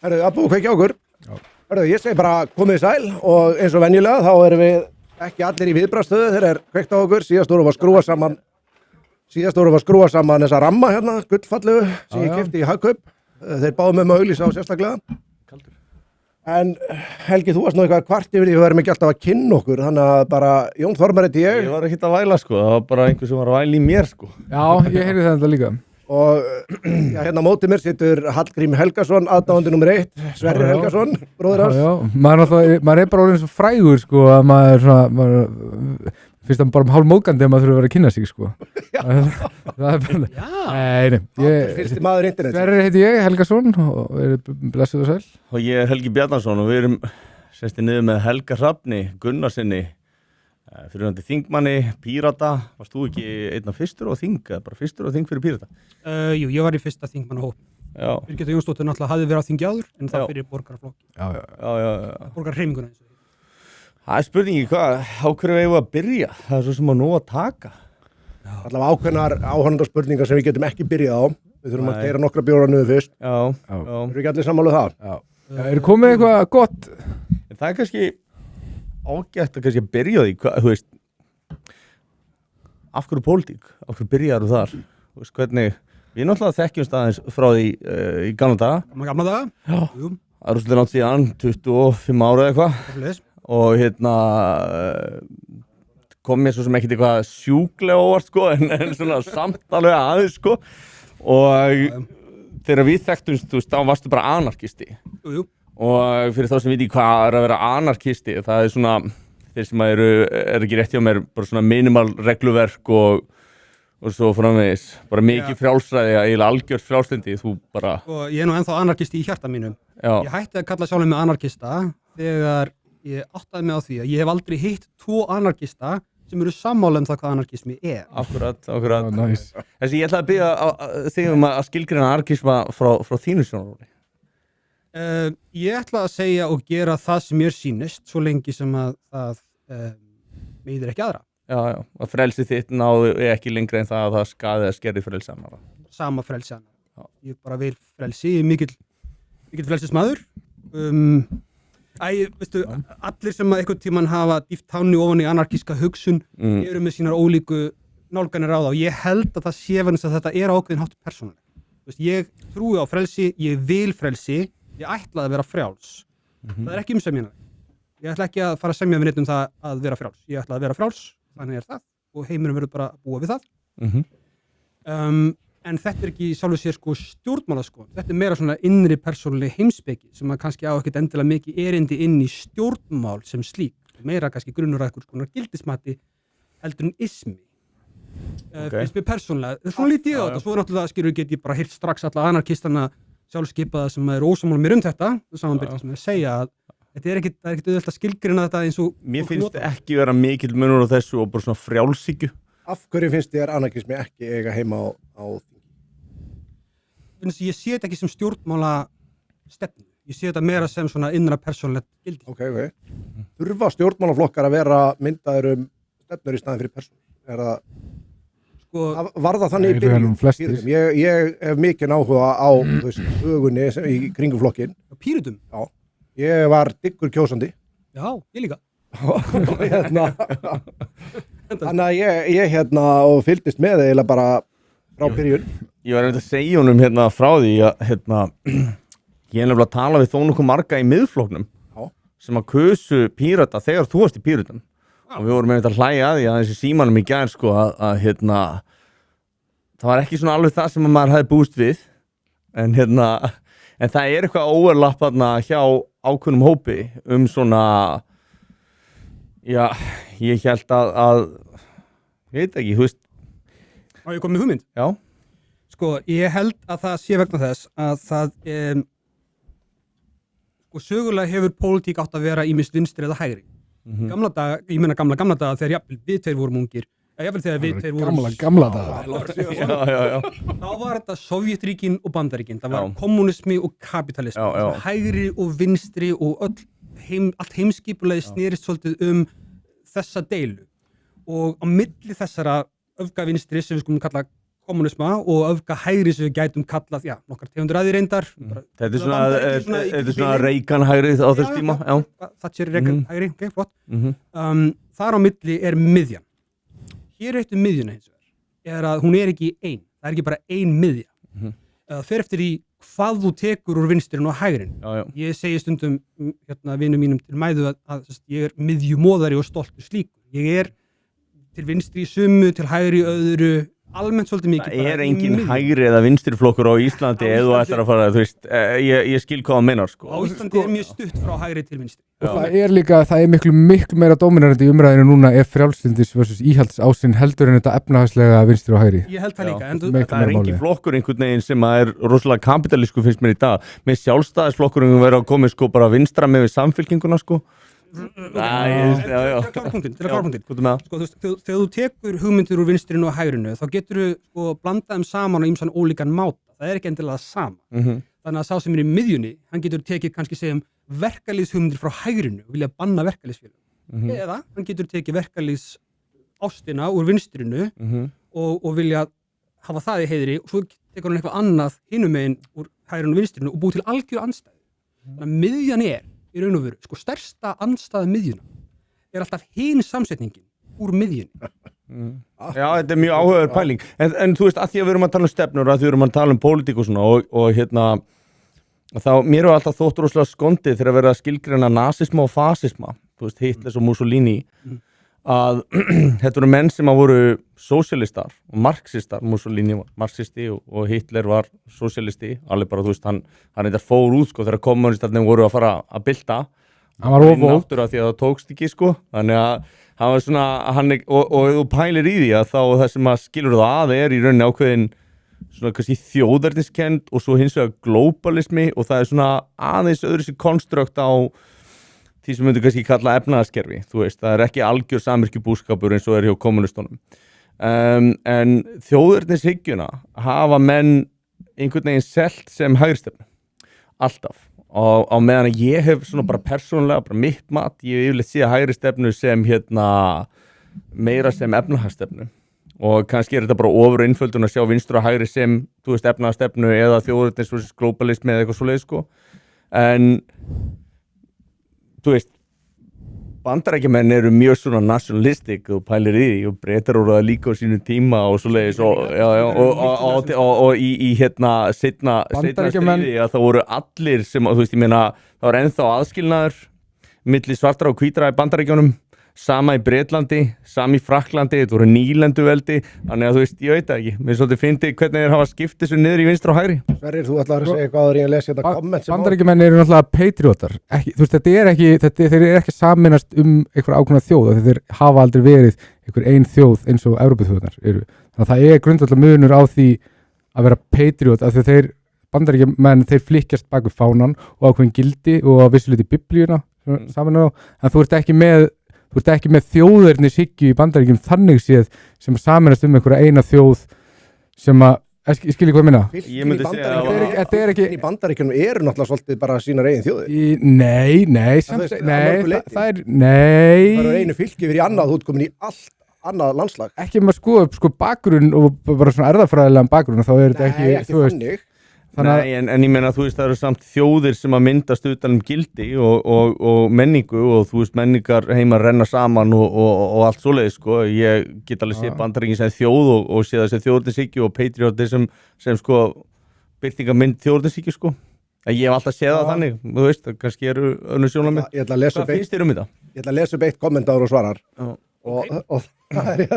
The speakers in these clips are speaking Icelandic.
Herðu, að búið kveikja okkur. Já. Herðu, ég segi bara komið sæl og eins og venjulega þá erum við ekki allir í viðbragðsstöðu þegar kveikt á okkur. Síðast vorum við að skrúa saman þessa ramma hérna, gullfallegu sem ég keypti í Hagkaup. Þeir báðu með auglýsa á sérstaklega. Kaldur. En Helgi, þú varst nú eitthvað kvart yfir því við verðum ekki alltaf að kynna okkur, þannig að bara Jón Þormar heiti ég. Ég var ekkert að væla sko, það var bara einhver sem var að væla í mér sko. Já, ég heyrði þetta líka. Og já, hérna á móti mér situr Hallgrím Helgason, aðdáandi nummer 1, Sverrir Helgason, bróðir hans. Já, maður er bara orðin svo frægur sko að maður finnst það bara hálf móðgandi að maður þurfa að vera að kynna sig sko. Það er bara, Fyrsti maður internet. Sverrir heiti ég, Helgason, og er blessuð og sæl. Og ég er Helgi Bjarnason og við erum sestið niður með Helga Hrafni Gunnarsinni, fyrirhandi þingmanni, Pírata. Varst þú ekki einn af fyrstur á þing, eða bara fyrstur á þing fyrir Pírata? Jú, ég var í fyrsta þingmannahóp. Já. Birgitta Jónsdóttir náttúrulega hafði verið á þingi áður, en það Já. fyrir borgaraflokk, Já. borgarhreyfinguna. Það er spurningi hvað, á hverju eigum við að byrja? Það er svo sem að nú að taka. Allavega ákveðnar áhorfandaspurningar sem við getum ekki byrjað á. Við þurfum að Nei. keyra nokkra bjóra niður fyrst. Já. Erum við ekki allir sammála það? Já, eru komið eitthvað gott? En það er kannski ágætt að kannski að byrja á því, hvað, þú veist, af hverju pólitík? Af hverju byrjaðu þar? Þú veist, hvernig, við náttúrulega þekkjumst aðeins frá því í gamla daga. Gamla daga? Já. Jú, Það er svolítið nátt síðan, 25 ára eða eitthvað. svoleiðis. Og kom mér svo sem ekkert eitthvað sjúklega óvart sko, en svona samt alveg aðeins sko. Og þegar við þekktumst, þú veist, þá varstu bara anarkisti. Jú. Og fyrir þá sem viti hvað er að vera anarkisti, það er svona, þeir sem er ekki rétt hjá mér, bara svona minimal regluverk og svo framvegis, bara mikið frjálsræði, eiginlega algjört frjálslyndi, þú bara... Og ég er nú ennþá anarkisti í hjarta mínum. Já. Ég hætti að kalla sjálfum mig anarkista þegar ég áttaði mig á því að ég hef aldrei hitt 2 anarkista sem eru sammála það hvað anarkismi er. Akkurat. Já, nice. Þessi, ég ætla að biðja þig að skilgreina anarkisma frá þínu sjónarhóli. Ég ætla að segja og gera það sem mér sýnist svo lengi sem að það meiðir ekki aðra. Já, að frelsi þitt náðu ekki lengra en það að það skaði að skerði frelsi annara. Sama frelsi annara. Já. Ég bara vil frelsi, ég er mikill frelsismadur. Veistu, allir sem að einhvern tímann hafa dýft tánni ofan í anarkíska hugsun eru með sínar ólíku nálganir á það og ég held að það sé vegna að þetta er ákveðin hátt persónuleg. Ég trúi á frelsi, ég vil frelsi, ég ætla að vera frjáls. Það er ekki semjana. Ég ætla ekki að fara að semja við neitt það að vera frjáls. Ég ætla að vera frjáls, þannig er það og heimurinn verður bara að búa við það. En þetta er ekki sjálfur sér sko stjórnmála sko. Þetta er meira svona innri persónuleg heimspeki sem að kannski á ekkert endilega mikið erindi inn í stjórnmál sem slík. Meira kannski grunnur að einhvers konar gildismati heldur en ismi. Finnst mér persónulega. Svona lítið ég á þetta. Svo náttúrulega get ég bara heyrt strax alla anarkistana sjálfskipaða sem eru ósammála mér þetta. Samanbyrgt sem að segja að þetta er ekkert auðvelt að skilgreina þetta eins og... Mér finnst ekki vera mikill munur á þessu og bara svona frjálshyggju. Af hverju finnst þér anarkismi ekki eiga heima á Ég sé þetta ekki sem stjórnmála stefnu. Ég sé þetta meira sem svona innra persónulegt gildi. Ok. Þurfa stjórnmálaflokkar að vera myndaður stefnur í staðin fyrir persónu? Sko, var það þannig í byrjun? Ég hef mikinn áhuga á hugunni í kringum flokkin. Pírötum? Já. Ég var diggur kjósandi. Já, ég líka. Þannig að ég og fylgdist með eiginlega bara frá byrjun. Ég var að segja honum frá því að ég er nefnilega að tala við þó nokkuð marga í miðflokknum sem að kusu Pírata þegar þú varst í Píratum og við vorum að hlæja að því að þessi símanum í gær sko að það var ekki svona alveg það sem maður hefði búist við en það er eitthvað overlapp hjá ákveðnum hópi svona já, ég held að ég veit ekki, þú veist Á ég kom með hugmynd? Já. Sko, ég held að það sé vegna þess að það sko, sögulega hefur pólitík átt að vera ýmist vinstri eða hægri. Gamla daga, ég meina gamla daga þegar jafnvel við tveir vorum ungir, jafnvel þegar við tveir vorum... Gamla daga. Já. Þá var þetta Sovétríkin og Bandaríkin, það var kommunismi og kapitalismi, hægri og vinstri og allt heimskipulagi snerist svolítið þessa deilu. Og á milli þessara öfgavinstri sem við skulum kalla kommunisma og öfga hægri sem við gætum kallað, nokkar tegundur að því reyndar. Þetta er svona Reagan-hægrið á þess tíma. Thatcher Reagan-hægri, ok, flott. Þar á milli er miðjan. Hér eftir miðjuna hins vegar, að hún er ekki ein. Það er ekki bara ein miðja. Það fer eftir í hvað þú tekur úr vinstrin og hægrin. Ég segi stundum vinum mínum til mæðu að ég er miðjumóðari og stoltur slíkur. Ég er til vinstri í sumu, til hægri í öðru, almennt svolítið mikið. Það er engin hægri eða vinstri flokkur á Íslandi eða þú ætlar að fara, þú veist, ég skil hvað það meinar, sko. Á Íslandi er mjög stutt frá hægri til vinstri. Og það er miklu meira dóminarandi í umræðinu núna ef frjálslyndis versus íhaldsásinn heldur en þetta efnahagslega vinstri og hægri. Ég held það líka. Það er engin flokkur einhvern veginn sem er rosalega kapitalísku finnst mér í dag. Með sjálfstæðisflokkurinn verður að koma sko bara vinstra með við samfylkinguna, sko. Til að klára punktin. Þegar þú tekur hugmyndir úr vinstrinu og hægrinu þá getur þú blandað saman á ýmsan ólíkan máta. Það er ekki endilega sama. Þannig að sá sem er í miðjunni, hann getur tekið kannski segjum verkalýðshugmyndir frá hægrinu og vilja banna verkalýðsfélögum. Eða hann getur tekið verkalýðsástina úr vinstrinu og vilja hafa það í heiðri og svo tekur hann eitthvað annað hinum megin úr hægrinu og vinstrinu og búið til algjör andstæðu. Þannig að miðjan er í raun og veru, sko stærsta andstæða miðjuna er alltaf hin samsetningin úr miðjunni. Já, þetta er mjög áhugaður pæling en þú veist, að því að við erum að tala um stefnur að því við erum að tala um pólitík og svona og þá, mér var alltaf þótt rosalega skondið þegar að vera að skilgreina nasisma og fasisma, þú veist, Hitler og Mussolini að þetta voru menn sem að voru sósíalistar og marxistar, Mussolini var marxisti og Hitler var sósíalisti, alveg bara, þú veist, hann reyndar fór út, sko, þegar kommunistarnir voru að fara að bylta. Hann var ofótt. Því að það tókst ekki, sko, þannig að hann var svona, og þú pælir í því að þá það sem að skilur það að er í rauninni ákveðin svona kannski þjóðerniskend og svo hins vegar globalismi og það er svona aðeins öðru sér konstrukt á því sem myndu kannski kalla efnahagskerfi, þú veist, það er ekki algjör samvirkjubúskapur eins og er hjá kommunistunum. En þjóðernishyggjuna hafa menn einhvern veginn selt sem hægristefnu, alltaf. Og á meðan að ég hef svona bara persónulega, bara mitt mat, ég hef yfirleitt séð hægristefnu sem meira sem efnahagsstefnu. Og kannski er þetta bara ofur einföldun að sjá vinstur og hægri sem, þú veist, efnahagsstefnu eða þjóðernis versus globalismi eða eitthvað svoleiðis, sko. En þú veist, Bandarækjamenn eru mjög svona nationalistic og pælir í því og Bretar voru það líka á sínu tíma og svoleiðis og í seinna stríði að það voru allir sem, þú veist, ég meina, það var ennþá aðskilnaður milli svartra og hvítra í Bandaríkjunum, sama í Bretlandi, sama í Frakklandi, þetta voru nýlenduveldi, þannig að þú veist, ég veit það ekki, mér svolítið fyndi hvernig þeir hafa skipt þessu niður í vinstra og hægri. Sverrir, þú ætlar að segja eitthvað áður en ég lesi þetta komment sem Bandaríkjamenn eru náttúrulega patriotar, þú veist, þeir eru ekki saminast einhver ákveðna þjóð, þeir hafa aldrei verið einhver ein þjóð eins og Evrópuþjóðnar eru, þannig að það er grundvallar munur á því að vera patriot, af því þeir Bandaríkjamenn, þeir flykkjast bak við fánan og ákveðin gildi og að vissuleyti Biblíuna saman á, en þú ert ekki með þjóðernishyggju í Bandaríkjum þannig séð sem saminast einhverja eina þjóð sem að, ég skilji hvað ég minna. Ég myndi segja að þetta er ekki í Bandaríkjunum eru náttúrulega svolítið bara sínar eigin þjóðir. Það er einu fylki yfir í annað, þú ert komin í allt annað landslag. Ekki maður sko bakgrunn og bara svona erðafræðilegan bakgrunn, þá er þetta ekki, þú veist. Þannig. Nei, en ég meina, þú veist, það eru samt þjóðir sem að myndast utan gildi og menningu og þú veist, menningar heima renna saman og allt svoleiðis, sko. Ég get alveg séð Bandaríkin sem þjóð og séð þessi þjóðernishyggju og patriotism sem sko birtingarmynd þjóðernishyggju, sko. Ég hef alltaf séð það þannig, þú veist, kannski eru önnur sjónarmið. Hvað finnst þér þetta? Ég ætla að lesa upp eitt kommentar og svarar. Og það er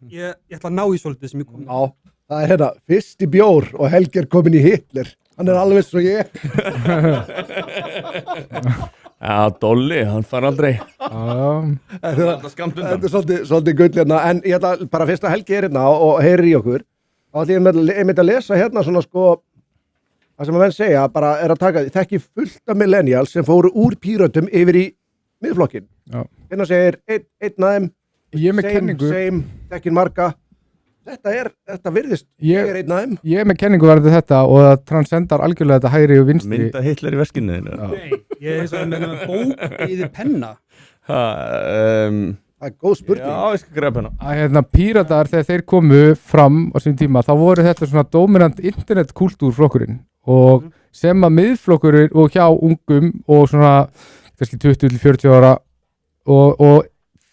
Ég ætla að ná í svolítið sem ég kom. Já. Það er fyrsti bjór og Helgi er komin í Hitler. Hann er alveg svo ég. Já, Dolly, hann far aldrei. Þetta er svolítið gull hérna. En ég ætla bara fyrst að Helgi er hérna og heyrir í okkur. Þá ætla ég með að lesa hérna svona sko, það sem að menn segja, bara er að þekki fullt af millennials sem fóru úr Pírötum yfir í miðflokkin. Hérna segir einn af þeim, same, þekkin marga. Þetta virðist, ég er einn af þeim. Ég er með kenningu varðið þetta og það transcendar algjörlega þetta hægri og vinstri. Mynda Hitler í veskinu þínu? Nei, ég er eins og með bók eða penna. Það er góð spurning. Já, ég skal grepa hérna. að Píratar þegar þeir komu fram á sín tíma þá voru þetta svona dominant internetkultúrflokkurinn og sem að miðflokkurinn og hjá ungum og svona kannski 20-40 ára og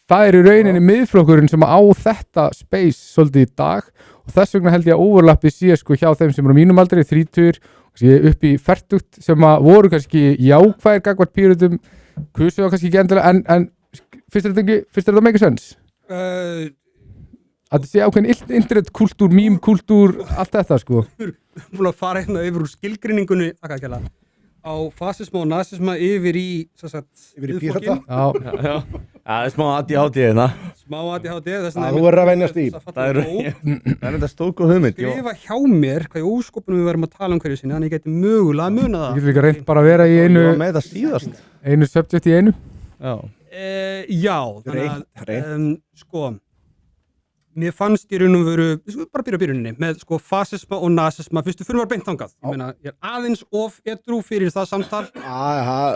það er í rauninni miðflokkurinn sem á þetta space svolítið í dag og þess vegna held ég að overlappi sé sko hjá þeim sem eru á mínum aldri 30 upp í 40 sem að voru kannski jákvæðir gagnvart Pírötum kusu það kannski ekki endilega en finnst þetta make sense? Að þetta sé ákveðin internetkultúr, meme-kultúr, allt þetta sko. Búin að fara hérna yfir úr skilgreiningunni á fasisma og nazisma yfir í Pírata. Já, það er smá ADHD hérna. Smá ADHD. Þú verður að venjast í. Það er þetta stóku hugmynd. Skrifa hjá mér hvað í óskopunum við verðum að tala hverju sinni, þannig ég geti mögulega að muna það. Ég getur líka reynt bara að vera í með þetta síðast. einu subject í einu. Já, þannig að sko mér fannst í raun og veru, við skulum bara byrja á byrjuninni með sko fasisma og nazisma, fyrstu fyrir var beint þangað. Ég meina, ég er aðeins of edrú fyrir það samtal.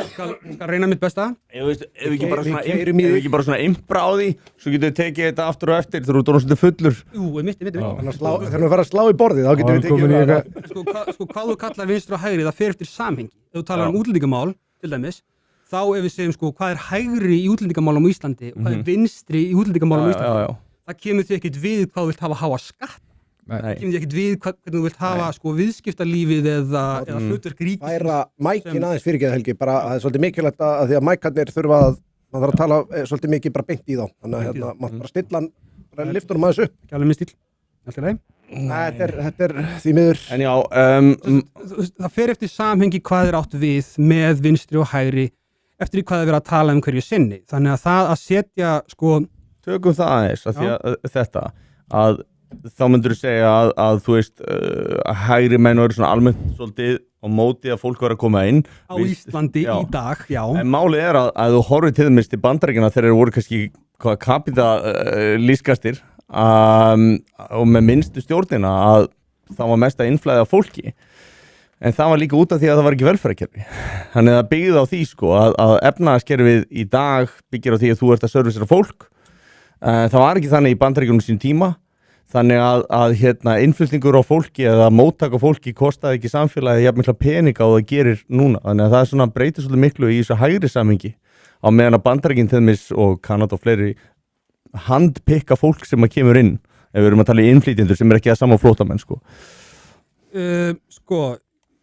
Skal reyna mitt besta. Ef við ekki bara svona impra á því, svo getum við tekið þetta aftur og eftir, þú eru svona fullur. Jú, mitt. Þegar við fara að slá í borðið, þá getum við tekið það. Sko, hvað þú kallar vinstri og hægri, það fer eftir samhengi. Ef þú talar útlendingamál, til dæmis, þá ef við segjum sko, hvað er hægri í útlendingamálum á Íslandi og hvað er vinstri í útlendingamálum á Íslandi. Það kemur því ekkert við hvað þú vilt hafa háa skatt. Það kemur því ekkert við hvernig þú vilt hafa sko viðskiptalífið eða hlutverk ríkis. Færa mækin aðeins fyrirgeð Helgi, bara það er svolítið mikilvægt að því að mækarnir þurfa að, maður þarf að tala svolítið mikið bara beint í þá. Þannig að hérna, maður bara stilla hann, bara lifta hann aðeins upp. Ekki alveg minn stíl, allt í lagi. Þetta er því miður. En já, það fer eftir samhengi hvað er átt við með vinstri og hægri, eftir hvað er verið að tala hverju sinni. Þannig að það að setja sko tökum það aðeins að því að þetta að þá myndur þú segja að þú veist að hægri menn eru svona almennt svolítið á móti að fólk var að koma inn á Íslandi í dag, já. En málið er að þú horfir til dæmis til Bandaríkjanna þegar þeir voru kannski kapitalískastir og með minnstu stjórnina að það var mest að innflæða fólki. En það var líka út af því að það var ekki velferðarkerfi. Þannig að það byggði á því sko að efnahagskerfið í dag byggir á því að þú ert að servicera fólk. Það var ekki þannig í Bandaríkjunum sín tíma. Þannig að innflutningur á fólki eða móttak á fólki kostaði ekki samfélagið jafn mikla peninga og það gerir núna. Þannig að það er svona breytir svolítið miklu í þessu hægri samhengi. Á meðan að Bandaríkin til dæmis og Kanada og fleiri handpikka fólk sem að kemur inn. Ef við erum að tala í innflytjendur sem er ekki að sama flótamenn sko.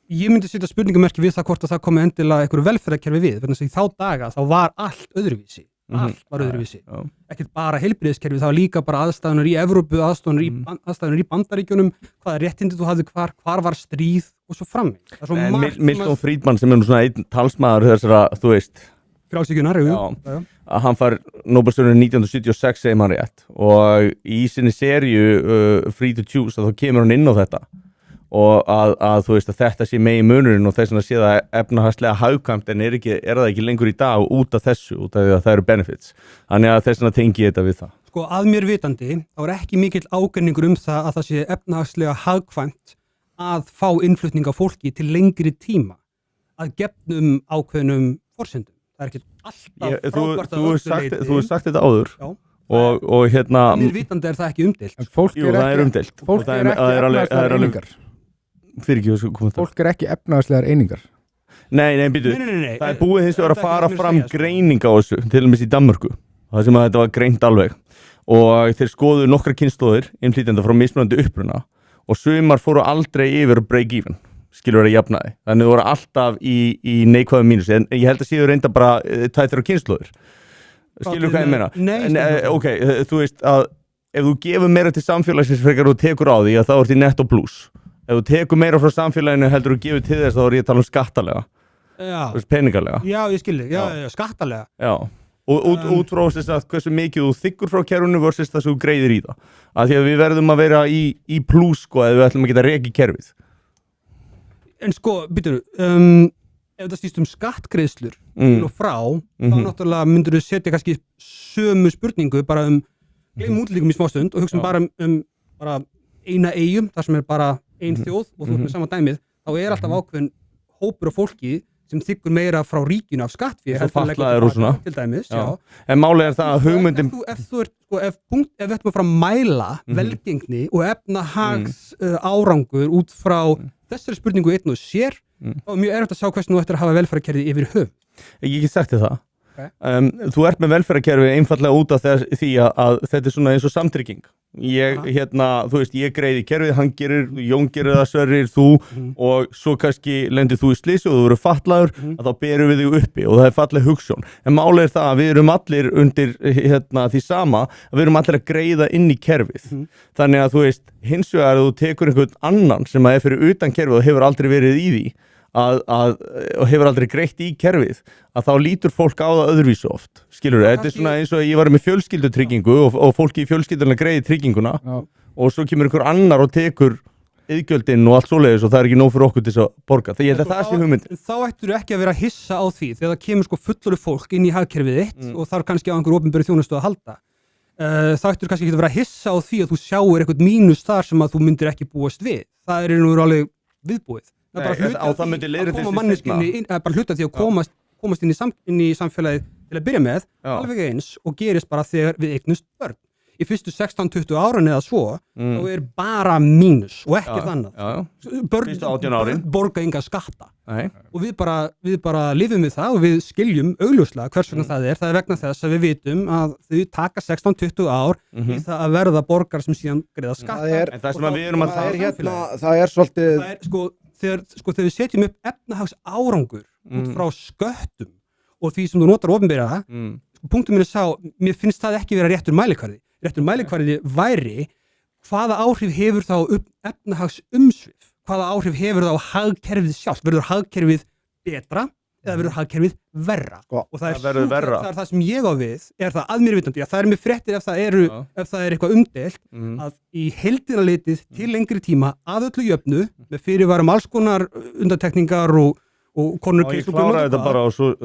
Ég myndi setja spurningamerki við það hvort að það komi endilega einhverju velferðarkerfi við, þannig að í þá daga þá var allt öðruvísi, allt var öðruvísi, ekkert bara heilbrigðiskerfi, það var líka bara aðstæðunar í Evrópu, aðstæðunar í Bandaríkjunum, hvaða réttindi þú hafði hvar var stríð og svo frammi. Milton Friedman sem er nú svona einn talsmaður þessara, þú veist, frjálsíkjunnar, að hann fær Nóbelsverðlaun 1976 segir maður rétt og í sinni seríu Free to Choose að þá kemur hann inn á þetta. Og að þú veist að þetta sé megi munurinn og þess að sé það efnahagslega hagkvæmt en er það ekki lengur í dag út af þessu, út af því að það eru benefits. Þannig að þess að tengi ég þetta við það. Sko að mér vitandi, þá er ekki mikill ágreiningur það að það sé efnahagslega hagkvæmt að fá innflutning á fólki til lengri tíma að gefnum ákveðnum forsendum. Það er ekki alltaf frábært að öllu leyti. Þú hefur sagt þetta áður. Já. Og að mér vitandi er það ekki umdeilt. Það er umdeilt. Fólk er ekki efnahagslegar einingar. Fólk er ekki efnahagslegar einingar. Nei, býtu. Það er búið hins vegar að fara fram greining á þessu, til og með í Danmörku. Það sem að þetta var greint alveg. Og þeir skoðuðu nokkra kynslóðir, innflytjenda frá mismunandi uppruna og sumar fóru aldrei yfir break even, skilur verið jafnaði. Þannig þú voru alltaf í neikvæðum mínus. En ég held að séu reynda bara 2-3 kynslóðir. Skilur hvað ég meina? Nei. Ok, þú veist að ef þú gefur meira til samfélagsins frekar og tekur á því að þá ert í netto plus. Ef þú tekur meira frá samfélaginu heldur þú gefur til þess þá er ég að tala skattalega. Já. Þú veist, peningalega. Já, ég skilji. Já, skattalega. Já. Og út frá þess að hversu mikið þú þiggur frá kerfinu versus þess að þú greiðir í það. Af því að við verðum að vera í plus sko ef við ætlum að geta rekið kerfið. En sko, býtur, ef það stýst skattgreiðslur og frá, þá náttúrulega myndur þú setja kannski sömu spurningu bara gleymum útlendingum í smástund og hugsa bara bara eina eyjum, þar sem er bara ein þjóð og þú ert með sama dæmið, þá er alltaf ákveðin hópur af fólki sem þykkur meira frá ríkinu af skattfé Eins og fatlaðir og svona. til dæmis, Já. En málið er það að hugmyndin ef við ætlum að fara að mæla velgengni og efnahags árangur út frá þessari spurningu einn og sér, þá er mjög erfitt að sjá hversu nú ættir að hafa velferðarkerfið yfir höf. Ég get sagt þér það. Okay. Þú ert með velferðarkerfi einfallega út af því að þetta er svona eins og samtrygging. Þú veist, ég greiði kerfið, hann gerir, Jón gerir það, Sverrir, þú og svo kannski lendir þú í slysi og þú verður fatlaður, að þá berum við þig uppi og það er falleg hugsjón. En málið er það að við erum allir undir því sama, að við erum allir að greiða inn í kerfið. Þannig að þú veist, hins vegar þú tekur einhvern annan sem að er fyrir utan kerfið og hefur aldrei verið í því, og hefur aldrei greitt í kerfið, að þá lítur fólk á það öðruvísu oft, skilur þetta er svona eins og ég var með fjölskyldutryggingu og fólki í fjölskylduna greiði trygginguna og svo kemur einhver annar og tekur iðgjöldin og allt svoleiðis og það er ekki nóg fyrir okkur til þess að borga, það er það sé hugmynd. Þá ættur ekki að vera að hissa á því þegar það kemur sko fullorðið fólk inn í hagkerfið þitt og þarf kannski á einhver opinberri þjónustu að halda. Þá ættur kannski ekki að vera að hissa á því að þú sjáir eitthvað mínus þar sem að þú myndir ekki búast við. Það er nú alveg viðbúið. Nei, á það myndi leiðir til bara hluta því að komast inn í samfélagið til að byrja með, alveg eins og gerist bara þegar við eignumst börn. Í fyrstu 16-20 árin eða svo þá er bara mínus og ekkert annað. Börn borga enga skatta. Og við bara lifum við það og við skiljum augljóslega hvers vegna það er vegna þess að við vitum að þau taka 16-20 ár í það að verða borgar sem síðan greiða skatta. Það er svolítið þegar við setjum upp efnahags árangur út frá sköttum og því sem þú notar opinbera, punktum minn er sá, mér finnst það ekki vera réttur mælikvarði. Réttur mælikvarði væri hvaða áhrif hefur þá efnahags umsvif, hvaða áhrif hefur þá hagkerfið sjálft, verður hagkerfið betra eða verður hagkerfið verra. Og það er það sem ég á við, er það að mér vitandi, að það er með fréttir ef það er eitthvað umdeilt, að í heildina litið til lengri tíma að öllu jöfnu, með fyrirvarum alls konar undantekningar og konur ég klára þetta bara og svo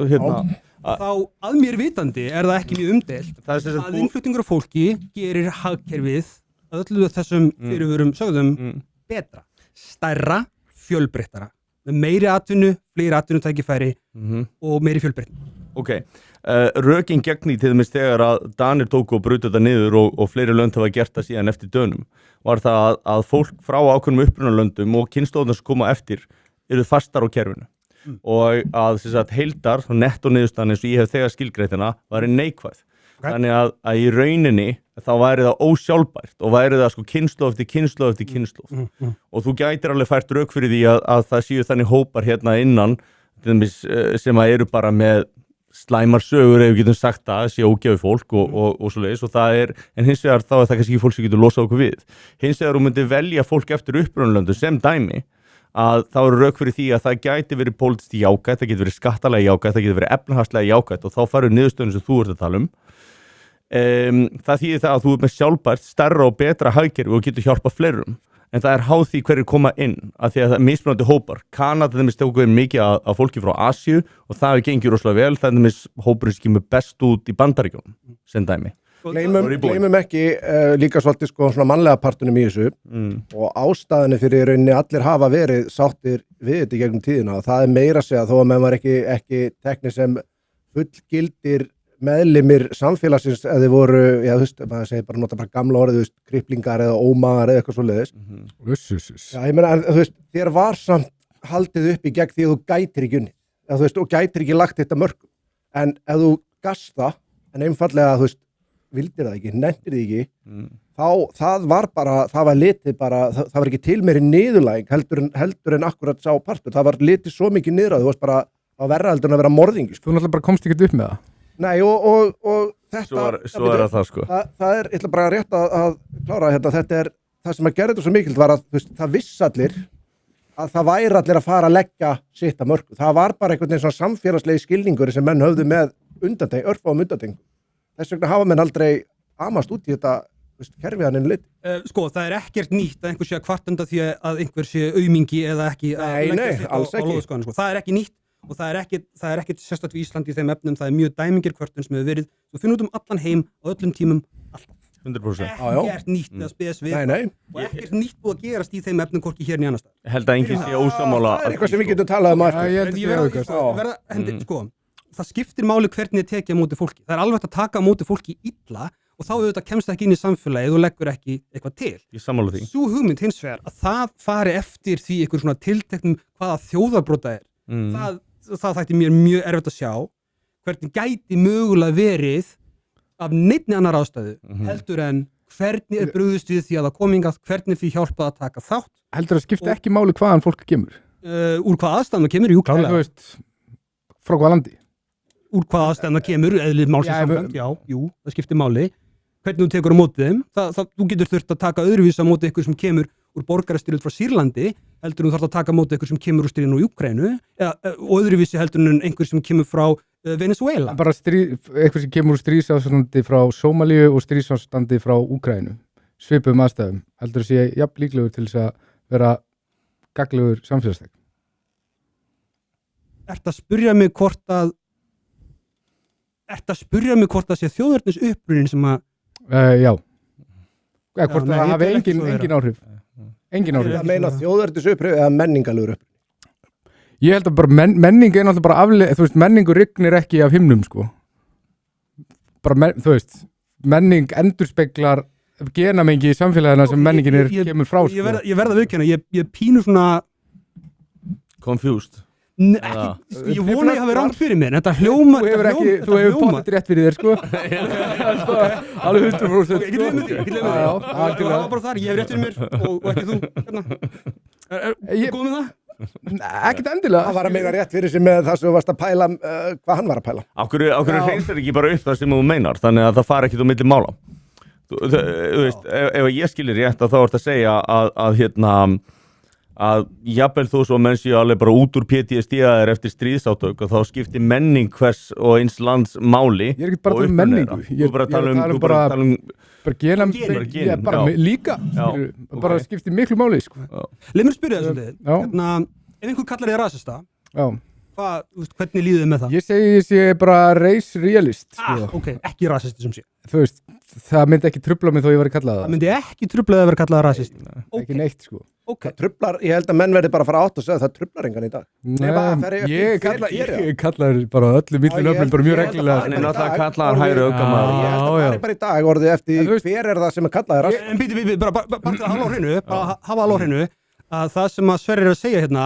þá að mér vitandi er það ekki mjög umdeilt að innflutningur af fólki gerir hagkerfið að öllu þessum fyrirvörum sögðum betra, stærra, fjölbreyttara með meiri atvinnu, fleiri atvinnutækifæri og meiri fjölbreytni. Rökin gegn í til dæmis þegar að Danir tóku og brutu þetta niður og fleiri lönd hafa gert það síðan eftir dönum var það að fólk frá ákveðnum upprunalöndum og kynslóðnar sem koma eftir eru fastar á kerfinu og að heildar og netto niðurstaðan eins og ég hef þegar skilgreitina væri neikvæð. Þannig að í rauninni þá væri það ósjálfbært og væri það sko kynslóð eftir kynslóð eftir kynslóð og þú gætir alveg fært rök fyrir því að það séu þannig hópar hérna innan sem að eru bara með slæmar sögur ef við getum sagt það sé ógefi fólk og svoleiðis og það er, en hins vegar þá er það kannski ekki fólk sem getur losað okkur við. Hins vegar þú myndir velja fólk eftir upprunalöndum sem dæmi að þá eru rök fyrir því að það gæti verið pólitískt jákvætt, það getur verið skattalega jákvætt, það getur verið efnahagslega jákvætt og þá farið niðurstöðun sem þú ert að tala það þýðir það að þú ert með sjálfbært, stærra og betra hagkerfi og getur hjálpað fleirum en það er háð því hverjir koma inn af því að það er mismunandi hópar. Kanada þeim stókuð mikið af fólki frá Asíu og það hefur gengið rosalega vel, það er hópurinn sem kemur best út í Bandaríkjunum sem dæmi. Gleymum ekki líka svolítið sko svona mannlega partunum í þessu og ástæðinu fyrir rauninni allir hafa verið sáttir við þetta í gegnum tíðina og það er meira að segja þó að menn var ekki teknir sem fullgildir meðlimir samfélagsins eða voru, þú veist, maður segir bara nota bara gamla orðið, þú veist, kriplingar eða ómagar eða eitthvað svoleiðis. Já, ég meina, þú veist, þér var samt haldið upp í gegn því að þú gætir ekki unnið, þú veist, og gætir ekki lagt þetta mörgum, en ef þú gast það, en einfallega, þú veist, vildir það ekki, nefndir því ekki, þá það var litið bara, það var ekki til meiri niðurlæging heldur en akkurat sá partur, það var litið svo mikið niður að þú varst bara að verra heldur en að vera morðingi. Þú náttúrulega bara komst ekki upp með það. Nei, og þetta... Svo er það sko. Það er, ég ætla bara rétt að klára hérna, þetta er, það sem að gera þetta svo mikilt var að, þú veist, það viss allir að það væri allir að fara að leggja sitt að mörgu. Það var bara einhvern veginn svona samfélagslegi skilningur sem menn höfðu með örfáum undantekningum. Þess vegna hafa menn aldrei amast út í þetta, þú veist, kerfiðaninn lit. Sko, það er ekkert nýtt að einhver sé að kvartanda því að einhver sé aumingi eða ekki að leggja sitt á lóðskoðan, sko. Það er ekki nýtt. Og það er ekkert sérstætt við Íslandi í þeim efnum, það er mjög dæmingir kvörtun sem hefur verið, þú finnur út allan heim á öllum tímum, alltaf. 100%. ekkert nýtt að spes við Nei. og ekkert nýtt búið að gerast í þeim efnum hvorki hér en í annars staðar. Held að enginn sé ósammála. Það eitthvað sem við getum talað um á eftir. ég held En að ég það verða, aukast. sko, verða hendi, sko, það skiptir máli hvernig þið tekja á móti fólki. Það er alveg hægt að taka á móti fólki illa og þá auðvitað kemst það ekki inn í samfélagið og leggur ekki eitthvað til. Ég sammála því. Sú hugmynd hins vegar að það fari eftir því einhver svona tilteknum hvaða þjóðarbrota er. Það þætti mér mjög erfitt að sjá hvernig gæti mögulega verið af neinni annar ástæðu heldur en hvernig er brugðist við því að það komingað, hvernig því hjálpað að taka þátt, Heldur að skipta ekki máli hvaðan fólk kemur? úr hvað aðstæðan það kemur, jú Þú klálega, veist, frá hvaða landi? úr hvað aðstæðan það kemur, eðlið málsins Já, samkvæmt, jú, það skiptir máli, hvernig þú tekur á móti þeim, þú getur þurft að taka öðruvísa á móti ykkur sem kemur úr borgarastyrjöld frá Sýrlandi, heldur þú þarft að taka á móti ykkur sem kemur úr stríðinu úr Úkraínu, og öðruvísi heldur en einhver sem kemur frá Venezuela. Bara eitthvað sem kemur úr stríðsástandi frá Sómalíu og stríðsástandi frá Úkraínu. Svipum aðstæðum. Heldur að sé jafn líklegur til þess að vera gagnlegur samfélagsþegn. Ertu að spyrja mig hvort að sé þjóðverðnis upprunin sem að Já. Hvort nei, það ég hafi tel ekki svo engin áhrif. Engin áhrif. Það meina þjóðverðis uppröð eða menningalögur uppröð. Ég held að bara menning er náttúrulega bara þú veist, menningu rignir ekki af himnum, sko. Bara, þú veist, menning endurspeglar genamengi í samfélagina sem menningin kemur frá, sko. Ég verð að viðurkenna, ég pínu svona Confused. ég vona ég hafi rangt fyrir mér, en þetta hljóma Þú hefur potið rétt fyrir þér, sko. Alveg 100%. Ég get leið með því, það var bara þar, ég hef rétt fyrir mér og ekki þú, hérna góð með það? Ekkert endilega. Það var að mega rétt fyrir sig með það sem þú varst að pæla, hvað hann var að pæla. Af hverju hreinsar ekki bara upp það sem þú meinar, þannig að það fari ekkit á milli mála. Þú veist, ef ég skilir rétt að þá ert að segja að jafnvel þó svo menn séu alveg bara út úr PTSD-aðir eftir stríðsátök og þá skiptir menning hvers og eins lands máli. Ég er ekki bara að tala um menningu. Þú bara tala um bara líka. Bara skiptir miklu máli, sko. Leif mér spyrja þessu lið, ef einhver kallar þig rasista, hvernig líður þið með það? Ég segi bara race realist, sko. Ok, ekki rasisti sem sé. Þú veist, það myndi ekki trubla mig þó ég væri kallað Það myndi ekki trubla að vera kallað rasist. Ekki neitt, sko. Ok. Trublar, ég held að menn verði bara að fara átt og segja það trublar engan í dag. Ég kallaður bara öllu millinöfnum bara mjög reglulega. Hann er náttúrulega kallaðar hægri aukamaður. Ég held að það er bara í dag orðið eftir hver er það sem er kallaður rasist. En býti, bara til að hafa alveg á hreinu að það sem að Sverrir er að segja hérna,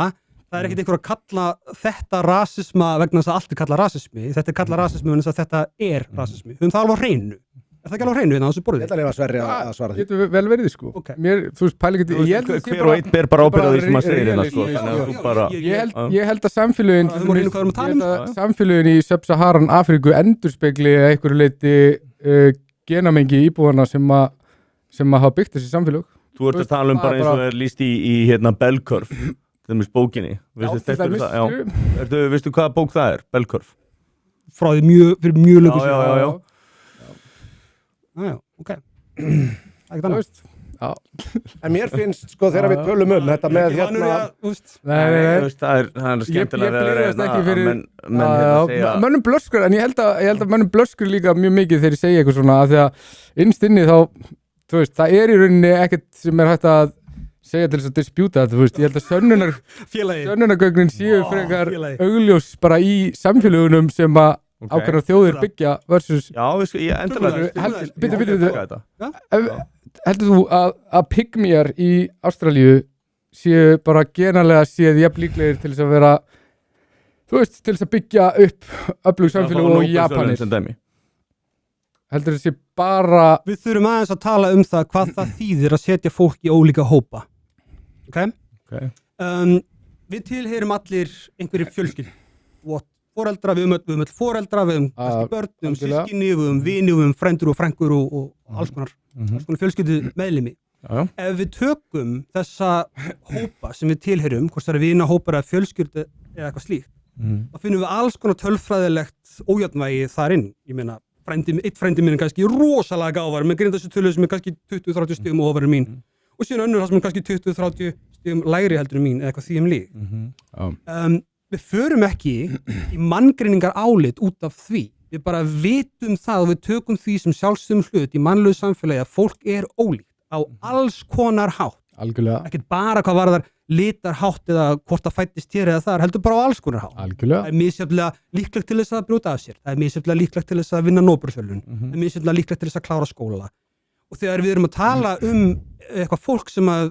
það er ekkert einhver að kalla þetta rasisma vegna þess að allt er kallað rasismi, þetta er kallað rasismi vegna þess að þetta er rasismi. Höfum það alveg á hreinu. Er það ekki alveg á hreinu hérna á þessu borðið? Ég ætla að lifa Sverri að svara því. Getur vel verið, sko. Þú veist, pæli ekki, hver og einn ber bara ábyrgð á því sem maður segir hérna, sko. Þannig að þú bara... Ég held að samfélögin í Sub-Saharan Afríku endurspegli að einhverju leyti genamengi íbúana sem að hafa byggt þessi samfélög. Þú ert að tala um bara eins og er líst í hérna Bell Curve, þeim í bókinni. Veistu hvaða bók það er, Bell Curve? Frá því fyrir mjög löngu síðan. Já. Já, ok. Ekki þannig. En mér finnst, sko, þegar við tölum þetta með hérna... Það er skemmtilega að vera hérna mönnum blöskur, en ég held að mönnum blöskur líka mjög mikið þegar ég segja eitthvað svona, af því að innst inni þá, þú veist, það er í rauninni ekkert sem er hægt að segja til þess að dispjúta þetta, þú veist, ég held að sönnunargögnin séu frekar augljós bara í samfélagunum sem að ákveðnar þjóðir byggja versus... Já, ég endilega... Heldur þú að pygmýjar í Ástralíu séu bara genalega séð jafn líklegir til þess að vera, þú veist, til þess að byggja upp öflug samfélag og Japanir? Heldur þessi bara... Við þurfum aðeins að tala um það hvað það þýðir að setja fólk í ólíka hópa. Ok? Við tilheyrum allir einhverjir fjölskyldu. Foreldra, við höfum öll foreldra, við höfum kannski börn, við höfum systkini, við höfum vini, við höfum frændur og frængur og alls konar fjölskyldu meðlimi. Ef við tökum þessa hópa sem við tilheyrum, hvort það er vinahópar eða fjölskyldu eða eitthvað slíkt, þá finnum við alls konar tölfræðilegt ójafnvægi þar inn. Ég meina, eitt frændi minn er kannski rosalega gáfar, með grindastölu sem er kannski 20-30 stigum ofar en mín. Og síðan önnur það sem er kannski 20-30 stigum lægri heldur en mín, eða eitthvað því lík. Við förum ekki í manngreiningar álit út af því. við bara vitum það og við tökum því sem sjálfsögum hlut í mannlegu samfélagi að fólk líkt á alls konar hátt, algjörlega, ekkert bara hvað varðar litarhátt eða hvort það fættist hér eða þar, heldur bara á alls konar hátt. algjörlega. Það misjafnlega líklegt til þess að brjóta af sér, það misjaflega líklegt til þess að vinna Nóbelsverðlaun, það misjaflega líklegt til þess að klára skóla. Og þegar við erum að tala eitthvað fólk sem að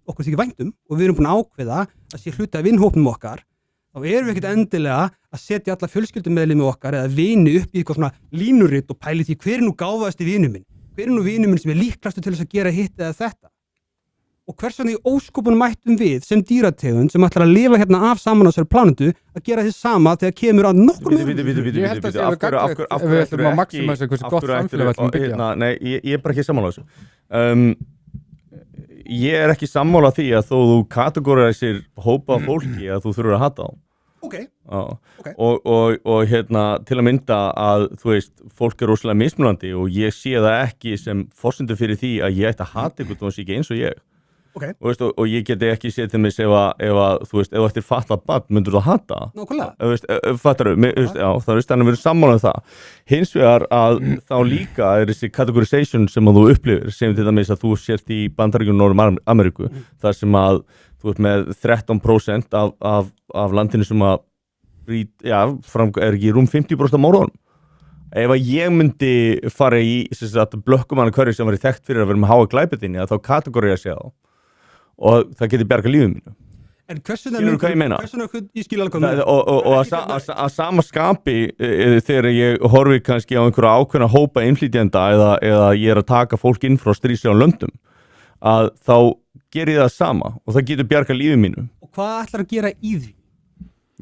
okkur þykir vænt og við erum búin að ákveða að sé hluti af vinnhópnum okkar, þá erum við ekkert endilega að setja alla fjölskyldumeðlimi okkar eða vini upp í eitthvað svona línuritt og pæli því hver nú gáfaðasti vinur minn, hver nú vinur minn sem líklastur til þess að gera hitt eða þetta. Og hvers vegna í óskopunum mættum við sem dýrategund sem ætlar að lifa hérna af saman á þessari plánetu að gera þess sama þegar kemur að nokkur Ég held að það sé alveg gagnlegt ef við ætlum að maximæsa hversu gott samfélag við ætlum að byggja. Nei, ég er bara ekki sammála þessu. Ég er ekki sammála því að þó þú kategoræsir hópa af fólki að þú þurfur að hata á. Okay. Og til að mynda að þú veist, fólk er rosalega mismunandi og ég sé það ekki sem forsendur fyrir því að ég ætti að hata ykkur og sé ekki eins og ég. Okay. Og ég geti ekki séð til mig ef þú veist, ef þú ættir fatlað barn myndur þú að hata. Nákvæmlega. Fattarðu, það er þannig að við erum sammála um það. Hins vegar að þá líka er þessi categorization sem að þú upplifir, sem til dæmis að þú sért í Bandaríkjunum Norður-Ameríku, þar sem að þú ert með 13% af landinu sem að er ekki rúm 50% af morðunum. Ef að ég myndi fara í blökkumanna hverju sem var þekkt fyrir að vera með háa glæpatíðni, þá kategóri að segja þá og það geti bjargað lífið mínu. En skilur hvað ég meina? Ég skil alveg hvað og að sama skapi þegar ég horfi kannski á einhverja ákveðna hópa innflytjenda eða ég er að taka fólk inn frá stríðslegum löndum, að þá ger ég það sama og það getur bjargað lífið mínu. Og hvað ætlar að gera í því?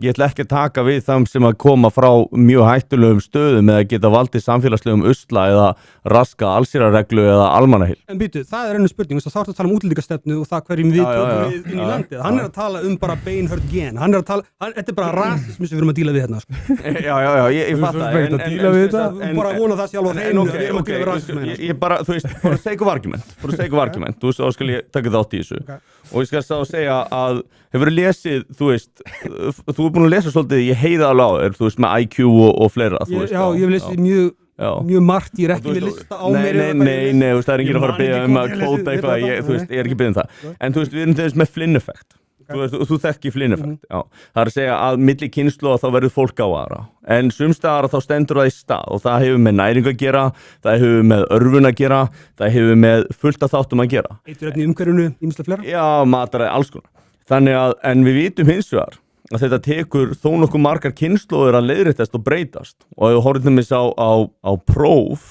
Ég ætla ekki að taka við þeim sem að koma frá mjög hættulegum stöðum eða geta valdið samfélagslegum usla eða raska allsýrarreglu eða almannaheill. En býtu, það er önnur spurning, þá ertu að tala útlendingastefnu og það hverjum við tökum við inn í landið. Hann er að tala bara beinhörð gen, þetta er bara rasismi sem við erum að díla við hérna. Ég fatt það. En bara vona það sé alveg hreinu að við erum að díla við rasismi. Ég bara, þú veist, for the sake of argument, þú veist, þá skal ég taka þátt í þessu. Og ég skal þá segja að hefur lesið, þú veist, þú er búin að lesa svolítið, ég heiði alveg á þér, þú veist, með IQ og fleira, þú veist. Já, ég hef lesið mjög margt, ég er ekki með lista á mér. Nei, það er enginn að fara að biðja að kvóta eitthvað, þú veist, ég er ekki biðjað það. En þú veist, við erum þess með Flynn-effekt. Þú þekki Flynn-effekt, já. Það er að segja að milli kynslóða þá verður fólk á aðra. En sumstaðar þá stendur það í stað og það hefur með næringu að gera, það hefur með örvun að gera, það hefur með fullt af þáttum að gera. Eiturefni í umhverfinu, ýmislegt fleira? Já, mataræði, alls konar. Þannig að, en við vitum hins vegar að þetta tekur þó nokkuð margar kynslóðir að leiðréttast og breytast. Og ef við horfum þess á próf,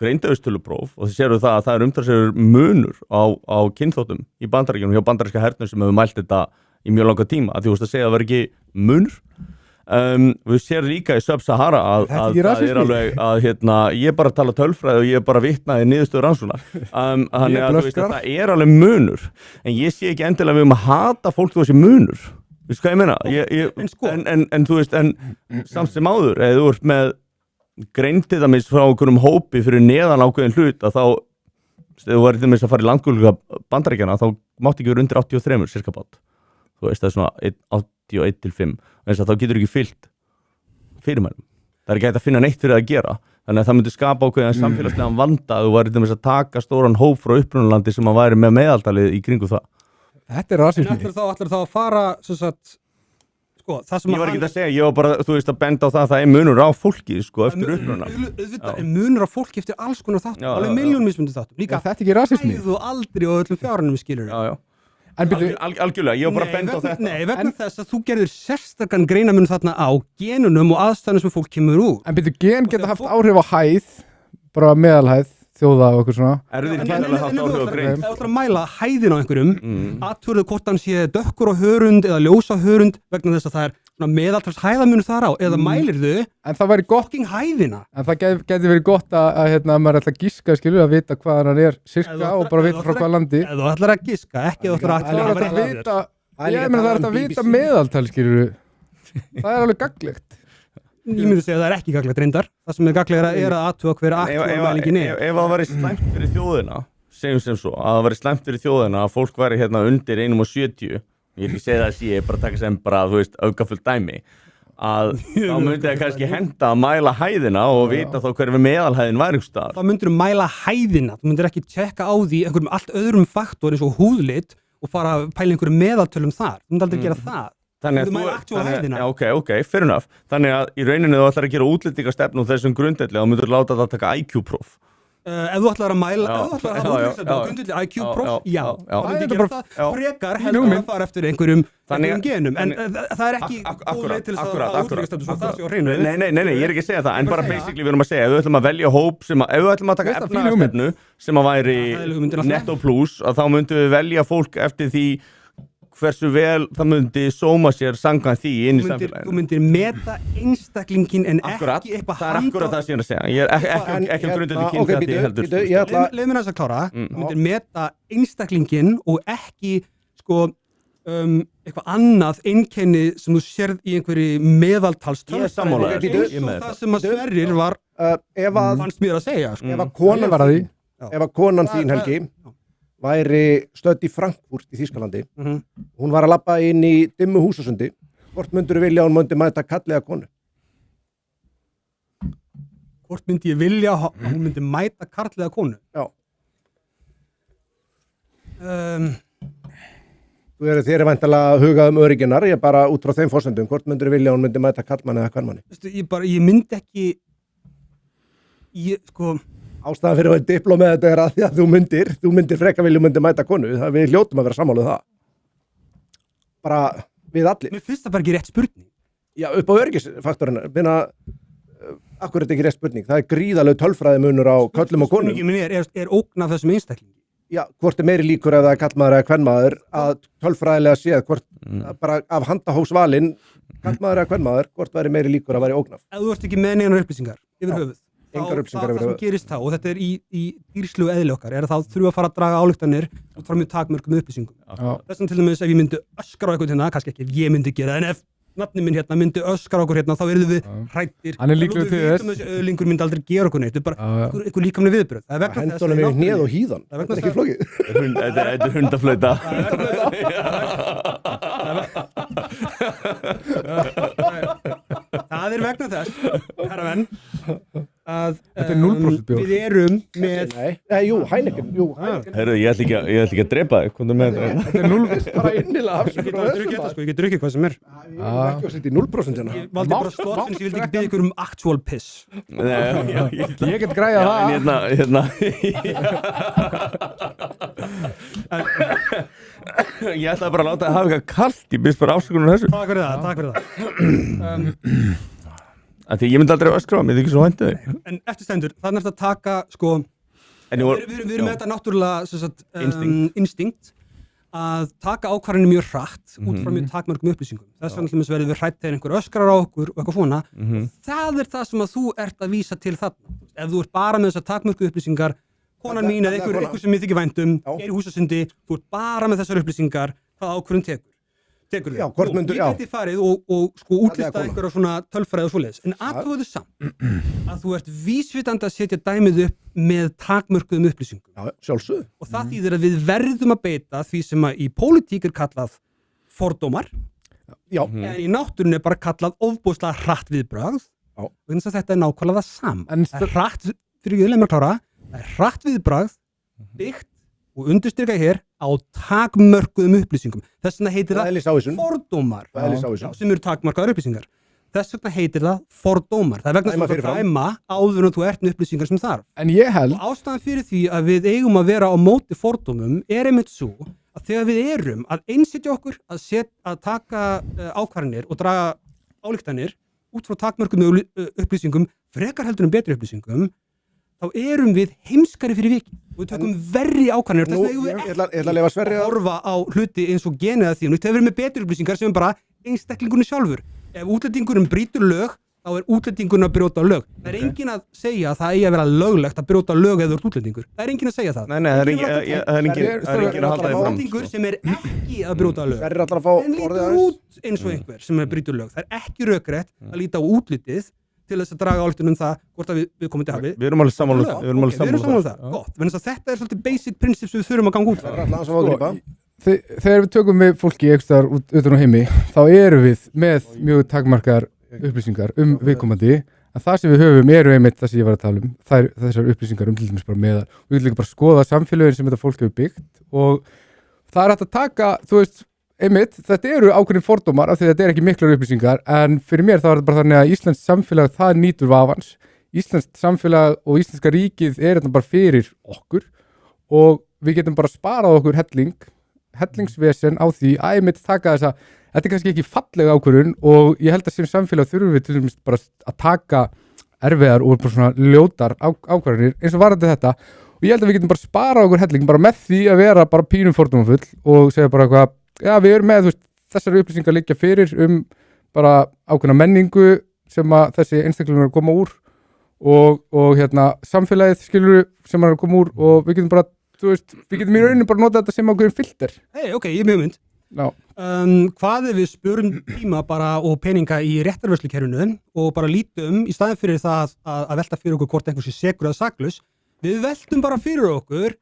greindaustölupróf, og þið séu það að það er umtalsverður munur á kynþáttum í Bandaríkjunum hjá bandaríska hernum sem hefur mælt þetta í mjög langa tíma. Að því að segja að það var ekki munur. Við séum líka í Sub-Sahara að það er alveg að ég er bara að tala tölfræði og ég er bara að vitna í niðurstöður rannsóknar. Þannig að það er alveg munur. En ég sé ekki endilega við að hata fólk þú þessi munur. Veistu hvað ég meina? En þú veist, en samt sem áður, eða þú ert með greindið að frá einhverjum hópi fyrir neðan ákveðin hlut að þá, þegar þú verður að fara í landgöluga Bandaríkjana, þá mátti ekki vera undir 83 cirka bát. Þú veist, það er svona 81-5. Þá getur ekki fyllt fyrirmælum. Það er ekki hægt að finna neitt fyrir að gera. Þannig að það myndi skapa ákveðin samfélagslegan vanda að þú verður að taka stóran hóp frá upprunalandi sem að væri með meðaldalið í kringu það. Þetta er rasismi. En ætlar þá að fara, sem sagt, sko, það sem ég var ekki að segja, ég var bara, þú veist, að benda á það að það er munur á fólki, sko, eftir uppruna. Auðvitað er munur á fólki eftir alls konar þáttum, alveg milljón mismunandi þáttum. Líka, þetta er ekki rasismi. Æðu aldrei og öllum fjárunum skilur. Algjörlega, ég var bara að benda á þetta. Nei, vegna þess að þú gerðir sérstakann greinamun þarna á genunum og aðstæðanum sem fólk kemur úr. En byrju, gen geta haft áhrif á hæð, bara meðalhæð, þjóða og eitthvað svona. Erfðir geta haft áhrif á grein. Ef þú ætlar að mæla hæðin á einhverjum, athugaðu hvort hann sé dökkur á hörund eða ljósa hörund vegna þess að það er meðaltals hæðamunur þar á, eða mælir þau en það væri gott hæðina. En það geti verið gott að maður ætla að giska, skilur, að vita hvað hann er sirka og bara vita frá hvað landi. Ef þú ætlar að giska, ekki ef þú ætlar að vita meðaltal, skilur. Það er alveg gaglegt. Ég myndi segja að það er ekki gaglegt reyndar. Það sem er gaglegt er að athuga hver mælingin er. Ef það væri slæmt fyrir þjóðina, segjum sem svo, að það væri slæmt fyrir þjóðina að fólk væri undir 1,70, ég er ekki að segja það að ég er bara að taka sem bara, þú veist, aukafullt dæmi, að þá myndi það kannski henda að mæla hæðina og vita þá hver við meðalhæðin væri einhvers staðar. Þá myndir mæla hæðina, þú myndir ekki tjekka á því einhverjum allt öðrum faktor eins og húðlit og fara að pæla einhverjum meðaltölum þar. Þú myndir aldrei gera það. Þannig Þú mæla actual hæðina. Já, ok, fair enough. Þannig að í rauninni þú ætlar að gera útlendingastefnu og þessum grundvelli þá myndir láta það taka IQ-próf. Ef þú ætlar að mæla, Já, ef þú ætlar að já, hafa já, útlendingastefnu á grundvelli IQ-próf, já. já. Það myndi Það er gera bara- það frekar heldur að fara eftir einhverjum genum. En það er ekki Akkúrat, góð leið til þess að akkúrat, hafa útlendingastefnu svo það sé á hreinu. Nei, ég er ekki að segja það, en bara basically við erum að segja, ef við ætlum að velja hóp sem að, ef við ætlum að taka Mér finnst það fín hugmynd. efnaðarstefnu sem að væri Það er hugmyndin alltaf. netto plus, að þá myndum við velja fólk eftir því hversu vel það myndi sóma sér samkvæmt því inn í Þú samfélaginu. myndir meta einstaklingin en Akkurat, ekki eitthvað það er akkurat það sem ég er að segja. Ég er ekki En, grundvelli ok, kynþætti bíddu, heldur. bíddu, ég ætla Leif mér þess að klára, þú myndir meta einstaklingin og ekki eitthvað annað einkenni sem þú sérð í einhverju meðaltalstölfræði. Ég er sammála þér, sko. eins Ég er og með það það. sem að Sverrir var ef að fannst mér að segja sko. ef að Ég konan var að því. ef að konan Það- þín það- Helgi væri stödd í Frankfurt í Þýskalandi, Mhm. hún var að labba inn í dimmu húsasundi, hvort myndur vilja að hún myndi mæta kallega konu? Hvort myndi ég vilja að hún myndi mæta karl eða konu? Já. Þér er væntanlega að hugað örygginar, ég er bara út frá þeim forsendum, hvort myndur vilja að hún myndi mæta kallmann eða kvennmanni? Ég myndi ekki sko Ástæðan fyrir að vera diplóm með þetta er að því að þú myndir freka vilja myndi mæta konu, það við hljótum að vera sammáluð það. Bara við allir. mér finnst það bara ekki rétt spurning. Já, upp á öryggisfaktorina, akkur er þetta ekki rétt spurning, það er gríðaleg tölfræði munur á köllum og konum. Spurningin minn er ógn af þessum einstaklingi. Já, hvort er meiri líkur ef það er kallmaður eða kvennmaður að tölfræðilega séð, hvort bara af handahófsvalin, kallmaður eða kvennmaður, hvort væri meiri líkur að væri ógnaf. Ef þú ert ekki með neinar upplýsingar yfir höfuð, engar upplýsingar yfir það sem höfuð. gerist þá, og þetta er í dýrslugu eðli okkar, er að þá þurfa að fara að draga ályktanir út frá mjög takmörkum upplýsingum. Já. Þess vegna til dæmis ef ég myndi öskra á eitthvað hérna, kannski ekki ef ég myndi gera, en ef nafni minn hérna myndi öskra á okkur hérna, þá verðum við hræddir. Hann er líklegur til þess. Þessi öðlingur myndi aldrei gera okkur neitt, þetta er bara Já. einhver líkamlega viðbrögð. Það er vegna þess Hendunum við hnéð og hýðan, Það er þetta vegna er ekki flókið. Þetta er hundaflauta. það er vegna þess, herra venn, að Þetta er 0% bjór. við erum með Nei, jú, Heineken, Herru, ég ætla ekki að drepa þig, komdu með þetta. Þetta er 0. bara innilega Ég get alveg drukkið þetta sko, ég get drukkið hvað sem er. Ég er ekki að setja í 0% hérna. Ég valdi bara slott en ég vildi ekki byggja ykkur um actual piss. Ég get græjað það. hérna Ég ætlaði bara að láta það hafa eitthvað kalt, ég byrst bara afsökunar þessu. Takk fyrir það, takk fyrir það. Því ég myndi aldrei öskra á mig, þið ekki svo væntið þig. En eftir stendur, þannig er þetta að taka sko, En ég var, við erum með þetta náttúrulega sem sagt, Instinct. instinkt að taka ákvarðinu mjög hratt út frá mjög takmörgum upplýsingum. Þess vegna til dæmis verðum við hrætt þegar einhver öskrar á okkur og eitthvað svona. Það er það sem að þú ert að vísa til þarna. Ef þú ert bara með þessar takmörku upplýsingar, konan mín eða einhver sem ég þykir vænt um, er í húsasundi, þú ert bara með þessar upplýsingar, hvað ákvörðun tekur þig. Já, hvort myndu- já. Ég geti farið og sko útlista kona. einhverja svona tölfræði og svoleiðis. En aðtöfuðu samt að þú ert vísvitandi að setja dæmið upp með takmörkuðum upplýsingum. Já, sjálfsögðu. Og það þýðir að við verðum að beita því sem að í pólitík er kallað fordómar, Já, en í náttúrunni er bara kallað ofbúðslega hratt viðbragð. Já. Og eins og þetta er nákvæmlega það saman. En Það er hratt, fyrir ég leið mér að klára, það er hratt viðbragð, byggt og undirstyrka hér á takmörkuðum upplýsingum. Þess vegna heitir það það er lísávísun. fordómar, Það er lísávísun. Já, sem eru takmarkaðar upplýsingar. Þess vegna heitir það fordómar. Það er vegna sem Dæma þú fyrirfram. dæma áður en þú ert með upplýsingar sem þarf. En ég held, Og ástæðan fyrir því að við eigum að vera á móti fordómum er einmitt svo að þegar við erum að einsetja okkur að taka ákvarðanir og draga ályktanir út frá takmörkum upplýsingum, frekar heldur betri upplýsingum, þá erum við heimskari fyrir vikið og við tökum verri ákvarðanir. Nú, Þess vegna eigum ég við ætla að lefa Sverri að að horfa á hluti eins og genið að því og þegar við erum með betri upplýsingar sem er bara einstaklingunni sjálfur. Ef útlendingurinn brýtur lög, þá er útlendingurinn að brjóta lög. Það er enginn að segja að það eigi að vera löglegt að brjóta lög eða þú ert útlendingur. Það er enginn að segja það. Nei, það er enginn að halda því fram. Útlendingur sem er ekki að brjóta lög Sverri ætlar að fá en orðið lítur aðeins. út eins og einhver sem brýtur lög. Það er ekki rökrétt að líta á útlitið til þess að draga ályktunum það hvort að við komum til hafi. Við erum alveg sammála Já, við erum alveg ok, við erum sammála um sammála það. Gott, vegna þess að þetta er svolítið basic principes við þurfum að ganga út frá. Sverri ætlar að fá að grípa. þegar við tökum við fólki ekstar utan á heimi, þá erum við með mjög takmarkar upplýsingar viðkomandi, en það sem við höfum eru einmitt það sem ég var að tala þessar upplýsingar til dæmis bara meðal, og við viljum líka bara skoða samfélögin sem þetta fólk hefur byggt og það er hægt að taka, þú veist, einmitt, þetta eru ákveðin fordómar af því þetta er ekki miklar upplýsingar, en fyrir mér þá er þetta bara þannig að íslenskt samfélag það nýtur vafans, íslenskt samfélag og íslenska ríkið er þetta bara fyrir okkur og við getum bara sparað okkur hellingsvesen á því að einmitt taka þessa, þetta er kannski ekki fallega ákvörðun og ég held að sem samfélag þurfum við til dæmis bara að taka erfiðar og bara svona ljótar ákvörðunir eins og varandi þetta og ég held að við getum bara sparað okkur helling bara með því að vera bara pínum fordómafull og segja bara eitthvað, já við erum með þessar upplýsingar liggja fyrir bara ákveðna menningu sem að þessi einstaklingar er að koma úr og hérna samfélagið skilur sem er að koma úr og við getum bara, þú veist, við getum í rauninu bara nota þetta sem ákveðin filter. Ok, ég er mjög mynd. Já. Hvað ef við spörum tíma bara og peninga í réttarvörslukerfinu og bara lítum í staðin fyrir það að velta fyrir okkur hvort einhversi sekur eða saklaus, við veltum bara fyrir okkur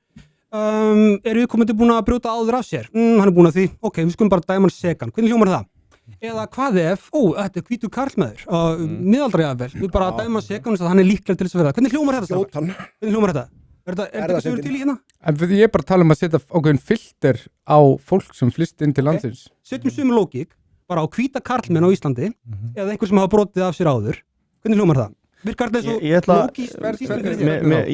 er viðkomandi búin að brjóta áður af sér hann er búin að því, ok, við skulum bara dæma hann sekan, hvernig hljómar það? Eða hvað ef, þetta er hvítur karlmaður miðaldra jafnvel, við bara dæma hann sekan og hann er líklega til þess að vera, hvernig hljómar þetta? Hvernig hljómar þetta? Er þetta sögur til í hérna? En ég er bara að tala um að setja ákveðin filter á fólk sem flyst inn til landsins. Setjum sömu lógík bara á hvíta karlmenn á Íslandi eða einhver sem hafa brotið af sér áður. Hvernig hljómar það? Virkar þetta eins og lógík?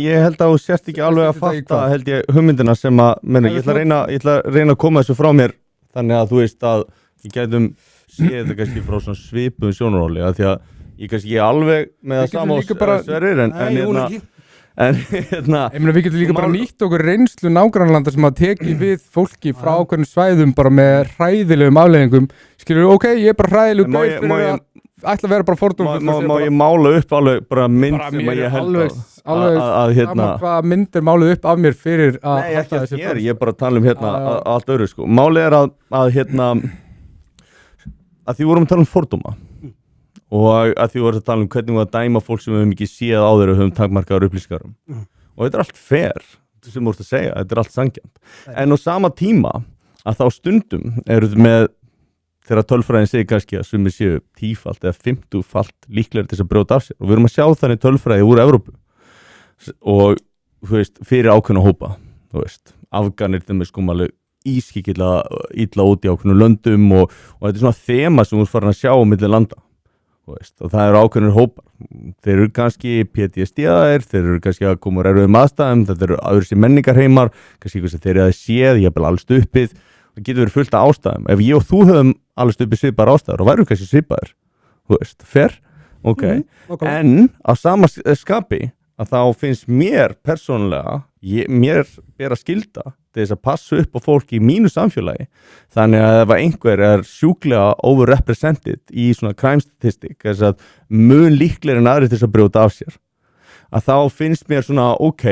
Ég held að þú sért ekki alveg að fatta held ég hugmyndina sem að ég ætla að reyna að koma þessu frá mér þannig að þú veist að ég gætum séð þetta kannski frá svona svipuðum sjónarhóli að því að ég kannski alveg með það sama Sverrir en við getum líka bara nýtt okkur reynslu nágrannlanda sem að teki við fólki frá ákveðnum svæðum bara með hræðilegum afleiðingum skilur, ok, ég er bara hræðileg gauð fyrir að ætla að vera bara fordómfull má ég mála upp alveg bara mynd sem að ég held að saman hvað mynd er málið upp af mér fyrir að nei, ekki að þér, ég er bara að tala um allt öðru sko, málið er að því vorum að tala um fordóma og að því voru að tala um hvernig við að dæma fólk sem við höfum ekki séð á þeirra og höfum takmarkaðar upplýsingar og þetta er allt fair sem þú ert að segja, þetta er allt sanngjarnt en á sama tíma að þá stundum eru þið með þegar tölfræðin segir kannski að sumir séu 10-falt eða 50-falt líklegir til þess að brjóta af sér og við erum að sjá þannig tölfræði úr Evrópu og þú veist, fyrir ákveðna hópa þú veist, Afganir þeim er skomaleg ískikilla illa út í ákveðnu löndum og þetta er svona þema sem við erum farin að sjá á milli landa og það eru ákveðnir hópar þeir eru kannski PTSD-aðir þeir eru kannski að koma úr erfiðum aðstæðum þetta eru aður sér menningarheimar kannski eitthvað sem þeir eru að séð, ég hef bara alveg stuppið það getur verið fullt af ástæðum ef ég og þú höfum alveg stuppið svipaðar ástæður og væru kannski svipaðir þú veist, fair, ok en á sama skapi að þá finnst mér persónulega mér ber að skylda til þess að passa upp á fólki í mínu samfélagi þannig að ef einhver er sjúklega overrepresented í svona crime statistic þess að mun líklegir en aðri til þess að brjóta af sér að þá finnst mér svona ok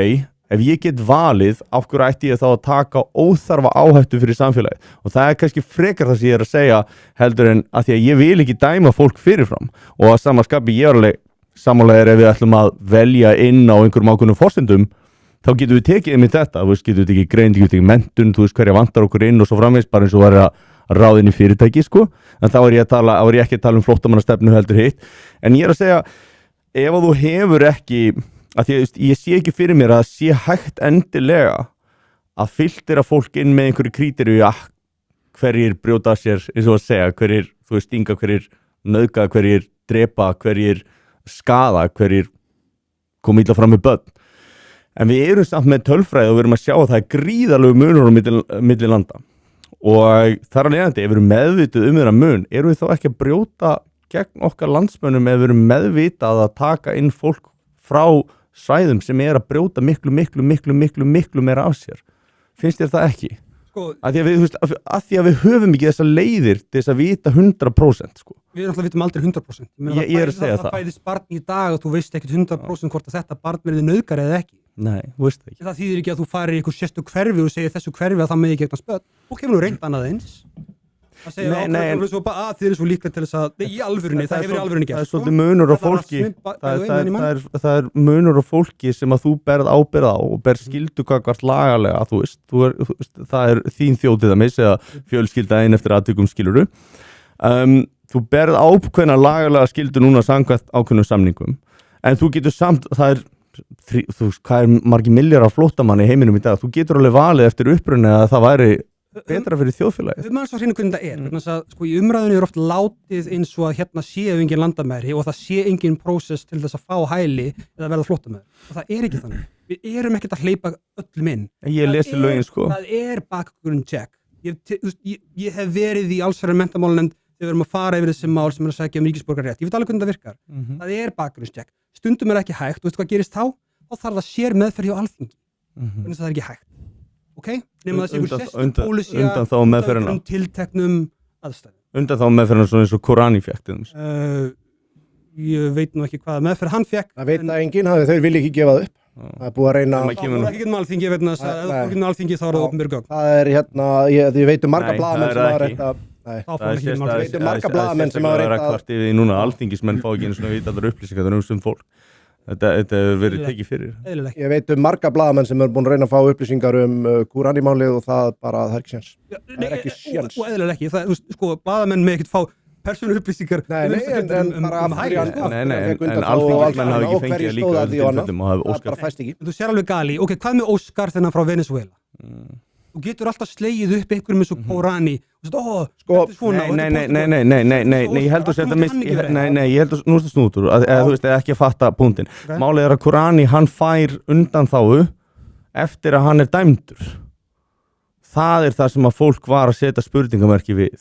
ef ég get valið af hverju ætti ég þá að taka óþarfa áhættu fyrir samfélagi og það er kannski frekar það sem ég er að segja heldur en að því að ég vil ekki dæma fólk fyrirfram og að samanskapi ég er alveg samanlega ef við ætlum að velja inn á einhverjum ákveðnum forsendum þá getum við tekið einmitt þetta, þú veist, getum við tekið greind, getum við tekið menntun, þú veist, hverja vantar okkur inn og svo framvegis, bara eins og var að ráða inn í fyrirtæki, sko, en þá er ég ekki að tala um flóttamannastefnu heldur hitt, en ég er að segja, ef að þú hefur ekki, að því að ég sé ekki fyrir mér að sé hægt endilega að filtera fólk inn með einhverju kríteriu, hverjir brjóta sér, eins og að segja, hverjir, þú veist, stinga, hverjir nauðga, hverjir drepa, hverjir skaða, hverjir koma illa fram með börn. En við erum samt með tölfræði og við erum að sjá að það er gríðarlegu munur á milli landa og þar að leiðandi, ef við erum meðvituð þeirra mun, erum við þá ekki að brjóta gegn okkar landsmönnum ef við erum meðvitað að taka inn fólk frá svæðum sem er að brjóta miklu meira af sér. Finnst þér það ekki? Að því að við höfum ekki þessa leiðir til þess að vita 100% sko. Við náttúrulega vitum aldrei 100%. Ég er að segja það. Það fæðist barn í dag og þú veist ekkert 100% hvort að þetta barn verði nauðgar eða ekki. Nei, þú veist ekki. Það þýðir ekki að þú farir í einhver sérstök hverfi og segir þessu hverfi að það megi ekki eitthvað spöld. Þú kemur nú reynd annað eins. Það segir þið eru svo líklega til þess að í alvörunni, það hefur í alvörunni gert. Það er svolítið munur á fólki. Það er munur á fólki sem að þú berð ábyrgð á og berð skyldu gagnvart lagalega, þú veist, það er þín þjóð til dæmis eða fjölskylda ein eftir atvikum skiluru. þú berð ákveðna lagalega skildu núna samkvæmt ákveðnum samningum en þú getur samt, það er þú veist, hvað er margir milljar af flóttamanni í heiminum í dag, þú getur alveg valið eftir upprunni að það væri betra fyrir þjóðfélagið. Maður svo hreinu hvernig það vegna þess að sko í umræðinu oft látið eins og að hérna séu engin landamæri og það sé engin prósess til þess að fá hæli eða verða flóttamaður og það ekki þannig. Við erum ekkert að hleypa öllum inn. Ég lesi lögin sko. Það bakgrunn check. Ég hef verið í allsherjar menntamálanefnd þegar við erum að fara yfir þessi mál sem að sækja ríkisborgararétt. Ég veit alveg hvernig það virkar. Það bakgrunn check. Stundum ekki hægt og veistu hvað gerist þá? Þá þarf það sér meðferð hjá Alþingi. Þannig að það ekki hægt. Ok? Nema þessi ykkur sérstu pólísía undan þá meðferðina tilteknum aðstæðum. Undan þá meðferðina svona eins og Korani fékk ég veit nú ekki hvað meðferð hann fékk. Það veit að enginn, þau vilja ekki gefa það upp. Það er búið að reyna það fór ekki getum Alþingi, ég veit að ef það fór getum Alþingi þá er það opinber gögn. Það er hérna, ég veit marga blaðamenn sem hafa reynt að marga blaðamenn sem hafa reynt að kvart yfir því núna alþingismenn fá ekki einu svona vita allar upplýsingar um fólk. Þetta hefur verið tekið fyrir. Ég veit marga blaðamenn sem eru búin að reyna að fá upplýsingar Kúranimálið og það er ekki séns. Það er ekki séns. Og eðlilega ekki, það sko blaðamenn með ekkert fá persónu upplýsingar en alþingismenn hafa ekki fengið að líka tilfellum og hafa óskar. Þú sér alveg gali, ok, hvað með Óskar þennan frá Venezuela? Þú getur alltaf slegið upp einhverjum eins og Korani og þetta er svona. Nei, ég held að þetta ég held að nú ertu snútur eða þú veist, ekki að fatta púntinn. Málið er að Korani, hann fær undanþágu eftir að hann er dæmdur. Það er það sem að fólk var að setja spurningamerki við.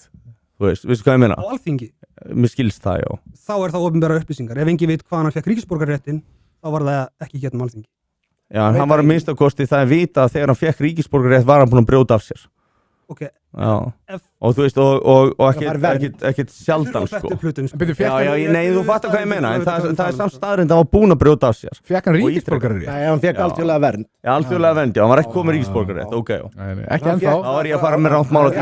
Þú veist hvað ég meina? Á Alþingi? Mér skilst það, já. Þá er það opinbera upplýsingar. Ef enginn veit hvað hann fekk ríkisborgararéttinn, þá var það ekki hérna á Alþingi. Já, en hann var að minnstakosti það að vita að þegar hann fekk ríkisborgararétt var hann búinn að brjóta af sér. Ok. Já. Og þú veist, og ekkert sjaldan, sko. Nei, þú fattar hvað ég meina, en það er samt staðrind að hann var búinn að brjóta af sér. Fekk hann ríkisborgararétt? Nei, hann fekk alþjóðlega vernd. Já, alþjóðlega vernd, já, hann var ekki komið ríkisborgararétt, ok, já. Ekki ennþá. Þá var ég að fara með rangt mála til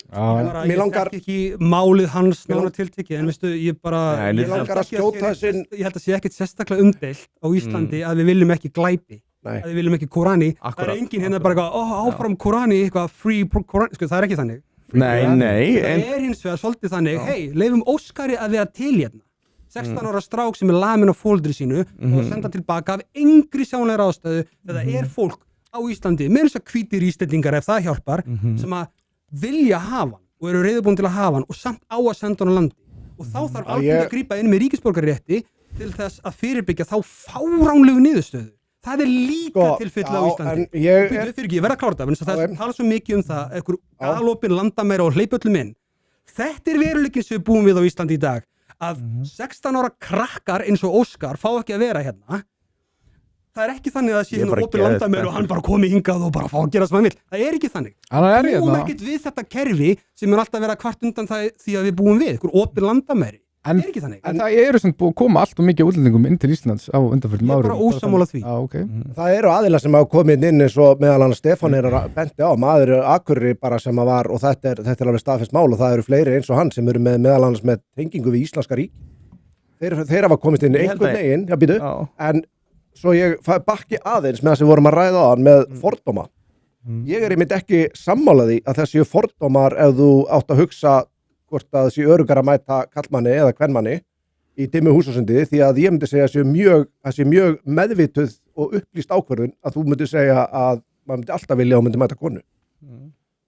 Mér langar ekki málið hans nána tiltekið, en veistu, ég langar að skjóta þessinn. Ég held að sé ekkert sérstaklega umdeilt á Íslandi að við viljum ekki glæpi, að við viljum ekki Korani. Það er enginn hérna bara áfram Korani, eitthvað free Korani, sko, það er ekki þannig. Nei. Það er hins vegar svolítið þannig, leifum Óskari að vera til hérna. 16 ára strák sem er lamin á fóldri sínu og senda tilbaka af engri sjáanlega ástæðu þegar það er fólk á Íslandi, með þess að hvítir íslendingar ef það hjálpar, sem að vilja hafa hann og eru reiðubúin til að hafa hann og samt á að senda hann á landi og þá þarf Alþingi að grípa inn með ríkisborgararétti til þess að fyrirbyggja þá fáránlegu niðurstöðu. Það er líka tilfelli á Íslandi. Ég verð að klára það, það tala svo mikið það einhver galopin landamæra og hleypöllum inn. Þetta er veruleikinn sem við búum við á Íslandi í dag, að 16 ára krakkar eins og Óskar fá ekki að vera hérna. Það er ekki þannig að það sé hérna opin landamæri og hann bara komi hingað og bara fá að gera sem hann vil. Það er ekki þannig. Við búum ekkert við þetta kerfi sem er alltaf verið að kvart undan því að við búum við, einhver opin landamæri. Það er ekki þannig. En það eru sem búið að koma allt og mikið útlendingum inn til Íslands á undanförnum árum. Ég er bara ósammála því. Það eru aðilar sem hafa komið inn eins og meðal annars Stefán er að benti á, maður Akureyri bara sem að var og þetta er alveg staðfest mál og það eru fleiri eins og hann sem eru meðal annars með tengingu við Íslenska ríki. Þeir hafa komist inn einhvern veginn, en svo ég bakki aðeins með það sem vorum að ræða á hann með fordóma. Ég er einmitt ekki sammála því að þessi fordómar ef þú átt að hugsa hvort að þessi örugar að mæta kallmanni eða kvenmanni í dimmu húsasundi því að ég myndi segja að þessi mjög meðvituð og upplýst ákvörðun að þú myndi segja að maður myndi alltaf vilja og myndi mæta konu.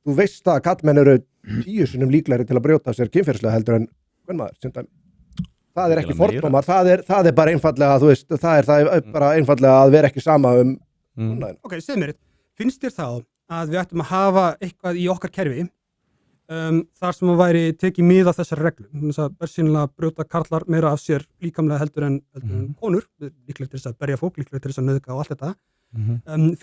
Þú veist að kallmenn eru 10 sinnum líklegri til að brjóta sér kynferðislega heldur en kvenmaður sem dæmi. Það er ekki fordómar, það er bara einfallega, þú veist, það er bara einfallega að vera ekki sama Ok, segð mér, finnst þér þá að við ættum að hafa eitthvað í okkar kerfi þar sem að væri tekið mið af þessar reglum, þess að bersýnilega brjóta karlar meira af sér líkamlega heldur en konur, líklega til þess að berja fólk, líklega til þess að nauðga og allt þetta.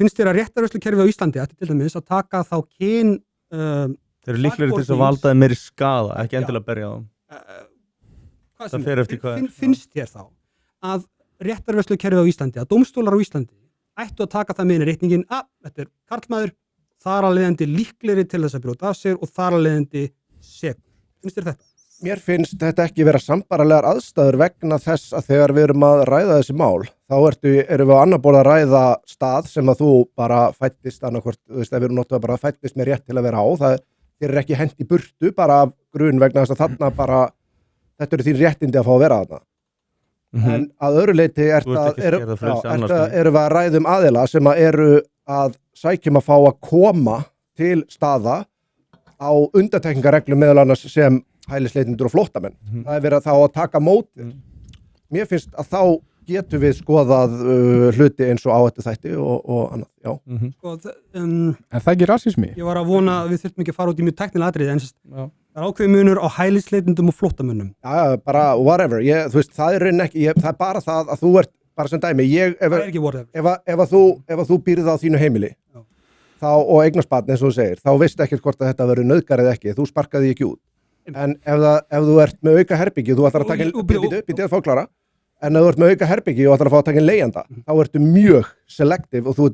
Finnst þér að réttarvörslukerfi á Íslandi ætti til dæmis að taka þá kyn Þeir eru líklega til þess að valda meiri skaða, ekki endilega berja á þeim. Finnst þér þá að réttarvörslukerfi á Íslandi, að dómstólar á Íslandi ættu að taka það með inn í reikningin að þetta er karlmaður, þar að leiðandi líklegri til þess að brjóta af sér og þar að leiðandi segur. Finnst þér þetta? Mér finnst þetta ekki vera sambærilegar aðstæður vegna þess að þegar við erum að ræða þessi mál, þá erum við á annar borð að ræða stað sem að þú bara fættist annarkvort, þú veist, ef við erum notuð að bara fættist með rétt til að vera á, þér er ekki hent í burtu bara af grun vegna þess að þarna bara þetta eru þín réttindi að fá að vera þarna en að öðru leyti Þú ert ekki skerða frelsi annars staðar. erum við að ræðum aðila sem að eru að sækjum að fá að koma til staða á undantekningarreglum meðal annars sem hælisleitendur og flóttamenn það er verið að þá að taka móti mér finnst að þá getum við skoðað hluti eins og áhættu þætti og annað, já. Sko, En það ekki rasismi? ég var að vona að við þurfum ekki að fara út í mjög teknilega atriði en það er ákveðið munur á hælisleitendum og flóttamönnum. Já, bara whatever, þú veist, það er raunin ekki, það er bara það að þú ert, bara sem dæmi, Það er ekki whatever. ef að þú býrð á þínu heimili, þá, og eignast barn eins og þú segir, þá veist ekkert hvort að þetta verður nauðgar eða ekki, þú sparkaði ekki út. En ef þú ert með auka herbyggi, þú ætlar að taka, býtið að fá klára, en ef þú ert með auka herbyggi og ætlar að fá að taka leigjanda, þá ertu mjög selektiv og þú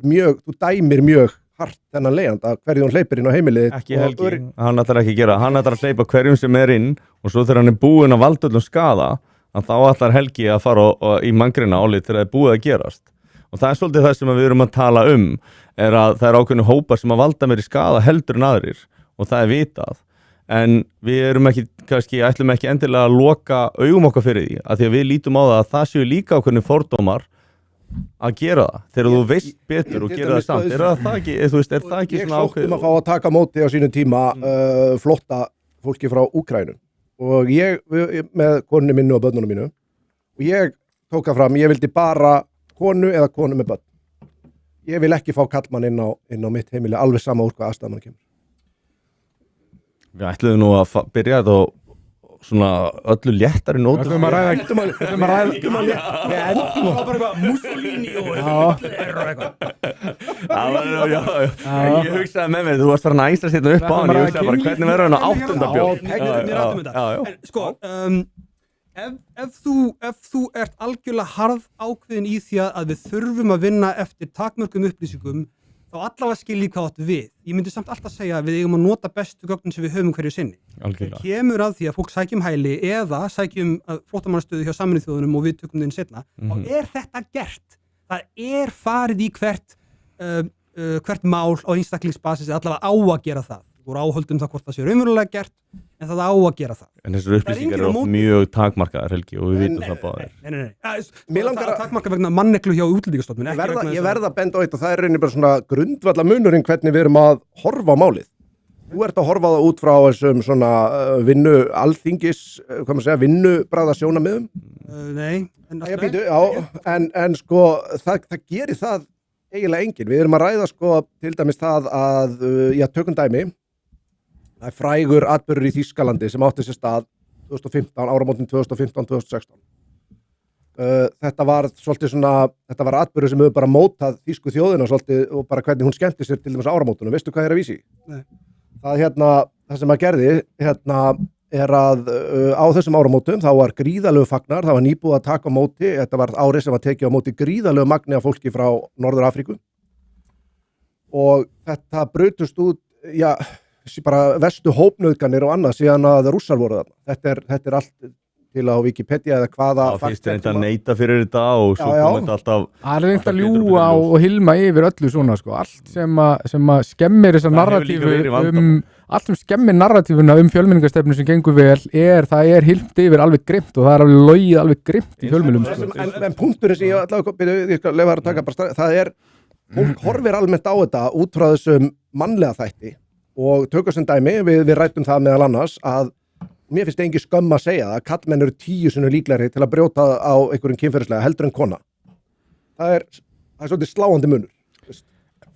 dæmir mjög hart þennan leigjanda, hverju hún hleypir inn á heimilið. Ekki Helgi, hann ætlar ekki að gera, hann ætlar að hleypa hverjum sem er inn og svo þegar hann er búinn að valda öllum skada, þá ætlar Helgi að fara í mangrina álið þegar það er búið að gerast. Og það er svolítið það sem við erum að tala er að það er ákveðnu hópar sem að valda meiri skada heldur en aðrir og það er vitað. En við erum ekki, ætlum ekki endilega að loka augum okkar fyrir því, að því að við lítum á það séu líka ákveðnu fordómar að gera það, þegar þú veist betur og gera það samt, er það ekki, þú veist, er það ekki svona ákveð? Ég sóttum að fá að taka móti á sínum tíma flotta fólki frá Úkraínu og ég með konunni minnu og börnunum mínu og ég tók það fram, ég vildi bara konu eða konu með börn. Ég vil ekki fá kallmann inn á mitt heimili alveg sama úr hvað aðstæðan kemur. Við ætluðum nú að byrja þetta á svona öllu léttari nótum. Við ætlum að ræða Mussolini og Ég hugsaði með mér, þú varst farin að æsast hérna upp á hann, ég hugsaði bara hvernig verður hann á 8. bjór. Sko, ef þú ert algjörlega harð ákveðin í því að við þurfum að vinna eftir takmörkum upplýsingum þá allavega skilji hvað áttu við. Ég myndi samt alltaf segja að við eigum að nota bestu gögnin sem við höfum hverju sinni. Algjörlega. Það kemur að því að fólk sækjum hæli eða sækjum flóttamannastöðu hjá Sameinuðu þjóðunum og við tökum þeim setna. Og er þetta gert? Það er farið í hvert mál á einstaklingsbasis eða allavega á að gera það. Þú voru áhöldum það hvort það sé raunverulega gert en það á að gera það. En þessar upplýsingar eru oft mjög takmarkaðar, Helgi, og við vitum það báðir. Nei. Mér langar að takmarka vegna manneklu hjá Útlendingastofnun. Ég verð að benda á eitt og það er rauninni bara svona grundvalla munurinn hvernig við erum að horfa á málið. Þú ert að horfa það út frá þessum svona vinnu alþingis, hvað maður segja, vinnubragða sjónarmiðum. Nei. En sko, það gerir það eiginlega enginn. Við erum að ræða sko til dæmis það að, tökum dæmi, það er frægur atburður í Þýskalandi sem átti sér stað 2015, áramótin 2015-2016. Þetta var atburður sem hefur bara mótað þýsku þjóðina svolítið og bara hvernig hún skemmti sér til dæmis áramótunum. Veistu hvað er að vísi? Nei. Það sem að gerði er að á þessum áramótum þá var gríðalegu fagnar, það var nýbúið að taka á móti, þetta var árið sem var tekið á móti gríðalegu magni af fólki frá Norður Afríku og þetta brutust út, bara vestu hópnauðganir og annað síðan að rússar voru þarna. Þetta er allt til á Wikipedia eða hvaða fyrst er þetta að neita fyrir þetta og svo kom þetta alltaf það er reynd að ljúga og hilma yfir öllu svona sko. Allt sem að skemmir þessa narratífu allt sem skemmir narratífuna fjölmenningarstefnu sem gengur vel það er hilmt yfir alveg grimt og það er alveg logið alveg grimt í fjölmiðlum sko. En punkturinn sem ég skal lefa að taka bara það er, fólk horfir almennt á þetta út frá þessum mannlega þætti og tökum sem dæmi, við rættum það meðal annars að mér finnst engin skömm að segja það að kallmenn eru 10 sinnum líklegri til að brjóta á einhverjum kynferðislega heldur en kona. Það er svolítið sláandi munur.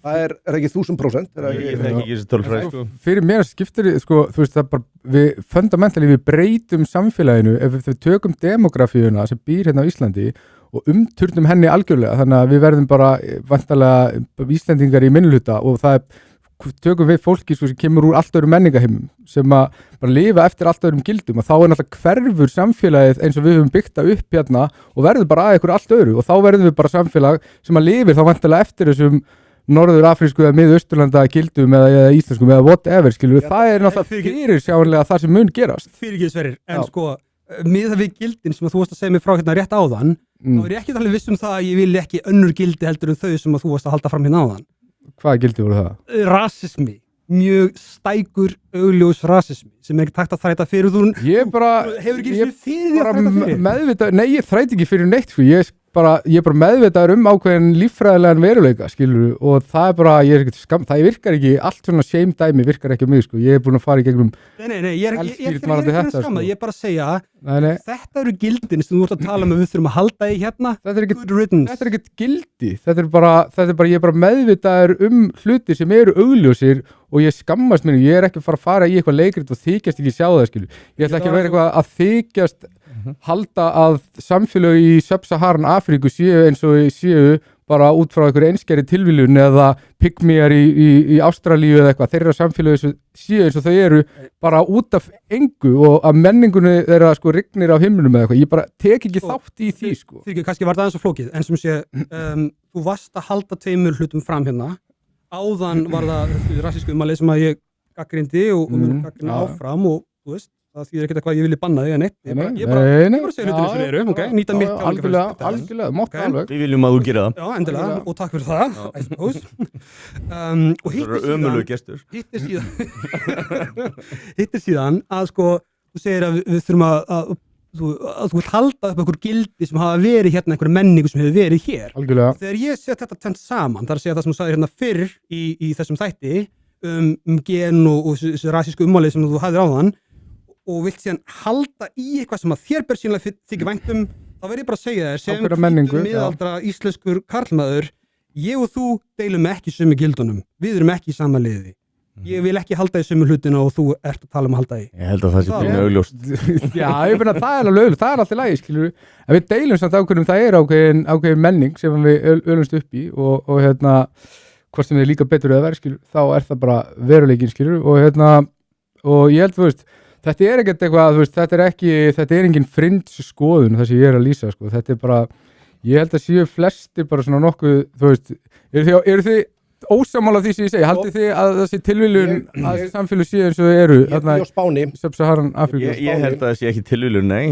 Það er ekki 1000%. Ég þekki ekki þessi tölfræði sko. Fyrir mér skiptir sko, þú veist það bara fundamentally við breytum samfélaginu ef við tökum demografíuna sem býr hérna á Íslandi og umturnum henni algjörlega þannig að við verðum bara vantarlega Íslendingar í minnihluta og það tökum við fólki sem kemur úr allt öðrum menningaheimum sem að bara lifa eftir allt öðrum gildum og þá er náttúrulega hverfur samfélagið eins og við höfum byggt það upp hérna og verður bara að ykkur allt öðru og þá verðum við bara samfélag sem að lifir þá vantarlega eftir þessum norður afrísku eða miðausturlanda gildum eða íslenskum eða whatever skilur við, það er náttúrulega fyrir sjáanlega það sem mun gerast. Fyrir ekki Sverrir, en sko miðað við gildin sem að þú varst að segja mig frá hérna rétt áðan þá er ég ekki alveg viss það að ég vil ekki önnur gildi heldur en þau sem að þú varst að halda fram hérna áðan. Hvaða gildi voru það? Rasismi. mjög stækur augljós rasismi sem er ekki takt að þræta fyrir þú Ég bara hefur ekki ég fyrir því að bara þræta fyrir meðvitað, nei ég þræti ekki fyrir neitt sko. ég er bara meðvitaður ákveðin líffræðilegan veruleika skilur, og það er bara, það virkar ekki allt svona shame dæmi virkar ekki á mig sko. Ég er búin að fara í gegnum Nei, ég er Eldskýrt ekki varðandi að þetta, skamma, sko. ég er bara að segja nei. þetta eru gildin sem þú ert að tala um að við þurfum að halda í hérna Þetta er good riddance Þetta er ekkert gildi, þetta er bara, ég er bara meðvitaður hluti sem eru augljósir og ég skammast mér, ég er ekki að fara í eitthvað leikrit og þykjast ekki sjá það skilur. Ég ætla ekki að vera eitthvað að þykjast halda að samfélög í Sub-Saharan Afríku séu eins og séu bara út frá einhverju einskeri tilviljun eða pygmýjar í Ástralíu eða eitthvað, þeirra samfélög séu eins og þau eru bara út af engu og að menningunni þeirra sko rignir af himnum eða eitthvað, ég bara tek ekki þátt í því sko. Því ekki, kannski var það eins og flókið en sem sé, þú varst að halda tveimur hlutum fram hérna áðan var það rassísku ummæli sem að ég gaggrindi og mun gaggrina áfram og þú veist það þýðir ekkert eitthvað ég vilja banna þig að neitt ég bara segja hlutina sem eru okay? Nýta mitt algjörlega, máttu alveg Við viljum að þú gera það Já, endilega, og takk fyrir það I suppose og hittir síðan að sko, þú segir að við þurfum að þú vilt halda upp einhver gildi sem hafa verið hérna einhver menningu sem hefur verið hér algjörlega. Þegar ég set þetta tvennt saman þar að segja það sem þú sagðir hérna fyrr í þessum þætti gen og þessu rasísku ummálið sem þú hafðir áðan og vilt síðan halda í eitthvað sem að þér ber sínlega þykir væntum, þá verð ég bara að segja þér sem hvítur miðaldra íslenskur karlmaður, ég og þú deilum ekki sömu gildunum, við erum ekki í sama liði, ég vil ekki halda í sömu hlutina og þú ert að tala um að halda í Ég held að það sé byrja augljóst Já, ég finna að það er alveg augljóst, það er alltaf lægi skilur, en við deilum samt ákveðnum, það er ákveðin menning sem við ölumst upp í og hérna, hvort sem við líka betur eða verð skilur, þá er það bara veruleikin skilur og hérna, og ég held þú veist þetta er ekkert eitthvað, þú veist, þetta er engin fringe skoðun það sem ég er að lýsa, sko, þetta er bara, ég held að séu flestir bara svona nokkuð, þú veist, eru þið ósamála því sem ég segi, haldið þið að þessi tilviljun að samfélag séu eins og þau eru, Ég á Spáni Sub-Saharan Afríku. Ég held að það sé ekki tilviljun, nei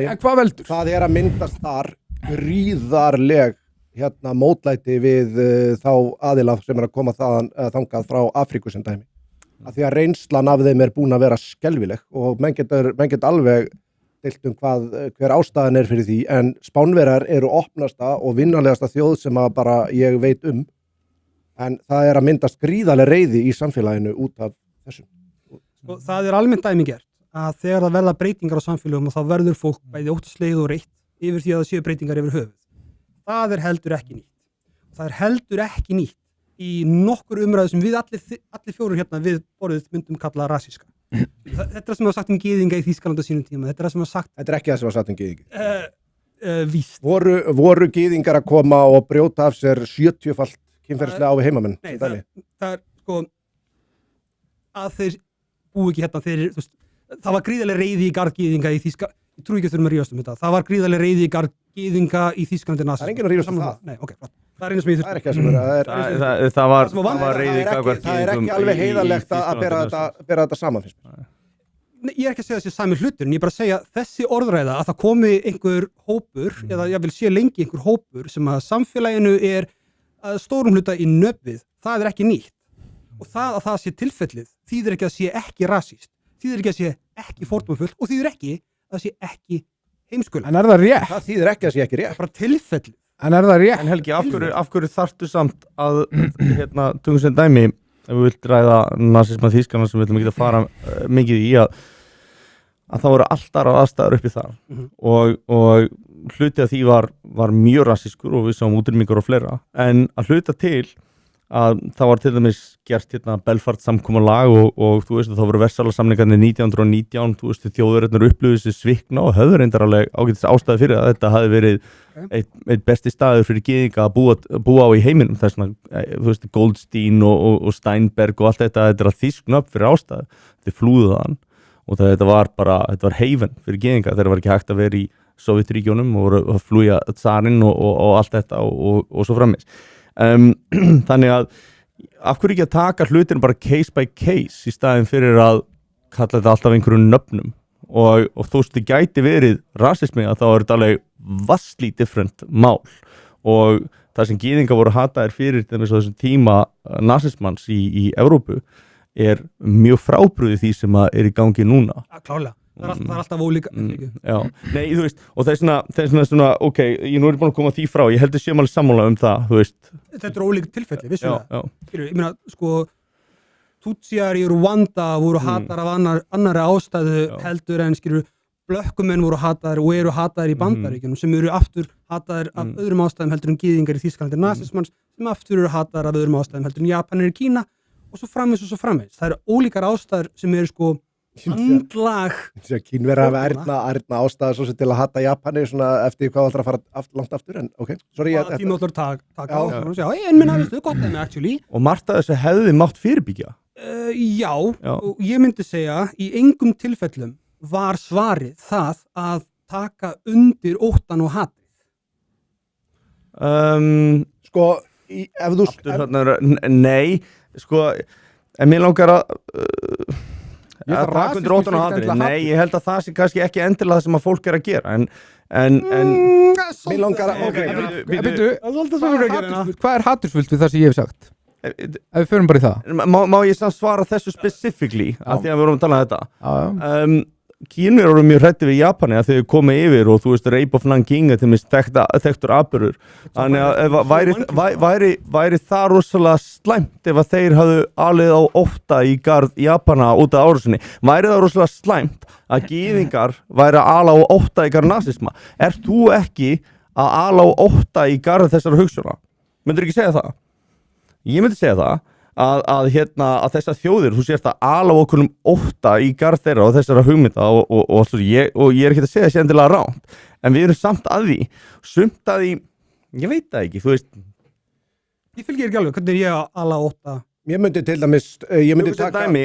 En hvað veldur? Það er að myndast þar gríðarleg hérna mótlæti við þá aðila sem er að koma þangað frá Afríku sem dæmi. Að því að reynslan af þeim er búin að vera skelfileg og menn get alveg deilt hver ástæðan er fyrir því en Spánverjar eru opnasta og vinnalegasta þjóð sem að bara ég veit en það er að myndast gríðarleg reiði í samfélaginu út af þessum. Sko, það er almennt dæmi gert að þegar það verða breytingar á samfélagum og þá verður fólk bæði óttaslegið og reitt yfir því að það séu breytingar yfir höfuð. Það er heldur ekki nýtt. Það er heldur ekki nýtt í nokkur umræðu sem við allir fjórum hérna við borðið myndum kalla rasíska. Þetta er það sem var sagt gyðinga í Þýskalandi á sínum tíma. Þetta er það sem var sagt. Þetta er ekki það sem var sagt gyðinga. Víst. Voru gyðingar að koma og brjóta af sér 70-falt kynferðislega á við heimamenn? Nei, það er sko að þeir búi ekki hérna það var gríðarlega reiði í garð gyðinga í Þýskalandi. Ég trúi ekki að þurfum að rífast þetta. Það var gríðarlega reiði í garð gyðinga í Þýskalandi nasisma. Það er enginn að rífast það. Nei, ok, flott. Það er eina sem ég þurfti. Það er ekki það sem það var reiði gagvart það er ekki alveg heiðarlegt að bera þetta saman fyrst. Ég er ekki að segja þessi sami hlutur, en ég er bara að segja þessi orðræða að það komi einhver hópur, eða ég vil sé lengi einhver hópur sem að samfélaginu er að stórum hluta í nöfið, það er ekki nýtt. Og það að það sé tilfellið, þýðir ekki að sé ekki rasíst, þýðir ekki að sé ekki fordómafullt og þýðir ekki að sé ekki heimskulega. En er það rétt? Það þýðir ekki að sé ekki rétt. Það er bara tilfellið. En er það rétt? En Helgi, af hverju þarftu samt að tökum sem dæmi ef við vilt ræða nasisma Þýskaland sem við viljum ekki að fara mikið í að það voru alltaf aðstæður uppi þar og hluti af því var mjög rasískur og við sáum útrýmingar og fleira en að hluta til að það var til dæmis gert Belfast samkomulag og þú veist þá voru Versailles-samningarnir 1919 þú veist þjóðverðirnir upplöfuðu sig svikna og höfðu reyndar alveg ágætis ástæði fyrir að þetta hafi verið eitt besti staður fyrir gyðinga að búa á í heiminum þess að þú veist Goldstein og Steinberg og allt þetta er að þýskna upp fyrir ástæði þið flúðu þann og þetta var heifin fyrir gyðinga þegar var ekki hægt að vera í Sovjetríkjónum og voru að flúja tsarinn og allt þetta og svo frammeins þannig að af hverju ekki að taka hlutin bara case by case í staðin fyrir að kalla þetta alltaf einhverjum nöfnum og þú veist þið gæti verið rasismi að þá er þetta alveg vastly different mál og það sem gyðinga voru hataðir fyrir þessum tíma nasismans í Evrópu er mjög frábrugðið því sem að er í gangi núna. Klárlega, það er alltaf ólíka Já, nei, þú veist, og þess vegna, ok, nú er ég búin að koma því frá, ég heldur séum alveg sammála það, þú veist. Þetta er ólíka tilfelli, vissulega. Já. Ég meina, sko, Tutsiar í Rwanda voru hatar af annari ástæðu heldur en, blökkumenn voru hataðir og eru hataðir í Bandaríkjunum sem eru aftur hataðir af öðrum ástæðum heldur en gyðingar í Þýskalandi nasismans sem aftur eru hataðir af öðrum ástæðum heldur en Japanir í Kína og svo framvegis og svo framvegis. Það eru ólíkar ástæður sem eru sko andlag. Kínverjar hafa ærna ástæður svo sem til að hata Japanir svona eftir hvað það ætlar að fara langt aftur en ok, sorry. Það tíma ætlar að taka á. En minna, veistu, gott enn actually. Og margt af þessu hefði mátt fyrirbyggja. Já, og ég myndi segja í engum tilfellum var svarið það að taka undir óttan og hatið? Sko, ef þú... Nei, sko, en mér langar að taka undir óttan og hatið. Nei, ég held að það sé kannski ekki endilega það sem að fólk er að gera, en mér langar að... Hvað er hatursfullt við það sem ég hef sagt? Ef við förum bara í það. Má ég samt svara þessu specifically, af því að við vorum að tala um þetta? Kínverjar eru mjög hræddir við Japani að þau koma yfir og þú veist Rape of Nanking til mér þekktur atburður. Þannig að væri það rosalega slæmt ef að þeir hafðu alið á ótta í garð Japana út af árásinni. Væri það rosalega slæmt að gyðingar væri að ala á ótta í garð nasisma? Ert þú ekki að ala á ótta í garð þessara hugsjóna? Myndirðu ekki segja það? Ég myndi segja það að þessar þjóðir, þú sést að ala á okkur ótta í garð þeirra og þessara hugmynda og ég er ekki að segja þessi endilega ránt, en við erum samt að því, sumt að því, ég veit það ekki, þú veist. Ég fylgir ekki alveg, hvernig er ég að ala á ótta? Ég myndi til dæmis, taka... Dæmi,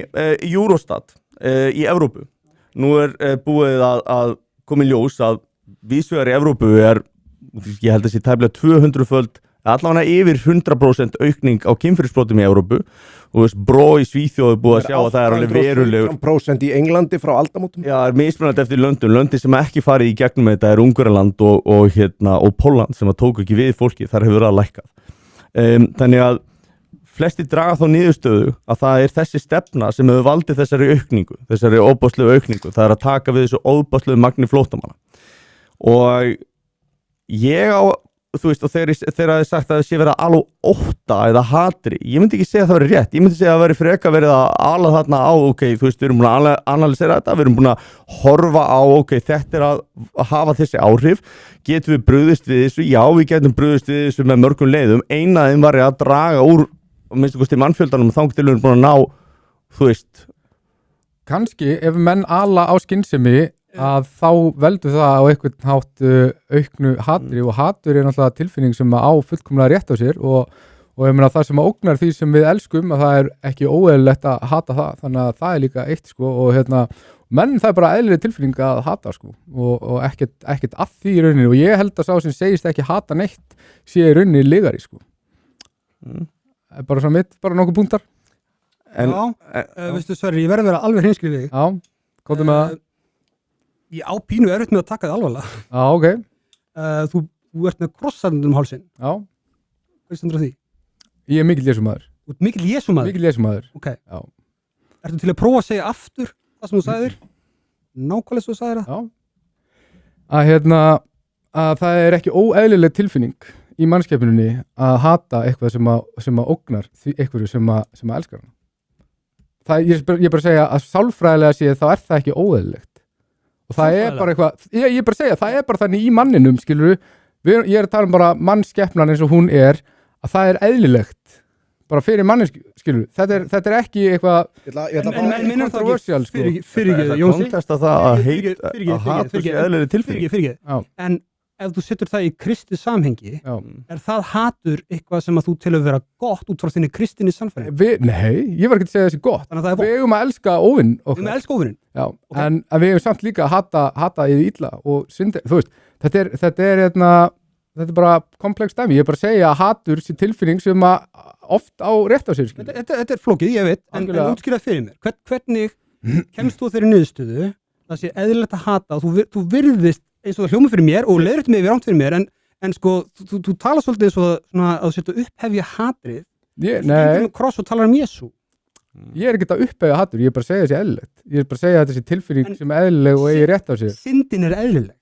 Eurostat í Evrópu, nú er búið að koma í ljós að vísvegar í Evrópu ég held að sé tæplega 200-föld allavega yfir 100% aukning á kynferðisbrotum í Evrópu og Bró í Svíþjóð búið að sjá að það er alveg verulegur 8% í Englandi frá aldamótum. Já, það er mismunandi eftir löndi sem ekki farið í gegnum þetta er Ungverjaland og Pólland sem að tóku ekki við fólki, þar hefur verið að lækkað. Þannig að flesti draga þá niðurstöðu að það er þessi stefna sem hefur valdið þessari aukningu, þessari óbáslegu aukningu, það er að taka við þessu óbáslegu magni flóttamanna. Og ég á þú veist, og þegar það er sagt að það sé verið að ala ótta eða hatri, ég myndi ekki segja að það verið rétt, ég myndi segja að það verið freka verið að ala þarna á, ok, þú veist, við erum búin að analysera þetta, við erum búin að horfa á, ok, þetta er að hafa þessi áhrif, getum við brugðist við þessu, já, við getum brugðist við þessu með mörgum leiðum, einaðin var að draga úr, minnstu kosti mannfjöldanum og þangað til við erum búin að ná, þú veist. Kannski, ef menn ala á skynsemi, að þá veldur það á einhvern hátt auknu hatri og hatur er náttúrulega tilfinning sem á fullkomlega rétt á sér og ég meina það sem ógnar því sem við elskum að það er ekki óeðlilegt að hata það, þannig að það er líka eitt sko og menn það er bara eðlileg tilfinning að hata sko og ekkert að því í rauninni og ég held að sá sem segist ekki hata neitt sé í rauninni ligari sko. Bara svo mitt, bara nokkuð punktar. Veistu Sverri, ég verði að vera alveg hreinskilið við þig. Já, komdu með það. Ég á pínu erfitt með að taka það alvarlega. Já, ok. Þú ert með krossarnum hálsinn. Já. Hvað stendur á því? Ég er mikill jesúmaður. Þú ert mikill jesúmaður? Mikill jesúmaður. Ok. Já. Ertu til að prófa að segja aftur það sem þú sagðir? Nákvæmlega svo sagðir það? Já. Að það er ekki óeðlileg tilfinning í mannskepnunni að hata eitthvað sem að ógnar eitthvað sem að elskar hana. Ég bara segja að sálfræðilega séð þá er það ekki óeðlilegt. Og það er bara eitthvað, ég bara segja, það er bara þannig í manninum, skilur ég er að tala um bara mannskeppnan eins og hún er, að það er eðlilegt, bara fyrir mannin, skilur þetta er ekki eitthvað, en minnur það ekki, fyrir ekki, Jónsi, það kontesta það að hata þessi eðlileg tilfinning. Fyrir ekki, en ef þú setur það í kristið samhengi, er það hatur eitthvað sem að þú telur vera gott út frá þinni kristinni sannfæringu? Nei, ég var ekki að segja þessi gott. Við eigum að elska óvinn okkar. Við eigum að elska óvinnin? Já, okay. En við eigum samt líka að hata í illa og syndi, þú veist, þetta er bara komplex dæmi. Ég er bara að segja að hatur sé tilfinning sem að oft á rétt á sér. Þetta er flókið, ég veit, en útskýrað fyrir mér. Hvernig kemst þú þeirri niðurstöðu það sé eðlilegt að hata og þú virðist eins og það hljóma fyrir mér og leiður þetta með ránt fyrir mér en sko, þú talar svolítið eins og að þú setja upphefja hatrið nei. Kross og talar um Jesú. ég er ekki að uppeyja hatur, ég er bara að segja þessi eðlilegt, ég er bara að segja að þessi tilfinning sem er eðlileg og eigi rétt á sér. Syndin er eðlileg,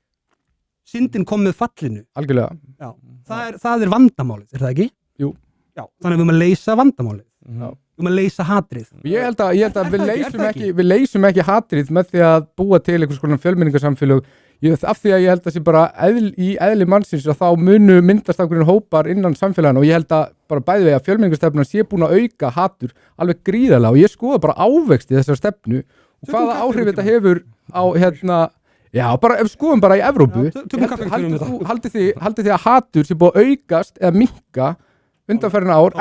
syndin kom með fallinu. Algjörlega. Já, það er vandamálið, er það ekki? Jú. Já, þannig að við erum að leysa vandamálið. Já. Við erum að leysa hatrið. Ég held að við leysum ekki hatrið með því að búa til einhvers konar fjölmenningarsamfélög, af því að ég held að sé bara í eðli mannsins að þá munu myndast ákveðin hópar innan samfélaginu og ég held að bara bæði við að fjölmenningarstefnan sé búin að auka hatur alveg gríðarlega og ég skoða bara ávexti þessar stefnu og hvaða áhrif þetta hefur á já, bara ef við skoðum bara í Evrópu, haldið þið að hatur sé búið að aukast eða minnka undanferðin ár og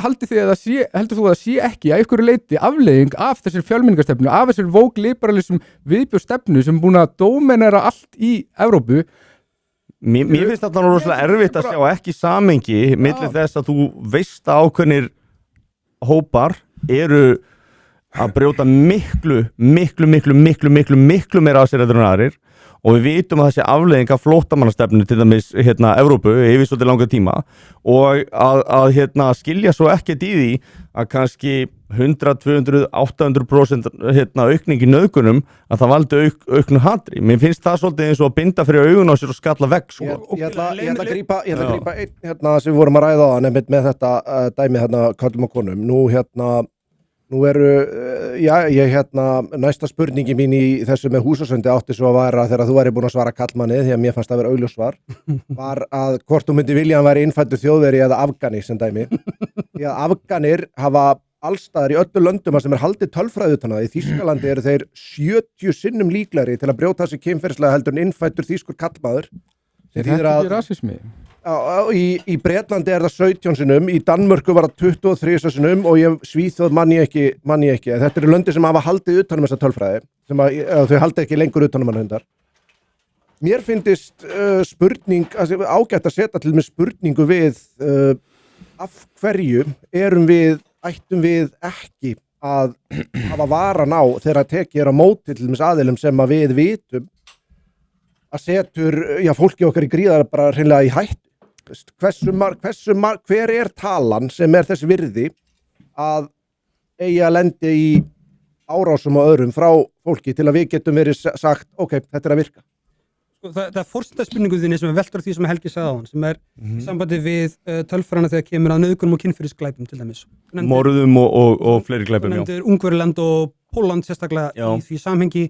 heldur þú að það sé ekki að ykkur leiti afleiðing af þessir fjölmenningarstefnu, af þessir woke liberalism viðbjóðstefnu sem búin að dóminera allt í Evrópu. Mér finnst þetta rosalega erfitt að sjá ekki samengi milli þess að þú veist að ákveðnir hópar eru að brjóta miklu meira af sér en aðrir og við vitum að þessi afleiðing af flóttamannastefnu til dæmis Evrópu yfir svolítið langa tíma og að skilja svo ekkert í því að kannski 100, 200, 800% aukning í nauðgunum að það valdi auknu hatri. Mér finnst það svolítið eins og að binda fyrir augun á sér og skalla vegg sko. Ég ætla að grípa einn sem við vorum að ræða á með þetta dæmi köllum og konum. Nú eru, næsta spurningi mín í þessu með húsasundi átti svo að vera þegar þú væri búin að svara kallmanni, því að mér fannst það vera augljóssvar, var að hvort þú myndi vilja hann væri innfæddur Þjóðverji eða Afgani sem dæmi. Því að Afganir hafa allstaðar í öllu löndum sem haldið tölfræði utan að í Þýskalandi eru þeir 70 sinnum líklegri til að brjóta sig kynferðislega heldur en innfæddur þýskur kallmaður. Er þetta ekki rasismi? Í Bretlandi er það 17 sinnum, í Danmörku var það 23 sinnum og Svíþjóð manni ekki. Þetta eru löndi sem hafa haldið utanum þessa tölfræði, sem þau haldi ekki lengur utanum hann hundar. Mér finnst ágætt að setja til með spurningu við af hverju ættum við ekki að hafa varan á þegar tekið er á móti til með aðilum sem að við vitum að setur fólki okkar í gríðar bara hreinlega í hættu. Hver er talan sem er þess virði að eigi að lendi í árásum og öðrum frá fólki til að við getum verið sagt, ok, þetta er að virka. Það er forsendaspurningu þinni sem er veltur því sem Helgi sagði á hann, sem er í sambandi við tölfræðina þegar kemur að nauðgunum og kynferðisglæpum til dæmis. Morðum og fleiri glæpum, já. Ungverjaland og Pólland sérstaklega í því samhengi.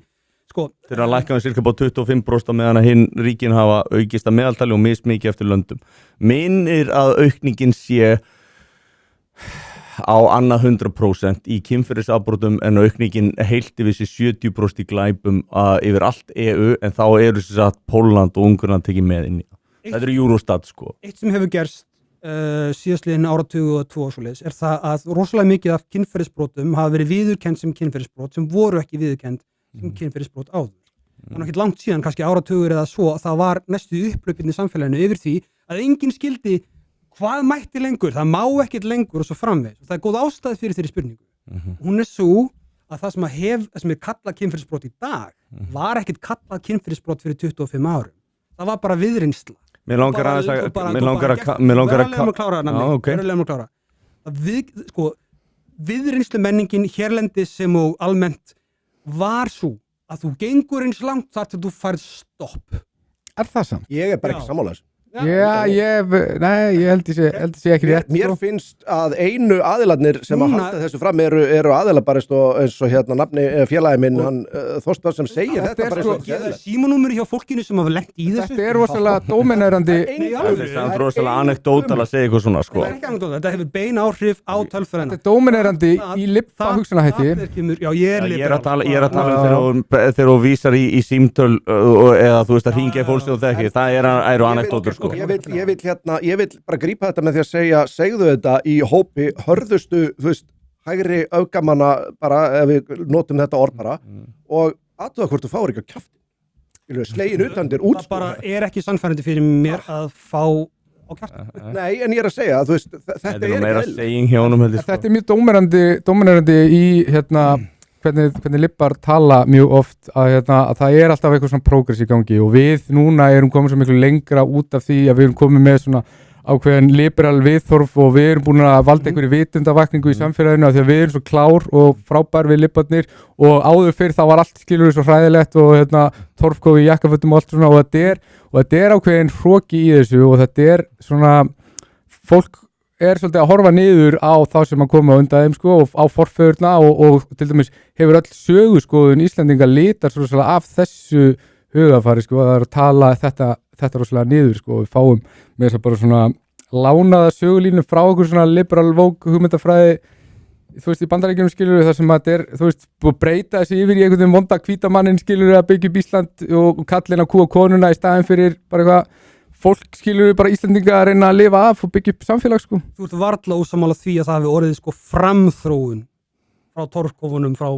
Þeir eru að lækka cirka bá 25% meðan að hinn ríkin hafa aukist að meðaltali og mismikið eftir löndum. Minnir að aukningin sé á annað 100% í kynferðisafbrotum en aukningin heilt yfir þessi 70% í glæpum yfir allt EU en þá eru þess að Pólland og Ungverjaland tekið með inn í það. Þetta eru Eurostat sko. Eitt sem hefur gerst síðastliðin áratugu og 2 svoleiðis er það að rosalega mikið af kynferðisbrotum hafa verið viðurkennd sem kynferðisbrot sem voru ekki viðurkennd sem kynferðisbrot áður. Það er ekki langt síðan, kannski áratugur eða svo, það var næstu upplaupin í samfélaginu yfir því að enginn skildi hvað mætti lengur, það má ekkert lengur og svo framvegis. Það er góð ástæð fyrir þeirri spurningu. Hún er svo að það sem er kallað kynferðisbrot í dag var ekkert kallað kynferðisbrot fyrir 25 árum. Það var bara viðreynsla. Mér langar að klára. Viðreynslu menningin hérlendis sem og almennt var svo að þú gengur eins langt þar til þú færð stopp. Er það samt? Ég er bara ekki sammála þessu. Ég held ég sé ekki rétt. Mér finnst að einu aðilarnir sem að halda þessu fram eru aðilar bara eins og nafni félagi minn, hann Þorstvar sem segir þetta bara eins og það er símanúmer hjá fólkinu sem hafa lent í þessu. Þetta er rosalega dóminerandi. Það er rosalega anekdótal að segja eitthvað svona sko. Það er ekki anekdótal, þetta hefur bein áhrif á tölfræðina. Þetta er dóminerandi í lippa hugsunarhætti. Já, ég er að tala þegar þú vísar í símtöl eða þú veist að hringja fólks og þekki, það eru anekdótur. Ég vil bara grípa þetta með því að segðu þetta í hópi hörðustu, hægri öfgamanna bara, ef við notum þetta orð bara, og aðtöða hvort þú fáir ekki á kjafti. Slegin utandir útskóð. Það bara er ekki sannfærandi fyrir mér að fá á kjafti. Nei, en ég er að segja, þetta er meira seging hjá honum. Þetta er mjög dóminerandi í hvernig lippar tala mjög oft að það er alltaf eitthvað svona progress í gangi og við núna erum komin svo miklu lengra út af því að við erum komin með svona ákveðin liberal viðþorf og við erum búin að valda einhverju vitundavakningu í samfélaginu af því að við erum svo klár og frábær við libbarnir og áður fyrir þá var allt skilur svo hræðilegt og torfkófi í jakkafötum og allt svona og þetta er ákveðin hroki í þessu og þetta er svona fólk er svolítið að horfa niður á þá sem að koma undan þeim sko og á forföðurna og til dæmis hefur öll söguskoðun Íslendinga litar svolítið af þessu hugafari sko að það er að tala þetta rosalega niður sko og við fáum með þess að bara svona lánaða sögulínu frá okkur svona liberal woke hugmyndafræði þú veist í Bandaríkjunum skilur við það sem að þetta er þú veist búið að breyta þessi yfir í einhvern veginn vonda hvítamannin skilur við að byggja upp Ísland og kallin að kúa konuna í staðin fyrir bara eitthvað fólk skilur við bara Íslendinga að reyna að lifa af og byggja upp samfélag sko. Þú ert varla ósammála því að það hefur orðið sko framþróun frá torfkofunum frá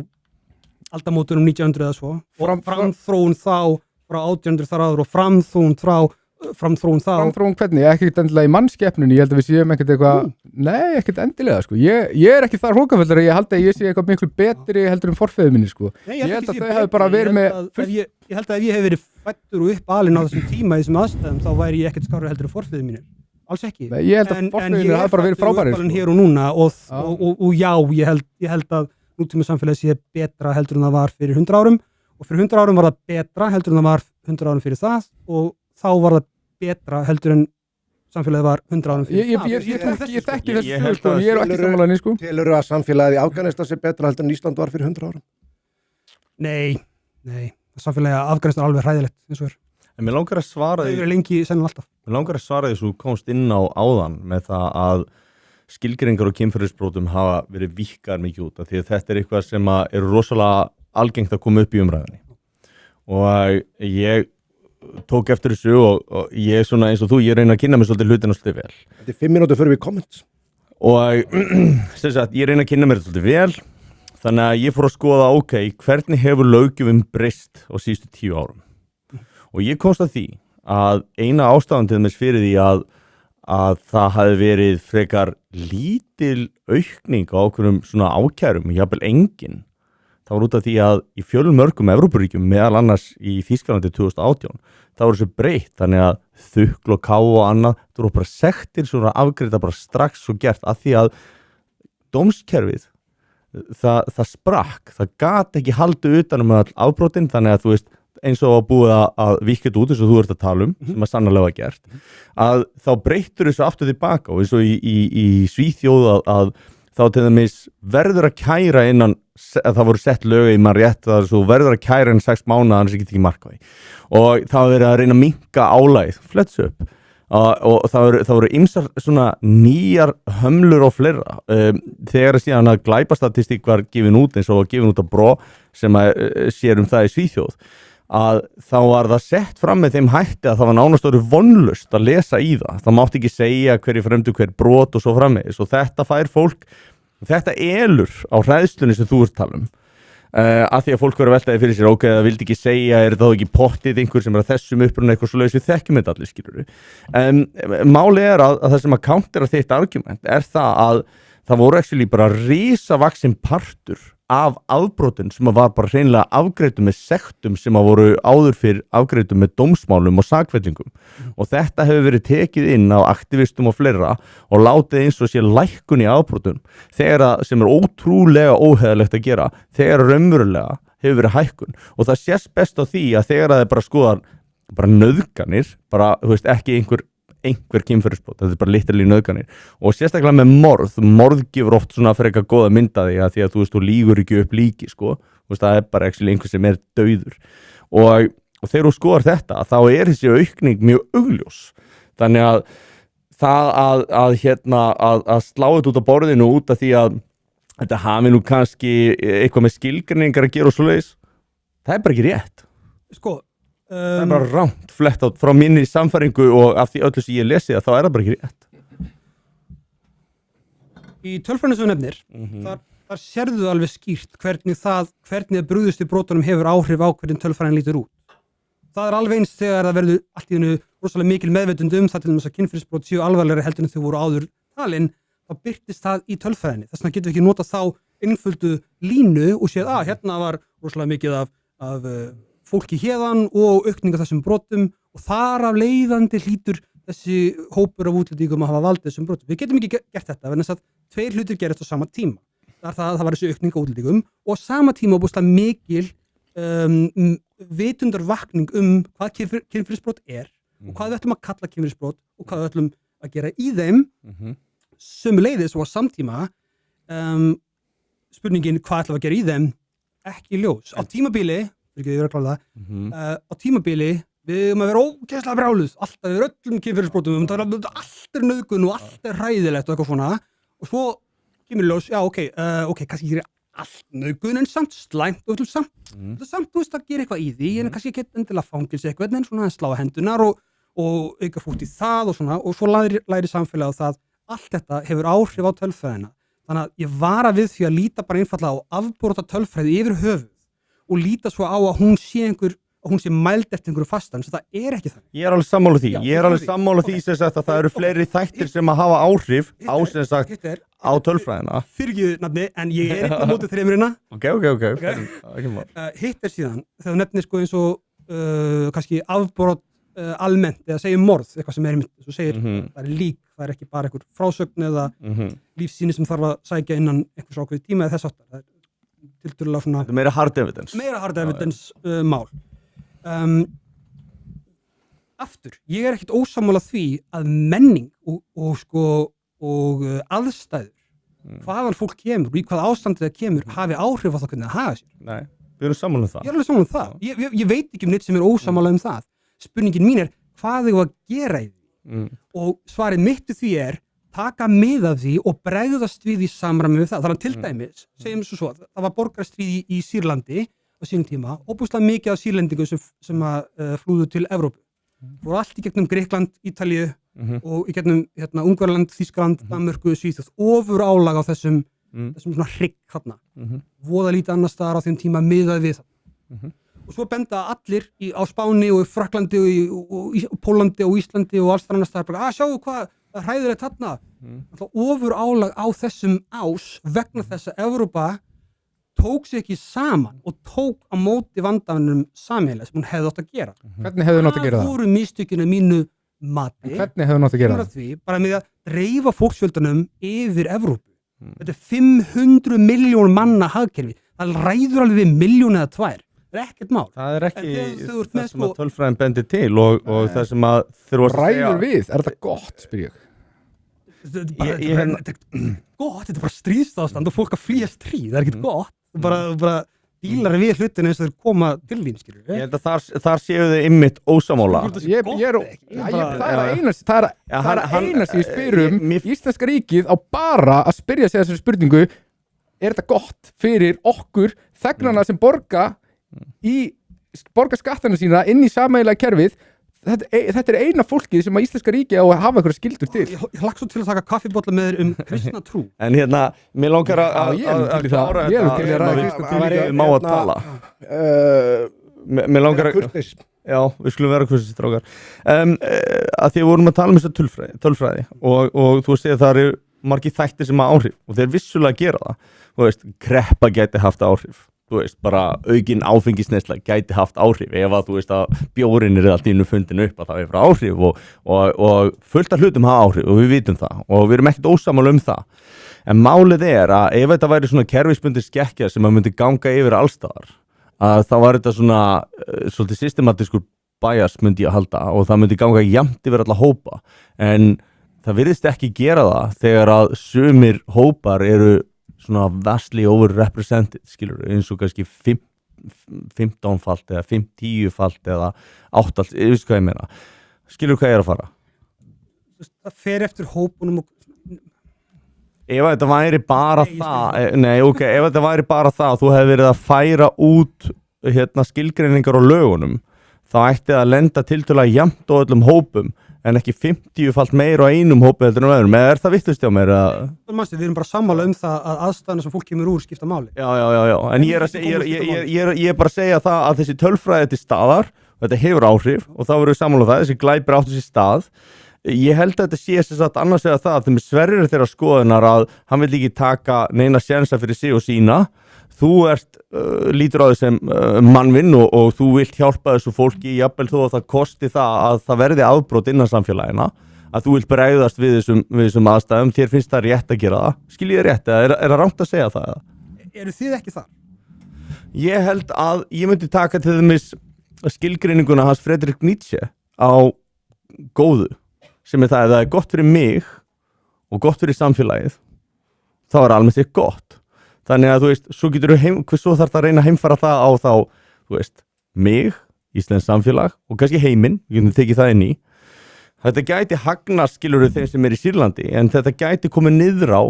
aldamótunum 1900 eða svo og framþróun þá frá 1800 þar áður og framþróun þá Framþróun hvernig? Ekkert endilega í mannskeppnunni, ég held að við séum ekkert eitthvað nei, ekkert endilega sko ég er ekki þar hrókaföllur að ég held að ég sé eitthvað miklu betri heldur forfeður minni sko Nei, ég held að þau hafi bara verið með ég held að ef ég hef verið fættur og uppalinn á þessum tíma í þessum aðstæðum þá væri ég ekkert skárri heldur forfeður mínir alls ekki Nei, ég held að forfeðurinn hafi bara verið frábærir sko. Hér og núna og já, ég held að nútíma samfélagi sé betra heldur en það var fyrir 100 árum og fyrir 100 árum var það betra heldur en það var 100 árum fyrir það og þá var það betra heldur en samfélagið var 100 árum fyrir ég þekki þessu sögur sko ég er ekki sammálaðinni sko Telurðu að samfélagið í Afganistan sé betra heldur en Ísland var fyrir 100 árum? Nei, samfélagið í Afganistan er alveg hræðilegt eins og En mér langar að svara það er lengi sennan alltaf Mér langar að svara því svo komst inn á áðan með það að skilgreiningar og kynferðisbrotum hafa verið víkkar mikið út af því að þetta er eitthvað sem er rosalega algengt að koma upp í umræðinni og ég tók eftir þessu og ég er svona eins og þú, ég reyna að kynna mig svolítið hlutina svolítið vel. Þetta er 5 mínútur fyrir við comments. Og sem sagt, ég reyna að kynna mér þetta svolítið vel, þannig að ég fór að skoða, ok, hvernig hefur löggjöfin breyst á síðustu 10 árum? Og ég komst að því að eina ástæðan til þess fyrir því að það hafi verið frekar lítil aukning á okkurum svona ákærum, jafnvel engin. Það var út af því að í fjölmörgum Evrópuríkjum, meðal annars í Þýskalandi 2018, það voru svo breytt, þannig að þukl og ká og annað, það voru bara sektir svona afgreita bara strax og gert að því að dómskerfið, það sprakk, það gat ekki haldið utanum all afbrotin, þannig að þú veist, eins og að búið að vikið út eins og þú ert að tala sem að sannarlega var gert, að þá breyttur þessu aftur tilbaka og eins og í Svíþjóð að þá til dæmis verður að kæra innan, það voru sett lög í mann rétt, það er svo verður að kæra innan 6 mánuða, annars ekki mark á því. Og það verður að reyna að minnka álægð, fletts upp. Og það voru ýmsar svona nýjar hömlur og fleira. Þegar síðan að glæpastatistík var gefin út, eins og var gefin út af Bró, sem sér það í Svíþjóð, að þá var það sett fram með þeim hætti að það var nánast orðið vonlust að lesa í það. Það mátti ekki segja hverju fremdu hver brot og svo framvegis og þetta fær fólk, þetta elur á hræðslunni sem þú ert talum. Að því að fólk verður að veltaði fyrir sér, ok, það vildi ekki segja, er það ekki pottið einhver sem er að þessum uppruna eitthvað svo laus við þekkjum þetta allir skilur. Máli er að það sem að countera þitt argument er það að það voru actually bara risavaxin partur af afbrotin sem var bara hreinlega afgreitum með sektum sem voru áður fyrir afgreitum með dómsmálum og sakfellingum og þetta hefur verið tekið inn á aktivistum og fleira og látið eins og sé lækkun í afbrotum þegar sem er ótrúlega óheðalegt að gera þegar raunverulega hefur verið hækkun og það sést best á því að þegar það er bara skoðar bara nauðganir, bara þú veist ekki einhver kynferðisbrot, þetta er bara literally nauðganir og sérstaklega með morð gefur oft svona frekar góða myndaði að því að þú veist, þú lýgur ekki upp líki sko, þú veist, það er bara einhver sem er dauður og þegar þú skoðar þetta, þá er þessi aukning mjög augljós, þannig að það að slá þetta út á borðinu út af því að þetta hafi nú kannski eitthvað með skilgreiningar að gera og svoleiðis, það er bara ekki rétt sko það er bara rámt flett átt frá minni samfæringu og af því öllu sem ég lesi það, þá er það bara ekki rétt. Í tölfræðinu sem nefnir, þar sérðu alveg skýrt hvernig að brugðust í brotunum hefur áhrif á hvernig tölfræðin lítur út. Það er alveg eins þegar það verður allt í hennu rosalega mikil meðvitund það til þess að kynferðisbrot séu alvarlegri heldur en þau voru áður talin, þá birtist það í tölfræðinni. Þess vegna getum við ekki notað þá einföldu línu og séð hérna var rosalega mikið af fólki hérðan og aukninga þessum brotum og þar af leiðandi hlýtur þessi hópur af útlendingum að hafa valdið þessum brotum. Við getum ekki gert þetta, vegna þess að 2 hlutir gerist á sama tíma. Það var þessi aukning á útlendingum og á sama tíma bústlega mikil vitundarvakning hvað kynferðisbrot og hvað við ætlum að kalla kynferðisbrot og hvað við ætlum að gera í þeim sömuleiðis og á samtíma spurningin hvað ætlum að gera í þeim ekki ljós. Á tímabili á tímabili við erum að vera ógeðslega brjáluð alltaf við öllum kynferðisbrotum allt nauðgun og allt hræðilegt og eitthvað svona og svo kemur ljós, já ok, kannski ekki allt nauðgun en samt slæmt og samt þú veist að gera eitthvað í því en kannski ekki endilega fangilsi eitthvað en svona slá hendunar og auka fót í það og svona og svo læri samfélagi á það allt þetta hefur áhrif á tölfræðina þannig að ég vara við því að líta bara einfallega á afbrota tölfræði yfir höfuð og líta svo á að hún sé mæld eftir einhverju fastan, svo það er ekki þannig. Ég er alveg sammála því, sem sagt að það eru fleiri þættir sem að hafa áhrif á sem sagt á tölfræðina. Fyrirgefðu nafni, en ég er ekki á móti þreymurina. Ok. Hitt síðan, þegar þú nefnir sko eins og kannski afbrot almennt, eða segjum morð, eitthvað sem er mynd, þú segir það er lík, það er ekki bara einhver frásögn eða lífsýni sem þarf að sækja innan einhvers ákveði tíma eða þess áttar. Það er tiltölulega svona... Meira hard evidence. Meira hard evidence mál. Aftur, ég er ekkert ósammála því að menning og aðstæður hvaðan fólk kemur og í hvað ástandið það kemur hafi áhrif á það hvernig það hafa sér. Nei, við erum sammála það. Ég er alveg sammála það. Ég veit ekki neitt sem er ósammála það. Spurningin mín er hvað þau að gera í því og svarið mitt því er taka mið af því og bregðast við í samræmi við það. Þannig til dæmis, segjum svo það var borgarastríð í Sýrlandi á sínum tíma, óbúslega mikið af sýrlendingum sem flúðu til Evrópu. Voru allt í gegnum Grikkland, Ítalíu og í gegnum Ungverjaland, Þýskaland, Danmörku, Svíþjóð, ofur álag á þessum svona hrygg þarna. Voða lítið annars staðar á þeim tíma miðað við það. Og svo benda allir á Spáni og í Frakklandi og í Pólandi og Íslandi og alls þar annars staðar bara, sjáu hvað, það hræðilegt þarna. Ofur álag á þessum ás vegna þess að Evrópa tók sig ekki saman og tók á móti vandafinum sameiginlega sem hún hefði átt að gera. Hvernig hefði hún átt að gera það? Það voru mistökinu mínu mati. En hvernig hefði hún átt að gera það? Því, bara með að dreifa fólksfjöldanum yfir Evrópu. Þetta er 500 milljón manna hagkerfi. Það ræður alveg við milljón eða 2. Það er ekkert mál. Það er ekki það sem að tölfræðin bendir til og það sem að þurfa að segja. Ræður við? Er þetta gott, spyr ég? Þetta er gott, þetta er bara stríðsástand og fólk að flýja stríð. Það er ekkert gott. Bara dílar við hlutinu eins og þeir koma til þín, skilur. Ég held að þar séu þið ymmit ósamála. Það er að einast ég spyrum Íslenska ríkið á bara að spyrja sig þessari spurningu er þetta gott fyrir okkur þegnana sem borga skattana sína inn í sameiginlega kerfið. Þetta er eina fólkið sem að Íslenska ríki á að hafa einhverja skildur til. Ég hlakka svo til að taka kaffibolla með þér kristna trú. En mér langar að klára þetta má að tala. Mér langar að... Já, við skulum vera kursis, strákar. Að því að vorum að tala um þessa tölfræði og þú segir það eru margir þættir sem hafa áhrif og þeir vissulega gera það. Þú veist, kreppa gæti haft áhrif. Þú veist, bara aukin áfengisneysla gæti haft áhrif ef að þú veist að bjórin er allt í einu fundin upp að það hefur áhrif og fullt af hlutum hafa áhrif og við vitum það og við erum ekkert ósammála um það. En málið er að ef þetta væri svona kerfisbundin skekkja sem að myndi ganga yfir allstaðar að þá var þetta svona svolítið systematískur bias myndi ég að halda og það myndi ganga jafnt yfir alla hópa en það virðist ekki gera það þegar að sumir hópar eru svona vastly overrepresented, skilur, eins og kannski 15-falt eða 10-falt eða 8-falt, ég veist hvað ég meina. Skilur hvað ég er að fara? Það fer eftir hópunum og... Ef þetta væri bara ef þetta væri bara það, þú hefði verið að færa út skilgreiningar á lögunum, þá ætti að lenda tiltölulega jafnt á öllum hópum, en ekki 50-falt meira á einum hópi heldur en öðrum, eða er það vitlaust hjá mér? Við erum bara sammála um það að aðstæðuna sem fólk kemur úr skipta máli. Já, en ég er bara að segja það að þessi tölfræði til staðar, og þetta hefur áhrif, og þá verður við sammála það, þessi glæpir áttu sér stað, ég held að þetta sé sem sagt annars vegar það að þeim Sverrir þeirra skoðunar að hann vil ekki taka neina sjensa fyrir sig og sína. Þú lítur á þess sem mannvinn og þú vilt hjálpa þessu fólki, jafnvel þó að það kosti það að það verði afbrot innan samfélagina, að þú vilt bregðast við þessum aðstæðum, þér finnst það rétt að gera það. Skiljið þið rétt, eða er það rangt að segja það? Eru þið ekki þar? Ég held að ég myndi taka til þeimis skilgreininguna hans Friedrich Nietzsche á góðu, sem það að það er gott fyrir mig og gott fyrir samfélagið, þá almennt sér gott. Þannig að þú veist, svo þarf það að reyna að heimfara það á þá, þú veist, mig, íslensk samfélag og kannski heiminn, við getum tekið það inn í. Þetta gæti hagnast skilurðu þeim sem í Sýrlandi, en þetta gæti komið niður á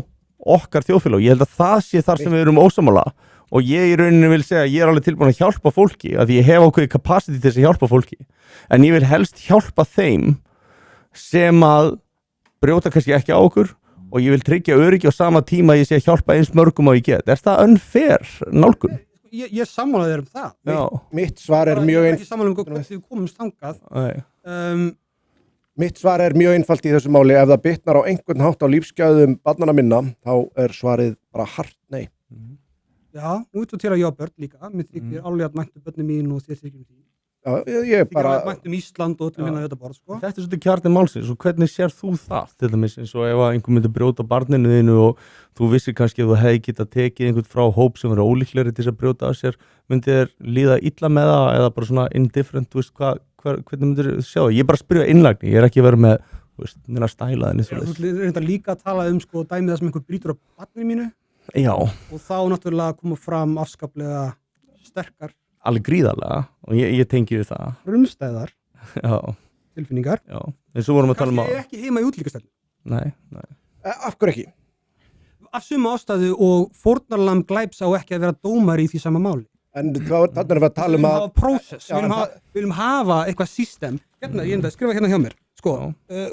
okkar þjóðfélag. Ég held að það sé þar sem við erum ósammála og ég í rauninni vil segja að ég alveg tilbúin að hjálpa fólki, að ég hef ákveðið capacity til þess að hjálpa fólki, en ég vil helst hjálpa þeim sem að brjóta kannski ekki á okkur og ég vil tryggja öryggi á sama tíma að ég sé að hjálpa eins mörgum og ég get. Er það unfair nálgun? Ég sammála þér það. Mitt svar er mjög Ég ekki sammála hvernig við komumst þangað. Mitt svar er mjög einfalt í þessu máli. Ef það bitnar á einhvern hátt á lífsgæðum barnanna minna, þá er svarið bara hart nei. Já, nú til að ég á börn líka. Mér þykir alveg að mæntu börnum mín og þér þykir því. Já, ég bara... Mæntum Ísland og öllum þetta borð, sko. Þetta svolítið kjarni málsins og hvernig sér þú það? Til dæmis eins og ef einhver myndi brjóta barninu þínu og þú vissir kannski að þú hefði getað tekið einhvern frá hóp sem verið ólíklegri til þess að brjóta af sér, myndi þér líða illa með það eða bara svona indifferent, þú veist, hvernig myndir þér sjá það? Ég er bara að spyrja innlægni, ég er ekki að vera með, þú veist, neina stælaðinni. Þú reyndar líka að tala sko dæmið það sem einhver brýtur á barninu mínu. Já. Og þá náttúrulega koma fram afskaplega sterkar alveg gríðarlega og ég tengi við það. Frumstæðar tilfinningar. Já, en svo vorum við að tala um Kannski ekki heima í útlíkastefnu. Nei. Af hverju ekki? Af sömu ástæðu og fórnarlamb glæps á ekki að vera dómari í því sama máli. En þannig er við að tala um að... Við viljum hafa prósess, við viljum hafa eitthvað system. Hérna, ég skrifa hérna hjá mér. Sko,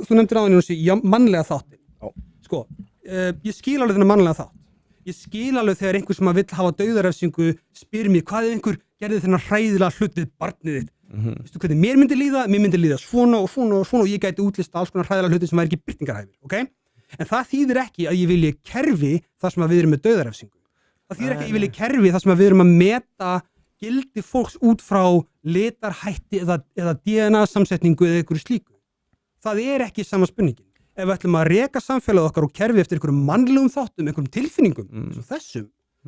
þú nefndir áðan í mannlega þáttin. Sko, ég skil alveg þennan mannlega þátt. Ég skil alveg þegar einhver sem vill hafa dauðarefsingu spyr mér hvað ef einhver gerði þennan hræðilega hlut við barnið þitt. Veistu hvernig mér myndi líða svona og ég gæti útlista alls konar hræðilega hluti sem væri ekki birtingarhæfir, ok? En það þýðir ekki að ég vilji kerfi þar sem við erum með dauðarefsingu. Það þýðir ekki að ég vilji kerfi þar sem við erum að meta gildi fólks út frá litarhætti eða DNA samsetningu eða einhverju slíku. Það er ekki sama spurningin. Ef við ætlum að reka samfélagið okkar og kerfi eftir einhverjum mannlegum þáttum, einhverjum tilfinningum, svo þessum,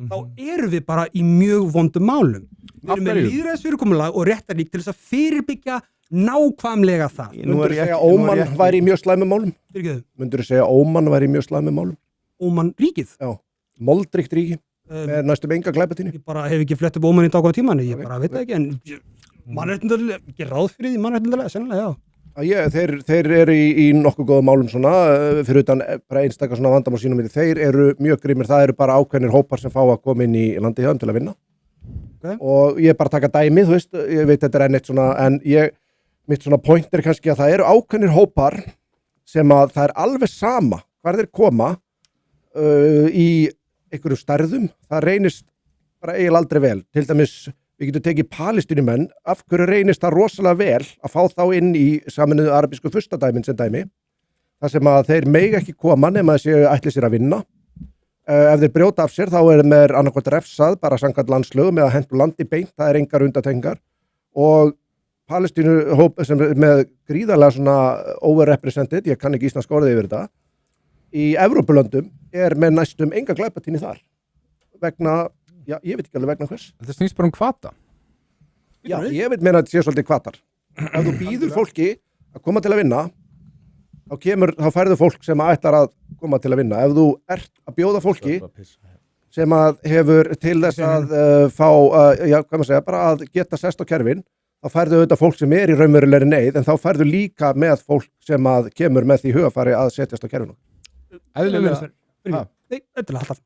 þá erum við bara í mjög vondum málum. Við erum með lýðræðisfyrirkomulag og réttarrík til þess að fyrirbyggja nákvæmlega það. Myndur þú segja Óman væri í mjög slæmum málum? Myndur þú segja Óman væri í mjög slæmum málum? Óman ríkið? Já, moldríkt ríki, með næstum enga glæpatíni. Ég bara hef ekki flett upp Óman í dágóða tímanu, ég bara veit það ekki, en mannréttindalega, ekki ráð fyrir því mannréttindalega, sennilega, já. Þeir eru í nokkuð góða málum svona, fyrir utan bara einstakar svona vandamál sínum í þeir eru mjög grímir, það eru bara ákveðnir hópar sem fá að koma inn í landið hjá til að vinna. Og ég bara taka dæmi, þú veist, ég veit þetta er enn eitt svona, en mitt svona point er kannski að það eru ákveðnir hópar sem að það er alveg sama hvar þeir koma í einhverju stærðum, það reynist bara eiginlega aldrei vel, til dæmis við getum tekið Palestínumenn, af hverju reynist það rosalega vel að fá þá inn í Sameinuðu arabísku furstadæmin sem dæmi, þar sem að þeir mega ekki koma nema þessi ætli sér að vinna. Ef þeir brjóta af sér þá er þeir annarkvæmt refsað, bara samkvæmt landslögum eða hentu landi beint, það er engar undantekningar. Og Palestínuhóp sem með gríðarlega svona overrepresented, ég kann ekki íslenska orðið yfir þetta, í Evrópulöndum er með næstum enga glæpatíni þar, vegna... Já, ég veit ekki alveg vegna hvers. Þetta snýst bara hvata. Já, ég veit meina að þetta sé svolítið hvatar. Ef þú býður fólki að koma til að vinna, þá færðu fólk sem ætlar að koma til að vinna. Ef þú ert að bjóða fólki sem að hefur til þess að fá, bara að geta sest á kerfin, þá færðu auðvitað fólk sem er í raunverulegri neyð, en þá færðu líka með fólk sem að kemur með því hugafari að setjast á kerfinu. Eðlilega. Nei, alltaf.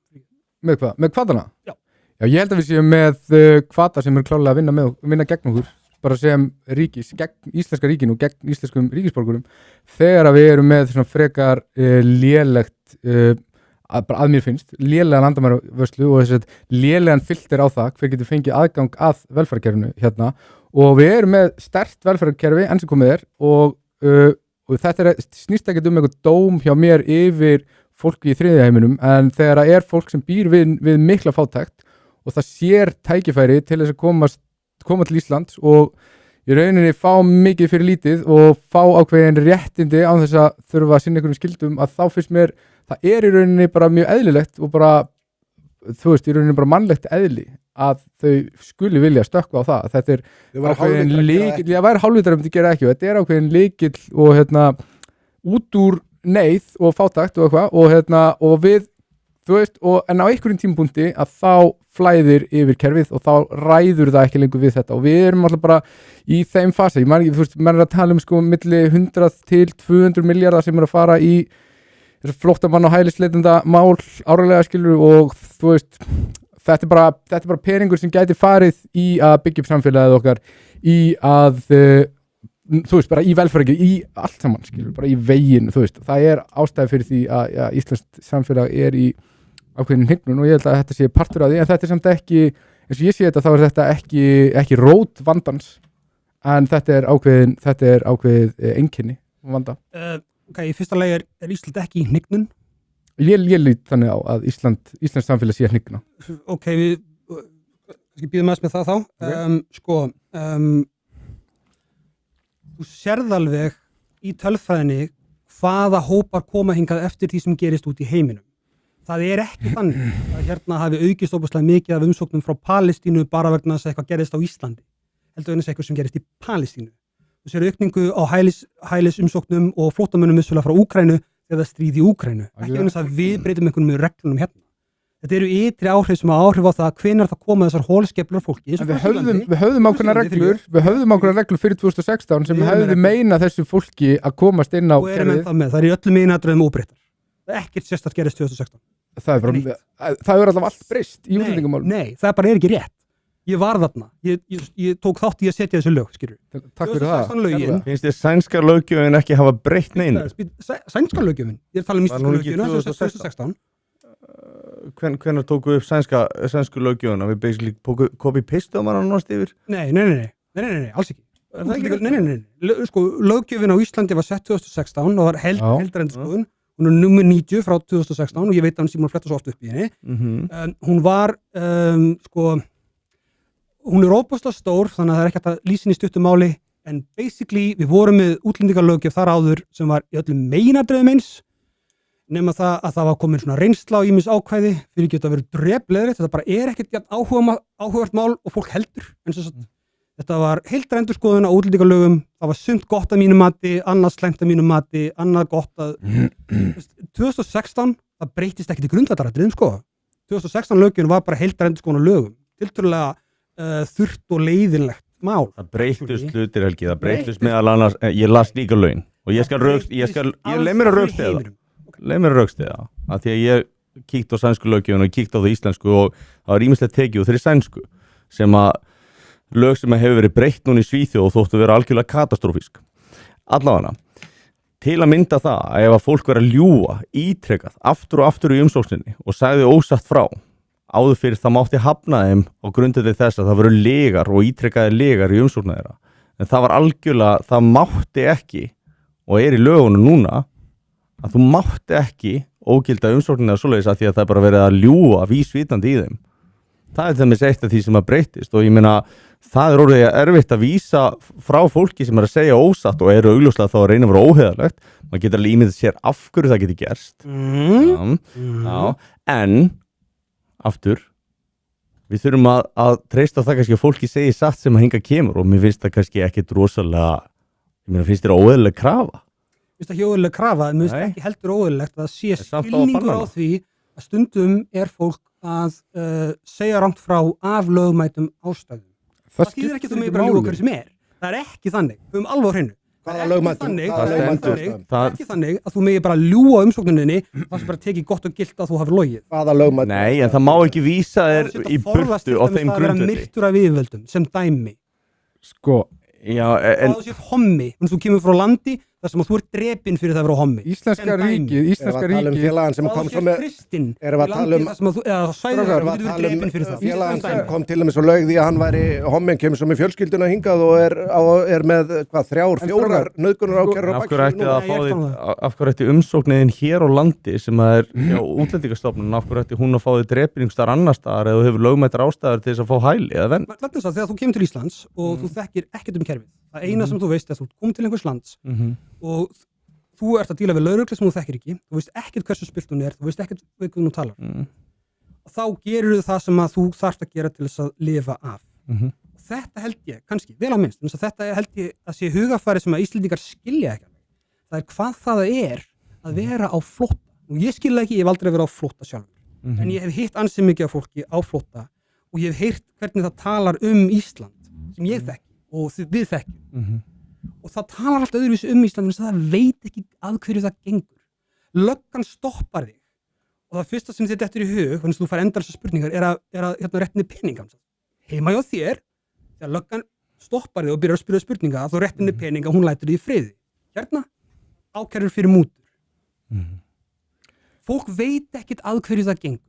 Með hvað? Með hvatana? Já. Já, ég held að við séum með hvata sem er klálega að vinna gegn okkur, bara sem ríkis, gegn íslenska ríkinu og gegn íslenskum ríkisborgurum, þegar að við erum með svona frekar lélegt, bara að mér finnst, lélegan landamæravörslu og þess að lélegan filter á það, hver getur fengið aðgang að velferðarkerfinu hérna, og við erum með sterkt velferðarkerfi enn sem komið er og og þetta snýst ekki einhver dóm hjá mér yfir fólki í þriðja heiminum, en þegar það er fólk sem býr við mikla fátækt og það sér tækifæri til þess að koma til Íslands og í rauninni fá mikið fyrir lítið og fá ákveðin réttindi án þess að þurfa að sinna einhverjum skildum, að þá finnst mér það í rauninni bara mjög eðlilegt og bara, þú veist, í rauninni bara mannlegt eðli að þau skuli vilja stökkva á það. Þetta ákveðin lykill, ég væri hálfvitar um þetta gera ekki, og þetta ákveðin lykill og út úr neyð og fátækt og eitthvað og við, þú veist, en á einhverjum tímapunkti að þá flæðir yfir kerfið og þá ræður það ekki lengur við þetta og við erum alltaf bara í þeim fasa. Ég man ekki, þú veist, maður að tala sko milli 100 til 200 miljardar sem að fara í flóttamann og hælisleitenda mál árlega skilur og þú veist, þetta er bara peningur sem gæti farið í að byggja upp samfélagið okkar, í að þú veist, bara í velferðingu, í allt saman skilur, bara í veginn, þú veist, það er ástæði fyrir því að íslenskt samfélag er í ákveðin hnignun og ég held að þetta sé partur af því, en þetta er samt ekki, eins og ég sé þetta, þá er þetta ekki rót vandans, en þetta er ákveðið einkenni vanda. Ok, í fyrsta lagi er Ísland ekki í hnignun? Ég lít þannig á að Íslands samfélag sé hnigna. Ok, við býðum aðeins með það þá. Þú sérð alveg í tölfræðinni hvaða hópar koma hingað eftir því sem gerist út í heiminum. Það er ekki þannig að hérna hafi aukist óbúslega mikið af umsóknum frá Palestínu bara vegna þess að eitthvað gerist á Íslandi. Heldur eins eitthvað sem gerist í Palestínu. Þú sér aukningu á hælisumsóknum og flóttamönnum vissulega frá Úkraínu þegar það stríði í Úkraínu. Ekki vegna þess að við breytum einhvern með reglunum hérna. Þetta eru ytri áhrif sem áhrif á það hvenær það koma þessar holskeplar fólki. Við höfðum ákveðna reglur fyrir 2016 sem hefðu meina þessu fólki að komast inn á kerfið. Og erum við það með, það er í öllum meginatriðum óbreyttar. Það er ekkert sérstakt gerist 2016. Það er alltaf allt breyst í útlendingamálum. Nei, það bara er ekki rétt. Ég var þarna. Ég tók þátt í að setja þessu lög, skilur. Takk fyrir það. Finnst þér sænska löggjöfin ekki hafa breytt neinu? Sænska löggjöfin? Ég er að tala íslenska löggjöfina 2016. Hvenær tóku upp sænsku löggjöfuna? Við basically copy-paste hann náttúrulega yfir? Nei, alls ekki. Nei. Sko, löggjöfin á Íslandi var sett 2016 og var heildarendurskoðun. Hún er nummer 90 frá 2016 og ég veit að hann sem hún fletta svo oft upp í henni. Hún var, hún er óbúslega stór, þannig að það er ekki að lýsa henni í stuttu máli, en basically við vorum með útlendingalöggjöf þar áður sem var í öllum meginadröðum eins, nema það að það var komin svona reynsla á ýmis ákvæði fyrir geta verið drepleðrið, þetta bara er ekkert áhugavert mál og fólk heldur, en svo þetta var heildarendurskoðun á útlendingalögum, það var sumt gott að mínu mati, annað slæmt að mínu mati, annað gott að 2016, það breytist ekki til grundvallaratriðum sko. 2016 lögjun var bara heildarendurskoðun á lögum, tiltölulega þurrt og leiðinlegt mál. Það breytust hlutir Helgi, það breytust meðal annars, ég las líka lögin og ég leið mér að raukstiða af því að ég kíkt á sænsku löggjöfun og kíkt á það íslensku og það var ýmislegt tekið og þeirri sænsku sem að lög sem hefur verið breytt núna í Svíþjóð og þóttu vera algjörlega katastrófísk. Allavega, til að mynda það að ef að fólk vera að ljúga ítrekað aftur og aftur í umsókninni og sagði ósatt frá, áður fyrir það mátti hafna þeim á grundvelli þess að það voru legar og ítrekkaði legar í umsóknina þeirra. En það var algjörlega, það mátti ekki og er í lögunum núna að þú mátti ekki ógilda umsóknina svoleiðis að því að það er bara verið að ljúga vísvitandi í þeim. Það er það eitt af því sem að breytist og ég meina það er orðið erfitt að vísa frá fólki sem er að segja ósatt og eru augljóslega þá að reyna að vera óheiðarlegt. Man getur alveg ímyndað sér af hverju það geti gerst. En aftur, við þurfum að treysta það kannski að fólki segi satt sem að hinga kemur og mér finnst það kannski ekkit rosalega, ég meina finnst þér óeðlileg krafa? Mér finnst það ekki óeðlileg krafa, mér finnst ekki heldur óeðlilegt að sé skilningur á því að stundum er fólk að segja rangt frá af lögmætum ástæðum. Það þýðir ekki að þú megir bara ljúga hverju sem er. Það er ekki þannig, við höfum alveg á hreinu. Það er ekki þannig að þú megir bara ljúga umsókninni það sem bara tekið gott og gilt að þú hafi logið. Nei, en það má ekki vísa þér í burtu á þeim grundvelli. Það vera myrtur af yfirvöldum sem dæmi. Sko, já, en það sé hommi, en þú kemur frá landi þar sem að þú ert drepinn fyrir það að vera hommi. Íslenska ríkið félagann sem kom svo með erum við að tala um félagann sem kom til dæmis og laug því að hann væri hommin, kemur svo með fjölskylduna hingað og er með hvað, 3-4 nauðgunarákærur af hverju ætti umsóknin hér á landi sem að er hjá Útlendingastofnun, af hverju ætti hún að fá þig drepning staðar annar staðar eða þú hefur lögmætar ástæður til þess að fá hæli eða vernd? Þegar þú kemur til Íslands og þú þekkir ekkert kerfið, það eina sem þú veist er að þú komið til einhvers lands og þú ert að díla við lögreglu sem þú þekkir ekki, þú veist ekkert hversu spilt hún er, þú veist ekkert við hvernig hún talar og þá gerir þú það sem að þú þarft að gera til þess að lifa af. Þetta held ég, kannski, vel á minnst, þetta held ég að sé hugafæri sem að Íslendingar skilja ekki. Það er hvað það er að vera á flótta. Og ég skilja ekki, ég hef aldrei verið á flótta sjálfur. En ég hef hitt ansið mikið af fólki á flótta og ég hef heyrt hvernig það talar Ísland sem ég þekki og við þekkjum. Og það talar allt öðruvísi Ísland en það veit ekki að hverju það gengur. Löggan stoppar þig og það fyrsta sem þér dettur í hug, þannig að þú fær endalausar spurningar, er að réttinni peninga. Heima hjá þér, þegar löggan stoppar þig og byrjar að spyrja spurninga, þá réttinni peninga, hún lætur þig í friði. Hérna, ákærur fyrir mútur. Fólk veit ekkert að hverju það gengur.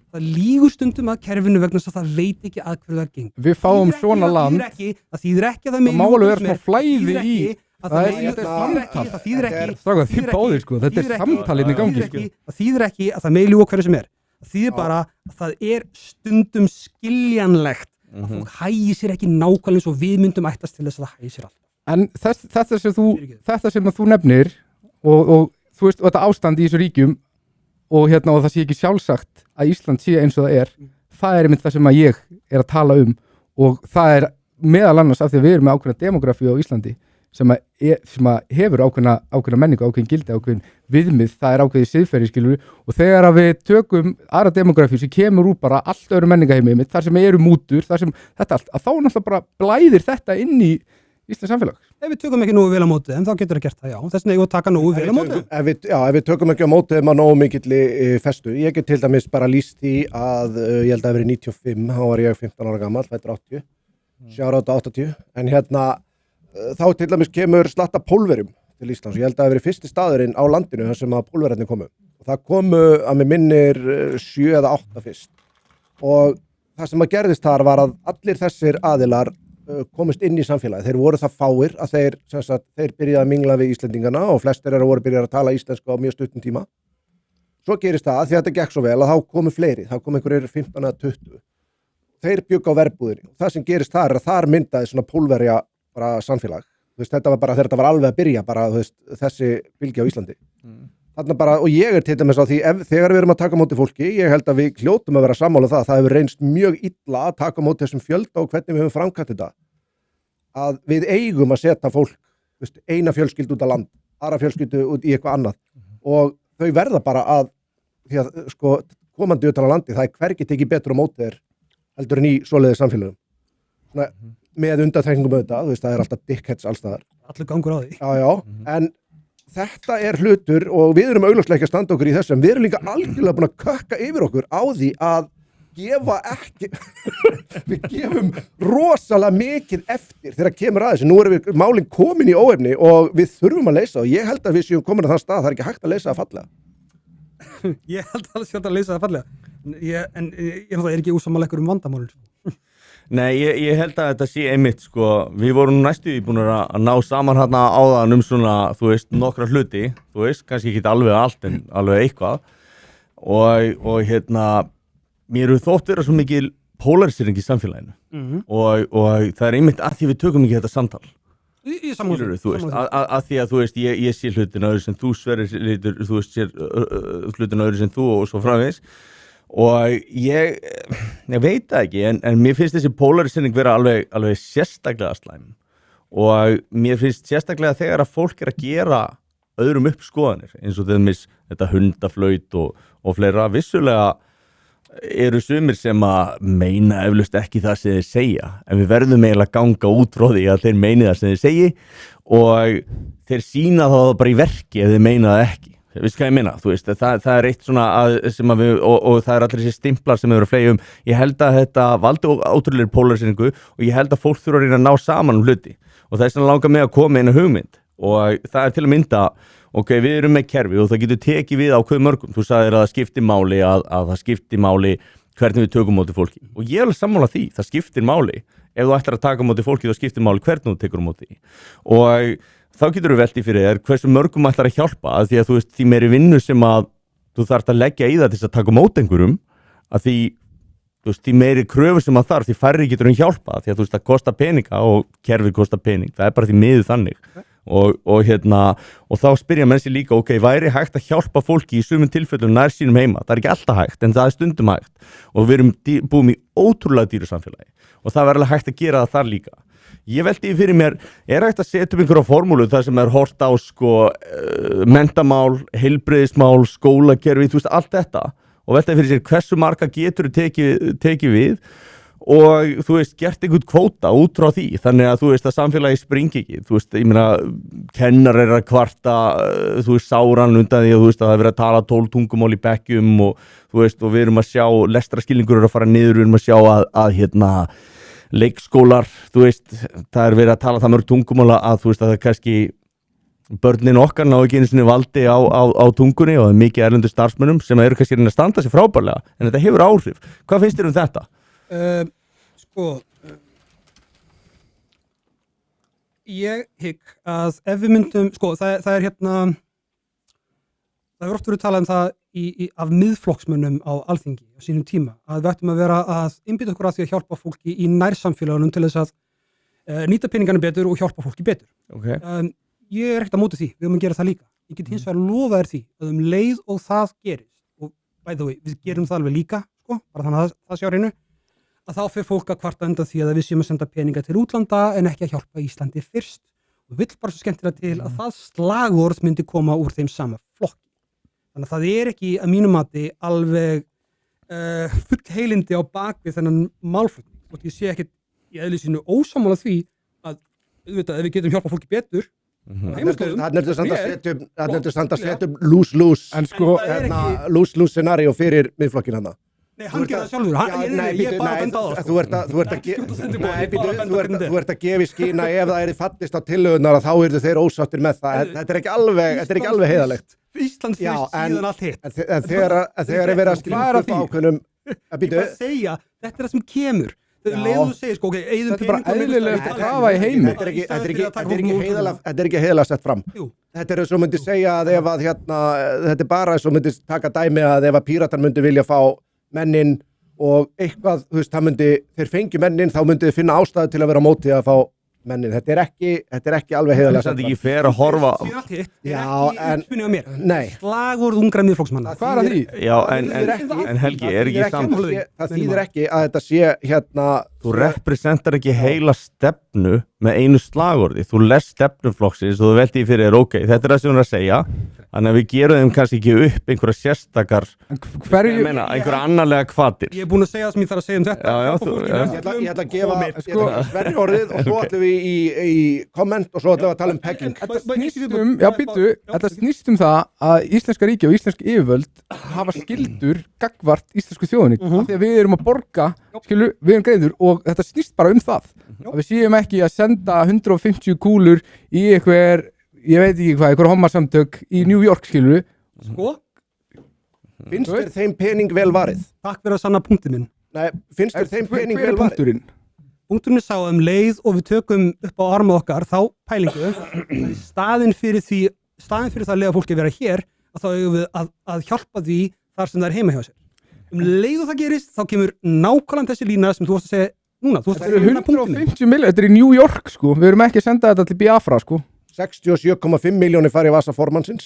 Það lígur stundum að kerfinu vegna þess að það veit ekki að hverju það gengur. Við fáum svona land. Það þýðir ekki að það meilum. Það málu er smá flæði í. Það þýðir ekki. Strákar, þið báðir sko. Þetta er samtalinn í gangi sko. Það þýðir ekki að það meili og hverju sem er. Það þýðir bara að það er stundum skiljanlegt að fólk hægir sér ekki nákvæmlega eins og við myndum ætlast til þess að það hægir sér alltaf. En þetta sem þú nefnir og þú veist, þetta ástand í þessu ríkjum og það sé ekki sjálfsagt að Ísland sé eins og það er einmitt það sem að ég er að tala og það er meðal annars af því að við erum með ákveðna demografíu á Íslandi sem að hefur ákveðna menningu, ákveðin gildi, ákveðin viðmið, það er ákveðið siðferði skilur og þegar að við tökum aðra demografíu sem kemur úr bara allt öðru menningaheimi þar sem eru mútur, þar sem þetta allt, að þá náttúrulega bara blæðir þetta inn í Íslands samfélag. Ef við tökum ekki nógu vel á móti þeim, þá getur það gert það, já. Þess vegna eigum við að taka nógu vel á móti þeim. Ef við tökum ekki á móti þeim að nógu mikilli festu. Ég get til dæmis bara lýst því að ég held að það verið 95, þá var ég 15 ára gamall, fæddur 80, sjárátt 80, en þá til dæmis kemur slatta pólverum til Íslands. Ég held að það verið fyrsti staðurinn á landinu þar sem að pólverarnir komu. Og það komu að mig minnir 7 eða 8 fyrst. Og það sem að gerðist þar var að allir þessir aðilar komist inn í samfélagi. Þeir voru það fáir að þeir byrjaði að mingla við Íslendingana og flestir voru byrjaði að tala íslensku á mjög stuttum tíma. Svo gerist það að því að þetta gekk svo vel að þá komu fleiri, þá kom einhverjir 15 eða 20. Þeir bjuggu á verbúðinni. Það sem gerist þar er að þar myndaði svona pólverja bara samfélag. Þú veist, þetta var bara þegar þetta var alveg að byrja bara, þú veist, þessi bylgja á Íslandi. Þarna bara, og ég til dæmis á því þegar við erum að taka á móti fólki, ég held að við hljótum að vera sammála það hefur reynst mjög illa að taka á móti þessum fjölda og hvernig við höfum framkvæmt þetta. Að við eigum að setja fólk, veist, eina fjölskyldu út á land, aðra fjölskyldu út í eitthvað annað og þau verða bara því að sko komandi utan á landi, það er hvergi tekið betur á móti þér heldur en í svoleiðis samfélögum. Svona, með undantekningum auðvitað, þú veist, það er alltaf dickheads allstaðar. Allur gangur á því. Já, en þetta er hlutur og við erum augljóslega ekki að standa okkur í þessu en við erum líka algjörlega búin að kökka yfir okkur á því að gefa ekki við gefum rosalega mikið eftir þegar kemur að þessu. Nú erum við málin komin í óefni og við þurfum að leysa og ég held að við séum komin að þann stað, það er ekki hægt að leysa það fallega. Ég held að það sé hægt að leysa það fallega en ég er ekki úsamála ekkur vandamálin. Nei, ég held að þetta sé einmitt sko, við vorum næstu íbúinir að ná saman hérna áðan svona, þú veist, nokkra hluti, þú veist, kannski ekki alveg allt en alveg eitthvað og mér eru þótt vera svo mikil polarisering í samfélaginu og það er einmitt að því við tökum ekki þetta samtal. Í sammála. Þú veist, að því að þú veist, ég sé hlutina öðru sem þú Sverrir, þú veist, sér hlutina öðru sem þú og svo framvegis. Og ég veit það ekki en mér finnst þessi polarisering vera alveg sérstaklega slæm og mér finnst sérstaklega þegar að fólk að gera öðrum upp skoðanir eins og þetta hundaflaut og fleira vissulega eru sumir sem að meina eflaust ekki það sem þeir segja en við verðum eiginlega að ganga út frá því að þeir meini það sem þeir segi og þeir sýna það bara í verki ef þeir meina það ekki. Veist hvað ég meina, þú veist, það er eitt svona sem að við, og það er allir þessi stimplar sem við erum flegjum, ég held að þetta valdi ótrúlega polariseringu og ég held að fólk þurfa að reyna að ná saman hluti og þess vegna langar mig að koma inn á hugmynd og það er til að mynda ok, við erum með kerfi og það getur tekið við á hvað mörgum, þú sagðir að það skiptir máli að það skiptir máli hvernig við tökum móti fólki og ég er alveg sammála því, það skiptir máli ef þú ætlar að taka móti fólki þá skiptir máli hvernig þú tekur móti og þá getur við veltið fyrir þér hversu mörgum ætlar að hjálpa að því að þú veist því meiri vinnu sem að þú þarft að leggja í það til að taka móti einhverjum að því þú veist, því meiri kröfu sem að þarf, því færri getur hún hjálpa því að þú veist, það kostar peninga og kerfið kostar pening, það er bara því miður þannig og þá spyrja menn sér líka, ok, væri hægt að hjálpa fólki í sumum tilfellum nær sínum heima, það er ekki alltaf hægt, en það er stundum hægt og við erum búum í ótrúlega dýru samfélagi og það verður alveg hægt að gera það þar líka. Ég veldi fyrir mér, er hægt að setja upp einhverja formúlu þar sem er hort á menntamál, heilbrigðismál, skólakerfi, þú veist, allt þetta og velta fyrir sér hversu marga getur tekið við og þú veist, gert einhvern kvóta út frá því, þannig að þú veist að samfélagi springi ekki, þú veist, ég meina kennar er að kvarta, þú veist, sáran undan því að þú veist að það er verið að tala 12 tungumál í bekkjum og þú veist, og við erum að sjá lestrarskilningur eru að fara niður, við erum að sjá að leikskólar, þú veist, það er verið að tala það mörg tungumála að þú veist að það kannski börnin okkar ná ekki einu sinni valdi á tungunni og það er mikið erlendu starfsmönnum sem eru kannski að standa sér frábærlega en þetta hefur áhrif. Hvað finnst þér um þetta? Ég hygg að ef við myndum, það er það er oft verið talað um það af miðflokksmönnum á Alþingi á sínum tíma, að við ættum að vera að einbeita okkur að því að hjálpa fólki í nærsamfélagunum til þess að nýta peningana betur og hjálpa fólki betur. Okay. Ég er ekkert á móti því, við höfum að gera það líka. Ég get hins vegar lofa þér því að leið og það gerist, og by the way, við gerum það alveg líka, bara þannig að það sé á hreinu, að þá fer fólk að kvarta undan því að við séum að senda peninga til útlanda en ekki að hjálpa Íslandi fyrst. Og vill bara svo skemmtilega til að það slagorð myndi koma úr þeim sama flokki. Þannig að það er ekki að mínum mati alveg full heilindi á bakvið þennan málflutning. Og ég sé ekkert í eðli sínu ósammála því að auðvitað ef við getum hjálpa fólki betur Það er samt að setja upp lose-lose scenario fyrir miðflokkin hann. Nei, hann gerir það sjálfur. Ég er bara að benda á það. Þú ert að gefa í skína ef það er fallist á tillögunar að þá eru þeir ósáttir með það. Þetta er ekki alveg heiðalegt. Ísland fyrst síðan allt hitt. En þegar er verið að skrifa upp ákveðnum Þetta er það sem kemur. Leiðu þú segir, ok, eigðum þetta er bara eðlilegt að hafa í heimi. Þetta er ekki heiðalega sett fram. Þetta er eins og myndi segja að ef að þetta er bara eins og myndi taka dæmi að ef að Píratar myndi vilja fá mennin og eitthvað, þú veist, þeir fengi mennin, þá myndi þið finna ástæðu til að vera á móti að fá mennin. Þetta er ekki alveg heiðalega sett fram. Þetta er ekki fer að horfa slagorð ungra miðflokksmanna. Hvað er að því? Já, en Helgi, er ekki samt það þýðir ekki að þetta sé þú representar ekki heila stefnu með einu slagorði, þú lest stefnuflokksins og þú veldi fyrir þér, ok, þetta er það sem hún er að segja, þannig að við gerum þeim kannski ekki upp einhverja sérstakar einhverja annarlega hvatir. Ég er búin að segja það sem ég þarf að segja um þetta. Ég ætla að gefa Sverri orðið og svo ætlum við í komment og svo ætlum við að tala um pegging. Þetta snýst um það að Íslenska ríki og íslensk yfirvöld hafa skyldur gagnvart íslensku þjóðinni af því að við erum að borga, við erum greiður og þetta snýst bara um það að við séum ekki að senda 150 kúlur í einhver, ég veit ekki hvað, einhver hommasamtök í New York, skilur Finnst þér þeim pening vel varið? Takk fyrir að sanna punktin minn. Nei, finnst þér þeim pening vel varið? Punkturinn sá leið og við tökum upp á armað okkar þá pælingu staðinn fyrir það að leiða fólki að vera hér að þá eigum við að hjálpa því þar sem það er heima hjá sér. Leið og það gerist, þá kemur nákvæmlega þessi lína sem þú varst að segja núna. Þetta eru 150 miljónir, þetta er í New York, sko. Við erum ekki að senda þetta til Biafra, sko. 67,5 miljónir fari í vasa formannsins.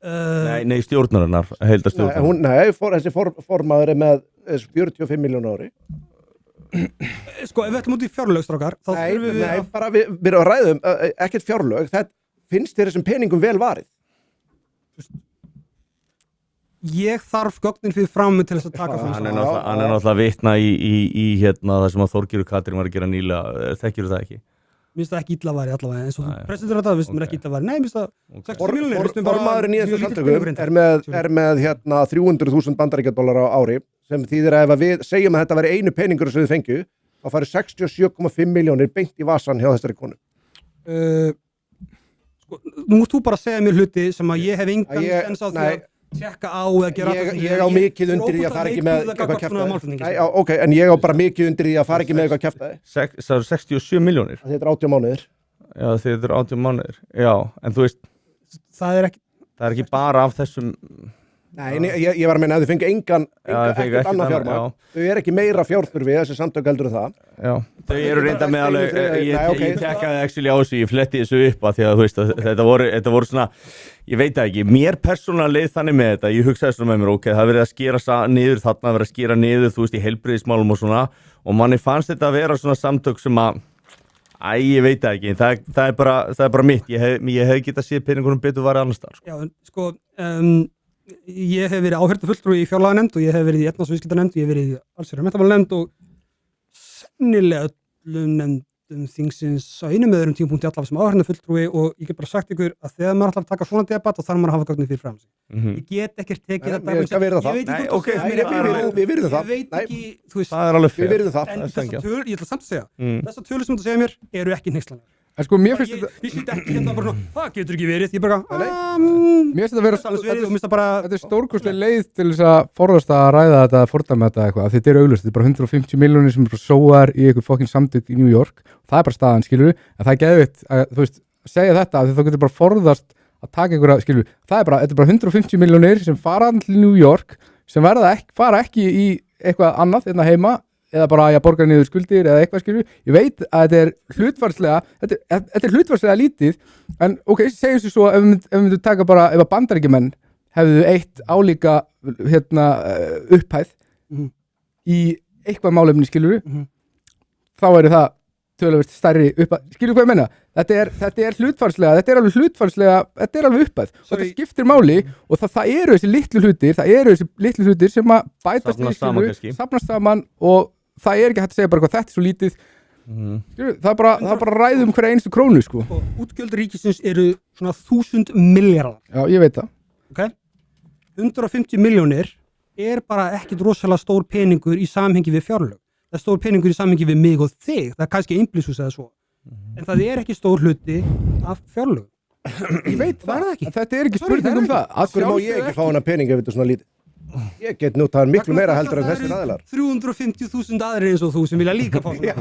Nei, stjórnarinnar, heildastjórnar. Þessi formaður er með 45 miljónu ári. Sko, ef við ætlum út í fjárlögstrákar, þá þurfum við Nei, bara við erum að ræðum ekkert fjárlög, það finnst þér þessum peningum vel varið? Ég þarf gögnin fyrir frammi til þess að taka Hann er náttúrulega vitna í það sem að Þorgerður Katrín var að gera nýlega, þekkir það ekki? Mér finnst það ekki illa væri allavega, eins og þú presentur þetta, finnst mér ekki illa væri. Nei, mér finnst það 60 miljónir. Formaðurinn í þessu samtökum er með 300.000 bandaríkjadollar á ári, sem þýðir að ef við segjum að þetta væri einu peningur sem við fengju, þá fari 67,5 miljónir beint í vasan hjá þessari konu. Nú ert þú bara að segja mér hluti sem að ég hef engan Ég- sens á því nei. að tjekka á eða gera Ég á mikið undir því að fara ekki með eitthvað kjaftaði. Nei, ok, en ég á bara mikið undir því að fara ekki með eitthvað kjaftaði. Það eru 67 milljónir. Þetta er 18 mánuðir. Já, þetta eru 18 mánuðir. Já, en þú veist, Það er ekki það er ekki bara af þessum... Nei, ég var að meina að þau fengi engan fengu ekkert annað annað, fjármagn. Þau er ekki meira fjárþurfi þessi samtök heldur en það. Já, þau eru reynda með alveg, Nei, ok. ég tekkaði actually á þessu, ég fletti þessu upp að því að þú veist að þetta voru svona, ég veit það ekki, mér persónulega leið þannig með þetta, ég hugsaði svona með mér, ok, það verið að skera niður þarna, verið að skera niður, þú veist, í heilbrigðismálum og svona, og manni fannst þetta að vera svona samtök sem að, ég veit það ekki, það er bara mitt, ég hef getað séð peningunum betur varðið annars þar, sko. Já, en sko ég hef verið áheyrnarfulltrúi í fjárlaganefnd og ég hef verið í efnahags- og viðskiptanefnd og ég hef verið í allsherjar- og menntamálanefnd og sennilega öllum nefndum þingsins á einum eða öðrum tímapunkti allavega sem áheyrnarfulltrúi og ég get bara sagt ykkur að þegar maður ætlar að taka svona debatt og þarf maður að hafa gögnin fyrir fram sig. Ég get ekkert tekið þetta Ég skal virða það. Ég veit Nei, ekki ok, Við virðum það. Ég veit Nei, ekki, þú veist Það er alveg Við fyrir. virðum það. en það er þessar sanngjarnt. tölur, ég ætla samt að segja Mm. þessar tölur sem þú segja mér eru ekki hneykslanlegar. En sko, mér Ég finnst þetta sit ekki hérna bara svona, það getur ekki verið, ég bara Mér finnst þetta vera alls verið og minnst það bara Þetta er stórkostlega leið til þess að forðast að ræða þetta, fordæma þetta eitthvað, af því þetta er auglust, þetta er bara 150 milljónir sem er bara sóar í eitthvað fokkin samtök í New York, það er bara staðan, skilur en það er geðvitt að, þú veist, segja þetta af því þá getur bara forðast að taka einhverja, skilur þetta er bara 150 milljónir sem fara til New York, sem fara ekki í eitthvað annað en heima, eða bara að ég borga niður skuldir eða eitthvað, skilur, ég veit að þetta er hlutfarslega lítið, en ok, segjum sér svo ef við myndum taka bara, ef að Bandaríkjamenn hefðu eitt álíka upphæð í eitthvað málefni, skilur þá væri það töluvert stærri upphæð, skilur hvað ég menna þetta er hlutfarslega, þetta er alveg upphæð og þetta skiptir máli og það eru þessi litlu hlutir sem að bætast Safnast saman kannski. safnast saman og það er ekki hægt að segja bara hvað þetta er svo lítið skilur, það er bara ræðum hverja einstu krónu, sko. og útgjöld ríkisins eru svona 1000 milljarðar. Já, ég veit það. Okay? 150 milljónir er bara ekkit rosalega stór peningur í samhengi við fjárlög. Það er stór peningur í samhengi við mig og þig. Það er kannski einblísus eða svo. En það er ekki stór hluti af fjárlög. Ég veit það ekki. Þetta er ekki Sorry, spurning um það. Af hverju má ég ekki fá hana pening ef þetta er svona lítið? Ég get nú það miklu meira heldur en þessir aðilar. 350.000 aðrir eins og þú sem vilja líka fá svona.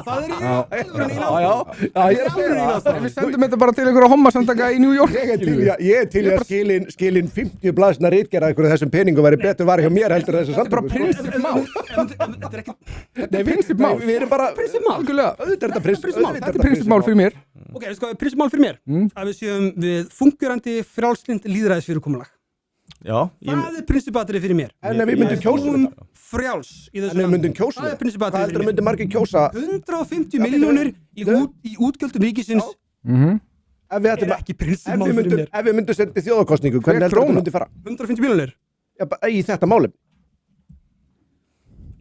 Það er í alvörunni í náttúrulega. Ég er að segja það. Við sendum þetta bara til einhverja hommasamtaka í New York. Ég er til í að skilin 50 blaðsna ritgerða einhverju þessum peningum væri betur var hjá mér heldur en þessu Þetta er bara samtökum. prinsipmál. Þetta er ekki Þetta er prinsipmál. Við erum bara Algjörlega. auðvitað er þetta Þetta er prinsipmál fyrir mér. Ok, sko, prinsipmál fyrir mér. Að við séum við fungurandi frjálslynd lýðræðisfyrirkomulag. Já, Það er prinsipatrið fyrir mér. En ef við myndum kjósa þetta, Frjáls í þessu en ef við myndum kjósa Það er þetta, prinsipatrið hvað heldur fyrir að mér. myndum margir kjósa 150 milljónir í útgjöldum ríkisins ef við er ættum ekki ef prinsipmál við fyrir myndum mér. ef við myndum setja í þjóðarkosningu, hvernig heldur þetta myndi fara? 150 milljónir? Já, í þetta málum.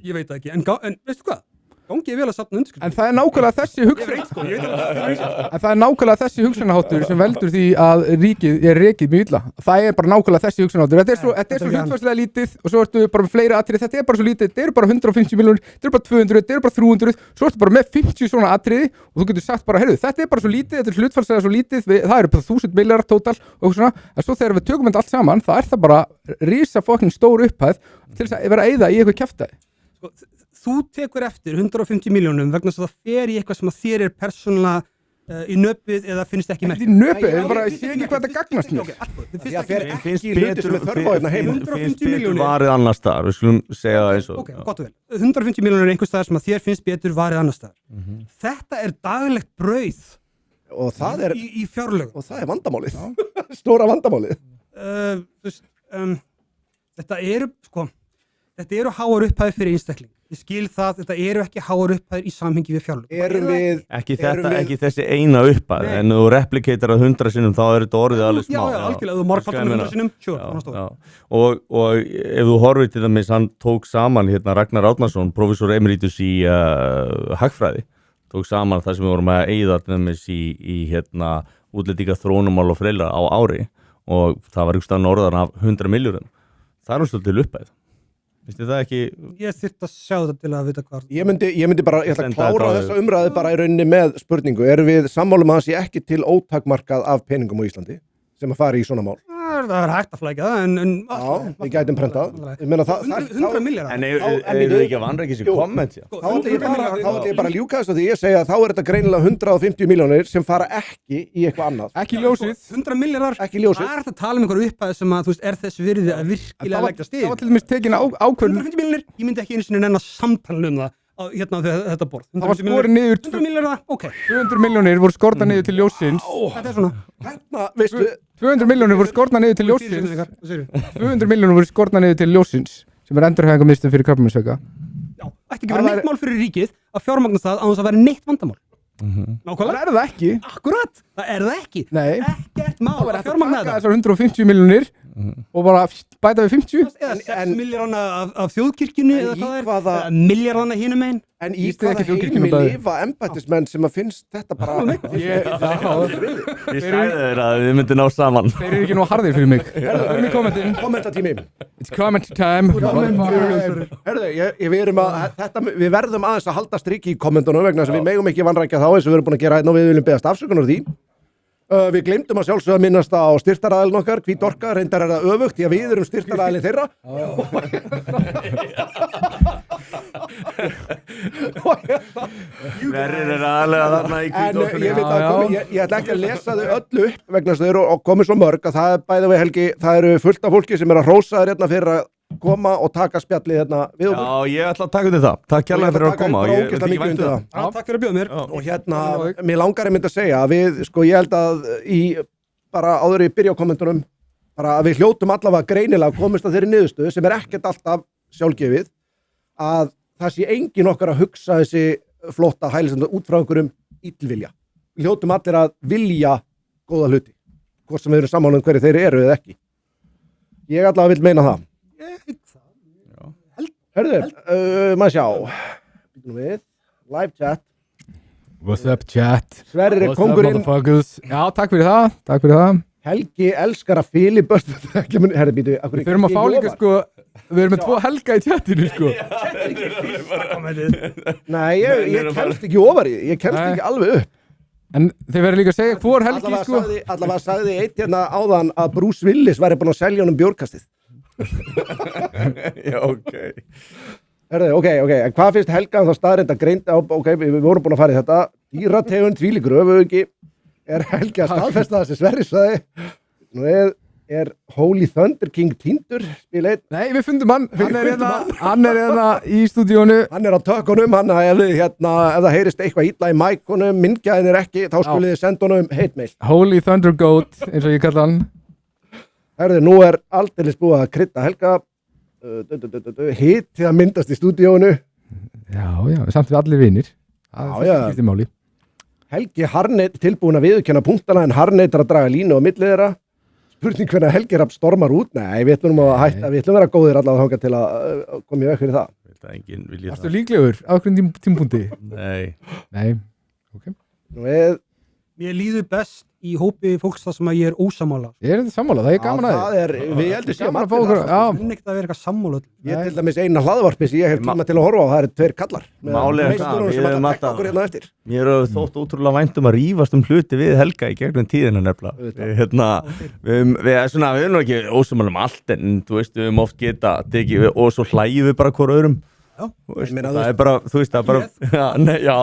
Ég veit það ekki, en veistu hvað? Gangi ég vel að safna undirskriftum. En það er nákvæmlega þessi hugsunarháttur sem veldur því að ríkið er rekið mjög illa. Það er bara nákvæmlega þessi hugsunarháttur. Þetta er svo hlutfarslega lítið og svo ertu bara með fleiri atriði. Þetta er bara svo lítið, þetta eru bara 150 milljónir, þetta eru bara 200, þetta eru bara 300, svo ertu bara með 50 svona atriði og þú getur sagt bara, heyrðu, þetta er bara svo lítið, þetta er hlutfarslega svo lítið, það eru bara 1000 milljarðar tótal og svona. En svo þegar við tökum þetta allt saman, það er það bara risa fokkin stór upphæð til þess að vera að eyða í eitthvað kjaftaði. Þú tekur eftir 150 milljónum vegna þess að það fer í eitthvað sem að þér er persónulega í nöpið eða finnst ekki Þetta merkt. er nöpið, ég bara sé ekki hvað þetta gagnast mér. Já, fer ekki í hluti sem er þörf á hérna heima. 150 milljónir. varið annars staðar, við skulum segja það eins og Ok, gott og vel. 150 milljónir er einhvers staðar sem að þér finnst betur varið annars staðar. Þetta er daglegt brauð Og það er í fjárlögum. og það er vandamálið. Stóra vandamálið. Þú veist, þetta eru háar upphæðir fyrir einstakling. Ég skil það, þetta eru ekki háar upphæðir í samhengi við fjárlög. Erum við ekki þessi eina uppað, en þú replikator að 100 sinnum þá er þetta orðið alveg smá. Já, algjörlega, þú margfaldar 100 sinnum, sure, Já, hann stóð. já. Og ef þú horfir til dæmis, hann tók saman hérna Ragnar Árnason, professor emeritus í hagfræði, tók saman það sem við vorum að eyða til dæmis í hérna útlendinga þróunumál og fleira á ári og það var einhvers staðar norðan af 100 milljörðum. Það er svolítið uppæð. Finnst þið það ekki? Ég þyrfti að sjá þetta til að vita hvað Ég myndi bara, ég ætla að Senda klára þetta á þessa umræðu bara í rauninni með spurningu. Erum við sammálum að það sé ekki til ótakmarkað af peningum á Íslandi sem að fara í svona mál? Það er hægt að flækja það en Já, við gætum prentað. Ég meina það 100 milljarðar En eru þið ekki að vanrækja sér komment? Þá ætla ég bara að ljúka þess að því ég segja að þá er þetta greinilega 150 milljónir sem fara ekki í eitthvað annað. Ekki ljósið. 100 milljarðar, Ekki ljósið. það er þetta að tala um einhverju upphæð sem að, þú veist, er þess virði að virkilega leggja Það var stig til dæmis tekin ákvörðun. 150 milljónir, ég myndi ekki einu sinni nenn að samtala um það hérna á þetta borð. Það var skorið niður 100 milljarðar, ok, 200 milljónir voru skortað niður til ljósins. þetta er svona. Hérna, veistu, 200 milljónir voru skortað niður til ljósins. Hvað segirðu? 200 milljónir voru skortað niður til ljósins sem er endurhæfingarmiðstöð fyrir krabbameinsvaka. Já, ætti ekki vera neitt mál fyrir ríkið að fjármagna það án þess að vera neitt vandamál. Nákvæmlega. Það er það ekki. Akkurat, það er það ekki. Nei. Ekkert mál Það var að eftir að fjármagna taka þetta. þessar 150 milljónir og bara bæta við 50. Eða 6 milljarðana af þjóðkirkjunni En eða í hvað það hvaða- er. Milljarðana hinum megin. en í Ísland hvaða ekki þjóðkirkjunni heimi bæði. lifa embættismenn sem að finnst þetta bara... Ég sagði þér að við myndum ná saman. Þeir eru ekki nú harðir fyrir mig. Það er mér kommentin. Kommentatími. It's comment time. Herðu, við verðum aðeins að halda striki í kommentunum vegna þess að við megum ekki vanrækja þá eins og við erum búin að gera hérna og við viljum beðast afsökunar á því. Við glemdum að sjálfsögða minnast á styrktaraðilin okkar, Hvít Orka, reyndar er það öfugt því að við erum styrktaraðilin þeirra. Verður er aðlega þarna í En Hvít ég veit Orkunni. að ég ætla ekki að lesa þau öllu upp vegna þess að þau eru og komið svo mörg að það er bæði við Helgi, það eru fullt af fólki sem er að hrósa þér hérna fyrir að koma og taka spjallið hérna við okkur. Já, ég ætla að taka undir það. Takk kærlega fyrir að koma. Ég Ég ætla að taka þykir mikið vænt um undir það. það. Takk fyrir að bjóða mér. Og hérna, mér langar einmitt að segja að við, sko, ég held að bara áður í byrja á kommentunum, bara að við hljótum allavega greinilega komist að þeirri niðurstöðu sem er ekkert alltaf sjálfgefið, að það sé engin okkar að hugsa þessi flotta hælisenda út frá einhverjum illvilja. Við hljótum allir að vilja góða hluti, hvort sem við erum sammála um hverju þeir eru eða ekki. Ég allavega vil meina það. Hörðu, maður sjá, býtum við, live chat. What's up chat? Sverrir er What's up kongurinn. motherfuckers? Já, takk fyrir það. Takk fyrir það. Helgi elskar að filibust. Herri, býtu, Við þurfum að fá líka sko, við erum með 2 Helga í chatinu sko. Nei, ég kemst ekki ofar í, ég kemst Nei. ekki alveg upp. En þeir verður líka að segja hvor Helgi sko. Allavega sagði eitt hérna áðan að Bruce Willis væri búin að selja honum bjórkastið. Já, ok. Herðu, ok, en hvað finnst Helga um þá staðreind að greinda á, ok, við vorum búin að fara í þetta, dýrategund þvílíkur öfugi, er Helgi að staðfesta það sem Sverrir sagði, nú er Holy Thunder King týndur, spila einn, Nei, við fundum hann. Hann er hérna í stúdíónu. hann er á tökunum, hann ef það heyrist eitthvað illa í mækunum, myndgæðin er ekki, þá skulið þið senda honum heitmeil. Holy Thunder Goat, eins og ég kalla hann. Herðu, nú er aldeilis búið að krydda Helga, hitt að myndast í stúdíónu. Já, samt við allir vinir. Það Já. skiptir máli. Helgi Harneit tilbúin að viðurkenna punktana en Harneit er að draga línu á milli þeirra. Spurning hvernig Helgi Rapp stormar út. Nei, við ætlum að hætta, við ætlum að vera góðir allavega þangað til að koma í veg fyrir það. Þetta enginn vilja Varstu líklegur á hvernig tímpunkti? Nei. Nei, ok. Nú við, Mér líður best í hópi fólks það sem að ég er ósamála. Ég er þetta sammála, það er gaman að það er, við heldur séum Gaman að fá allir okkur, það. já. Það er ekkert að vera eitthvað sammála. Ég til dæmis eina hlaðvarpi sem ég hef tíma til að horfa á, það eru 2 kallar. Með Málið er það, meisturunum við sem höfum ætla að tekka alltaf- okkur hérna eftir. Mér hefur þótt ótrúlega vænt að rífast hluti við Helga í gegnum tíðina nefnilega. Við erum nú ekki ósammála allt en þú veist, við höfum oft geta tekið og svo hlægjum við bara hvort öðrum. Þú veist, Ég meina, það er bara, þú veist, það er bara já,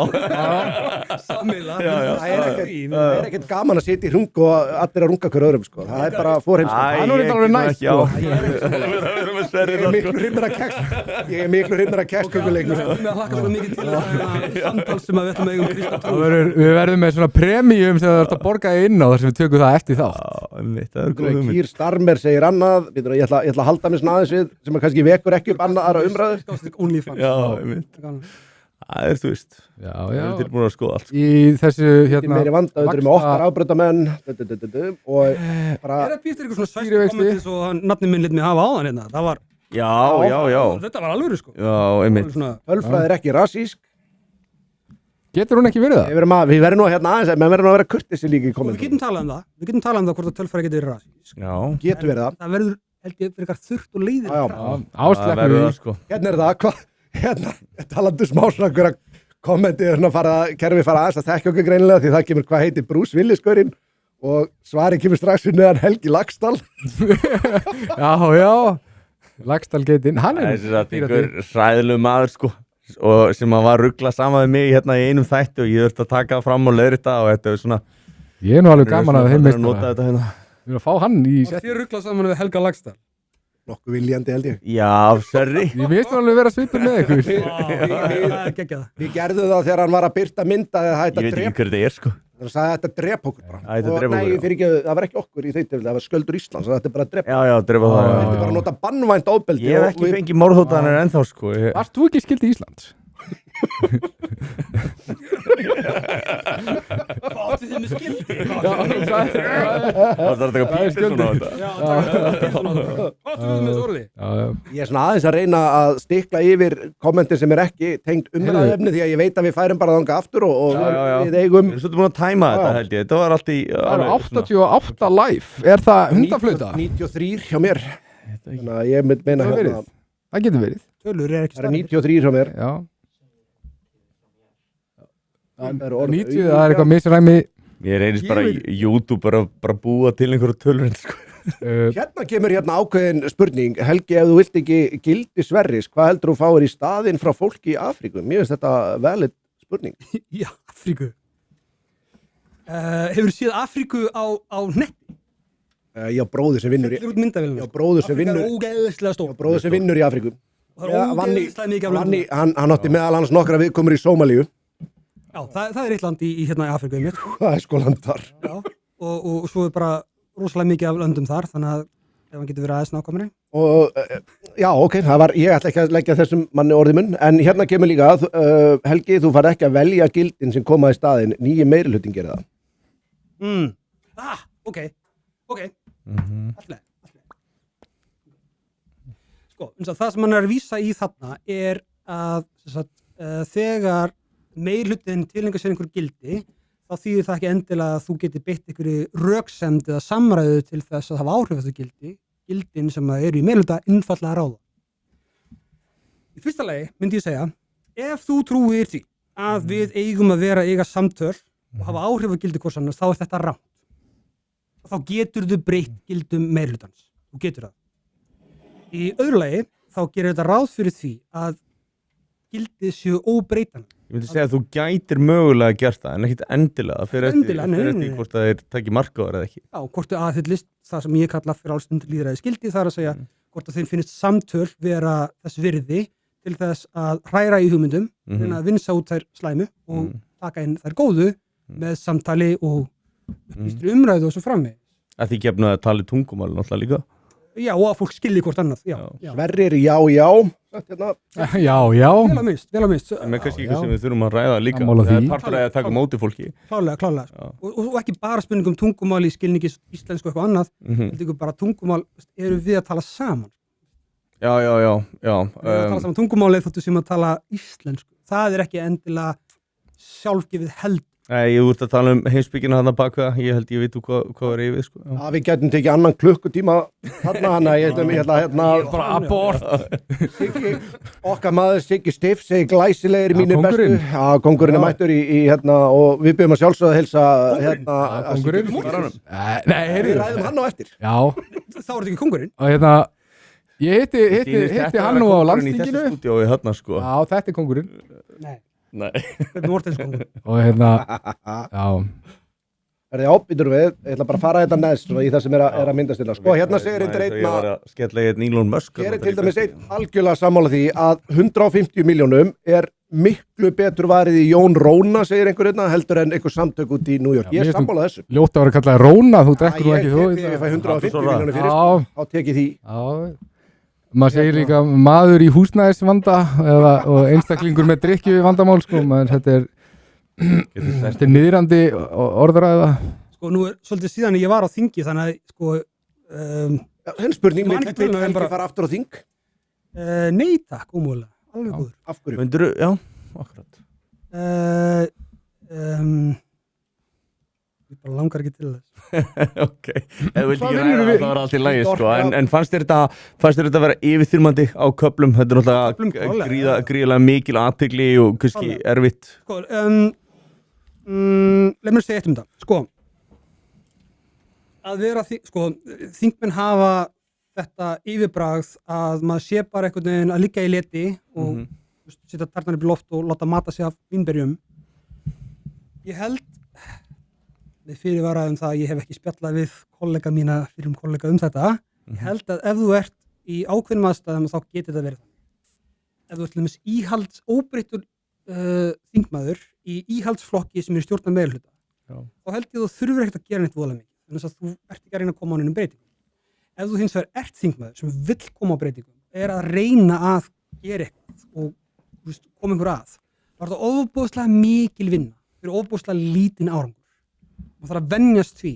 Sammála. Það er ekkert gaman að sitja í rung og allir að runga hver öðrum, sko. Það er bara fórheimsko. Það er nú reyndar alveg næs, sko. Ég er miklu hrymmir að keks kökuleiknum. Við hlakka svo mikið til að samtal sem að við ætlum að eiga Krista Trú. Við verðum með svona premium sem það ert að borga inn á þar sem við tökum það eftir þá. Það er góð hugmynd. Kýr Starmer segir annað. Ég ætla að halda mig svona aðeins við sem að kannski vekur ekki upp aðra umræðu. OnlyFans. Já, það er, þú veist, Já, við erum tilbúin að skoða allt. Í þessu hérna meiri vanda, þetta er með okkar afbrotamenn og bara Er það býstir eitthvað svona sæstu Stýrivexti. kommentið svo að nafni minn lit mig hafa á hann hérna? Það var, Já. þetta var alvöru sko. Já, einmitt. Svona, tölfræði er ekki rasísk. Getur hún ekki verið það? Við verðum nú hérna aðeins, menn verðum að vera kurteisi líka í við kommentum. getum talað um það hvort að tölfræði getur verið rasísk. Já. Getur verið það. Það verður held ég frekar þurrt og leiðir Já, já. Það Ásleppur verður við það sko. Hérna er það, hvað, hérna, talandu smásnakur að kommenti er svona kerfi fara aðeins að þekka okkur greinilega því það kemur hvað heitir Bruce Willis gaurinn og svari kemur strax fyrir neðan Helgi Laxdal. Já, Laxdalgeitin, hann er Þessi að einhver hræðilegu maður sko og sem að var ruggla saman við mig hérna í einum þætti og ég þurfti að taka það fram og leiðrita og þetta er svona Ég er nú alveg gaman að þeim að nota þetta hérna. Við erum að fá hann í Var þér ruglað saman við Helga Laxdal? Nokkuð viljandi held ég. Já, sorry. Ég veist alveg vera svipur með ykkur Það er geggjað. Við gerðum það þegar hann var að byrta mynda þegar það Ég veit ekki hver þetta er sko. hann sagði að þetta drep okkur bara. Æ, þetta Og drep okkur, nei, já. fyrir ekki, það var ekki okkur í þeittir, það var sköldur Íslands, þetta er bara að drepa. Já, drepa það. Þetta er bara að nota bannvænt ofbeldi. Ég hef og ekki við- fengið morðhótanir ennþá sko. Varst þú ekki skildi Íslands? Hvað áttu þið með skildi? Það er að taka pípið svona á þetta. Já, hvað áttu þið með þessu orði? Ég er svona aðeins að reyna að stikla yfir kommentir sem er ekki tengt umræðefni því að ég veit að við færum bara þanga aftur og Já. við eigum Við erum svolítið búin að tæma Já. þetta held ég. Þetta var allt í... Það eru 88 live Er það hundaflöta? 93 hjá mér. Þannig að ég mynd meina Það hérna, verið. Það getur verið Tölur er ekki það er stærri. 93 hjá mér. Já Það eru orð- 90, það er eitthvað misræmi Ég reynist bara Ég í YouTube bara búa til einhverju tölur sko. Hérna kemur hérna ákveðin spurning. Helgi, ef þú vilt ekki gildi Sverris, hvað heldur þú fáir í staðinn frá fólki í Afríku? Mér finnst þetta valid spurning. Já, Afríku. Hefur þú séð Afríku á netti? Ég á bróður sem vinnur í, Fyllir út myndavélina. ég á bróður sem Afríka vinnur, er ógeðslega stór. bróður sem vinnur í Afríku. Það er vann í- ógeðslega mikið af Hann, löndum. hann átti meðal hans nokkra viðkomur í Sómalíu. Já, það er eitt land í hérna í Afríku einmitt. Það er sko land þar. Já, og svo er bara rosalega mikið af löndum þar, þannig að ef hann getur verið aðeins nákvæmri. Og já, ok, ég ætla ekki að leggja þessum manni orði mun, en hérna kemur líka að Helgi, þú fær ekki að velja gildin sem koma í staðinn, nýji meirihlutin gerir það. Ok. Alltaf. Sko, eins og það sem hann er að vísa í þarna er að þegar meirhlutin tilhengar sér einhver gildi, þá þýðir það ekki endilega að þú getur beitt einhverju röksemd eða samræðu til þess að hafa áhrif á þessu gildin sem eru í meirhluta innfallega ráða. Í fyrsta lagi myndi ég segja, ef þú trúir því að við eigum að eiga samtöl og hafa áhrif á gildi hvors annars, þá er þetta rangt. Og þá getur þú breytt gildum meirhlutans. Þú getur það. Í öðru lagi, þá gerir þetta ráð fyrir því að gildið séu óbreytan. Ég myndi segja að þú gætir mögulega gert það en ekkit endilega fyrir Endilega, nei, eftir nei, því nei. hvort það er takið markaður eða ekki. Já, hvort þú aðhyllist það sem ég kalla fyrir álstund líðræði skildi, það er að segja hvort að þeim finnst samtöl vera þess virði til þess að hræra í hugmyndum, reyna að vinsa út þær slæmu og taka inn þær góðu með samtali og upplýstri umræðu og svo frammi. Að því gefnu að tala tungumál náttúrulega líka. Já, og að fólk skilji hvort annað. Já. Sverrir, já, sagt hérna. Já Vel að minnst. En með kannski eitthvað sem við þurfum að ræða líka. Sammála Það því. er partur að taka á móti fólki. Klálega. Sko. Og ekki bara spurning um tungumál í skilningi íslensku eitthvað annað, heldur ykkur bara tungumál, eru við að tala saman. Já. Við erum að tala saman tungumálið þóttu sem að tala íslensku. Það er ekki endilega sjálfgefið held. Nei, ég út að tala um heimsbyggina þarna bak það. Ég held ég veit hvað er yfir, sko. Já. Við getum tekið annan klukkutíma þarna, hann að ég ætla hérna Bara abort Siggi, okkar maður Siggi Stiff segir glæsilegir Já, mínir kóngurinn. bestu. Já, kóngurinn er mættur í hérna og við byrjum að sjálfsögða að heilsa hérna. Kóngurinn Nei, Við heyrðu ræðum hann á eftir. Já, Þá er þetta ekki kongurinn. og hérna Ég hitti hann nú á landstinginu Stúdíói þarna, sko. Já, þetta er kongurinn Nei. Þetta er Mortens kongurinn. Og hérna Já, Er þið ábyrður við, ég ætla bara að fara þetta neðst svona í það sem er að myndast til það. Sko, hérna segir Ég var einna, að skella í einn Elon Musk. hér er til dæmis einn algjörlega sammála því að 150 milljónum er miklu betur varið í Jón Róna, segir einhver einna, heldur en einhver samtök út í New York. Já, Ég mér er finnst sammála þessu. ljótt að vera kallað Róna, þú drekkur nú Ég ekki þú tek því að ég fæ 150 milljónum fyrir, Já, þá tek ég því. já Maður segir líka maður í húsnæðisvanda og einstaklingur með drykkju vandamál sko, þetta er niðrandi orðræða. Sko, nú er svolítið síðan ég var á þingi, þannig að, sko, Henn spurning, Man ekki töluna, en Helgi bara- fara aftur á þing? nei takk, ómúlega, alveg góður. Af hverju? Já, akkurat. ég bara langar ekki til þess. Ok, ef þú vilt Hvað ekki vinnurðu ræða við? það var allt í lagi sko. Orka- en fannst þér þetta vera yfirþyrmandi á köflum? Þetta er Köflum náttúrulega klálega, gríðarlega mikil athygli og kannski Klálega. erfitt. Sko, leið mér segja eitt það. Sko, að vera þingmenn hafa þetta yfirbragð að maður sé bara einhvern veginn að liggja í leti og setja tarnar upp í loft og láta mata sig af vínberjum. Ég held með fyrirvaraðum það að ég hef ekki spjallað við kollega mína fyrir kollega þetta. Ég held að ef þú ert í ákveðnum aðstæðum þá getur þetta verið þannig. Ef þú ert til dæmis óbreyttur þingmaður í íhaldsflokki sem er stjórnar meirihluta, þá held ég að þú þurfir ekkert að gera neitt voðalega mikið. Þannig að þú ert ekki að reyna að koma á neinum breytingum. Ef þú hins vegar ert þingmaður sem vill koma á breytingum, er að reyna að gera eitthvað og koma einhver að, þá er það ofboðslega mikil vinna fyrir ofboðslega lítinn árangur. Man þarf að venjast því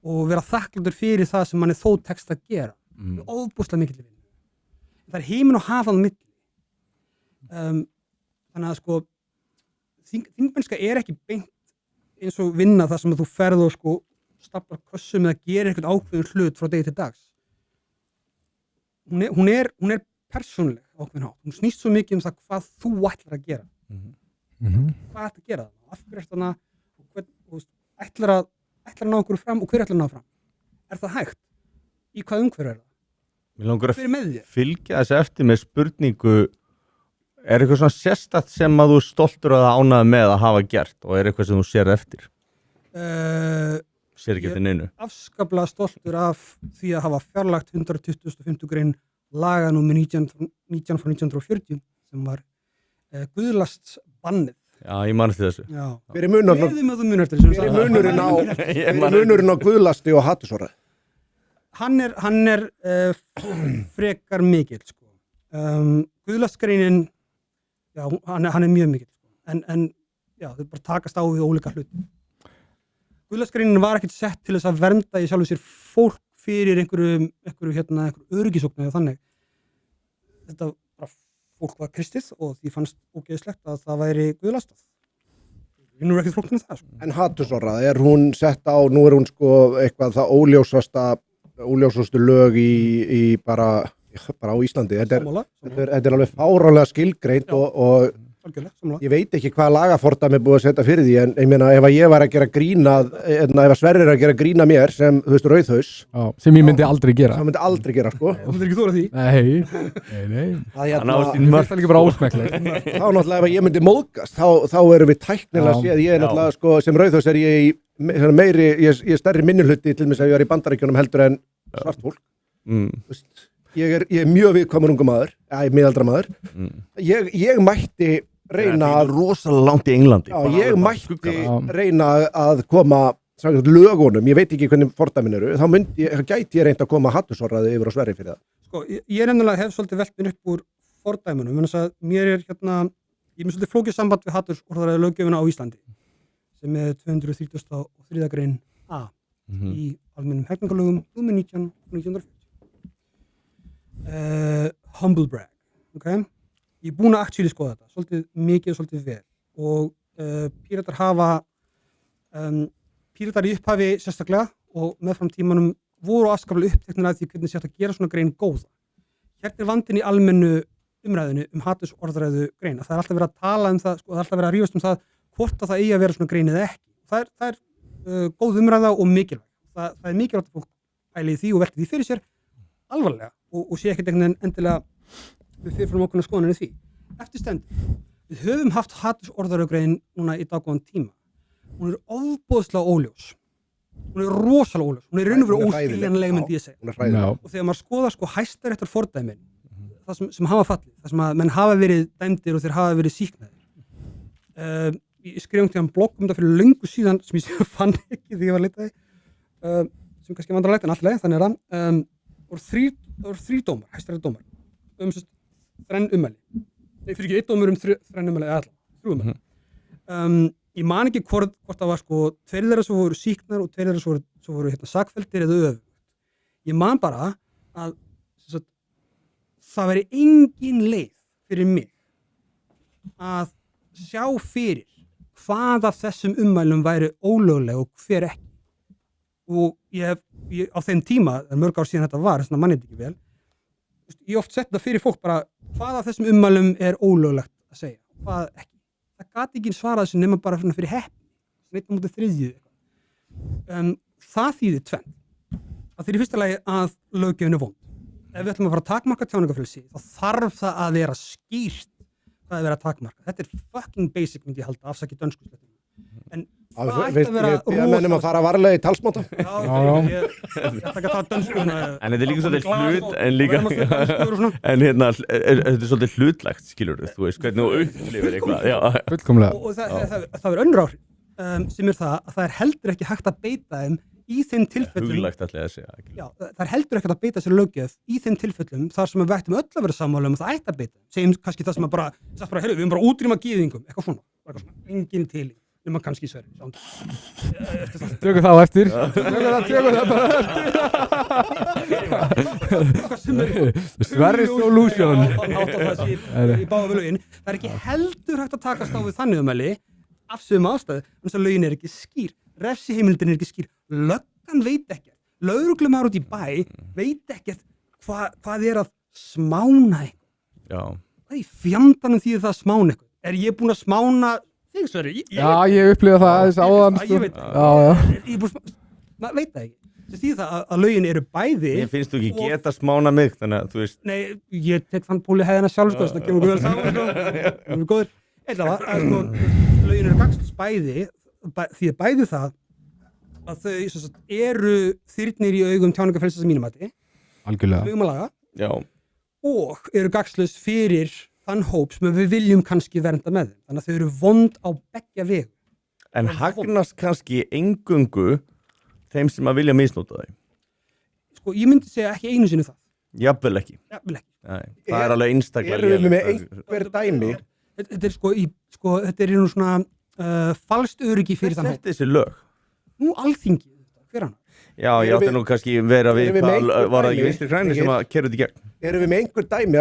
og vera þakklátur fyrir það sem mann þó tekst að gera. Það er ofboðslega mikil vinna. Það er heiminn og hafað milli. Þannig að sko þingmennska er ekki beint eins og vinna það sem þú ferð og sko staplar kössum eða gerir eitthvað ákveðin hlut frá degi til dags. Hún er persónuleg ákveðin hátt. Hún snýst svo mikið það hvað þú ætlar að gera. Hvað ætlar að gera það? Af hverju ert þarna og ætlar að ná okkur fram og hver ætlar að ná fram? Er það hægt? Í hvað umhverju er það? Mér langar Hver er með þér? fylgja þessu eftir með spurningu, er eitthvað svona sérstakt sem að þú ert stoltur að ánægða með að hafa gert og er eitthvað sem þú sér eftir? Sér ekki eftir neinu? Afskaplega stoltur af því að hafa fjarlagt 125. grein laga númer 19 frá 1940 sem var guðlasts bannið. Já, ég man eftir þessu. Já. Hver er munurinn á- Gleðum að þú munir eftir þessu. hver er munurinn á Ég hver man er munurinn á guðlasti og hattusorra? Hann er frekar mikill sko. Guðlastgreinin já, hann er mjög mikill sko. en já, þau bara takast á við ólíka hluti. Guðlastgreinin var ekkert sett til þess að vernda í sjálfu sér fólk fyrir einhverju öryggisókn eða þannig. Þetta bara fólk var kristið og því fannst ógeðslegt að það væri guðlastað. Við nú ekkert flóknir það sko. En hattusorra, er hún sett á, nú er hún sko eitthvað það óljósastu lög í bara á Íslandi. Sammála. Þetta er alveg fárálega skilgreint og Algjörlega, sammála. ég veit ekki hvað lagafordæmi er búið að setja fyrir því en ég meina ef að ég var að gera grína ef að Sverrir er að gera grína mér sem þú veist rauðhaus, sem ég myndi aldrei gera. það myndi aldrei gera sko. Þú myndir ekki þóra því. Nei. Það Hann á sín Mér mörk. finnst það líka bara ósmekklegt. þá náttúrulega ef að ég myndi móðgast þá erum við tæknilega Já. séð, ég er náttúrulega sko sem rauðhaus er ég í meiri, ég er stærri minnihluti til þess að ég er í Bandaríkjunum heldur en svartfólk. Ég er mjög viðkvæmur ungu maður, miðaldra maður. Ég mætti reyna að rosalega langt í Englandi. Já, ég mætti Já. reyna að koma samkvæmt lögunum, ég veit ekki hvernig fordæmin eru, þá gæti ég reynd að koma hattusorraði yfir á Sverri fyrir það. Sko, ég nefnilega hef svolítið velt mér upp úr fordæmunum, en þess að mér er ég er með svolítið flókið samband við hattursorðaræði löggjöfina á Íslandi, sem er 233. grein A í almennum hegningarlögum númer 1940. Humble brag, ok? Ég er búin að actually skoða þetta, svolítið mikið og svolítið vel og Píratar hafa Píratar í upphafi sérstaklega og meðfram tímanum voru afskaplega uppteknir af því hvernig sé hægt að gera svona grein góða. Hérna er vandinn í almennu umræðinu hatursorðræðu grein. Það er alltaf verið að tala um það, sko, það er alltaf verið að rífast um það hvort að það eigi að vera svona grein eða ekki. Það er góð umræða og mikilvæg. Það er mikilvægt að fólk pæli í því og velti því fyrir sér alvarlega og sé ekkert einhvern veginn endilega við fyrirfram okkurna skoðanir því. Eftir stendur, við höfum haft hatursorðræðu grein núna í daggóðan tíma. Hún er ofboðslega óljós. Hún er rosalega óljós. Hún er raun og veru óskiljanleg myndi ég segja. Hún er hræðileg. Og þegar maður skoðar sko Hæstaréttar fordæmin, það sem hafa fallið, það sem að menn hafa verið dæmdir og þeir hafa verið sýknaðir. Ég skrifum til hann blogg um það fyrir löngu síðan sem ég fann ekki því ég var að leita því, sem kannski vandrarlegt en alltaf, þannig er það. Það voru þrír dómar, Hæstaréttardómar, þrenn ummæli. Nei, fyrir ekki einn dómur þrenn ummæli, eða þrjú ummæli. Ég man ekki hvort það var sko tveir þeirra sem voru sýknar og tveir þeirra sem voru sakfelldir eða öfugt. Ég man bara að það væri engin leið fyrir mig að sjá fyrir hvað af þessum ummælum væri ólögleg og hver ekki. og ég á þeim tíma, mörg ár síðan þetta var, þess vegna manni þetta ekki vel, ég oft sett það fyrir fólk bara, hvað af þessum ummælum er ólöglegt að segja, hvað ekki. Það gat ekki svarað þessu nema bara fyrir heppni, neitt á móti þriðju. Það þýðir tvennt. Það þýðir í fyrsta lagi að löggjöfin er vond. Ef við ætlum að fara að takmarka tjáningarfrelsi, þá þarf það að vera skýrt hvað er verið að takmarka. Þetta er fucking basic, myndi ég halda, afsakið dönsku. En það ætti að vera Ég mennum að fara varlega í talsmáta. Ég ætla ekki að tala dönsku. En þetta er líka svolítið hlut, en líka, en hérna, þetta er svolítið hlutlegt, skilur þú veist, hvernig þú upplifir eitthvað, Fullkomlega. Og það er önnur áhrif, sem er það að það er heldur ekki hægt að beita þeim í þeim tilfellum. Huglægt allir að segja. Já, það er heldur ekki að beita sér löggjöf í þeim tilfellum þar sem við ættum öll að vera sammála um að það ætti að beita. Segjum kannski það sem að bara, heyrðu, við erum bara útrýma gyðingum, eitthvað svona, engin til, nema kannski Sverri. Tökum það á eftir. Tökum það bara eftir. Sverri solution. Í báða við lögin. Það er ekki heldur hægt að takast á við þannig umæli af sögum ástæðu, en þess að lögin er ekki skýr. Refsiheimildin er ekki skýr. Löggan veit ekkert. Lögreglumar út í bæ veit ekkert hvað er að smána eitthvað. Já. Hvað í fjandanum þýðir það að smána eitthvað? Er ég búin að smána þig, Sverri? Já, ég upplifa það aðeins áðan. Ég veit það. Maður veit það ekki. Það þýðir það að lögin eru bæði. Mér finnst þú ekki geta smána mig, þannig að þú veist. Nei, ég tek þann púli hefðina sjálf, sko, það kemur vel saman, það er góður. Lögin eru gagnslaus bæði, því að bæði það að þau eru þyrnir í augum tjáningarfrelsis að mínum mati, Algjörlega. augum að laga, Já. og eru gagnslaus fyrir þann hóp sem við viljum kannski vernda með þeim. Þannig að þau eru vond á beggja vegu. En hagnast kannski eingöngu þeim sem að vilja misnóta þau? Sko, ég myndi segja ekki einu sinni það. Jafnvel ekki. Jafnvel ekki. Nei, það er alveg einstaklega. Erum við með einhver dæmi? Þetta er þetta er nú svona falskt öryggi fyrir þann hóp. Þetta er þessi lög. Nú Alþingi, hver hann? Já, ég átti nú kannski vera við Erum við með hvað einhver var það dæmi? ekki Vinstri grænir sem að kerðu þetta í gegn. Erum við með einhver dæmi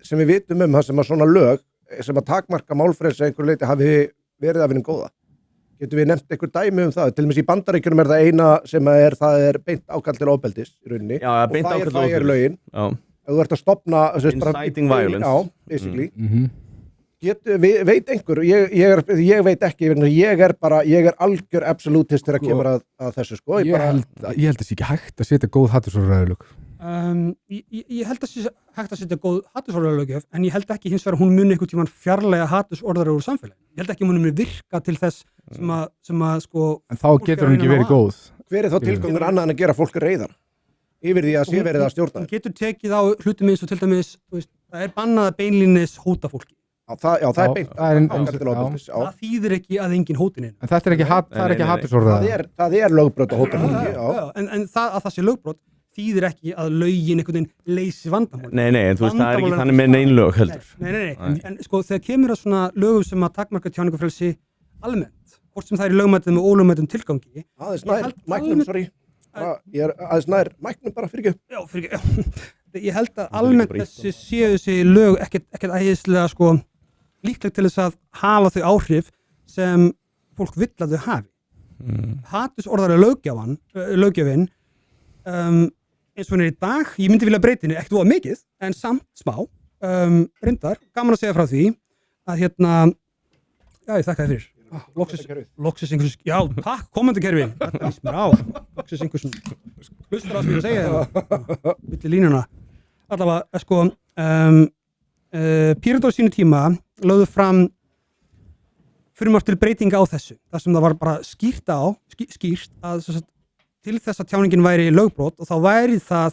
sem við vitum það sem að svona lög sem að takmarka málfrelsi einhver leiti hafi verið af hennum góða? Getum við nefnt einhver dæmi það? Til dæmis í Bandaríkjunum er það eina sem það er beint ákall til ofbeldis í rauninni. Já, beint ákall til Það er ofbeldis. lögin. Já. Ef þú ert að stofna Inciting violence. Já, basically. Veit einhver, ég veit ekki, ég er algjör absolutist þegar kemur að þessu, sko. Ég held að það sé ekki hægt að setja góð hattursorðræðulög. Ég held að sé hægt að setja góð hatursorðarlöggjöf, en ég held ekki hins vegar að hún muni einhvern tímann fjarlæga hatursorðar úr samfélagi. Ég held ekki að hún muni virka til þess sem að sko... En þá getur hún ekki verið góð. Hver er þá tilgangur annað en að gera fólk reiðar? Yfir því að sé verið að stjórna. Hún getur tekið á hlutum eins og til dæmis, það er bannað að beinlínis hóta fólki. Já, það er beint. Það þýðir ekki að enginn hóti neina. En þetta er ekki hatursorðræða. Það er lögbrot að hóta fólki, já. En það sé lögbrot þýðir ekki að lögin einhvern veginn leysi vandamál. Nei, en þú veist, það er ekki þannig með nein lög heldur. Nei. En sko, þegar kemur að svona lögum sem að takmarka tjáningarfrelsi almennt, hvort sem það er í lögmætum og ólögmætum tilgangi. Aðeins nær, mæknum, sorry. Ég er aðeins nær, mæknum bara, fyrir ekki. Já, fyrir ekki. Ég held að almennt þessi lög ekkert æðislega sko líklegt til þess að hafa þau áhrif sem fólk vill að þau hafi. Hatursorðar löggjöfin eins og hún er í dag, ég myndi vilja breyta henni ekkert voða mikið, en samt smá reyndar, gaman að segja frá því að já, ég þakka þér fyrir Loksins einhvers, já, takk, komendakerfi þetta víst mér á, Loksins einhvers hlustur á sem ég að segja milli línuna, allavega sko, Píratar á sínu tíma lögðu fram frumvarp til breytinga á þessu, þar sem það var bara skýrt að til þess að tjáningin væri lögbrot og þá væri það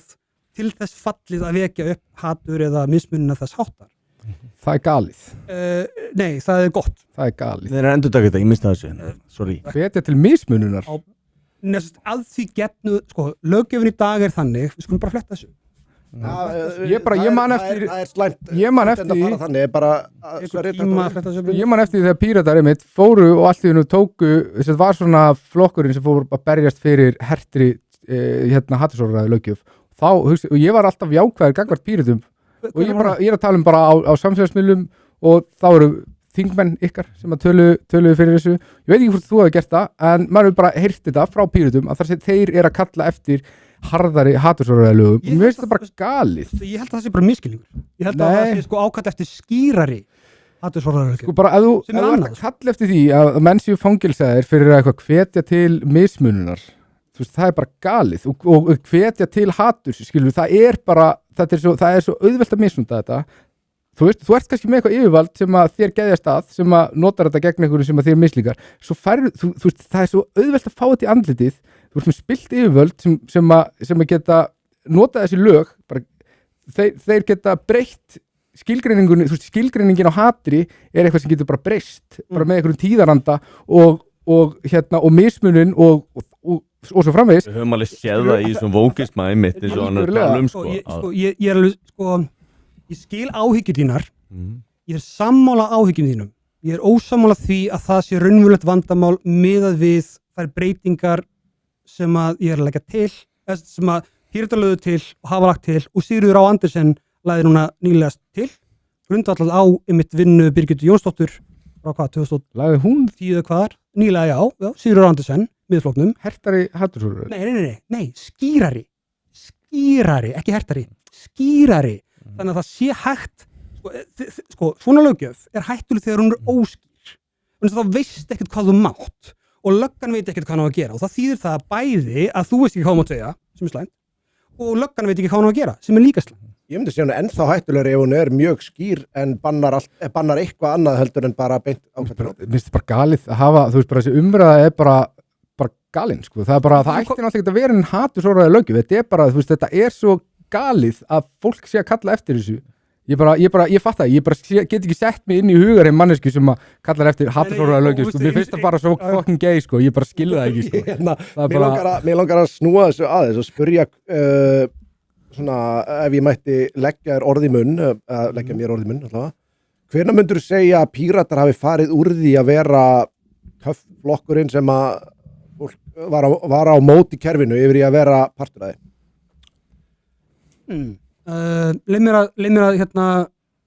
til þess fallið að vekja upp hatur eða mismunina þess háttar. Það er galið. Nei, það er gott. Það er galið. Þeir eru endurtakið þetta, ég mista þessu. Sorry. Hvetja til mismununar. Að því getnu, sko, löggjöfin í dag er þannig, við skulum bara fletta þessu. Ég man eftir ég man eftir þegar Píratar einmitt fóru og allt í hennu tóku þess að var svona flokkurinn sem fór að berjast fyrir hertri hatursorðræðu löggjöf og ég var alltaf jákvæður gagnvart Píratum og ég er að tala um bara á samfélagsmiðlum og þá eru þingmenn ykkar sem að töluðu fyrir þessu, ég veit ekki hvort þú hefur gert það, en maður hefur bara heyrt þetta frá Pírötum að þeir eru að kalla eftir harðari hatursorðarlögum, og mér finnst þetta bara galið. Ég held að það sé bara miskilningur. Ég held að það sé sko ákall eftir skýrari hatursorðarlögum. Sko bara ef þú ert að kalla eftir því að menn séu fangilsaðir fyrir að eitthvað hvetja til mismununar, þú veist, það er bara galið og hvetja til haturs, skilur, það er svo auðvelt að mismunda þetta. Þú veist, þú ert kannski með eitthvað yfirvald sem að þér geðjast að, sem að notar þetta gegn einhverju sem að þér mislíkar, svo þú veist, það er svo auðvelt að fá þetta í andlitið, þú veist, með spilt yfirvöld sem að geta notað þessi lög, bara, þeir geta breytt skilgreiningunni, þú veist, skilgreiningin á hatri er eitthvað sem getur bara breyst, bara með einhverjum tíðaranda og mismunun og svo framvegis. Við höfum alveg séð það í þessum vókismæði mitt eins og hann er að tala sko. Ég er alveg, sko, ég skil áhyggjur þínar, ég er sammála áhyggjum þínum, ég er ósammála því að það sé raunverulegt vandamál miðað við þær breytingar sem að ég er að leggja til, sem að Píratar lögðu til og hafa lagt til og Sigríður Á Andersen lagði núna nýlegast til, grundvallað á einmitt vinnu Birgittu Jónsdóttur frá hvað, 2010 lagði hún eða hvaðar, nýlega já, Sigríður Á Andersen, miðflokknum. Hertari hatursorðarlög? Nei, skýrari, ekki hertari, skýrari. Þannig að það sé hægt, sko, svona löggjöf er hættuleg þegar hún er óskýr. Þannig að þá veist ekkert hvað þú mátt og löggan veit ekkert hvað hann á að gera og það þýðir það bæði að þú veist ekki hvað hann mátt segja, sem er slæmt, og löggan veit ekki hvað hann á að gera, sem er líka slæmt. Ég myndi segja hún ennþá hættulegri ef hún er mjög skýr en bannar eitthvað annað heldur en bara beint ákvæmlega. Mér finnst þetta bara galið að hafa, þú veist, bara þessi umræða er bara galinn, sko. Það er bara, það ætti náttúrulega ekki að vera en hatursorðarlög löggjöf. Þetta er bara, þú veist, þetta er svo galið að fólk sé að kalla eftir þessu. Ég fatt það, get ekki sett mig inn í hugarheim mannesku sem að kallar eftir hatursorðarlög löggjöf, sko. Mér finnst það bara svo fucking gay, sko. Ég bara skilja það ekki, sko. Mér langar að snúa þessu aðeins og spyrja svona, ef ég mætti leggja mér orð í munn allavega. Hvenær myndur þú segja að Píratar hafi farið úr því að vera flokkurinn sem að fólk var á móti kerfinu yfir í að vera partur af því? Leið mér að hérna,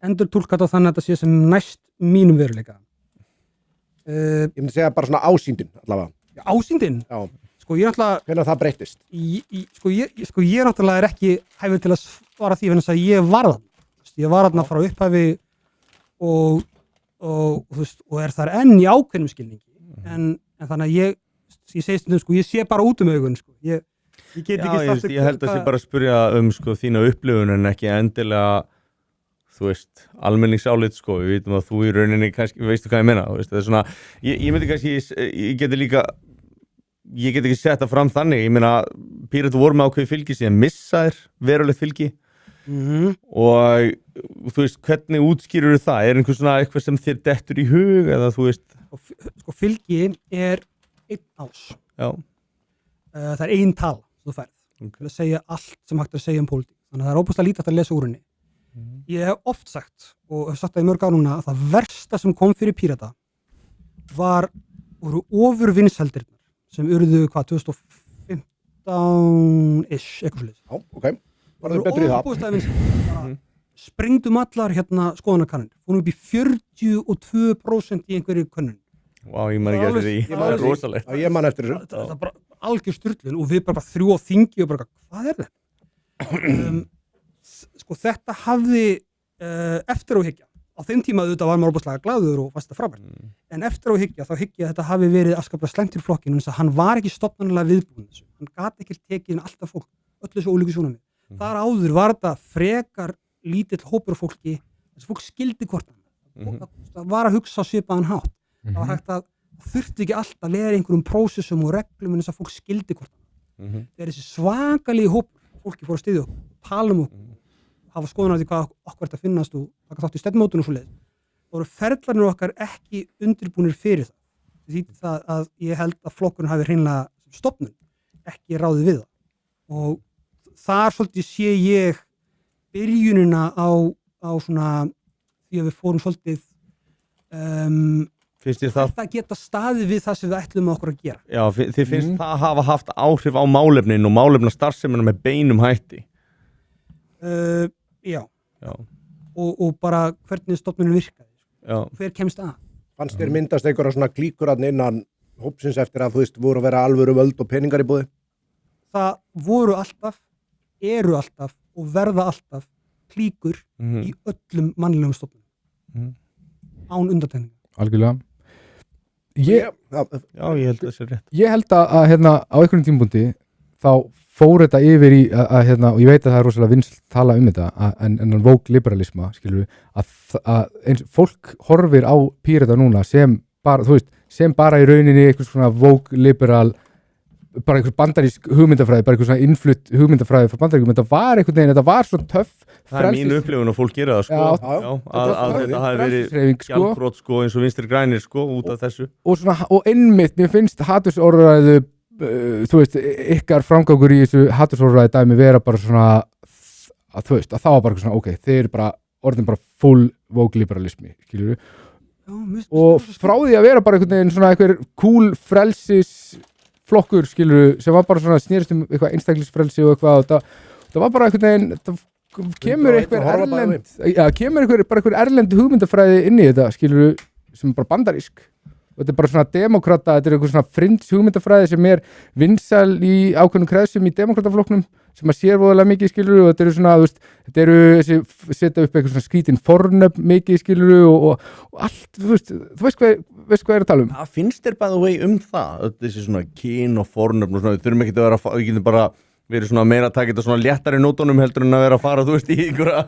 endur túlka þetta þannig að þetta sé sem næst mínum veruleika. Ég myndi segja bara svona ásýndin allavega. Ásýndin? Já. Sko ég náttúrulega... Hvernig það breyttist? Ég náttúrulega er ekki hæfur til að svara því vegna þess að ég var þarna. Ég var þarna frá upphafi og er þar enn í ákveðnum skilningi. En þannig að ég segi stundum, sko, ég sé bara út augun, sko. Ég get ekki sagt... Ég held að ég bara spyrja sko, þína upplifun en ekki endilega, þú veist, almenningsálit, sko. Við vitum að þú í rauninni kannski, veistu hvað ég meina, þú veist, það er svona, ég myndi kannski, ég get ekki sett það fram þannig, ég meina, Píratar voru með ákveði fylgi síðan missaðir verulegt fylgi og þú veist, hvernig útskýrur það? Er einhver svona eitthvað sem þér dettur í hug eða þú veist? Sko fylgi er einn ás. Já. Það er ein tala sem þú færð til að segja allt sem hægt að segja um pólitík. Þannig að það er óbúslega lítið að lesa úr henni. Ég hef oft sagt og hef sagt það í mörg ár núna að það versta sem kom fyrir Pírata voru ofurvinsældirnar sem urðu hvað 2015-ish eitthvað svolítið. Já, ok. Var það betur í það? Óbúslega vinsældir. Sprengdum allar hérna skoðanakannir. Fórum upp í 42% í einhverju könnun. Vá, ég man ekki eftir því. Það er rosalegt. Já, ég man eftir þessu. Það er bara algjör sturlun og við bara þrjú á þingi og bara, hvað er þetta? Sko þetta hafði eftir á hyggja. Á þeim tíma auðvitað var maður óbúslega glaður og fannst það frábært. En eftir á hyggja, þá hyggja að þetta hafi verið afskaplega slæmt fyrir flokkinn, þess að hann var ekki stofnanlega viðbúinn þessu. Hann gat ekki tekið inn alltaf fólk, öll þessu ólíku sjónarmið. Þar áður var þetta frekar lítill hópur af fólki, þess að fólk skildi hvort hann. Það var að hugsa á svipaðan hátt. Það var hægt að þurfti ekki alltaf að leiða einhverjum prósessum og reglum en þess að fólk skildi hvort hann. Þegar þessi svakalegi hópur fólki fór að styðja okkur, tala um okkur, hafa skoðun á því hvað okkur þetta finnast og taka þátt í stefnumótun og svoleiðis. Það voru ferlarnir okkar ekki undirbúnir fyrir það. Því það að ég held að flokkurinn hafi hreinlega stofnun ekki ráðið við það. Og þar svolítið sé ég byrjunina á svona því að við fórum svolítið það geta staðið við það sem við ætlum okkur að gera. Já, þið finnst það hafa haft áhrif á málefnin og málefna starfsemina með beinum hætti? Já. Og bara hvernig stofnunin virkaði. Já. hver kemst að. Fannst þér myndast einhverja svona klíkur að innan hópsins eftir að þú veist voru að vera alvöru völd og peningar í búði? Það voru alltaf, eru alltaf og verða alltaf klíkur í öllum mannlegum stofnum án undantekninga. Algjörlega. Já, Já, ég held að það sé rétt. Ég held að hérna á einhverjum tímapunkti þá fór þetta yfir í að hérna, og ég veit að það er rosalega vinsælt að tala um þetta en woke liberalisma, skilur við að eins, fólk horfir á Pírata núna sem bara, þú veist, sem bara í rauninni einhvers svona woke liberal bara einhvers bandarísk hugmyndafræði, bara einhvers svona innflutt hugmyndafræði frá bandaríkum, þetta var einhvern veginn, þetta var svo töff Það er mín upplifun að fólk gera það, sko. Já, Að þetta hafi verið frelsishreyfing, sko. gjaldbrot, sko, eins og vinstri grænir, sko, út af þessu. og einmitt, mér finnst hatursorðræðu þú veist, ykkar framgangur í þessu hatursorðræði dæmi vera bara svona að þú veist, að það var bara svona, ok, þeir eru bara orðin bara full woke liberalismi, skilur við og frá því að vera bara einhvern veginn svona einhver cool frelsis flokkur, skilur við, sem var bara svona snýrist eitthvað einstaklisfrelsi og eitthvað það var bara einhvern veginn kemur einhver erlend hugmyndafræði inn í þetta, skilur við, sem er bara bandarísk og þetta er bara svona demokrata, þetta er einhver svona fringe hugmyndafræði sem er vinsæl í ákveðnum kreðsum í demokrataflokknum sem að sér voðalega mikið, skilur og þetta eru svona, þú veist, þetta eru þessi setja upp eitthvað svona skrítin fornöfn mikið, skilur og allt, þú veist hvað er að tala um. Það finnst þér by the way það, þessi svona kyn og fornöfn og svona, við þurfum ekki að vera, við getum bara verið svona meira að taka þetta svona léttari nótunum heldur en að vera að fara, þú veist, í einhverja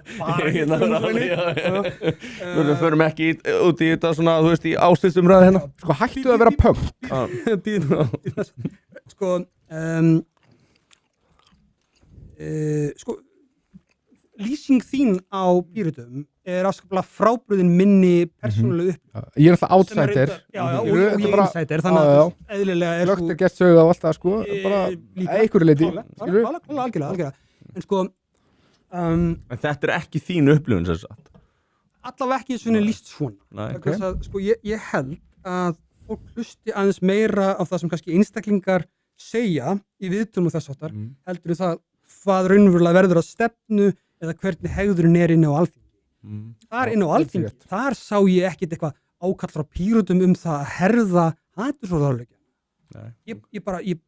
við förum ekki út í þetta svona, þú veist, í ástæðsumræði hérna. Sko hættu að vera punk. Sko lýsing þín á Pírötum er afskaplega frábrugðin minni persónulegu upp. Ég er alltaf outsider. Og ég er insider, þannig að eðlilega er Glögt er gert sögð á alltaf, sko, bara einhverju leiti. Algjörlega. En sko En þetta er ekki þín upplifun, sem sagt. Allavega ekki svona lýst svona. Nei, Sko ég held að fólk hlusti aðeins meira á það sem kannski einstaklingar segja í viðtölum og þess áttar, heldur það hvað raunverulega verður að stefnu eða hvernig hegðurinn er inni á Alþingi. Þar inni á Alþingi, þar sá ég ekkit eitthvað ákall frá Pírötum það að herða hatursorðarleikja. Ég bara, í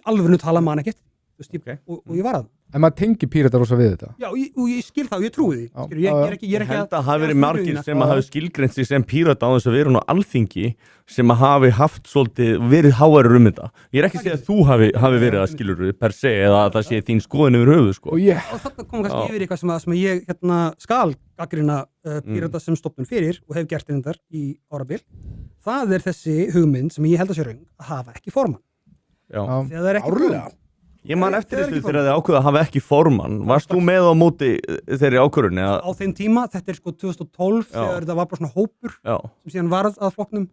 alvörinu tala man ekkert, og ég var að það. En maður tengir Pírata rosa við þetta. Já, og ég skil það og ég trúi því. Ég er ekki held að hafi verið margir sem að hafi skilgreint sig sem Pírata á þess að vera á Alþingi sem að hafi haft svolítið verið háværir þetta. Ég er ekki að segja að þú hafi verið að skilur per se eða að það sé þín skoðun yfir höfuð, sko. Og þetta kom kannski yfir eitthvað sem ég skal gagnrýna Pírata sem stofnun fyrir og hef gert þetta í árabil. Það er þessi hugmynd sem ég held að sé röng að hafa ekki formann. Árlega. Ég man eftir þessu þegar þið ákveða að hafa ekki formann. Varst þú með á móti þeirri ákvörðunni? Á þeim tíma, þetta er sko 2012 þegar þetta var bara svona hópur sem síðan varð að flokknum.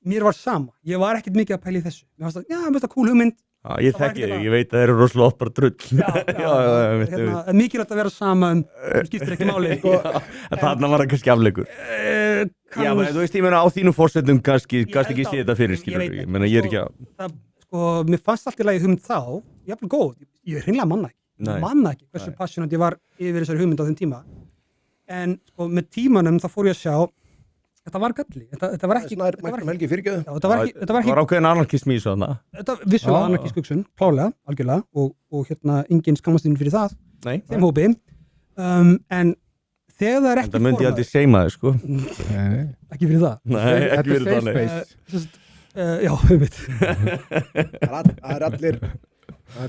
Mér var sama. Ég var ekkert mikið að pæla í þessu. Mér fannst það, mér finnst það cool hugmynd. Ég þekki þig, ég veit að þeir eru rosalega oft bara drull. Mikilvægt að vera sama skiptir ekki máli. Þarna var það kannski afleikur. Já, þú veist, ég meina á þínum forsetum kannski ekki sé þetta fyrir, skilur. Ég meina, ég er ekki að... Sko, mér fannst allt í lagi hugmynd þá, jafnvel góð, ég hreinlega manna ekki hversu passionate ég var yfir þessari hugmynd á þeim tíma, en sko með tímanum þá fór ég að sjá þetta var galli, þetta var ekki þetta var ákveðin anarkismi í svona þetta vissulega anarkisk hugsun, klálega, algjörlega og hérna engin skammastinn fyrir það þeim hópi, en þegar það er ekki þetta myndi ég aldrei seima þig, sko ekki fyrir það ekki fyrir það, nei já, við veit það er allir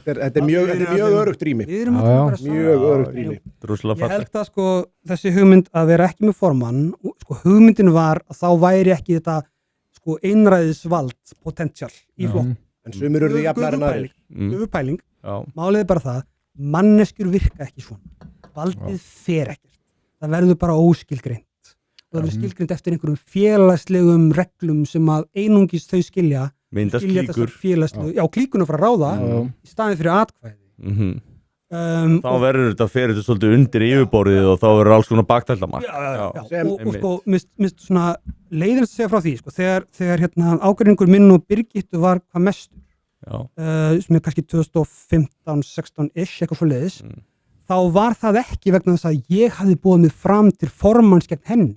þetta er mjög örugt rými mjög örugt rými ég held að sko þessi hugmynd að vera ekki með formann sko hugmyndin var að þá væri ekki þetta sko einræðisvald potential í flokk en sumir eru jafnar en aðrir pæling, málið er bara það manneskjur virka ekki svona valdið fer ekkert, það verður bara óskilgreint það verður skilgrind eftir einhverjum félagslegum reglum sem að einungis þau skilja klíkur klíkuna frá ráða í staðin fyrir atkvæði þá verður þetta fyrir svolítið undir yfirborðið og þá verður alls konar baktældamark og sko, mist svona leiðinast að segja frá því sko, þegar hérna ágreiningur minn og Birgittu var hvað mestur sem er kannski 2015-16-ish eitthvað svo leiðis þá var það ekki vegna þess að ég hafði búið mig fram til formanns gegn henni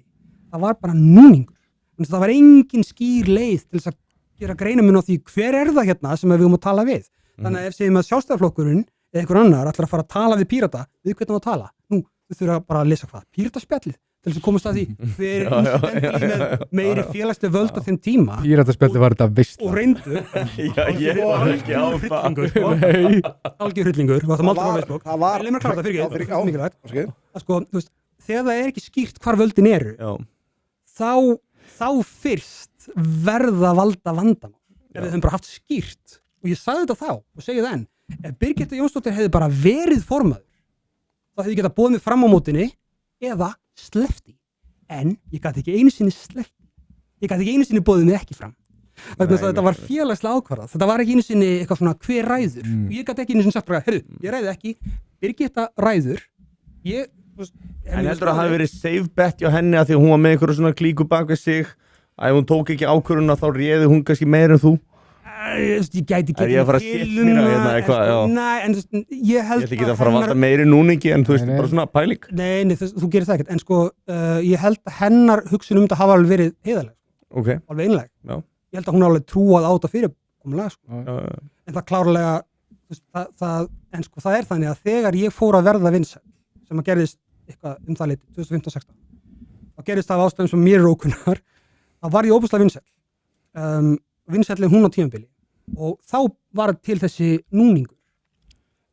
það var bara núningur. Það var engin skýr leið til þess að gera greinamun á því hver það hérna sem við að tala við. Þannig að ef segjum að Sjálfstæðisflokkurinn eða einhver annar ætlar að fara að tala við Pírata, við hvernig á að tala. Nú, þau þurfa bara að lesa hvað? Pírataspjallið til þess að komast að því hver Íslandi með meiri félagslega völd á þeim tíma. Pírataspjallið var þetta veist. Og reyndu. Ég var ekki á það. Algjör hryllingur, þú varst að málta á Facebook. Það var... Leif mér að klára það fyrir ekki, mikilvægt. Okay. Sko, þú veist, þegar það er ekki skýrt hvar völdin eru, þá fyrst verða valda vandamál. Ef við höfum bara haft skýrt, og ég sagði þetta þá, og segi það enn, ef Birgitta Jónsdóttir hefði bara verið formaður, þá hefði ég getað boðið mig fram á mótinni, eða sleppti. En ég gæti ekki einu sinni sleppti. Ég gæti ekki einu sinni boðið mig ekki fram. Þetta var félagslega ákvarðað. Þetta var ekki einu sinni eitthvað svona hver ræður. Og ég gæti ekki einu sinni sagt bara, heyrðu, ég ræði ekki, Birgitta ræður. En heldur að það hafi verið safe bet hjá henni að því að hún var með einhverju svona klíku bak við sig, að ef hún tók ekki ákvörðuna þá réði hún kannski meir en þú? Ég gæti ekki ég að fara að shitmýra hérna eitthvað, já. Nei, en ég held Ég ætla ekki að fara að valda meiri núningi en þú veist, bara svona pæling. Nei, þú gerir það ekkert, en sko ég held að hennar hugsun þetta hafa alveg verið heiðarleg, Okay. alveg einleg. Já. Ég held að hún alveg trúað á þetta fyrirkomulega, sko. En það klárlega, en sko það er þannig að þegar ég fór að verða vinsæll, sem að gerðist eitthvað það leyti, 2015-16, þá gerðist það af ástæðum sem mér ókunnar, þá var ég óbúslega vinsæll. Vinsællega hún á tímabili og þá var til þessi núningur.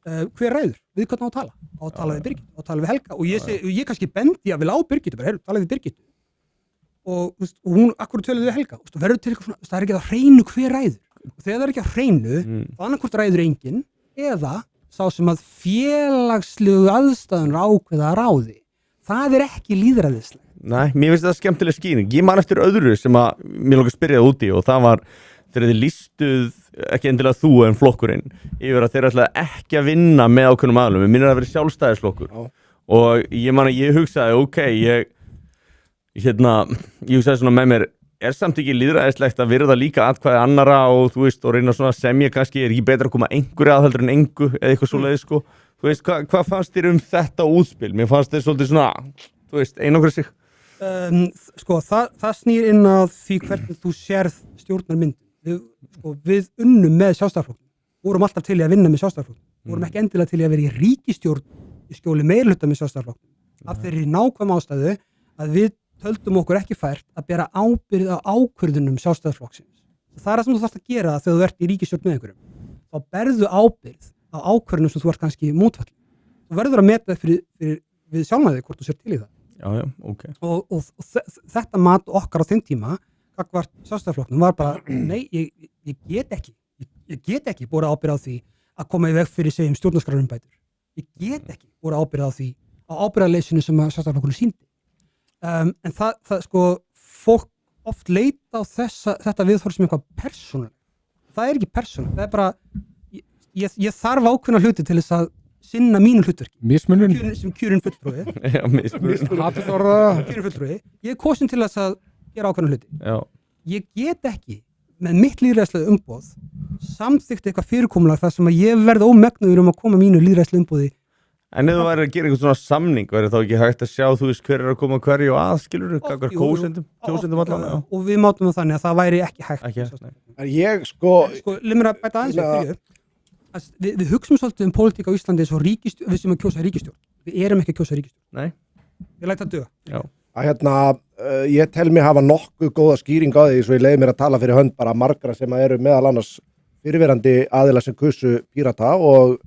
Hver ræður? Við hvernig á að tala? Á að tala við Birgittu, á að tala við Helga og ég kannski bendi að við á Birgittu, bara tala við Birgittu og hún, akkur töluðu við Helga, verður til eitthvað svona, það er ekki að hreinu hver ræður og þegar það er ekki að hreinu, þá annarkvort ræður enginn eða sá sem að félagslegu aðstæðun ákveða að ráði. Það er ekki lýðræðislega. Nei, mér finnst það skemmtileg skýring. Ég man eftir öðru sem að mér langar að spyrja það úti og það var þegar þið lýstuð, ekki endilega þú en flokkurinn, yfir að þeir ætlaði ekki að vinna með ákveðnum aðlum. Við minnir að vera sjálfstæðisflokkur. Og ég hugsaði, ég hugsaði svona með mér, er samt ekki lýðræðislegt að virða líka atkvæði annara og þú veist, og reyna svona að semja kannski, er ekki betra að koma einhverju aðhaldur en engu eða eitthvað svoleiðis, sko. Þú veist, hvað fannst þér þetta útspil? Mér fannst þér svolítið svona, þú veist, einangra sig. Sko, það snýr inn á því hvernig þú sérð stjórnarmynd. Við unnum með Sjálfstæðisflokknum, vorum alltaf til í að vinna með Sjálfstæðisflokknum, vorum ekki endilega til í að vera í ríkisstjórn í skjóli meirihluta með Sjálfstæðisflokknum. Af þeirri nákvæm ástæðu að við töldum okkur ekki fært að bera ábyrgð á ákvörðunum Sjálfstæðisflokksins. Það er það sem þú þarft að gera þegar þú ert í ríkisstjórn með einhverjum. Þá berðu ábyrgð á ákvörðunum sem þú ert kannski mótfallin. Þú verður að meta við sjálfnæði hvort þú sér til í það. Já, ok. Og þetta mat okkar á þeim tíma gagnvart Sjálfstæðisflokknum var bara, nei, ég get ekki búið ábyrgð á því að koma í veg fyrir segjum stjórnarskrárumbætur. Ég get ekki búið ábyrgð á því á ábyrgðarleysinu sem Sjálfstæðisflokkurinn sýndi. En það sko, fólk oft leita á þetta viðhorf sem eitthvað persónulega. Það er ekki persónulega, það er bara, ég þarf ákveðna hluti til þess að sinna mínu hlutverki. Mismunun. Sem kjörinn fulltrúi. Já, mismunun. Kjörinn fulltrúi. Ég er kosin til þess að gera ákveðna hluti. Já. Ég get ekki með mitt lýðræðislega umboð samþykkt eitthvað fyrirkomulag þar sem að ég verð ómegnuður að koma mínu lýðræðislega umboði. En ef þú væri að gera einhvern svona samning, væri þá ekki hægt að sjá, þú veist, hver að koma hverju og aðskilur, kakar kjósendum allan? Og við mátum það þannig að það væri ekki hægt. Ég sko, limur að bæta aðeins við fyrir. Við hugsum svolítið pólitík á Íslandi eins og við sem að kjósa ríkisstjórn. Við erum ekki að kjósa ríkisstjórn. Nei. Ég læt það duga. Já. Ég tel mig hafa nokkuð góða skýring á því svo ég leiði mér að tala fyrir hönd bara margra sem eru meðal annars fyrirverandi aðila sem kusu Pírata og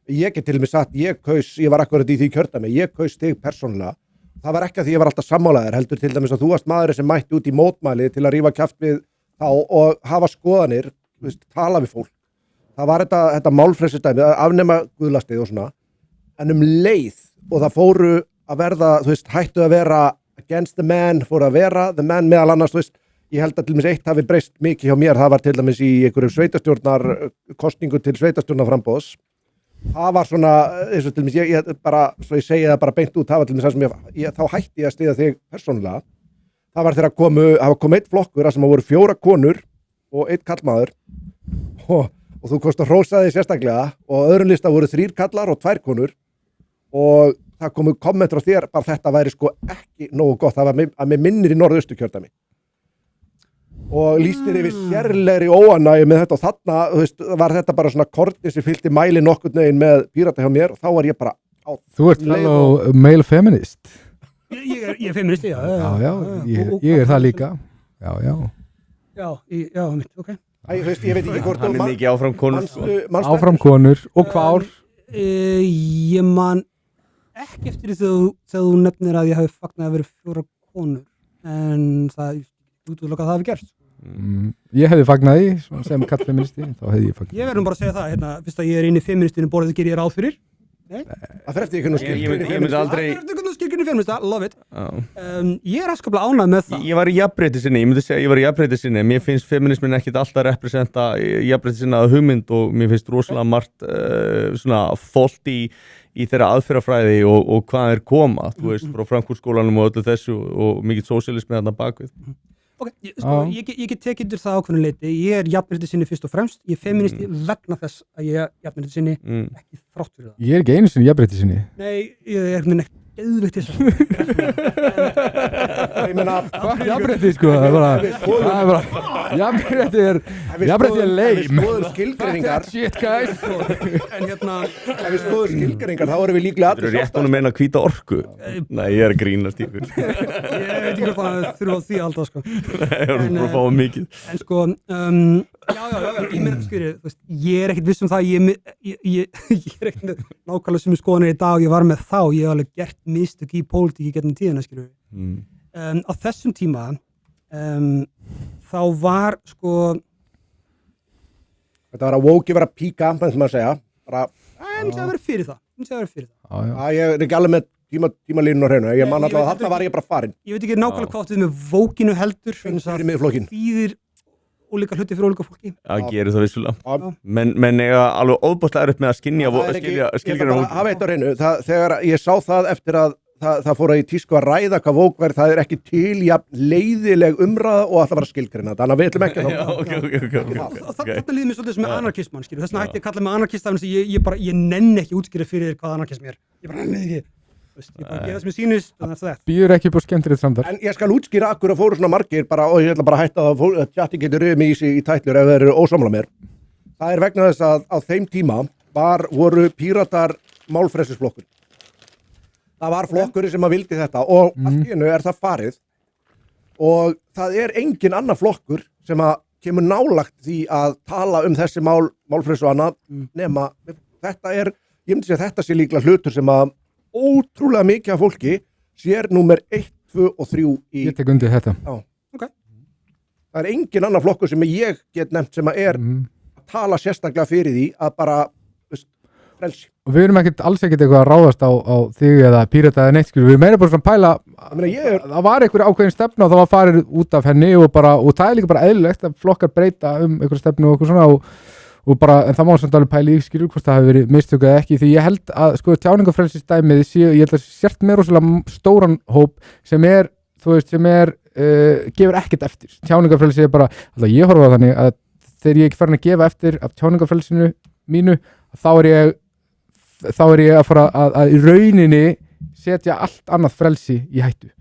ég get til mig sagt, ég var akkurat í því kjördæmi, ég kaus þig persónulega. Það var ekki að því ég var alltaf sammálaðir, heldur til dæmis að þú varst maður sem mætti út í mótmæli til að rífa kjaft við þá og hafa skoðanir, tala við fólk. Það var þetta málfrelsisdæmi, afnema guðlastið og svona, en leið og það fóru að verða, hættu að vera against the man, fóru að vera the man meðal annars, ég held að til dæmis eitt hafi breyst mikið hjá mér, það var til dæmis í einhverjum sveitarstjórnarkosningu til sveitarstjórnarframboðs. Það var svona, eins og til dæmis, ég bara, svo ég segi það bara beint út, það var til dæmis það sem þá hætti ég að styðja þig persónulega. Það var þegar kom eitt flokkur sem voru 4 konur og 1 karlmaður og þú komst að hrósa því sérstaklega og á öðrum lista voru 3 karlar og 2 konur og það komu kommentur á þér, bara þetta væri sko ekki nógu gott, það var að mér minnir í norðausturkjördæmi og lýstir yfir sérlegri óánægju með þetta og þarna, þú veist, var þetta bara svona kortið sem fylgdi mæli nokkurn veginn með Pírata hjá mér og þá var ég bara á Þú ert fellow male feminist. Ég er feminist, já. Ég er það líka. Já. Já, mitt, ok. Æ, þú veist, ég veit ekki hvort Hann er mikið áfram konur Áfram konur og hvár. Ég man ekki eftir því þegar þú nefnir að ég hafi fagnað að vera 4 konur en það útlokað það hafi gerst. Ég hefði fagnað því sem kallfeministi, þá hefði ég fagnað. Ég verðum bara að segja það, hérna, fyrst að ég er inn í feministinu borðið gerir ég ráð fyrir. Það fer eftir einhvern Ég myndi aldrei Skilgjörni feminista, love it. Ég er afskaplega ánægð með það. Ég var í jafnréttisinni, ég myndi segja að ég var í jafnréttisinni. Mér finnst feminismin ekkit alltaf representa jafnréttisinna hugmynd og mér finnst rosalega margt svona fault í þeirra aðferðafræði og hvað er koma, þú veist, frá Frankfurt-skólanum og öllu þessu og mikið sósíalismi þarna bakvið. Ok, ég get tekið undir það ákveðnu leiti. Ég er jafnréttisinni fyrst og fremst. Ég er feministi vegna þess að ég er jafnréttisinni, ekki þrátt fyrir það. Ég er ekki einu sinni jafnréttisinni. Nei, ég er neitt geðveikt til þess. Ég meina, Jafnrétti sko, það er bara Jafnrétti er leim. Ef við skoðum skilgreiningar Shit guys. En hérna, ef við skoðum skilgreiningar, þá erum við líklega Þú eru rétt honum meina hvíta orku. Nei, ég er að grínast ykkur. ég veit ekki hvað það þurfa á því alltaf, sko. Nei, ég er bara að fá mikið. En sko, ég meina, skilji, þú veist, ég er ekkert viss um það, ég er ekkert með nákvæmlega sem skoðanir í dag, ég var með þá, ég hef alveg gert mistök í pólitík í gegnum tíðina, skilju. Á þessum tíma, þá var, sko, Þetta var að woke vera píka, þannig sem að segja bara, ég myndi að vera fyrir það. ég er ekki alveg með tímalínun á hreinu, ég man alltaf að þarna var ég bara farin Ég veit ekki nákvæmlega hvað áttu með vókinu heldur, fyrir miðflokkinn. þýðir ólíka hluti fyrir ólíka fólki. Það gerir það vissulega. Já. menn eiga alveg óbúslega upp með að skilja Ég ætla bara að hafa eitt á hreinu, þegar ég sá það eftir að það fór að í tísku að ræða hvað vók verð, það er ekki til jafn leiðileg umræða og alltaf bara skilgreina þannig að við ætlum ekki Þetta líður mér svolítið sem með anarkismann, skilju. Þess vegna hætti ég að kalla mig anarkista þannig að ég nenni ekki útskýra fyrir þér hvað anarkism er. Ég bara nenni ekki. Ég bara gera það sem ég sýnist, þannig að það er. Býður ekki upp á skemmtilegt samtal. En ég skal útskýra akkur að fóru svona margir bara, og ég ætla bara að hætta að tjatti getur röðum í sig í tætlur ef þeir eru ósamla mér. Það er vegna þess að á þeim tíma voru Píratar málfrelsisflokkur. Það var flokkurinn sem að vildi þetta og allt í einu er það farið og það er engin annar flokkur sem að kemur nálagt því að tala þessi málfrelsi og annað nema þetta er, ég myndi segja að þetta sé líklega hlutur sem að ótrúlega mikið af fólki sér númer 1, 2 og 3 í Ég tek undir þetta. Það er engin annar flokkur sem ég get nefnt sem að er að tala sérstaklega fyrir því að bara frelsi. Og við erum alls ekkert eitthvað að ráðast á þig eða Pírata eða neitt, skilur. Við erum meira bara svona pæla það var einhver ákveðin stefna og það var farið út af henni og það er líka bara eðlilegt að flokkar breyta einhver stefnu og eitthvað svona og bara, en það má samt alveg pæla í, skilur, hvort það hafi verið mistök eða ekki, því ég held að sko tjáningafrelsisdæmið ég held að sért með rosalega stóran hóp sem er, þú veist, gefur ekkert eftir. Tjáningafrelsi er bara, alltaf ég horfa á þannig að þegar ég er ekki farin að gefa eftir af tjáningafrelsinu mínu, þá er ég að fara að í rauninni setja allt annað frelsi í hættu.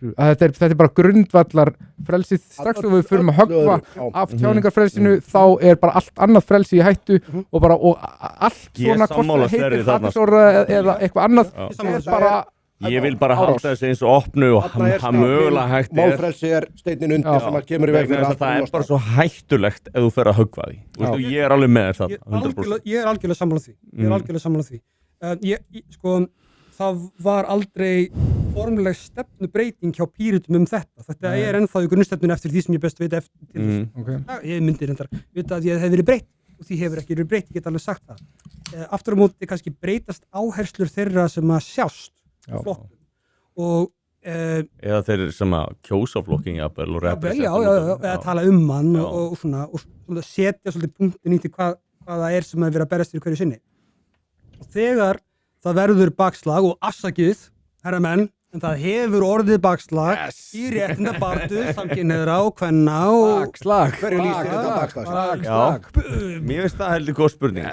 Þetta er bara grundvallar frelsið, strax og við förum að höggva af tjáningarfrelsinu, þá er bara allt annað frelsi í hættu og allt svona hvort það heitir Hattisóra eða eitthvað annað er bara Ég vil bara halda þessu eins og opnu og hann mögulega hægt málfrelsi er steinnin undir sem að kemur í veg fyrir það er bara svo hættulegt ef þú fer að höggva því. Ég er alveg með það 100%. Ég er algjörlega sammála því. Sko, það var aldrei formleg stefnubreiting hjá Pírötum þetta. Þetta er ennþá í grunnstefnun eftir því sem ég best veit eftir til þess. Ég myndi reyndar vita að ég hef verið breytt og því hefur ekki verið breytt, ég get alveg sagt það. Aftur á móti kannski breytast áherslur þeirra sem að sjást flokkum og eða þeir sem að kjósa flokking eða tala hann og svona setja svolítið punktin í til hvað það er sem að vera að berast fyrir hverju sinni og þegar það verður bakslag og afsakið herramenn, en það hefur orðið bakslag í réttinda bardu, samkynhneigðra og kvenna og Slag Hverju lýsir þetta bakslag? Já, mér finnst það heldur góð spurning.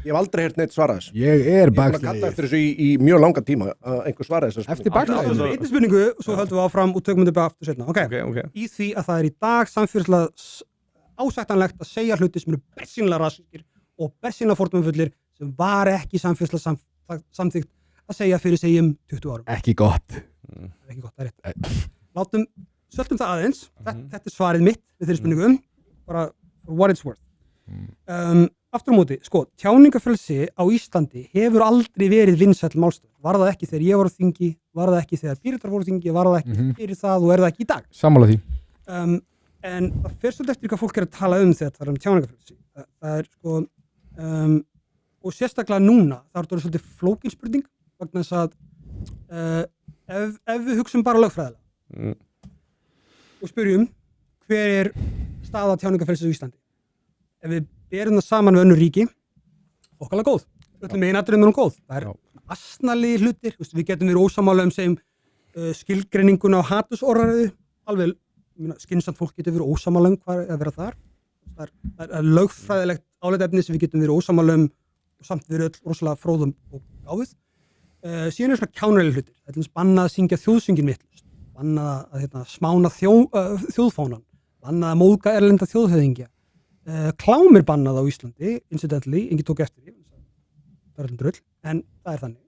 Ég hef aldrei heyrt neitt svara þessu. Ég er Ég er búin að kalla bakslagið eftir þessu í mjög langa tíma að einhver svara þessu Eftir það bakslagið er einnig spurningu, svo höldum við áfram og tökum þetta aftur setna. Ok. Í því að það er í dag samfélagslega ásættanlegt að segja hluti sem eru bersýnilega rasískir og bersýnilega fordómafullir sem var ekki samfélagslega samþykkt að segja fyrir segjum 20 árum. Ekki gott Það er ekki gott, það er rétt. Söltum það aðeins, þetta er svarið mitt við þeirri spurningu, bara for what it's worth. Aftur á móti, sko, tjáningafrelsi á Íslandi hefur aldrei verið vinsæll málstöð. Var það ekki þegar ég var á þingi, var það ekki þegar Píratar voru á þingi, var það ekki fyrir það og er það ekki í dag. Sammála því En það fer svolítið eftir hvað fólk er að tala þegar það er tjáningafrelsi. Það er sko, og sérstaklega núna, það er svolítið flókin spurning, vegna þess að ef við hugsum bara lögfræðilega og spyrjum hver er staða tjáningafrelsis á Íslandi. Ef við berum það saman við önnur ríki, okkarlega góð. Öllum meginatriðum er hún góð. Það er asnalegi hlutir, við getum verið ósammála segjum skilgreininguna á hatursorðræðu, alveg skynsamt fólk getur verið ósammála hvað er að vera þar. Það er lögfræðilegt álitaefni sem við getum verið ósammála og samt verið öll rosalega fróðum og gáfið. Síðan er svona kjánræðilegir hlutir. Það er bannað að syngja þjóðsöngin vitlaust, bannað að smána þjóðfánan, bannað að móðga erlenda þjóðhöfðingja. Klám er bannað á Íslandi, incidentally, enginn tók eftir því, það er alveg drull, en það er þannig.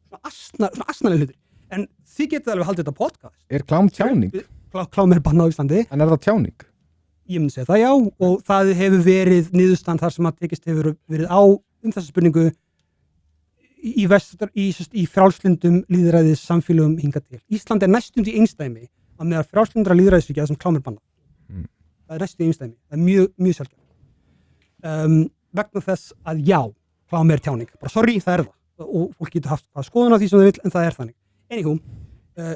Svona asnalega hlutir. En þið getið alveg haldið þetta podcast. Er klám tjáning? Klám er bannað á Íslandi. En er það tjáning? Ég myndi segja það já, og það hefur verið niðurstand þar sem að tekist hefur verið á þessa spurningu í frjálslyndum lýðræðis samfélögum hingað til. Ísland er næstum því einstæmi að meðal frjálslyndra lýðræðisríkja sem klám er bannað. Það er næstu einstæmi, það er mjög sjálfgefn. Vegna þess að já, klám er tjáning. Bara sorry, það er það. Og fólk getur haft skoðun á því sem þau vill, en það er þannig. Anywho,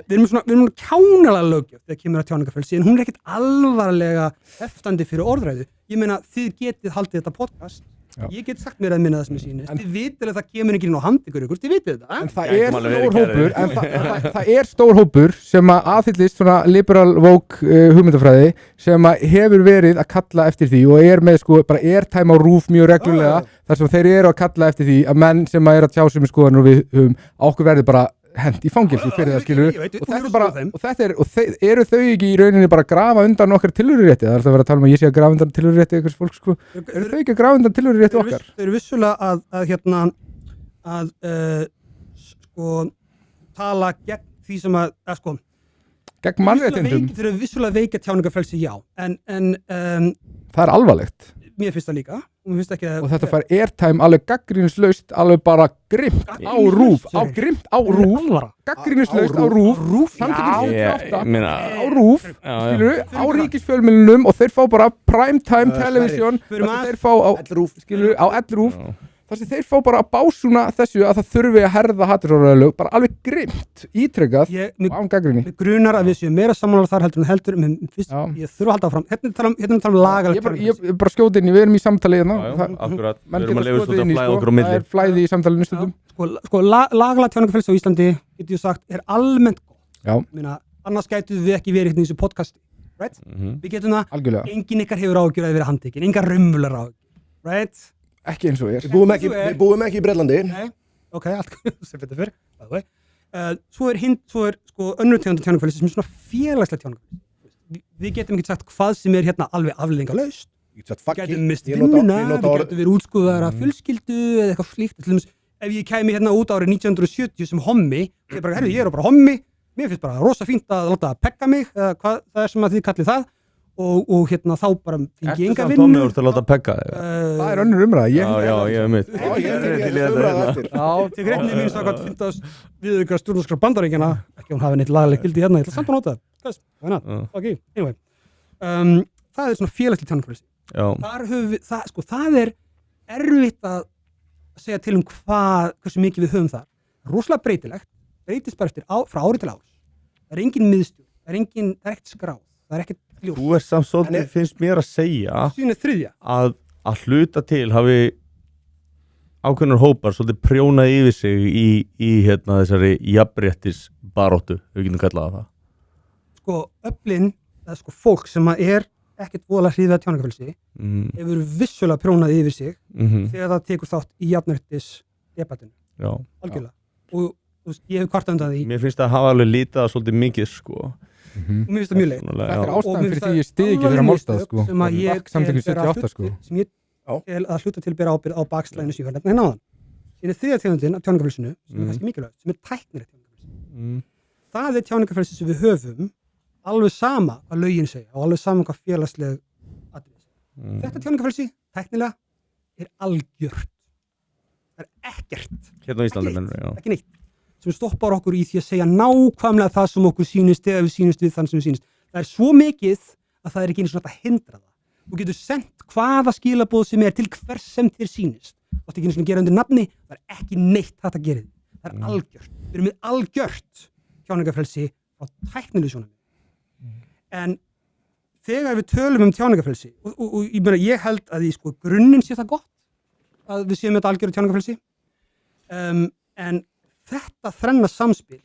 við erum kjánalega löggjöf þegar kemur að tjáningafrelsi, en hún er ekkert alvarlega heftandi fyrir orðræðu. Ég meina, þið getið haldið þetta podcast. Já. Ég get sagt mér að minna það sem ég sýnist. Þið vitið að það kemur ekki inn á hand ykkur, þið vitið þetta. En það er stór hópur, það er stór hópur sem að aðhyllist svona liberal woke hugmyndafræði sem að hefur verið að kalla eftir því og er með sko bara airtime á RÚV mjög reglulega þar sem þeir eru að kalla eftir því að menn sem að eru að tjá sig með skoðanir og við okkur verði bara hent í fangelsi fyrir það skilur og þetta er bara eru þau ekki í rauninni bara að grafa undan okkar tilhörurétti. Það er alltaf að vera að tala að ég sé að grafa undan tilhörurétti einhvers fólk sko. Eru þau ekki að grafa undan tilhörurétti okkar? Þau eru vissulega að sko tala gegn því sem að sko gegn mannréttindum. Þau eru vissulega veikja tjáningafrelsi já en það er alvarlegt. Mér finnst það líka og þetta fær airtime alveg gagnrýnislaust alveg bara grimt á RÚV gagnrýnislaust á RÚV á RÚV á ríkisfjölmiðlunum og þeir fá bara primetime television þeir fá á RÚV þar sem þeir fá bara að básuna þessu að það þurfi að herða hatursorðræðulög bara alveg grimt ítrekkað og án gagnrýni. Mig grunar að við séum meira sammála þar heldur en fyrst ég þurfa að halda áfram. Hérna tala um lagalegt. Ég bara skjóti inn í, við erum í samtali hérna. Akkurat, við erum að lifa svolítið að flæða okkur á milli. Það er flæði í samtalinu stundum. Sko lagalegt tjáningafrelsi á Íslandi, getur ég sagt, er almennt gott. Annars gætum við ekki verið hérna í þessu podcasti, right? Við getum það, enginn ykkar hefur áhyggjur að vera handtekinn, engar raunverulegar áhyggjur, right? Ekki eins og Við búum ekki í Bretlandi. Nei, ok, allt sem betur fyrr. Svo er sko önnur tegund tjáningafrelsi sem er svona félagslega tjáningafrelsi. Við getum ekki sagt hvað sem er hérna alveg afleiðingarlaust. Við getum mist vinnuna, við getum verið útskúfaðar af fjölskyldu eða eitthvað slíkt. Til dæmis, ef ég kæmi hérna út árið 1970 sem hommi, ég er bara hommi, mér finnst bara rosa fínt að láta að pekka mig, eða hvað það er sem að þið kallið það. Og hérna þá bara fengi enga vinnu. Ertu samt Tommi úr til að láta pekka þig? Það er önnur umræða. Já, ég er mitt. Til greinni mín sakvæmt finnast við ykkur stjórnarskrar Bandaríkjanna, ekki hún hafi neitt lagaleg gildi hérna, ég ætla samt að nota það. Why not? Ok, anyway. Það er svona félagslega tjáningafrelsi. Það er erfitt að segja til hversu mikið við höfum það. Rosalega breytilegt, breytist bara frá ári til árs. Það er engin miðstjórn, það er ekkert skráð, það er ekkert ljós. Þú er samt svolítið, finnst mér að segja Síðan er þriðja. að hluta til hafi ákveðnur hópar svolítið prjónað yfir sig í þessari jafnréttisbaróttu, við getum kallað það. Sko, öflin, eða sko fólk sem ekkert voðalega hrifið af tjáningarfrelsi hefur vissulega prjónað yfir sig þegar það tekur þátt í jafnréttisdebattinu. Já. Algjörlega. Og þú veist, ég hef kvartað undan því. Mér finnst það að hafa alveg litað svolítið mikið, sko. Og mér finnst það mjög leið. Þetta ástæðan fyrir því ég styð ekki þeirra málstað, sko. Sem að ég Samtökin 78, sko. Sem ég tel að hluta til bera ábyrgð á bakslæðinu sem ég var nefna hérna áðan. Síðan þriðja tegundin af tjáningarfrelsinu, sem kannski mikilvægt, sem tæknilegt tjáningarfrelsi. Það tjáningarfrelsi sem við höfum, alveg sama hvað lögin segja og alveg sama hvað félagsleg atriði segja. Þetta tjáningarfrelsi, tæknilega, algjört. Það ekkert. Hérna á Íslandi, mennur, já. Ekki neitt. Sem stoppar okkur í því að segja nákvæmlega það sem okkur sýnist eða við sýnist við þann sem við sýnist. Það svo mikið að það ekki einu svona að hindra það. Þú getur sendt hvaða skilaboð sem til hvers sem þér sýnist. Þú átt ekki einu svona að gera undir nafni, það ekki neitt þetta að gera því. Það algjört. Við erum með algjört tjáningarfrelsi á tæknilegu sjónarmiði. En þegar við tölum tjáningarfrelsi og ég held að í sko grunninn sé það gott að við séum með þetta algjörðu tjáningarfrelsi. En þetta þrenna samspil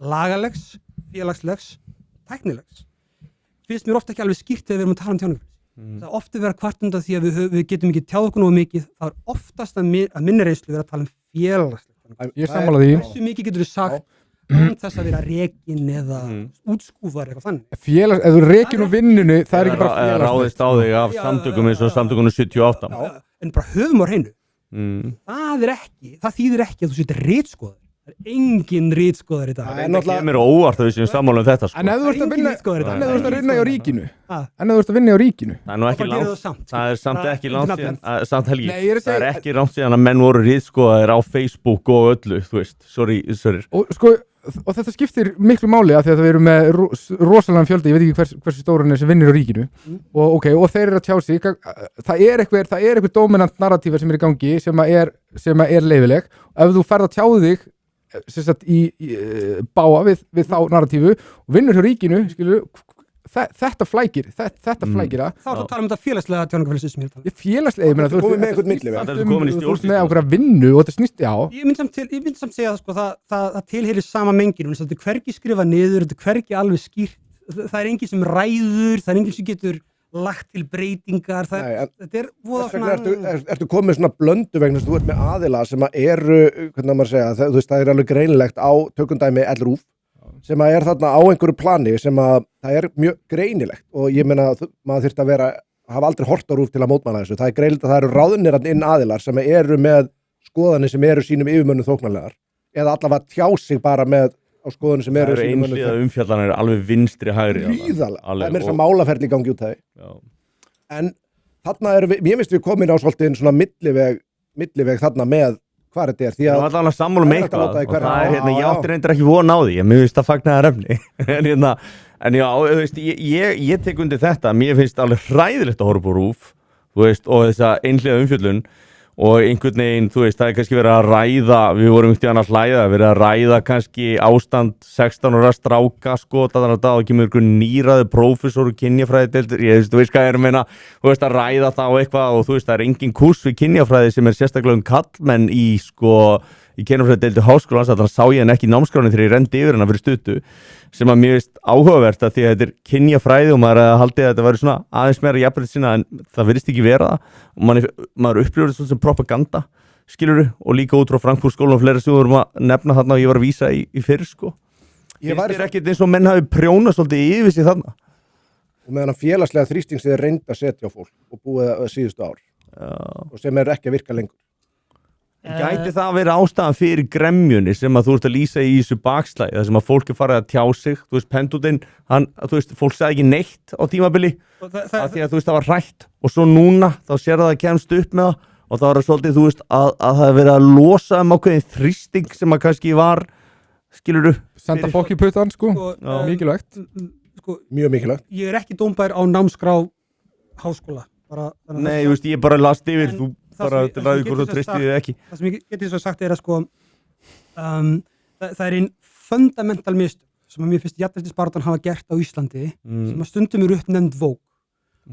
lagalegs, félagslegs, tæknilegs finnst mér ofta ekki alveg skýrt þegar við erum að tala tjáningarfrelsi. Það ofta vera kvart undan því að við getum ekki tjáð okkur nógu mikið. Það oftast að minni reynslu vera að tala félagsleg. Ég sammála því. Hversu mikið getur þú sagt þess að vera rekin eða útskúfar eitthvað þannig. Ef þú rekin úr vinnunni, það ekki bara félagsleg. Ráðist á þig af samtökum eins og samtökunum 78. En bara höfum á hreinu. Það þýðir ekki að þú setur ritskoðar. Það engin ritskoðar í dag. Það kemur óvart þau sem sammála þetta, sko. En ef þú ert að vinna í ríkinu. Það er nú ekki langt. Það er samt ekki langt síðan, samt Helgi. Það er ekki langt síðan að menn voru ritskoðaðir á Facebook og öllu, þú veist. Sorry. Og þetta skiptir miklu máli að því að við erum með rosalega fjölda, ég veit ekki hversu stóran sem vinnir á ríkinu og þeir eru að tjá sig, það er eitthvað dominant narratífa sem í gangi sem er leyfileg og ef þú ferð að tjá þig í báa við þá narratífu og vinnur hjá ríkinu, skilu, þetta flækir það. Þá ertu að tala þetta félagslega tjáningarfrelsi sem ég tala. Félagslega, ég meina, þú komið með eitthvað milliveg. Þú ert með okkur að vinnu og þetta snýst, já. Ég mynd samt segja sko, það tilheyrir sama menginu, þetta er hvergi skrifa niður, þetta er hvergi alveg skýrt, það er engin sem ræður, það er engin sem getur lagt til breytingar, þetta voða svona... Ertu komið svona blöndu vegna þú ert með aðila sem eru, hvernig maður segja, þú veist, það er alveg greinilegt á tökundæmi LRÚV sem að þarna á einhverju plani sem að það mjög greinilegt og ég meina maður þyrfti að hafa aldrei hort á RÚV til að mótmæla þessu. Það greinilegt að það eru ráðnir inn aðilar sem eru með skoðanir sem eru sínum yfirmönnum þóknanlegar eða allavega tjá sig bara með á skoðunum sem eru sínum mönnum. Það eru einhliða umfjallanir alveg vinstri hægri. Líðalega. Það er þess að málaferli í gangi út það. En þarna mér finnst við komin á svolítið svona milliveg þarna með hvað þetta því að það var alveg sammála með eitthvað og það ég átti reyndar ekki von á því mér finnst það fagnaðar efni en já, þú veist, ég tek undir þetta mér finnst alveg hræðilegt að horfa på RÚV þú veist, og þessa einhliða umfjöllun og einhvern veginn, þú veist, það kannski verið að ræða við vorum ekkert í annars verið að ræða kannski ástand 16 ára stráka, sko, þannig að það kemur einhver nýraði prófessor og kynjafræðideildir, þú veist hvað ég er að meina þú veist að ræða það og eitthvað og þú veist það er engin kúrs við kynjafræði sem er sérstaklega kallmenn í, sko, í kynjafræðideildi háskólans, þannig að sá ég en ekki námskráni þegar ég rendi yfir hennar fyrir stuttu sem að mér finnst áhugavert að því að þetta er kynjafræði og maður haldið að þetta væri svona aðeins meira jafnrétti sinna en það virðist ekki vera það og maður upplifir þetta sem propaganda skilurðu og líka út frá Frankfurt-skólanum og fleira sem við vorum að nefna þarna og ég var að vísa í fyrr sko. Finnst þér ekkert eins og menn hafi prjónað svolítið yfir sig þarna? Og meðan að félagslega þrýsting sem er reynd að setja á fólk og búið síðustu ár og sem er ekki að virka lengur. Gæti það að vera ástæðan fyrir gremjunni sem að þú ert að lýsa í þessu bakslæði þar sem að fólk er farið að tjá sig þú veist, Pendútin, þú veist, fólk sagði ekki neitt á tímabili af því að þú veist, það var hrætt og svo núna þá sér það að kemst upp með það og það var svolítið, þú veist, að það er verið að losa ákveðin þrýsting sem að kannski var, skilurðu senda fólk í puttan, sko, mikilvægt mjög mikilvægt. Ég er ekki dómbær á námskrá háskóla Nei, þú veist, ég bara last yfir þú bara til ræði hvort þú treystið þið ekki. Það sem ég geti svo sagt er að sko það er einn fundamental mistök sem að mér finnst jafnréttisbaráttan hafa gert á Íslandi sem að stundum er uppnefnd vók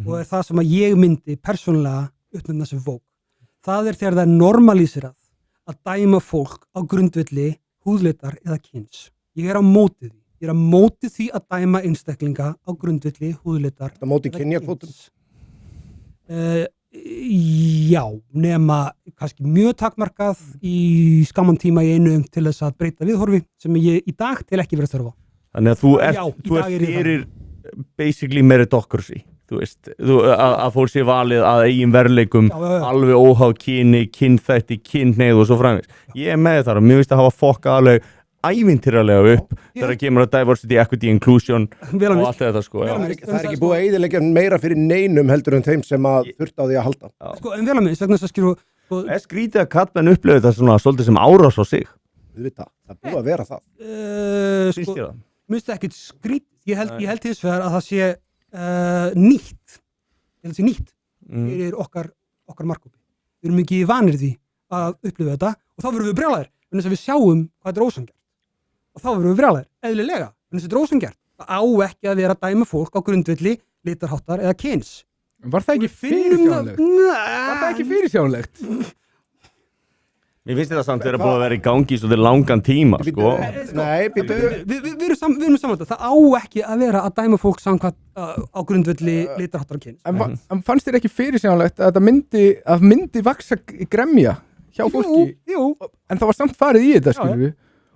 og er það sem að ég myndi persónulega uppnefna sem vók. Það er þegar það er normalíserað að dæma fólk á grundvelli húðlitar eða kyns. Ég er á móti því. Ég er á móti því að dæma einstaklinga á grundvelli húðlitar Þetta móti kynjakvótum? Já, nema kannski mjög takmarkað í skamman tíma í einu til þess að breyta viðhorfi sem ég í dag til ekki verið þörfa. Þannig að þú Já, ert í dag er ég fyrir basically meritocracy, þú veist, að fólk sé valið að eigin verðleikum, Já. alveg óháð kyni, kynþætti, kynhneigð og svo framvegis. Ég er með þar og mér finnst að hafa fokkað alveg ævintýralega upp þegar það kemur að diversity, equity, inclusion Vel að og minnst. allt þetta sko. Vel að Já. minnst. Það er ekki búið að eyðileggja meira fyrir neinum heldur en þeim sem að þurft á því að halda. Sko, en vel að minnst, vegna þess að skilur Það er skrítið að kallmenn upplifið þetta svona svolítið sem árás á sig. Það er búið að vera það. Finnst sko, þér það? minnst ekkert skrít ég held hins vegar að það sé nýtt ég held að sé nýtt fyrir okkar markhópi. Við erum ekki vanir því að upplifa þetta og þá verðum við brjálæðir en þess að við sjáum hvað þetta er ósanngjarnt og þá verðum við brjálæðir, eðlilega en þess að þetta er ósanngjarnt. Það á ekki að vera að dæma fólk á grundvelli litarháttar eða kyns. Var það ekki fyrirsjánlegt? Var það ekki fyrirsjánlegt? Mér finnst þetta samt vera búin að vera í gangi í svolítið langan tíma sko. Nei, býttu. Við erum saman þetta. Það á ekki að vera að dæma fólk samkvæmt á grundvelli litarháttar og kyns. En fannst þér ekki fyrirsjánlegt að það myndi vaksa gremja hjá fólki? Jú. En það var samt farið í þetta, skilur við.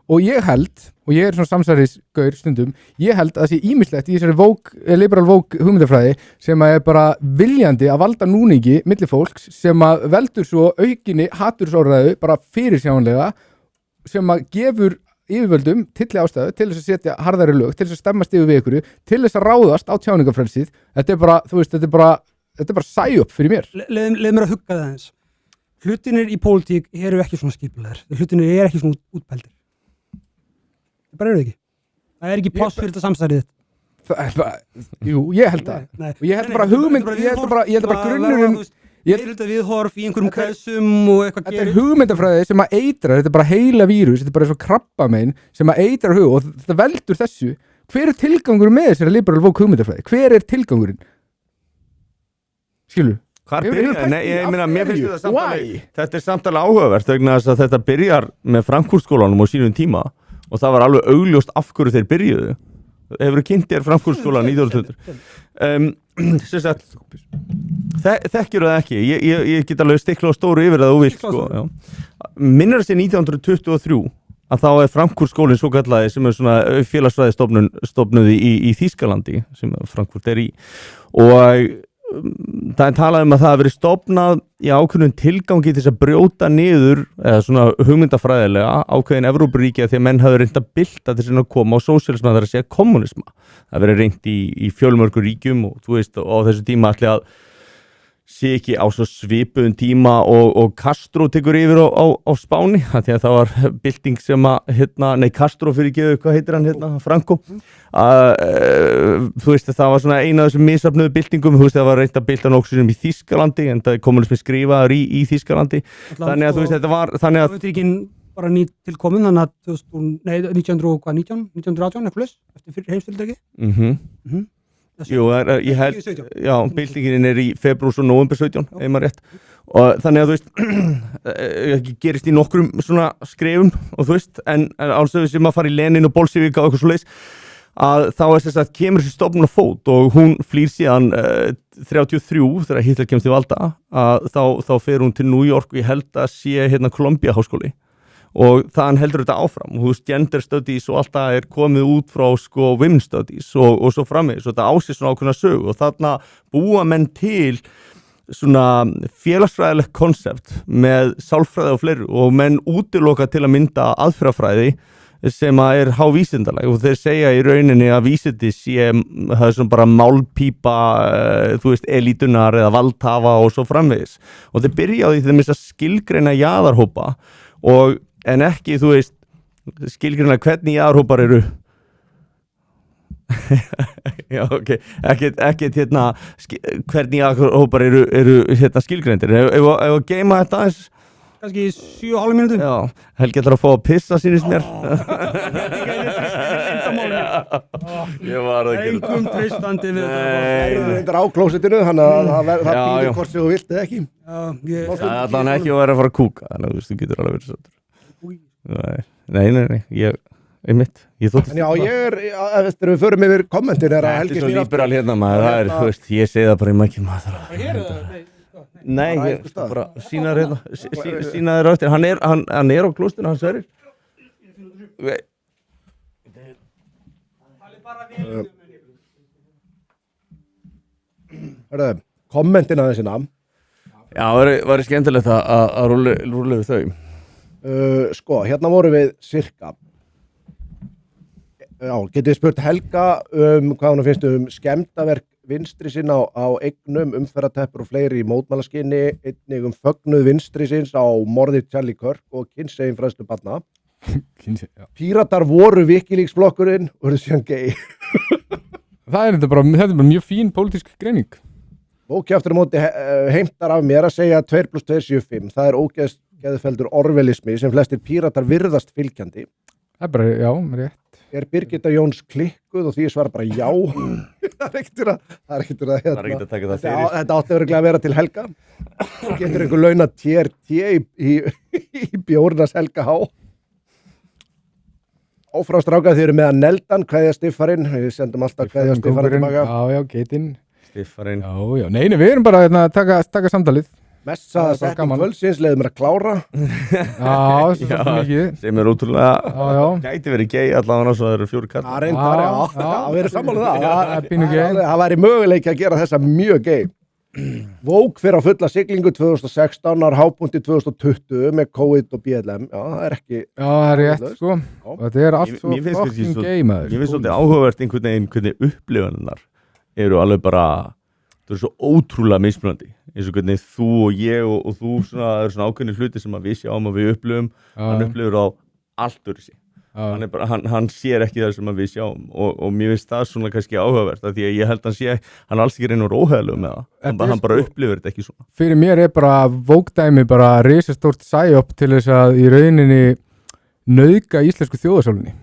Og ég held, og ég er svona samsærisgaur stundum, ég held að það sé ýmislegt í þessari liberal woke hugmyndafræði sem að er bara viljandi að valda núningi milli fólks sem að veldur svo aukinni hatursorðræðu bara fyrirsjánlega sem að gefur yfirvöldum tilli ástæðu til þess að setja harðari lög, til þess að stemmast yfir við ykkur, til þess að ráðast á tjáningafrelsið. Þetta er bara, þú veist, þetta er bara sæjöp fyrir mér. Leð mér að hugga það eins. Hlutinir í pólitík eru ekki svona skipulegar. Hlutinir eru ekki svona útpældir. Það bara eru ekki. Það er ekki pláss fyrir þetta samsærið þitt. Jú, ég held það. Nei. Og ég held bara hugmynd, ég held bara grunnurinn, Meirhluta viðhorf í einhverjum kreðsum og eitthvað þetta er hugmyndafræði sem að eitra, þetta er bara heila vírus, þetta er bara eins og krabbamein sem að eitra hug og þetta veldur þessu. Hver er tilgangur með þessari liberal woke hugmyndafræði? Hver er tilgangurinn? Skilu? Hvar Hefur byrjar? pælt Nei, í ég af meina, mér hverju? finnst þetta Why? þetta er samtala áhugavert vegna þess að þetta byrjar með Frankfurtskólanum á sínum tíma og það var alveg augljóst af hverju þeir byrjuðu. Hefur kynnt þér Frankfurtskólan 1920? Sem sagt, þekkir það ekki, ég get alveg stikla á stóru yfir það og vilt sko, minnir þessi 1923 að þá er Frankfurtskólinn svo kallaði sem er svona félagsfræði stofnuð í Þýskalandi sem Frankfurt er í og það er talað að það hafi verið stofnað í ákveðnum tilgangi til þess að brjóta niður eða svona hugmyndafræðilega ákveðin Evrópuríki að því að menn hafi reynt að bylta til að koma á sósíalisma þar að segja kommunisma. Það hafi verið reynt í fjölmörgu ríkjum og þú veist á þessu tíma ætli að sé ekki á svo svipuðum tíma og Castro tekur yfir á Spáni því að það var bylting sem að Castro fyrir ekki, hvað heitir hann Franco þú veist það var svona eina af þessum misöfnuðu byltingum, þú veist það var reynt að bylta nokkuð í Þýskalandi en það er kommunismi skrifaður í Þýskalandi þannig að þú veist þetta var þannig að Sovétríkin bara nýtt tilkomin þannig að 1918 eitthvað laus eftir heimsstyrildegi Jú, ég held, já, byltingin er í febrúar og nóvember 17, ef maður rétt og þannig að þú veist gerist í nokkrum svona skrefum og þú veist, en álsöðu sem að fara í Lenin og Bolsjevika og eitthvað svo leis að þá er þess að kemur þessi stofnun á fót og hún flýr síðan 33 þegar Hitler kemst til valda að þá fer hún til New York og ég held að sé Columbia háskóli og þann heldur þetta áfram og þú veist, gender studies og allt það er komið út frá sko women studies og svo framvegis og þetta ásist svona ákveðna sögu og þarna búa menn til svona félagsfræðilegt konsept með sálfræði og fleiri og menn útiloka til að mynda aðferðafræði sem að er hávísindaleg og þeir segja í rauninni að vísindi sé það er svona bara málpípa þú veist, elítunar eða valdhafa og svo framvegis og þeir byrja á því þeir að skilgreina jaðarhópa og en ekki, þú veist, skilgreina hvernig jaðarhópar eru já, ok ekkert hvernig jaðarhópar eru skilgreindir ef að geima þetta aðeins kannski 7,5 mínútur já, Helgi ætlar að fá að pissa sínist mér Ég var að gera Engum treystandi við Nei. Það er reyndar á klósettinu, þannig að það Já, býður já. hvort sem þú vilt eða ekki. Það er allan ekki að vera að fara að kúka þannig að þú getur alveg verið sáttur Nei, ég þótti En já, eftir við förum yfir kommentin er að Þetta Helgi er svo snýr líberal hérna maður, það er, þú veist, ég segi það bara í mækjum maður Nei, Bara ég einhvers staðar. bara sína þér hérna, sína þér á eftir, hann er á klóstinu, hann sverir kommentin aðeins innan. Já, var skemmtilegt að rúla við þau Sko, hérna vorum við cirka. Já, getið spurt Helga hvað hún finnst skemmtaverk vinstri sinna á eignum, umferðateppur og fleiri í mótmælaskinni, einnig fögnuð vinstri sinns á morði Charlie Kirk og kynsegin fræðslu barna. Píratar voru Wikileaks-flokkurinn og eru síðan gay. Þetta er bara mjög fín pólitísk greining. Bóki aftur á móti heimtar af mér að segja 2 + 2 = 5. Það er ógeðfeldur orvelismi sem flestir píratar virðast fylgjandi. Það er bara, já, rétt. Er Birgitta Jóns klikkuð og því svara bara já. Það er ekkert að taka það fyrir Þetta átti örugglega að vera til Helga. Getur einhver launa TRT í bjórnas Helga H. Áfram strákað þið eru með að neldan kveðja stiffarinn. Við sendum alltaf kveðja stiffarinn tilbaka. Já, geitinn. Stiffarinn Já, nei, við erum bara að taka samtalið. Messa Það er bara setting gaman. kvöldsins leiðum mér að klára. Já, svo mikið. sem er ótrúlega Já. gæti verið gay allavega svo það eru 4 kall Það reyndar, Já, já, það verið sammála það. Það er pínu gay. Það væri möguleiki að gera þessa mjög gay. Vogue fyrir á fulla siglingu 2016 á hápunkti 2020 með COVID og BLM. Já, það er ekki... Já, það er rétt, sko. Já. Og þetta er allt svo Mér finnst kannski fucking svo- gay, maður. Ég finnst svolítið áhugavert einhvern veginn hvernig upplifanirnar eru alveg bara það eru svo ótrúlega mismunandi eins og hvernig þú og ég og þú svona, það eru svona ákveðni hluti sem að við sjáum og við upplifum, hann upplifur á allt öðru sig, hann sér ekki það sem að við sjáum og mér finnst það svona kannski áhugavert af því að ég held að hann er alls ekki reynur óhæðilega með það, hann bara upplifur þetta ekki svona. Fyrir mér er bara Vogue-dæmi bara risastórt sæjop til þess að í rauninni nauðga íslensku þjóðarsálunni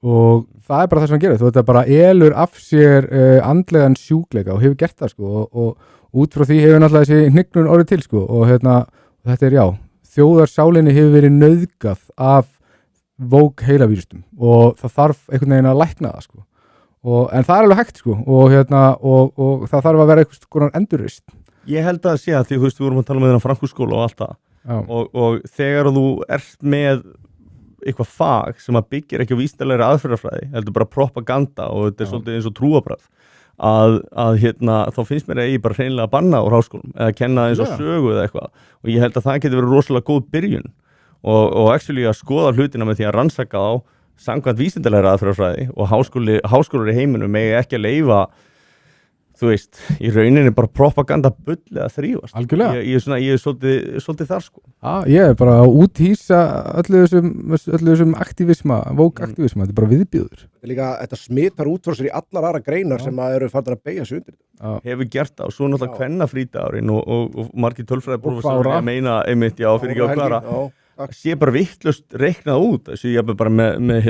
og það er bara það sem hann gerir, þú veit að bara elur af sér andlegan sjúkleika og hefur gert það sko og út frá því hefur náttúrulega þessi hnignun orðið til sko og þetta er já, þjóðarsálinni hefur verið nauðgað af Vogue heilavírustum og það þarf einhvern veginn að lækna það sko en það er alveg hægt sko og það þarf að vera einhvers konar endurreist. Ég held að sé að því, þú veist, við vorum að tala með þennan Frankfurtskóla og allt það og þegar þú ert með eitthvað fag sem að byggir ekki á vísindalegri aðferðafræði, heldur bara propaganda og þetta er svolítið eins og trúabragð að þá finnst mér að ég bara hreinlega að banna úr háskólum eða kenna eins og sögu eða eitthvað og ég held að það getur verið rosalega góð byrjun og actually að skoða hlutina með því að rannsaka á samkvæmt vísindalegri aðferðafræði og háskólar í heiminum megi ekki að leyfa þú veist, í rauninni bara propaganda bull eða þrífast. Algjörlega. Ég er svolítið þar sko. Ég er bara að úthýsa öllu þessum aktivisma, Vogue-aktivisma, þetta er bara viðbjóður. Þetta smitar út frá sér í allar aðra greinar sem að eru farnar að beygja sig undir. Hefur gert það og svo náttúrulega kvennafrídagurinn og margir tölfræðiprófessorar að meina einmitt, já, fyrir ekki á Klara sé bara vittlust reiknað út þessu ég er bara með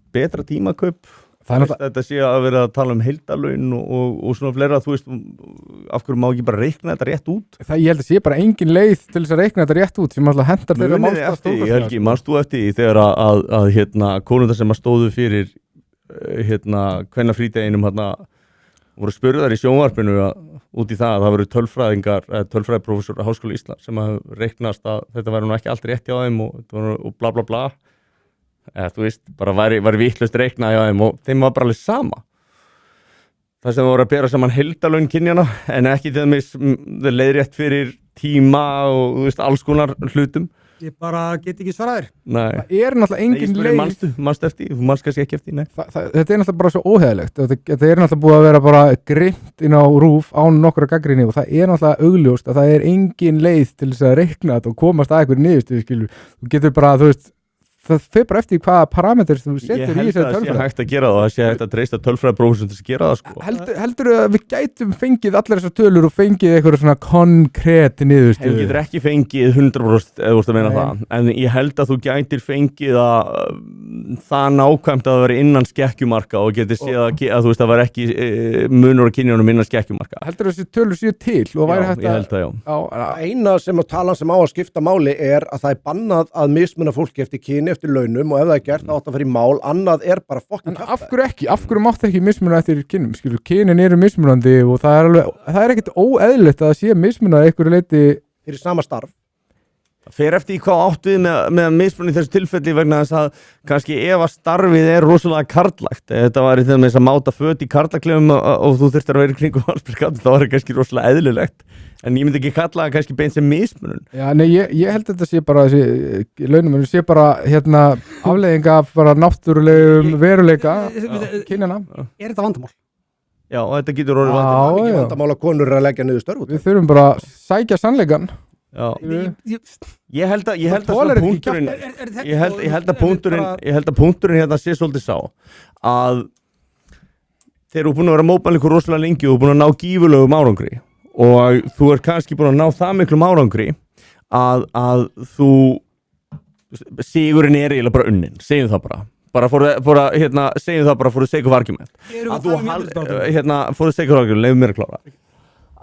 betra tímakaup þetta sé að vera að tala um heildarlaun og svona fleira, þú veist af hverju má ekki bara reikna þetta rétt út ég held að sé bara engin leið til þess að reikna þetta rétt út sem alltaf hendar þeirra málstað stórkostlega. Helgi, manst þú eftir því þegar að konundar sem að stóðu fyrir kvennafrídeginum voru spurðar í sjónvarpinu út í það voru tölfræðiprófessor á Háskóla Íslands sem að reiknast að þetta væri nú ekki allt rétt hjá þeim og bla bla bla þú veist, bara væri vitlaust reiknað hjá þeim og þeim var bara alveg sama það sem voru að bera saman heildarlaun kynjana en ekki þeim leiðrétt fyrir tíma og þú veist, alls konar hlutum Ég bara get ekki svaraðir. Nei. Það er náttúrulega engin leið. Manstu eftir, þú manst kannski ekki eftir, nei. Þetta er náttúrulega bara svo óheðilegt. Þetta er náttúrulega búið að vera bara grimt inn á RÚV án nokkra gagnrýni og það er náttúrulega augljóst að það er engin leið til þess að reikna þetta og komast að einhverju niðurstöðu, skilur. Þú getur bara, þú veist, það fer bara eftir hvaða parametrar þú Ég setur í held þessari að það sé tölfræði. hægt að gera það sé hægt að treysta tölfræðiprófessor til að gera það sko. Heldur að við gætum fengið allar þessar tölur og fengið eitthvað svona konkrétt Þú niðurstöðu? getur ekki fengið 100% eða þú veist að meina Nei. það, en ég held að þú gætir fengið það nákvæmt að það veri innan skekkjumarka og getur séð að þú veist að það var ekki munur á kynjunum innan skekkjumarka. Heldur að þessi tölur séu til og væri Já, hægt ég held það, já. Eina sem að talan sem á að skipta máli er að það er bannað að mismuna fólki eftir kyni, eftir launum og ef það er gert átt að fara í mál, annað er bara fokkin En af hverju ekki? Af hverju máttu ekki mismuna eftir kynum? Skilur, kynin eru mismunandi og það er ekkert óeðlilegt að það sé mismunað einhverju leiti. fyrir sama starf. Það fer eftir í hvað áttu við með mismunni í þessu tilfelli vegna þess að kannski ef að starfið er rosalega karlagt, þetta var í þeim þess að máta föt í karlaklefum og þú þurftir að vera í kringum allsbyrskapn, þá var það kannski rosalega eðlilegt, en ég myndi ekki kalla það kannski beint sem mismunun. Já, nei, ég held að þetta sé bara launum, sé bara afleiðing af bara náttúrulegum veruleika kynjana. Er þetta vandamál? Já, og þetta getur orðið Já, vandamál. Ekki já. vandamál að konur eru að leggja niður störf út. Við þurfum bara að sækja sannleikan. Já. Ég- Ég held að Það svona þolir ekki punkturinn þetta- ég held að punkturinn hérna sé svolítið sá að þeir eru búin að vera mótmælingur rosalega lengi og búin að ná gífurlegum árangri og þú er kannski búin að ná það miklum árangri að þú sigurinn er eiginlega bara unnin, segjum það segjum það bara for the sake of argument Erum að við þú að tala um jafnréttisbaráttu? for the sake of argument, leiðum mér að klára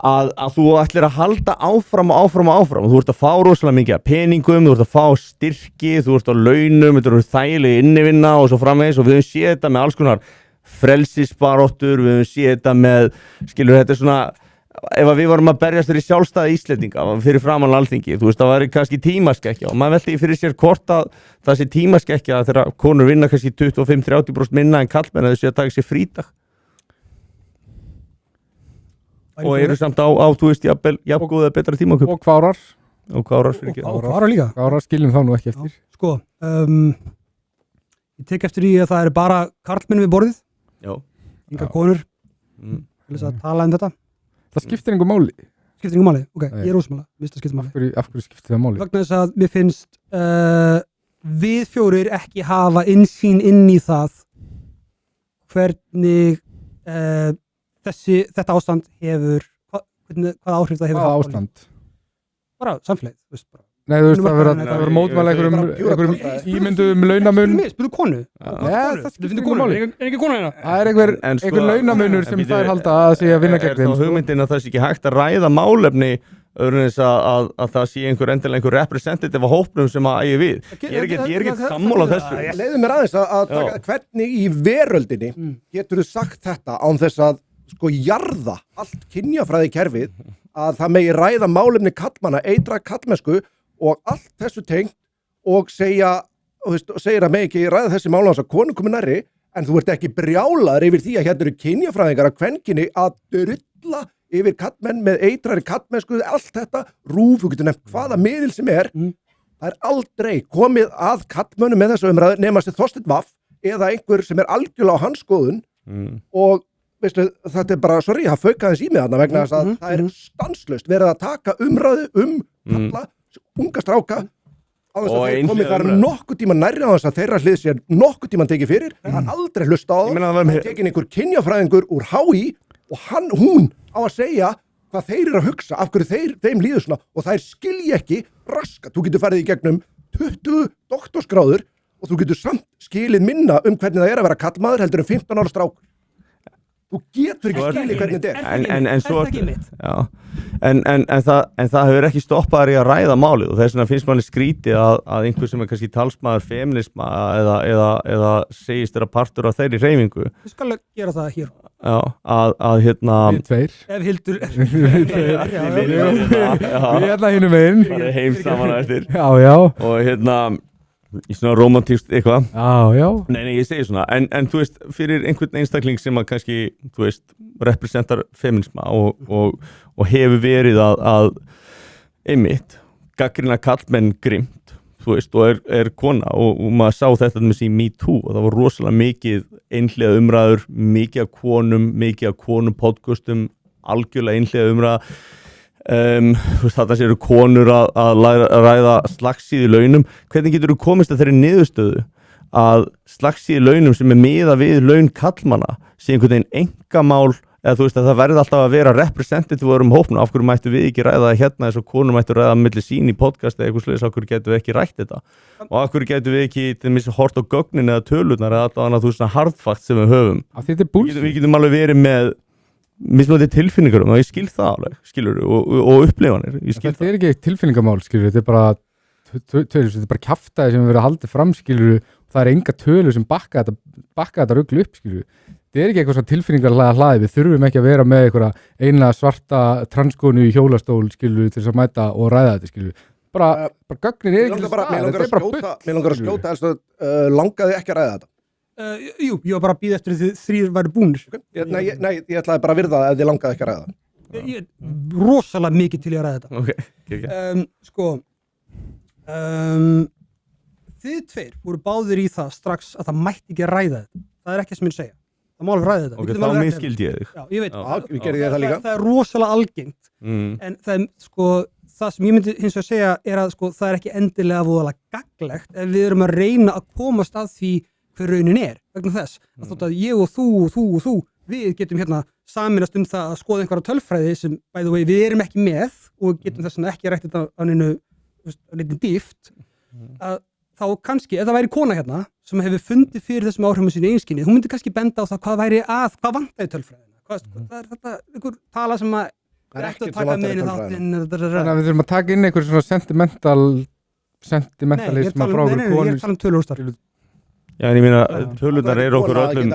að þú ætlir að halda áfram og þú ert að fá rosalega mikið af peningum, þú ert að fá styrki, þú ert á launum, þetta eru þægileg innivinna og svo framvegis og við höfum séð þetta með alls konar frelsisbaráttur, við höfum séð þetta með, skilur þetta er svona, ef að við vorum að berjast fyrir sjálfstæði Íslendinga, fyrir framan Alþingi, þú veist það var kannski tímaskekkja og maður velti fyrir sér hvort að það sé tímaskekkja þegar konur vinna kannski 25-30% minna en kallmenn að þessu að taka sér frídag. Og eru samt á þú veist, jafngóða betra tímaköp Og kvárar. og kvárar fyrir ekki. Kvárar líka. Kvárar skiljum þá nú ekki eftir. Sko, ég tek eftir í að það eru bara karlmenn við borðið, Já. enga konur, Mm. til þess að tala um þetta. Það skiptir einhver máli. Skiptir ykkur máli? Ok, Nei. ég er ósmála, minnst að skiptir máli. Af hverju skiptir það máli? Vegna þess að mér finnst við fjórir ekki hafa innsýn inn í það hvernig þetta ástand hefur, hvað áhrif það hefur Hvaða haft á ástand? líf. Bara samfélagið, þú veist bara. Nei, þú veist, það Nei, verður mótmæla einhverjum ímynduðum launamun. Spurðu konu. það skiptir Við finnum engu konu, máli. er ekki konu hérna? Það er einhver En sko- launamunur sem en það er býtu, halda að sé að vinna gegn Er þeim. þá hugmyndin að það sé ekki hægt að ræða málefni öðru en þess að það sé endilega einhver representative á hópnum sem að ægi við. Ég er ekki sammála þessu. Leiðu mér aðeins að taka hvernig í veröldinni getur þú sagt þetta án þess að sko jarða allt kynjafræði kerfið að það megi ræða málefni kallmanna, eitra kallmennsku og allt þessu tengt og segja, segir að megi ekki ræða þessi málefni að konu komi nærri en þú ert ekki brjálaður yfir því að hérna eru kynjafræðingar af kvenkinni að drulla yfir kallmenn með eitrari kallmennsku, allt þetta, rúf, þú getur nefnt hvaða miðil sem er, það er aldrei komið að kallmönnum með þessu umræðu nema sér Þorsteinn Vaff eða einhver sem er algjörlega á hans skoðun og veistu, þetta er bara, sorry, það faukaði þess í mig þarna vegna þess að það er stanslaust verið að taka umræðu kalla, unga stráka á þess Og að þeir einhliða komið þar umræðu. nokkuð tíma nærri á þess að þeirra hlið sér nokkuð tíma tekið fyrir, það er aldrei hlusta á Ég meina, það var það, með- það tekin einhver kynjafræðingur úr HÍ og hún á að segja hvað þeir eru að hugsa, af hverju þeim líður svona og þær skilji ekki raskat, þú getur farið í gegnum 20 doktorsgráður og þú getur samt skilið minna hvernig það er að vera kallmaður heldur en 15 ára strákur. Þú getur ekki skilið hvernig þetta er. En svo Er það ekki mitt? Já, en það hefur ekki stoppað þær í að ræða málið og þess vegna finnst manni skrítið að einhver sem er kannski talsmaður feminisma eða segist þeirra partur af þeirri hreyfingu Við skal gera það hér. já, að Við tveir. Ef Hildur Við hérna hinum einn. bara heim saman á eftir Já, já. og í svona romantíst eitthvað Já, já. Nei, ég segi svona, en þú veist, fyrir einhvern einstakling sem að kannski, þú veist, representar feminisma og hefur verið að einmitt, gaggrina kallmenn grimt, þú veist, og er kona og maður sá þetta með sín Me Too og það var rosalega mikið einhliða umræður, mikið af konum podcastum, algjörlega einhliða umræða Þetta séu konur að ræða slagsíð í launum. Hvernig getur þú komist að þeirri niðurstöðu að slagsíð í launum sem miða við laun karlmanna sé einhvern veginn engamál, eða þú veist að það verði alltaf að vera representative hópnum, af hverju mættu við ekki ræða það hérna eins og konur mættu ræða milli sín í podcast eða eitthvað sliðis, af hverju getum við ekki rætt þetta og af hverju getum við ekki til dæmis hort á gögnin eða tölurnar eða allavega þú veist svona hardfakt sem við höfum. Þetta er bullshit. Við getum alveg verið með mismunandi tilfinningar og ég skil það alveg, skilur og upplifanir. Þetta er ekki tilfinningamál, skilur, þetta er bara tölur, þetta er bara kjaftaði sem við verðum að halda fram, skilur, það er enga tölur sem bakka þetta ruglu upp, skilur. Þetta er ekki eitthvað svona tilfinningarlega hlaði, við þurfum ekki að vera með einhverja einlega svarta transkonu í hjólastól, skilur, til þess að mæta og ræða þetta, skilur. Bara gögnin er ekki Mér langar að skjóta, langaði ekki að ræða þetta. Jú, ég var bara að bíða eftir því þrír væri búnir. Nei, ég ætlaði bara að virða ef þið langaði ekki að ræða það. Ég er rosalega mikið til að ræða þetta. Okay. Þið tveir voru báðir í það strax að það mætti ekki að ræða þetta. Það er ekki sem ég segja. Það má alveg ræða þetta. Ok, þá misskildi ég þig. Já, ég veit. Við gerðum það líka. Það er rosalega algengt. En það sem ég myndi hins vegar segja er að það er ekki endilega voðalega gagnlegt ef við erum að reyna að komast að því hver raunin er. Vegna þess að þótt að ég og þú, við getum hérna saminast það að skoða einhverja tölfræði sem by the way við erum ekki með og getum þess að ekki rætt þetta á neinu dýft, að þá kannski, ef það væri kona hérna sem hefur fundið fyrir þessum áhrifum sínu einskynni, hún myndi kannski benda á það hvað vantaði tölfræðina, það er þetta einhver tala sem að Það er ekki ekkert að taka sem með inn í vantar í þáttinn. Þannig að við þurfum að taka inn einhver svona sentimentalisma frá okkur konur. Ég er tala tölurústar. Já, en ég meina, tölurnar eru okkur öllum,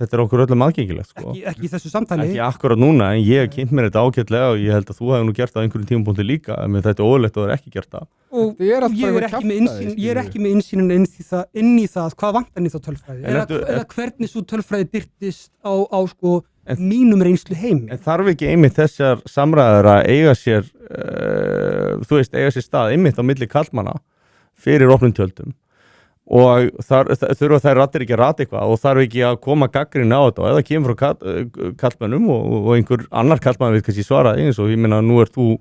þetta er okkur öllum aðgengilegt, sko. Ekki í þessu samtali. Ekki akkurat núna, en ég hef kynnt mér þetta ágætlega og ég held að þú hefur nú gert það á einhverjum tímapunkti líka, en þetta er óðurlegt og það er ekki gert það. Og ég er ekki með innsýnin inn í það hvað vantar í þá tölfræði eða hvernig svo tölfræði birtist á sko mínum reynslu heimi. En þarf ekki einmitt þessar samræður að eiga sér eiga sér stað einmitt á milli karlmanna fyrir opnum tjöldum og þurfa þær rattir ekki að rata eitthvað og þarf ekki að koma gagnrýni á þetta og eða kemur frá karlmönnum og einhver annar karlmann við kannski svara eins og ég meina nú er þú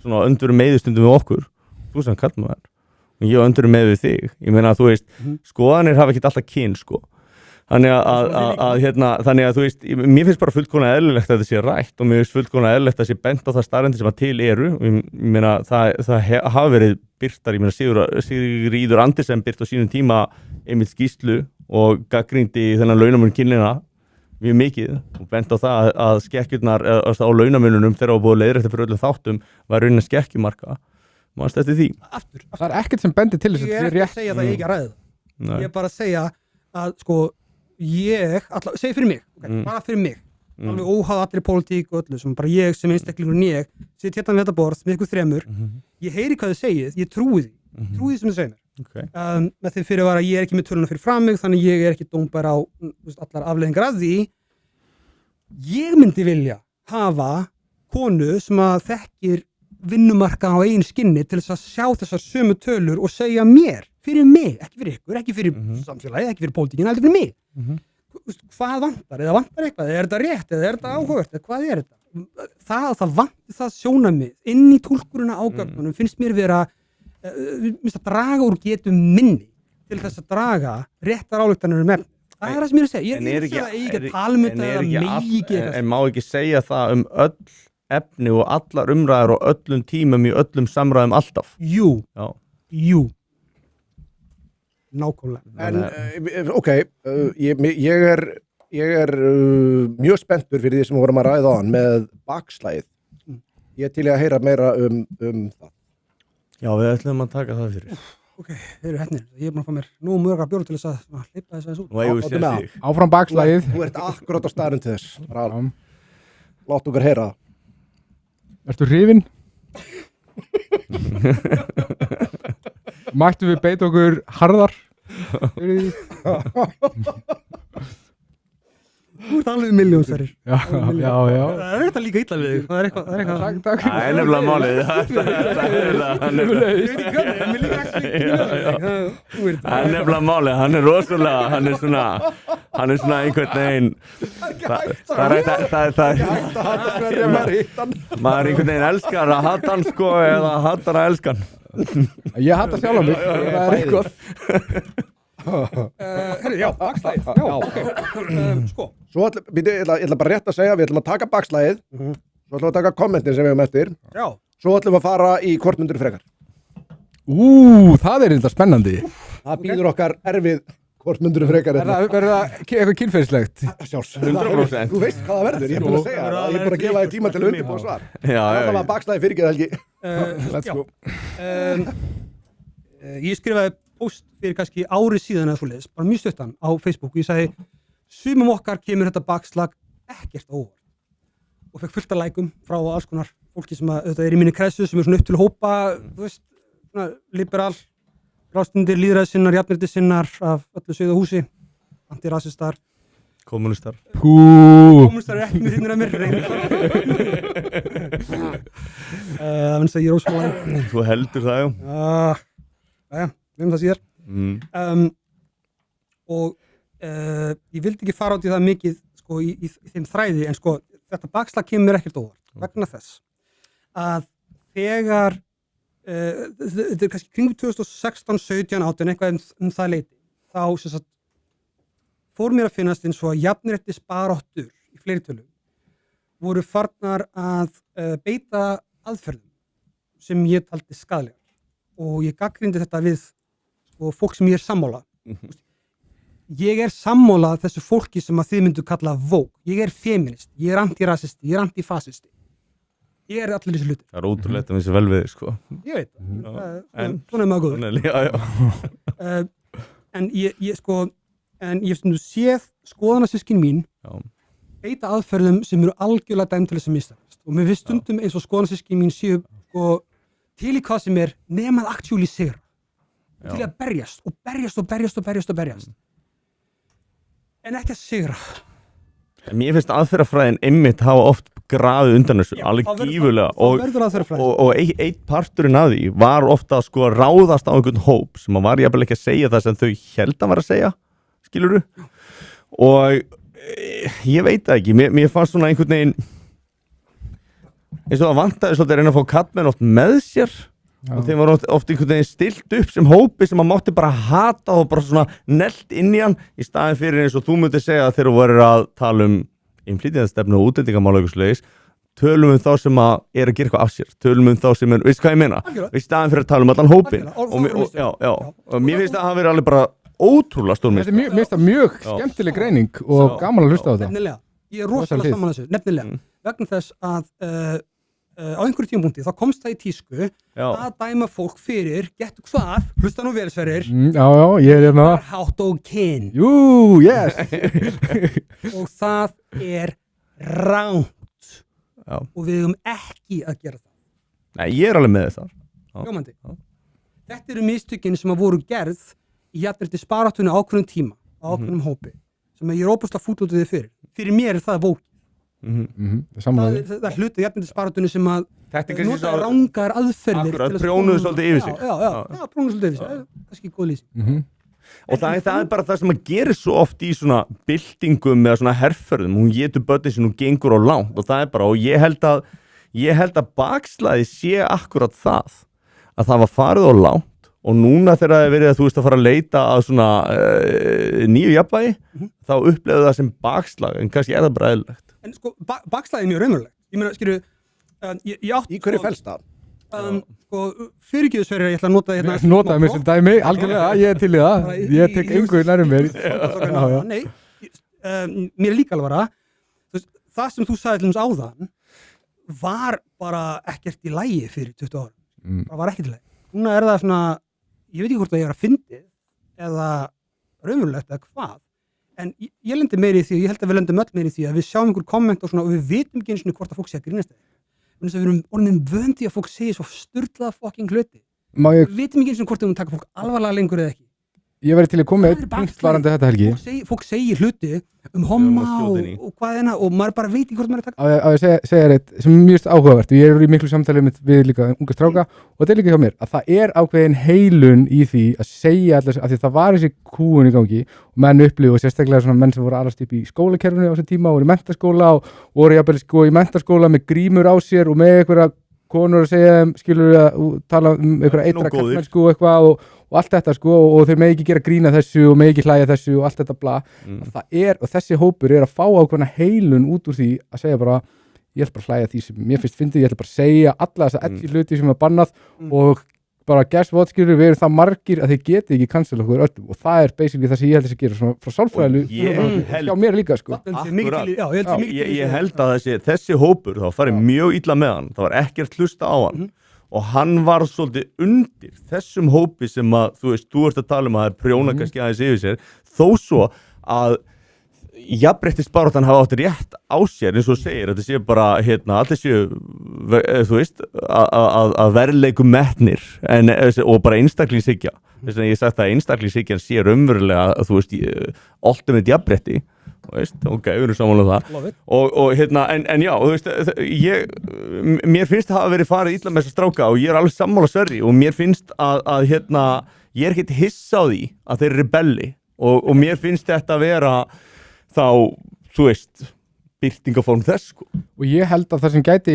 svona öndurum meðustundum við okkur, þú sem karlmann og ég öndurum með við þig, ég meina að þú veist skoðanir hafa ekki alltaf kyn sko þannig að þú veist mér finnst bara fullkomlega eðlilegt að þetta sé rætt og mér finnst fullkomlega eðlilegt að sé bent á það staðreyndir sem að til eru og ég meina það hafa verið birtar, ég meina Sigríður Andersen byrt á sínum tíma einmitt skýrslu og gagnrýndi þennan launamun kynlina mjög mikið og bent á það að skekkjurnar á launamununum þegar á búið leiðrætti fyrir öllum þáttum var raunin skekkjumarka mannst eftir því. Aftur. Það er ekkert sem bendir til þess að þetta er ekki að segja það ég ekki að ræða það. Ég er bara að segja að sko segi fyrir mig, bara fyrir mig alveg óháð allir pólitík og öllu sem bara ég sem einstaklingur ég sitt hérna við þetta borð með ykkur þremur ég heyri hvað þið segið, ég trúi því sem þið segir mér með því fyrir að ég er ekki með töluna fyrir fram mig þannig ég er ekki dómbar á allar afleiðingar af því ég myndi vilja hafa konu sem að þekkir vinnumarka á eigin skinni til þess að sjá þessar sömu tölur og segja mér fyrir mig, ekki fyrir ykkur, ekki fyrir samfélagið, ekki fyrir pólitíkin, heldur fyrir mig hvað vantar, eða vantar eitthvað er þetta rétt, eða er þetta áhugavert, eða hvað er þetta það vantar það sjónarmið inn í túlkurina á gögnunum finnst mér vera að draga úr getum minni til þess að draga réttar ályktanir efni það er það sem ég er að segja, ég er ekki að tala um þetta eða megi ekki en má ekki segja það öll efni og allar umræður og öllum tímum í öllum samræðum alltaf Jú nákvæmlega En ok, ég er mjög spenntur fyrir því sem við vorum að ræða á hann með bakslæðið ég til að heyra meira um það Já, við ætlum að taka það fyrir Ok, þeir eru hennir, ég er búin að fá mér nú mörg að bjóra til þess að hleypa þess aðeins út Áfram bakslæðið Þú ert akkurát á staðurinn til þess Látt okkar heyra Ertu hrifinn? Mættum við beita okkur harðar? Þú ert alveg miljónsverðir Já Það er þetta líka illa við þig Það er eitthvað Það er nefnilega málið Það er nefnilega málið Hann er rosalega, hann er svona hann er svona einhvern veginn maður einhvern veginn elskar að hata hann sko eða hatar að elska hann. Ég hata sjálf mig, það er eitthvað. Herri, já, bakslæðið, já, ok. Sko. Svo ég ætla bara rétt að segja, við ætlum að taka bakslæðið, svo ætlum við að taka kommentin sem við hefum eftir, Já. svo ætlum við að fara í hvort myndir frekar. Það er eitthvað spennandi. Það býður okkar erfið hvort myndir frekar. Verður það eitthvað kynferðislegt? Sjálfs. 100%. Þú veist hvað það verður, ég er búin að segja það, ég er búin að gefa þér tíma til að undirbúa svar. Það var bakslæðið fyrir ekki Helgi. Let's go. Ég skrifaði post fyrir kannski ári síðan eða svoleiðis, bara mjög stuttan á Facebook og ég sagði, sumum okkar kemur þetta bakslag ekkert óvart og fekk fullt af lækum frá alls konar fólki sem er í minni kressu sem er svona upp til hópa, þú veist, svona liberal, rástundir, líðræðissinnar, jafnréttissinnar af öllu sögðu húsi, antirasistar, Kommunistar. kommunistar er ekki mjög hrygnir að mér, það finnst að ég er ósmáðan. Þú heldur það, já. Jæja, við það síðar. Og ég vildi ekki fara át í það mikið sko, í þeim þræði, en sko, þetta bakslag kemur mér ekkert óvart vegna þess að þegar þetta er kannski kringum 2016, 17, 18 eitthvað það leiti, þá sem sagt fór mér að finnast eins og að jafnréttisbaráttur í fleirtölu voru farnar að beita aðferðum sem ég taldi skaðlegar og ég gagnrýndi þetta við sko, fólk sem ég er sammála. Ég er sammála þessu fólki sem að þið myndu kalla woke. Ég er feminist, ég er antirasisti, ég er antifasisti. Ég er allir þessi hluti. Það er ótrúlegt að við séum vel við, sko. Ég veit það. Svona er maður góður. En ég stundu séð skoðanasyskin mín beita aðferðum sem eru algjörlega dæmd til þess að mistakast. Og mér finnst stundum eins og skoðanasyskin mín séu sko, til í hvað sem er nemað actually sigra. Til að berjast og berjast og berjast og berjast og berjast. En ekki að sigra. Mér finnst aðferðafræðin einmitt hafa oft grafið undan þessu, alveg gífurlega og eitt parturinn af því var ofta sko að ráðast á einhvern hóp sem að var jafnvel ekki að segja það sem þau held að var að segja, skilurðu? Og ég veit það ekki, mér fannst svona einhvern veginn eins og það vantaði svolítið að reyna að fá kallmenn oft með sér og þeim var oft einhvern veginn stilt upp sem hópi sem að mátti bara hata og bara svona nelt inn í hann í staðin fyrir eins og þú myndir segja þegar þú voru að tala innflytjandastefnu og útlendingamál og eitthvað tölum þá sem að er að gera eitthvað af sér tölum þá sem er, veist hvað ég meina í staðin fyrir að tala allan hópin og mér finnst það að vera alveg bara ótrúlega stór Mér finnst það mjög skemmtileg greining og gaman að hlusta á þetta. Nefnilega, ég er rosalega saman þessu, nefnilega vegna þess að á einhverju tímapunkti þá komst það í tísku að dæma fólk fyrir getur hvað, hlusta nú vel Sverrir ég er hérna hátt og kyn yes og það er rangt og við höfum ekki að gera það. Nei, ég er alveg með það Þetta eru mistökin sem að voru gerð í jafnréttisbaráttunni á ákveðnum tíma á ákveðnum hópi sem ég er óbúslega fúll út af því fyrir mér er það vók það er hluti jafnréttisbaráttunni sem að nota rangar aðferðir akkurat, prjónuðu svolítið yfir sig prjónuðu svolítið yfir sig, kannski góð lýsing og það er bara það sem að gera svo oft í svona byltingum eða svona herferðum, hún getur börnin sem hún gengur á langt og það er bara, og ég held að bakslaði sé akkurat það var farið á langt og núna þegar það er verið að þú veist að fara að leita að svona nýju jafnvægi þá upplefðu það sem bakslag en kannski er það bara eðlilegt En sko, bakslagið er mjög raunverulegt. Ég meina, skilju, ég átt... Í hverju felst það? Sko, fyrirgjöðu Sverrir, ég ætla að nota hérna... Notaði mér sem dæmi, algjörlega, ég er til í það. Ég tek engu nærmum mér. Nei, mér er líka alvara. Það sem þú sagði til þess áðan var bara ekkert í lagi fyrir 20 ára. Það var ekkert í lagi. Núna er það svona, ég veit ekki hvort það ég er að fyndið eða raunverulegt eða hvað. En ég lendi meiri í því og ég held að við lendum öll meiri í því að við sjáum einhver komment og svona og við vitum ekki eins og hvort að fólk sé að grínast þeim. Þannig að við erum orðin vönd í að fólk segja svo sturlaða fucking hluti. Við vitum ekki eins og hvort við taka fólk alvarlega lengur eða ekki. Ég verði til að koma Það með er eitt bakslagið. punkt varandi þetta Helgi. fólk segir hluti homma Við erum að skjóta inn í. og hvað er og maður bara veit ekki hvort maður er að taka Á ég að segja eitt sem er mjög áhugavert og ég er í miklu samtali við líka unga stráka og þetta er líka hjá mér að það er ákveðin heilun í því að segja allir að því það var þessi kúun í gangi og menn upplifu og sérstaklega svona menn sem voru alast upp í skólakerfinu á þessum tíma og voru í menntaskóla og voru jafnvel sko í menntaskóla með grímur á sér og með einhverja konur að segja þeim skilur að tala einhverja eitra kallmennsku og eitthvað og allt þetta sko og þeir með ekki gera grína þessu og með ekki hlæja þessu og allt þetta bla það er og þessi hópur er að fá ákveðna heilun út úr því að segja bara ég ætla bara að hlæja því sem mér finnst fyndið ég ætla bara að segja alla þessa edgi hluti sem er bannað og bara guess what skilur við erum það margir að þeir geti ekki cancel okkur öllum og það er basically það sem ég held að gera svona frá sálfræðilu hjá mér líka sko Ég held að þessi hópur þá farið mjög illa með hann það var ekkert hlusta á hann og hann var svolítið undir þessum hópi sem að þú ert að tala um að það er prjóna kannski aðeins yfir sér þó svo að jafnréttisbaráttan hafa átt rétt á sér eins og segir, þetta sé bara allir séu, þú veist að verðleikum metnir og bara einstaklingshyggja þess að ég sagt að einstaklingshyggjan sé raunverulega, þú veist, ultimate jafnrétti, þú veist, ok, við erum saman um það og en já, þú veist, mér finnst það hafa verið farið illa með þessa stráka og ég er alveg sammála Sverri og mér finnst að ég er ekkert hissa á því að þeir eru rebelli og mér finnst þetta að vera þá, þú veist, birtingaform þess sko. Og ég held að það sem gæti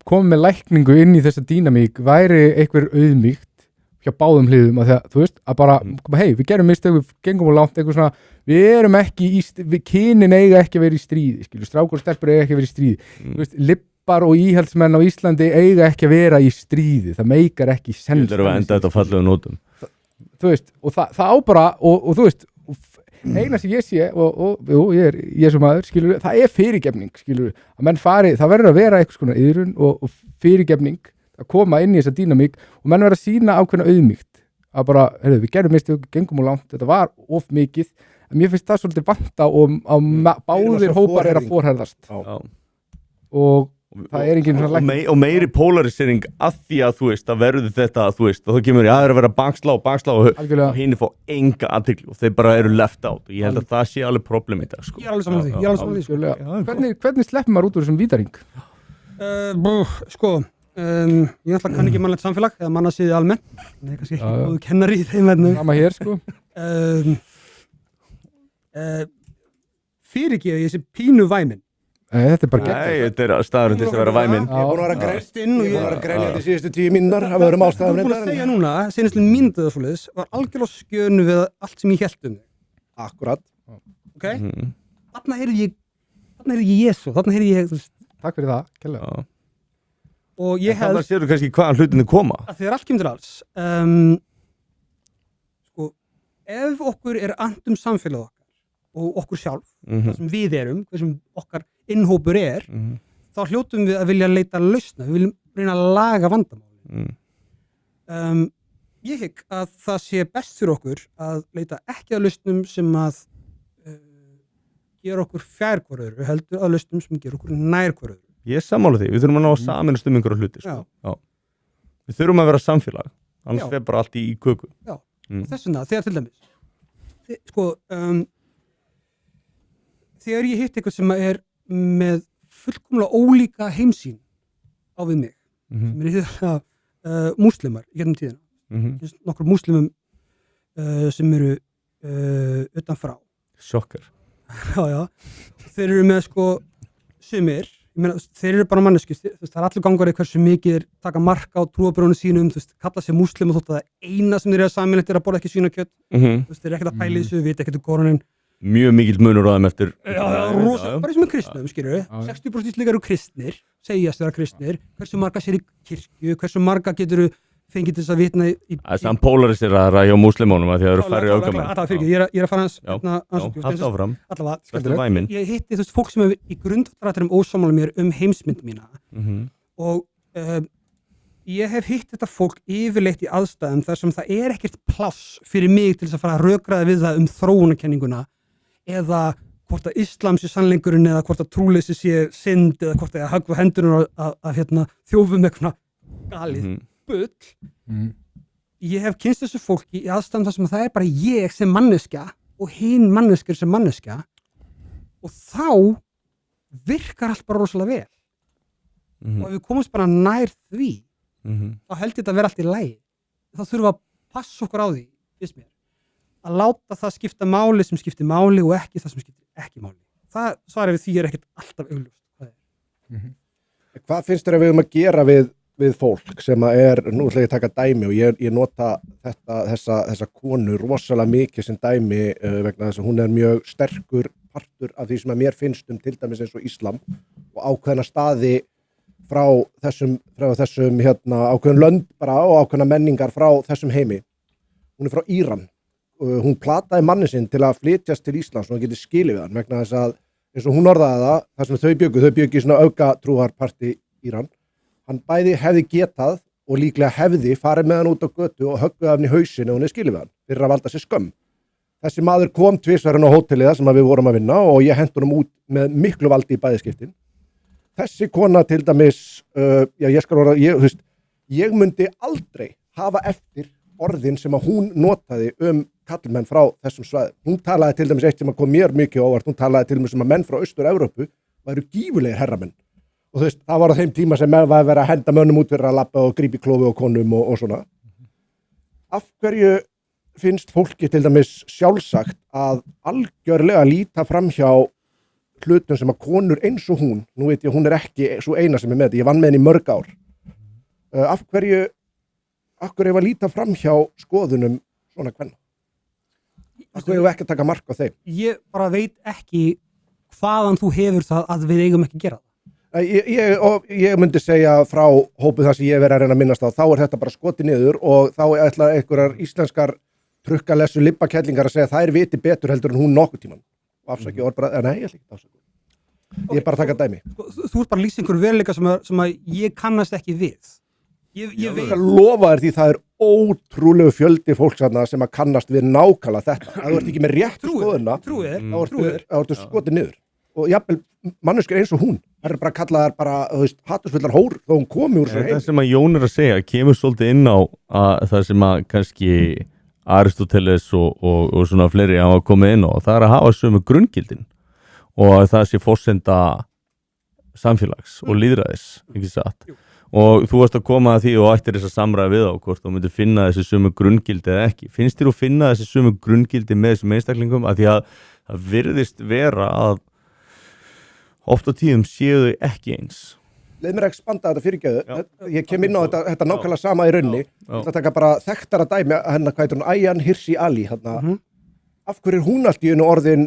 komið með lækningu inn í þessa dýnamík væri einhver auðmýkt hjá báðum hliðum að það, þú veist, að bara hei, við gerum mistök, við gengum og langt eitthvað svona, við erum ekki við kynin eiga ekki að vera í stríði, skilur, strákur og stelpur eiga ekki að vera í stríði, þú veist, lippar og íhaldsmenn á Íslandi eiga ekki að vera í stríði, það meikar ekki sens. Ég þurfa að enda þetta fallega nótum. Þú veist, og það á bara, og þú veist, eina sem ég sé og ég er sem maður, skilur, það er fyrirgefning, skilur, að menn fari, það verður að vera eitthvað svona yðrun og fyrirgefning að koma inn í þessa dýnamík og menn verður að sína ákveðna auðmýkt að bara, heyrðu, við gerum mistök, gengum og langt, þetta var of mikið, en mér finnst það svolítið vanta og báðir hópar er að forherðast og það er engin svona og meiri polarisering að því að þú veist að verður þetta þú veist og þá kemur ég að vera bakslá og hinn fá enga aðtikli og þeir bara eru left out og ég held að það sé alveg problem í dag sko. Ég er alveg saman því Hvernig sleppum maður út úr þessum vítaring? Ég ætla kann ekki mannlegt samfélag eða mannasiði almennt það er kannski ekki góðu kennari í þeim vegna Sama hér sko Fyrirgefi þessi pínu væmin Þetta er bara Nei, þetta er staðurinn til að vera væminn. Ég er búin að vera að grænja til síðustu 10 mínútur af öðrum ástæðum Þú er búin að segja núna, senastu mínútið eða svoleiðis var algjörlega skjönu við allt sem ég hélt um þig Akkurat Ok? Þarna heyrði ég Jesú, þarna heyrði ég Takk fyrir það, kærlega og ég held Þannig séu kannski hvaðan hlutinni koma. að þegar allt kemur til alls sko, ef okkur er andum samfélag okkar og okkur sjálf, það sem við erum hversum okkar innhópur er þá hljótum við að vilja leita lausna við viljum reyna að laga vandamál ég hygg að það sé best fyrir okkur að leita ekki að lausnum sem að gera okkur fjær hvor öðru, heldur að lausnum sem gera okkur nær hvor öðru. Ég er sammála því, við þurfum að ná að saminast einhverja hluti sko. Já. Við þurfum að vera samfélag annars fer bara allt í köku Þess vegna, þegar til dæmis sko þegar ég hitt eitthvað sem er með fullkomlega ólíka heimsýn á við mig sem er í þetta múslimar í gegnum tíðina nokkur múslimum sem eru utan frá Sjokkar já, þeir eru með sko sumir, ég meina þeir eru bara manneski það er allir gangar hversu mikið er taka marka á trúabrjónu sínum, þú veist, kalla sér múslim og þótt að það eina sem þeir eru að sameinlegt er að borða ekki svínakjöt þú veist, þeir eru ekkert að pæla í þessu, vita ekkert koronin Mjög mikill munur á þeim eftir rosa, bara eins og með kristnum, skilur við 60% íslíkar eru kristnir, segjast vera kristnir hversu marga sér í kirkju hversu marga getur fengið til þess að vitna í Það er samt polarisera hjá múslimónum að því að það eru færri öfgamenn Ég er að fara hans Allt áfram allavega, ég hitti þú veist fólk sem er í grundvallarátturum ósámála mér heimsmynd mína og ég hef hitt þetta fólk yfirleitt í aðstæðum þar sem það er ekkert pláss fyrir mig til þess að fara að rökraða við það þróunarkenninguna eða hvort að islam sé sannleikurinn eða hvort að trúleysi sé synd eða hvort að höggva hendurinn að þjófum eitthvað galið bull ég hef kynst þessu fólki í aðstæðum þar sem það er bara ég sem manneskja og hinn manneskjur sem manneskja og þá virkar allt bara rosalega vel og ef við komumst bara nær því þá held ég þetta að vera allt í lagi þá þurfum við að passa okkur á því fyrst mér, að láta það skipta máli sem skiptir máli og ekki það sem skiptir ekki máli. Það svarið við því er ekkert alltaf augljóst. Hvað finnst þér að við að gera við fólk sem að nú ætla ég að taka dæmi og ég nota þessa konu rosalega mikið sem dæmi vegna þess að hún mjög sterkur partur af því sem að mér finnst til dæmis eins og Íslam og ákveðna staði frá þessum ákveðin lönd bara og ákveðna menningar frá þessum heimi. Hún frá Íran. Hún plataði manni sinn til að flytjast til Íslands og hann geti skilið við hann vegna þess að eins og hún orðaði það sem þau bjöggu í svona aukatrúarparti Íran. Hann bæði hefði getað og líklega hefði farið með hann út á götu og höggið af hann í hausinu og hann skilið við hann fyrir að valda sér skömm. Þessi maður kom tvisvarinn á hótelið sem við vorum að vinna og ég henti honum út með miklu valdi í bæðiskiptin. Þessi kona til dæmis, ég myndi aldrei hafa eftir orðin sem að hún notaði kallmenn frá þessum svæðum. Hún talaði til dæmis eitt sem að kom mér mikið óvart, hún talaði til dæmis að menn frá Austur-Evrópu væru gífulegir herramenn. Og það var á þeim tíma sem menn var að vera að henda mönnum út fyrir að labba og grípa í klofi og konum og svona. Af hverju finnst fólki til dæmis sjálfsagt að algjörlega líta framhjá hlutum sem að konur eins og hún, nú veit ég hún ekki svo eina sem með þetta, ég vann með henni í mörg ár. Af hverju ef að líta framhjá skoðunum svona kvenna? Af hverju ekki að taka mark á þeim? Ég bara veit ekki hvaðan þú hefur það að við eigum ekki að gera það. Ég myndi segja frá hópið það sem ég verið að reyna að minnast á, þá þetta bara skotið niður og þá ætla einhverjar íslenskar trukkalessu libbakellingar að segja þær viti betur heldur en hún nokkuð tíman. Og afsaki orð bara, nei, ég ætla ekki afsaki. Ég bara taka dæmi. Þú ert bara lýst einhverju veruleika sem að ég kannast ekki við. Ég veit að lofa þér því það ótrúlegu fjöldi fólks sem að kannast við nákvæmlega þetta. Ef þú ert ekki með rétt skoðuna, þá ertu skotið niður. Og jafnvel manneskjur eins og hún. Það bara kallaðar bara, hatursfullar hór þó hún komi úr svo heim. Það sem að Jón að segja kemur svolítið inn á það sem að kannski Aristoteles og svona fleiri hafa komið inn á. Það að hafa sömu grunngildin og að það sé forsenda samfélags og lýðræðis, ekki satt. Og þú varst að koma að því og ættir þess að samræða við á hvort þú myndir finna þessi sömu grunngildi eða ekki. Finnst þér að finna þessi sömu grunngildi með þessum einstaklingum að því að það virðist vera að oft á tíðum séu þau ekki eins? Leið mér að expanda þetta fyrirgjöðu. Ég kem inn á þetta nákvæmlega sama í raunni. Þetta taka bara þekktara dæmi hennar hvað heitir hún, Ayaan Hirsi Ali. Af hverju hún allt í einu orðin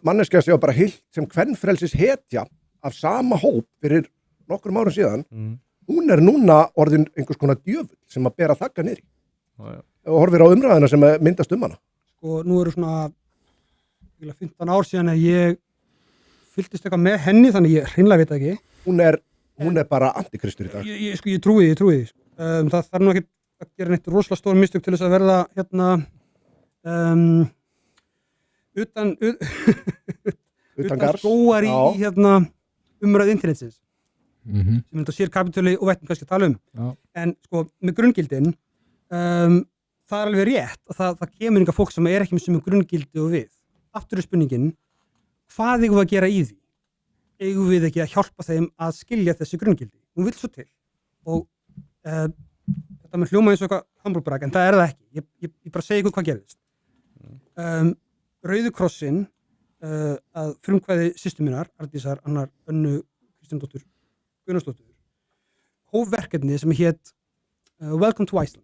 manneskja sem bara hilt sem kvenfrelsis hetja af sama hóp fyrir nokkrum árum síðan, hún núna orðin einhvers konar djöfull sem að bera þagga niður og horfir á umræðina sem myndast hana. Sko, nú eru svona 15 ár síðan að ég fylgdist eitthvað með henni, þannig ég hreinlega veit ekki. Hún bara antikristur í dag. Ég trúi því. Það þarf nú ekki að gera neitt rosalega stór mistök til þess að verða utan skóar í umræðu internetsins. Sem þetta sér kapitúli og veitum hvað skal tala en sko með grunngildin það alveg rétt að það kemur einhver fólk sem ekki með sömu grunngildi og við. Aftur spurningin, hvað eigum við að gera í því? Eigum við ekki að hjálpa þeim að skilja þessi grunngildi? Hún vill svo til og þetta með hljóma eins og eitthvað hamburgbrag en það það ekki. Ég bara segi ykkur hvað gerðist. Rauði krossinn að frumkvæði systur minnar, Arndísar Annar Önnu Kristjánsdóttur Gunnarsdóttur, hóf verkefni sem hét Welcome to Iceland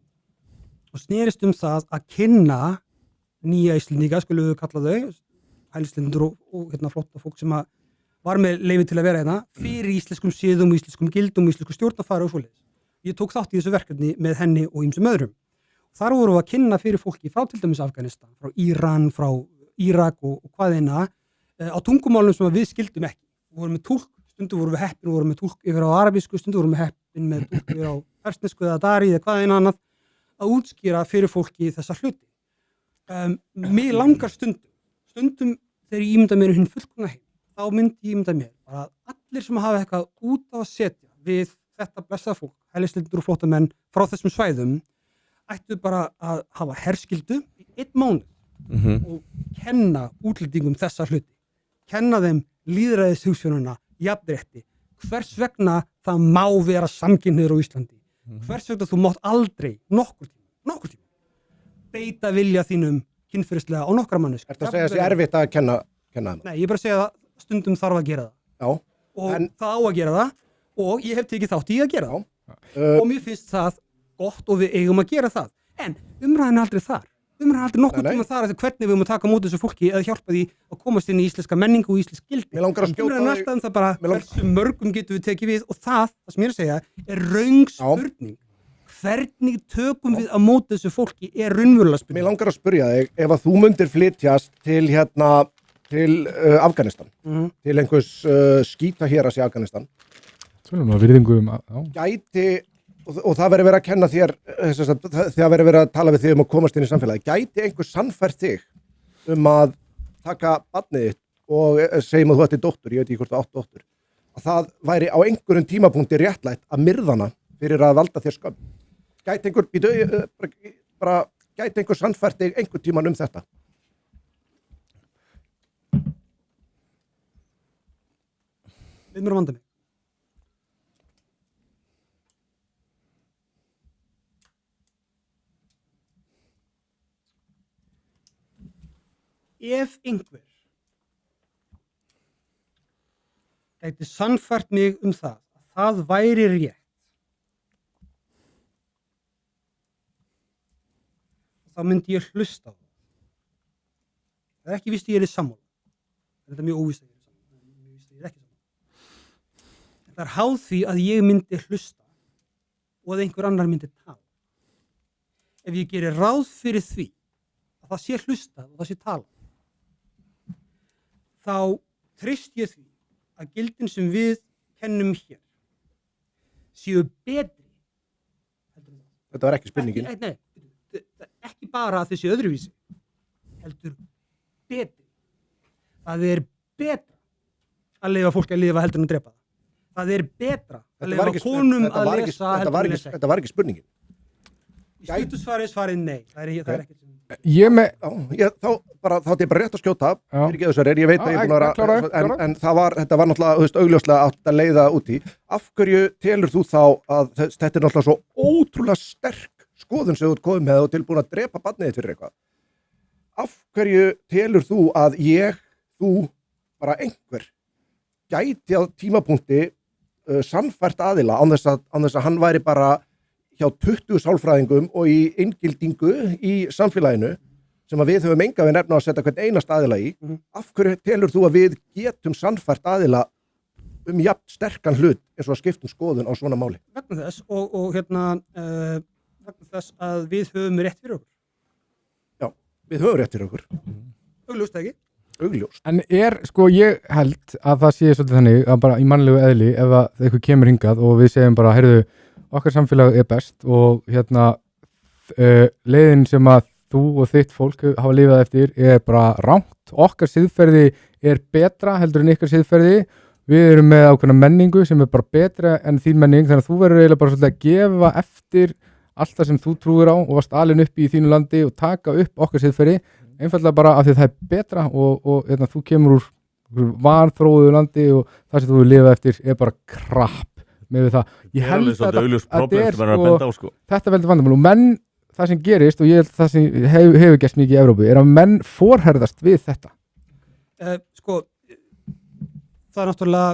og snerist það að kynna nýja Íslendinga, skulum við kalla þau, hælisleitendur og flotta fólk sem var með leyfi til að vera hérna fyrir íslenskum siðum, íslenskum gildum, íslenskum stjórnarfari og svoleiðis. Ég tók þátt í þessu verkefni með henni og ýmsum öðrum. Þar vorum við að kynna fyrir fólki frá til dæmis Afganistan, frá Íran, frá Írak og hvaðina á tungumálum sem við skildum ekki. Við vorum með túlk, stundum vorum við heppin og vorum með túlk yfir á arabísku, stundum vorum við heppin með túlk yfir á persnesku eða dari eða hvaðina annað að útskýra fyrir fólki þessa hluti. Mér langar stundum þegar ég ímynda mér hinn fullkomna heim, þá myndi ég ímynda mér bara að allir sem hafa eitthvað út á að setja við þetta blessað fólk, hælisleitendur og flóttamenn frá þessum svæðum, ættu bara að hafa herskildu í 1 mánuð og kenna útlendingum þessa hluti, kenna þeim lýðræðishugsjónuna, jafnrétti, hvers vegna það má vera samkynhneigður á Íslandi, hvers vegna þú mátt aldrei nokkur tíma beita vilja þínum kynferðislega á nokkra mannesk. Ertu að segja þessi erfitt að kenna þeim? Nei, ég bara segja að stundum þarf að gera það. Já. Og En- það á að gera það og ég hef tekið þátt í að gera það. Og mér finnst það gott og við eigum að gera það. En umræðin er aldrei þar. Umræðin er aldrei nokkuð Nei. tíma þar eftir hvernig við erum að taka á móti þessu fólki eða hjálpa því að komast inn í íslenska menningu og íslensk gildi. Mér langar að skjóta Umræðin er þig- alltaf það bara Mér lang- hversu mörgum getum við tekið við og það sem ég er að segja, er röng spurning. Hvernig tökum við á móti þessu fólki er raunverulega spurning. Mér langar að spyrja þig, ef að þú myndir flytjast til Afganistan, til einhvers skýta héras í Afganistan, Svonum að virðingu gæti, og það verður verið að kenna þér, það verður verið að tala við þig að komast inn í samfélagi, gæti einhver sannfært þig að taka barnið þitt og segjum að þú ætti dóttur, ég veit ekki hvort þú átt dóttur, að það væri á einhverjum tímapunkti réttlætt að myrðana fyrir að valda þér skömm. Gæti einhver sannfært þig einhver tíman þetta? Við mér að vanda mig. Ef einhver gæti sannfært mig það að það væri rétt, þá myndi ég hlusta á það. Það er ekki víst að ég er sammála. Þetta er mjög óvíst að ég er sammála. Mjög víst að ég er ekki sammála. Það er háð því að ég myndi hlusta og að einhver annar myndi tala. Ef ég gerir ráð fyrir því að það sé hlusta og það sé tala, þá treyst ég því að gildin sem við kennum hér séu betri. Þetta var ekki spurningin. Ekki bara að þessi öðruvísi, heldur betri. Það er betra að leyfa fólki að lifa heldur en að drepa það. Það er betra að leyfa konum að lesa heldur en að lesa. Þetta var ekki spurningin. Í stuttu svarið nei. Það er ekkert sem... Þá er ég bara rétt að skjóta, ég veit að ég er búin að vera, en þetta var náttúrulega augljóslega átt að leiða út í. Af hverju telur þú þá að þetta er náttúrulega svo ótrúlega sterk skoðun sem þú ert komið með og tilbúin að drepa barnið þitt fyrir eitthvað? Af hverju telur þú að þú, bara einhver, gæti á tímapunkti sannfært aðila án þess að hann væri bara hjá 20 sálfræðingum og í inngildingu í samfélaginu sem að við höfum enga við nefna að setja hvern einast aðila í. Af hverju telur þú að við getum sannfært aðila jafn sterkan hlut eins og að skiptum skoðun á svona máli? Vegna þess vegna þess að við höfum rétt fyrir okkur. Já, við höfum rétt fyrir okkur. Augljóst ekki? Augljóst. En ég held að það sé svolítið þannig að bara í mannlegu eðli ef að eitthvað kemur hingað og við segjum bara, heyrðu, okkar samfélag er best og leiðin sem að þú og þitt fólk hafa lifað eftir er bara rangt, okkar siðferði er betra heldur en ykkar siðferði, við erum með ákveðna menningu sem er bara betra en þín menning, þannig að þú verður eiginlega bara svolítið að gefa eftir allt það sem þú trúir á og varst alin upp í þínu landi og taka upp okkar siðferði, einfallega bara af því það er betra og þú kemur úr vanþróuðu landi og það sem þú hefur lifað eftir er bara krapp með það. Ég held að þetta veldur vandamál og menn, það sem gerist og ég held það sem hefur gerst mikið í Evrópu er að menn forherðast við þetta. Það er náttúrulega,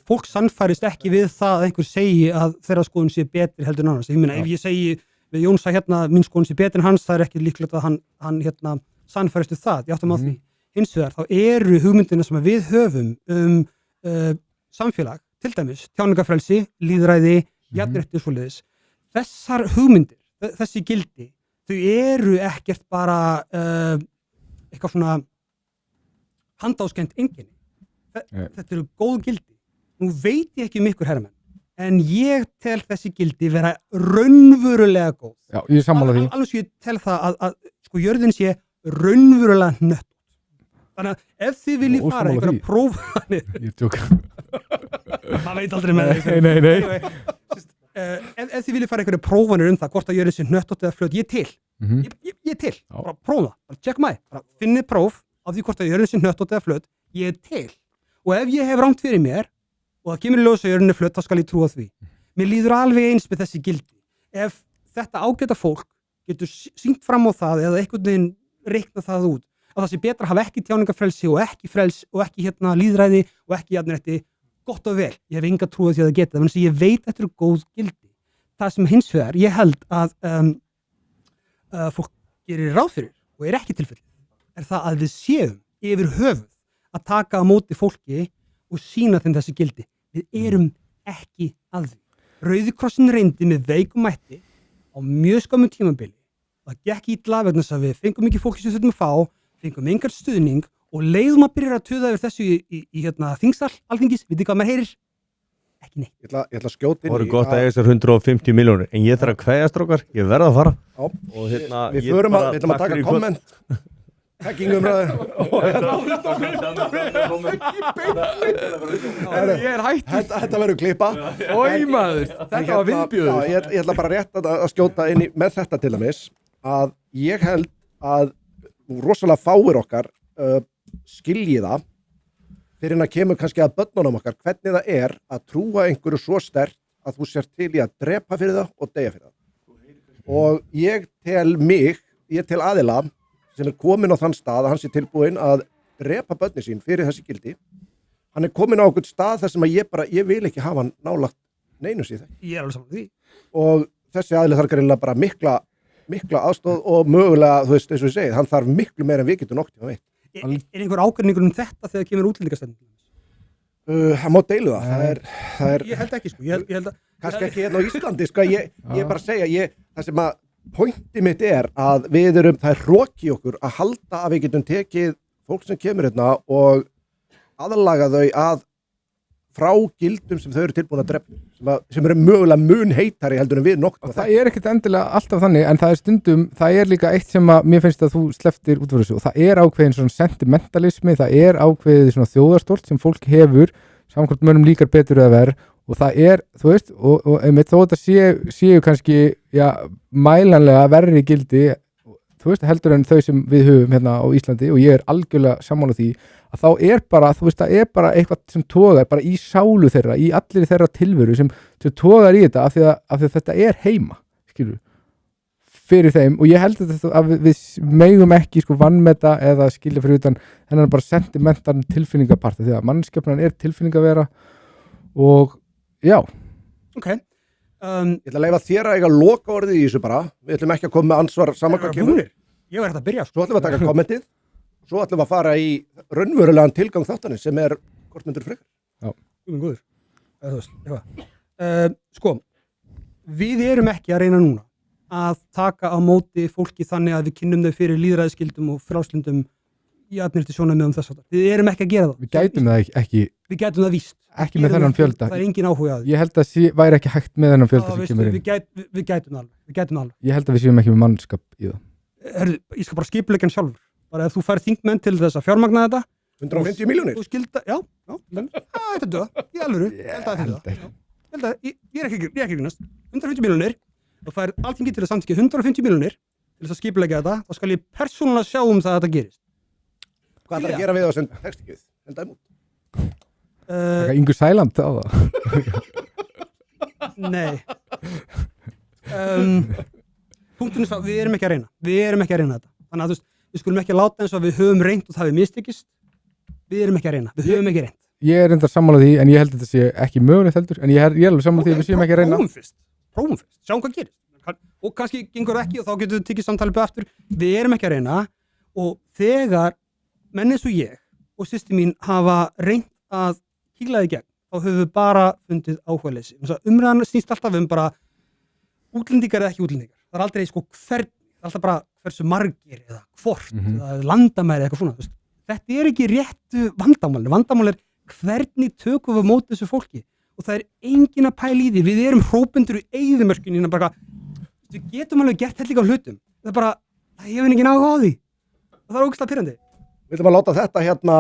fólk sannfærist ekki við það að einhver segi að þeirra skoðun sé betri heldur en annars. Ég meina, ef ég segi við Jónsa mín skoðun sé betri en hans, það er ekki líklegt að hann sannfærist við það. Ég áttum á því. Hins vegar, þá eru hugmyndina sem við höfum samfélag, til dæmis, tjáningafrelsi, lýðræði, jafnrétti og svoleiðis. Þessar hugmyndir, þessi gildi, þau eru ekkert bara eitthvað svona handáskent einkenni. Þetta eru góð gildi. Nú veit ég ekki ykkur herramenn, en ég tel þessi gildi vera raunverulega góð. Já, ég er sammála því. Alveg svo ég tel það að jörðin sé raunverulega nött. Þannig að ef þið viljið fara einhverja prófanir, ég tjóka. maður veit aldrei með Nei. ef þið viljið fara einhverju prófanir það hvort að jörðin sé hnöttótt eða flöt, ég er til ég er til, bara prófa það, bara check maður, bara finnið próf af því hvort að jörðin sé hnöttótt eða flöt, ég er til og ef ég hef rangt fyrir mér og það kemur í ljós að jörðin er flöt, þá skal ég trúa því mér líður alveg eins með þessi gildi ef þetta ágæta fólk getur sýnt fram á það eða einhvern veginn reikna það út að það sé betra að hafa ekki tjáningafrelsi og ekki lýðræði og ekki jafnrétti, gott og vel ég hef enga trú að því að það geta, þannig að ég veit þetta eru góð gildi. Það sem hins vegar ég held að fólk gerir ráð fyrir og er ekki tilfelli er það að við séum yfir höfuð að taka á móti fólki og sína þeim þessi gildi. Við erum ekki að því. Rauði krossin reyndi með veikum mætti á mjög skömmum tímabili. Það gekk illa vegna þess að við fengum ekki fólki sem þurfum að fá, fengum engar stuðning og leiðum að byrja að tuða yfir þessu í þingsal, alþingis, við hvað maður heyrir? Ekki neitt. Ég ætla að skjóta inn í... Það voru gott að eiga þessar 150 milljónir, en ég þarf að kveðja strókar, ég verð að fara. Já, og við ætlum að taka komment. Taggingumræður. Ég er hættur. Þetta verður klippa. Ói maður, þetta var viðbjöður. Ég ætla bara rétt að skjóta inn í með þetta til dæmis að ég held að rosalega fáir okkar skilji það fyrir en að kemur kannski að börnunum okkar hvernig það er að trúa einhverju svo sterkt að þú sér til í að drepa fyrir það og deyja fyrir það. Og ég tel aðila sem er komin á þann stað að hann sé tilbúinn að drepa börnin sín fyrir þessi gildi. Hann er komin á einhvern stað þar sem að ég vil ekki hafa hann nálagt neinu síðan. Ég er alveg saman því. Og þessi aðili þarf greinilega bara mikla aðstóð og mögulega, þú veist, eins og ég segið, hann þarf miklu meira en við getum noktið að veit. Er einhver ágreiningur þetta þegar kemur útlendingastefnu? Það má deilu það. Það er ég held ekki, sko. Ég held að... Kannski ekki hérna á Íslandi, sko. Ég bara segja, það sem að pointi mitt er að það er hroki okkur að halda að við getum tekið fólk sem kemur hérna og aðlaga þau að frá gildum sem þau eru tilbúin að drepa sem eru mögulega mun heitari heldur en við nokkuð. Það er ekkert endilega alltaf þannig en það er stundum, það er líka eitt sem að mér finnst að þú sleftir út fyrir þessu og það er ákveðin svona sentimentalismi, það er ákveðið svona þjóðarstolt sem fólk hefur samkvæmt mönnum líkar betur eða verð og það er, þú veist, og einmitt þó þetta séu kannski mælanlega verri gildi, þú veist, heldur en þau sem við höfum hérna á Íslandi og ég er algjörlega sammála því að þá er bara, þú veist, það er bara eitthvað sem togar bara í sálu þeirra, í allir þeirra tilveru sem togar í þetta af því að þetta er heima, skilur fyrir þeim og ég held að við megum ekki sko vannmeta eða skilja fyrir utan hennan bara sentimentan tilfinningaparta því að mannskapnan er tilfinningavera og já. Ok. Ég ætla að leyfa þér að eiga loka orðið í þessu bara, við ætlum ekki að koma með ansvar saman hvað kemur. Ég var hægt að byrja. Svo ætlum við að taka kommentið, svo ætlum við að fara í raunverulegan tilgang þáttanins sem er hvort myndur frekar. Já. Góður. Þú veist, sko, við erum ekki að reyna núna að taka á móti fólki þannig að við kynnum þau fyrir lýðræðisgildum og frjálslyndum í atnýrti sjónarmiðum þess að við erum ekki að gera það. Við gætum það ekki. Við gætum það víst. Ekki með þennan fjölda. Það er engin áhuga að því. Ég held að væri ekki hægt með þennan fjölda sem kemur inn. Við gætum alveg. Ég held að við séum ekki með mannskap í það. Herðu, ég skal bara skipuleggja hann sjálfur. Bara ef þú færð þingmenn til þess að fjármagna þetta 150 milljónir. Þú skilda, já, þetta döða. Ég held að ég er ekki grínast. 150 milljónir. Þú færð Alþingi til að samþykkja 150 milljónir til þess að skipuleggja þetta, þá skal ég persónulega sjá það að þetta gerist. Hvað ætlar að gera við það sem textikið? Henda imút. Ingu Sæland á það. Nei. Punkturinn er að við erum ekki að reyna þetta. Þannig að við skulum ekki að láta eins og við höfum reynt og það við mistekist. Við erum ekki að reyna. Við höfum ekki reynt. Ég er reyndar sammála því en ég held að þetta sé ekki mögulegt heldur en ég er alveg sammála því að við séum ekki að reyna. Prófum fyrst, sjáum hvað gerist og kannski gengur ekki og þá getum við tikið samtalið upp aftur. Við erum ekki að reyna og þegar menn eins og ég og systir mín hafa reynt að kíla í gegn, þá höfum við bara fundið áhugaleysi. Umræðan snýst alltaf bara útlendingar eða ekki útlendingar. Það er aldrei sko það er alltaf bara hversu margir eða hvort, eða landamæri eða eitthvað svona. Þetta er ekki réttu vandamál er hvernig tökum við á móti þessu fólki og það er engin að pæla í því. Við erum hrópendur í eyðimörkinni bara, við getum alveg gert þetta líka á hlutum. Það er bara, það hefur engin áhuga á því. Og það er ógeðslega pirrandi. Við ætlum að láta þetta hérna,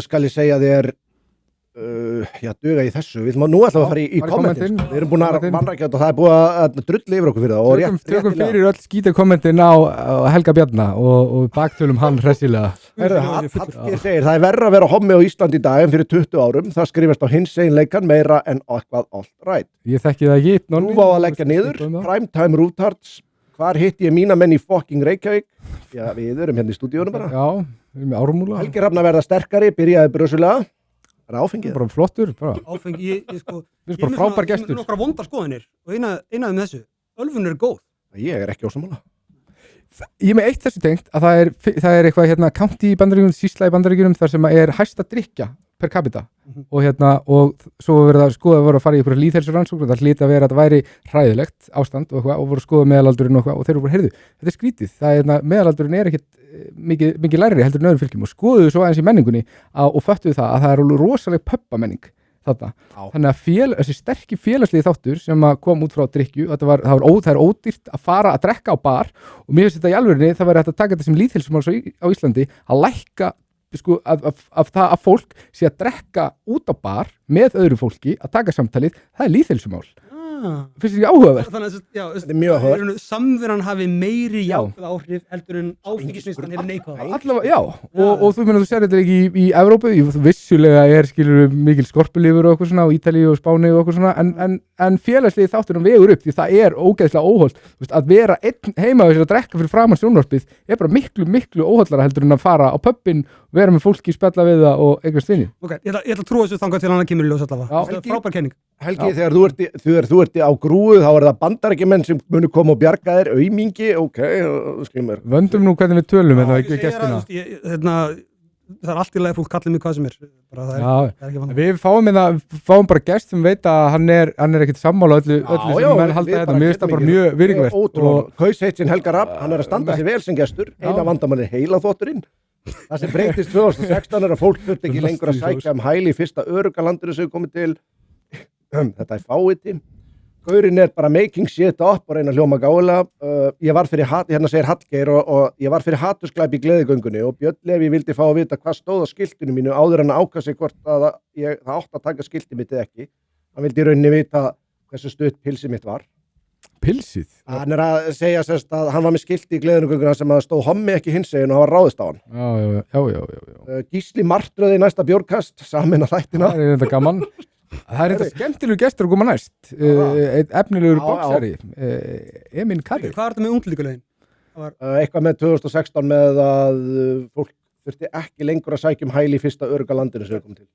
skal ég segja þér, duga í þessu, við ætlum að nú ætlum að fara í kommentin, við erum búin að vanrækja þetta og það er búið að drulli yfir okkur fyrir það og tökum fyrir öll skýta kommentin á Helga Bjarna og baktölum hann hressilega. Hallgeir segir, það er verra að vera hommi á Íslandi í dag en fyrir 20 árum, það skrifast á hins einleikan meira en eitthvað allt rætt. Ég þekki það ekki. Nú var að leggja niður, primetime rútards, hvar hitti ég mína menn í fucking Reykjavík? Já, við erum hérna í stúdíunum bara. Já, við erum með Ármúla. Helgi Hrafn að verða sterkari, byrjaði brösulega. Það er áfengið. Bara flottur, bara. Áfengi, ég sko... Við erum bara frábær gestur. Ég er nokkra vondar skoðanir og einaðum með þessu. Ölfun er góð. Ég er ekki ósammála. Ég er með eitt þessu tengt að það er eitthvað hérna county í Bandaríkjunum, sýsla í Bandaríkjunum þar sem er hæsta drykja per capita og svo verið að skoða voru að fara í einhverja lýðheilsuransóknir, það hlyti að vera að það væri hræðilegt ástand og voru að skoða meðalaldurinn og þeir voru heyrðu, þetta er skrítið, meðalaldurinn er ekkit mikið læri heldur en öðrum fylgjum og skoðuðu svo aðeins í menningunni og föttuðu það að það er rosaleg pöppamenning þarna, þannig að þessi sterki félagslegi þáttur sem kom út frá drykkju, það er ódýrt að fara að drekka á bar og mér finnst þetta í alvörinni, það væri hægt að taka þetta sem lýðheilsumál á Íslandi að lækka sko, að það að fólk sé að drekka út á bar með öðru fólki að taka samtalið, það er lýðheilsumál. Finnst þér ekki áhugavert? Þetta er mjög áhugavert. Samveran hafi meiri jákvæð áhrif heldur en áfengisneyslan hefur neikvæð áhrif. Allavega, já. Og þú sér þetta ekki í Evrópu, vissulega skilur mikil skorpulifur og okkur svona á Ítalíu og Spáni og okkur svona, en félagslegi þátturinn vegur upp því það er ógeðslega óhollt. Að vera einn heima og drekka fyrir framan sjónvarpið er bara miklu óhollara heldur en að fara á pöbbin, vera með fólki, spjalla við það og eignast vinni. Ok, ég ætla að trúa þessu þangað til hann kemur í ljós allavega. Frábær kenning. Helgi, þegar þú ert á grúu þá er það bandarækjumenn sem munu koma og bjarga þér, aumingi, ok, skilur. Vöndum nú hvernig við tölum en það ekki gestina. Það er allt í lagi fólk kallið mig hvað sem er. Við fáum bara gest sem veit að hann er ekkert sammála öllu sem menn halda þetta. Mér finnst það bara mjög virðingavert. Kausheitsin Helga Hrafn, hann er að standa sig vel sem gestur, eina vandamann er heilaþvotturinn. Það sem breytist 2016 er að fólk þurft ekki lengur að sækja hæli í fyrsta öruggalandinu sem komið til. Þetta er fáiði. Gaurinn er bara making shit up og reyna að hljóma gálega. Ég var fyrir hérna segir Hallgeir og ég var fyrir hatursglæp í gleðigöngunni og Björn Leví vildi fá að vita hvað stóð á skiltinu mínu áður en að ákvað sig hvort að það átt að taka skiltið mitt eða ekki. Hann vildi í rauninni vita hversu stutt pilsið mitt var. Pilsið? Hann er að segja sérst að hann var með skilti í gleðigönguna sem að stóð hommi ekki hinsegin og hann var ráðist á hann. Já. Gísli Martröði næsta bjórkast, samin að þættina. Það er þetta gaman. Það er þetta skemmtilegu gestur að koma næst. Einn efnilegur boksari. Emin Karri. Hvað er þetta með unglíkulegin? Eitthvað með 2016 með að fólk þurfti ekki lengur að sækja hæli í fyrsta öruggalandinu sem við komum til.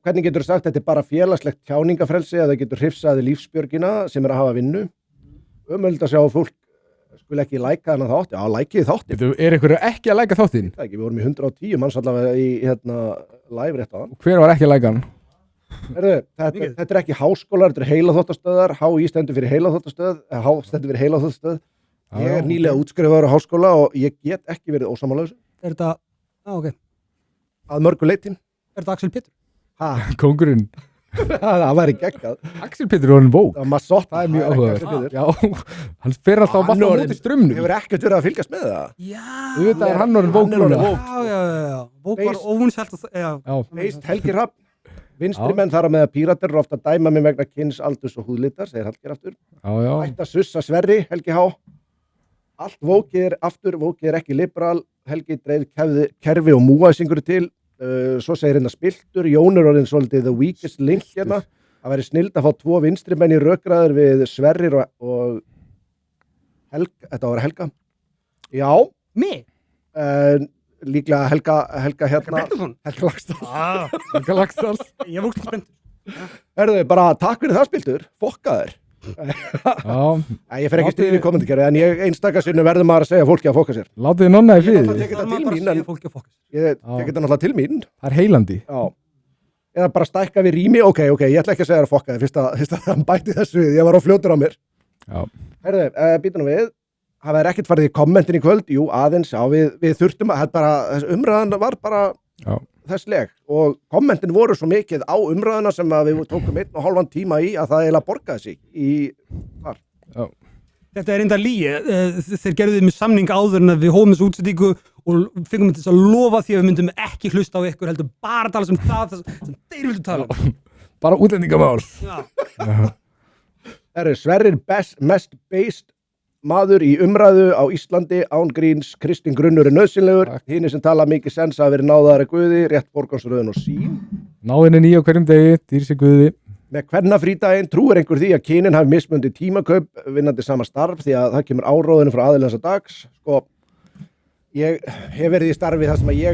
Hvernig getur þú sagt þetta er bara félagslegt tjáningafrelsi eða getur hrifsaði lífsbjörgina sem er að hafa vinnu? Ömöld að sjá að fólk skul ekki læka þennan þátt. Já, lækiði þáttin. Er ykkur ekki að læka þáttin? Það ekki, við vorum í 110 manns allavega í live rétt á hann. Hver var ekki að læka hann? Þetta er ekki háskólar, þetta er heilaþvottastöðar. HÍ stendur fyrir heilaþvottastöð, H stendur fyrir heilaþvottastöð. Ég er nýlega útskrifaður á háskóla og ég get ekki verið ósammála þessu. Er þetta, ok. Að mörgu leyti. Er þetta Axel Pétur? Kóngurinn. Það væri geggjað. Axel Pétur er orðinn vók. Það er mjög áhugavert. Já, hann fer alltaf á vatn á móti strömmnum. Hefur ekkert verið að fylgjast með það? Já. Þetta er hann orðinn vók núna. Já. Vók var óvinsælt. Veist Helgi Hrafn. Vinstri menn þar á með að píratar eru ofta að dæma mig vegna kyns, aldurs og húðlitar, segir Hallgeir aftur. Ætti að sussa Sverri, Helgi H. Allt vókið er aftur, vókið er ekki liberal. Helgi dreif kerfi og múaðsingur til. Svo segir hérna spiltur, Jón er orðinn svolítið the weakest link hérna. Það væri snild að fá 2 vinstri menn í rökræður við Sverrir og Helga. Þetta var Helga. Já. Mig? Líklega Helga hérna. Helga Laxdal. Ég vókst spenntur. Herðu, bara takk fyrir það spiltur. Fokka þér. Ég fer ekki stíðin í kommentarkerfi en ég einstaka sinni verður maður að segja fólki að fokka sér. Látið þið nonna í fyrir. Ég tek þetta náttúrulega til mín. Það er heilandi. Já. Eða bara stækka við rými. Ok, ég ætla ekki að segja þér að fokka þér fyrst að hann bæti þessu við. Ég var á fljótur á mér. Já. Herðu, býtum við. Það er ekkert farið í kommentin í kvöld. Jú, aðeins. Já, við þurftum að umræðan var bara þessleg og kommentin voru svo mikið á umræðuna sem að við tókum 1,5 tíma í að það eiginlega borgaði sig í þar. Þetta er enda líi, þeir gerðu þið með samning áður en að við hófum þessu útsendingu og fengum þess að lofa því að við myndum ekki hlusta á ykkur, heldur bara tala sem það sem þeir vildu tala um. Bara útlendingamál. Já. Það er Sverrir mest based maður í umræðu á Íslandi, án gríns, Kristinn Grunnur er nöðsynlegur, hini sem tala mikið sens að vera náðaðari guði, rétt forgangsröðun og sín. Náðin er ný á hverjum degi, dýr sig guði. Með kvennafrídaginn trúir einhver því að kynin hafi mismundi tímakaup vinnandi sama starf því að það kemur áróðinu frá aðilans að dags. Sko, ég hef verið í starfi þar sem að ég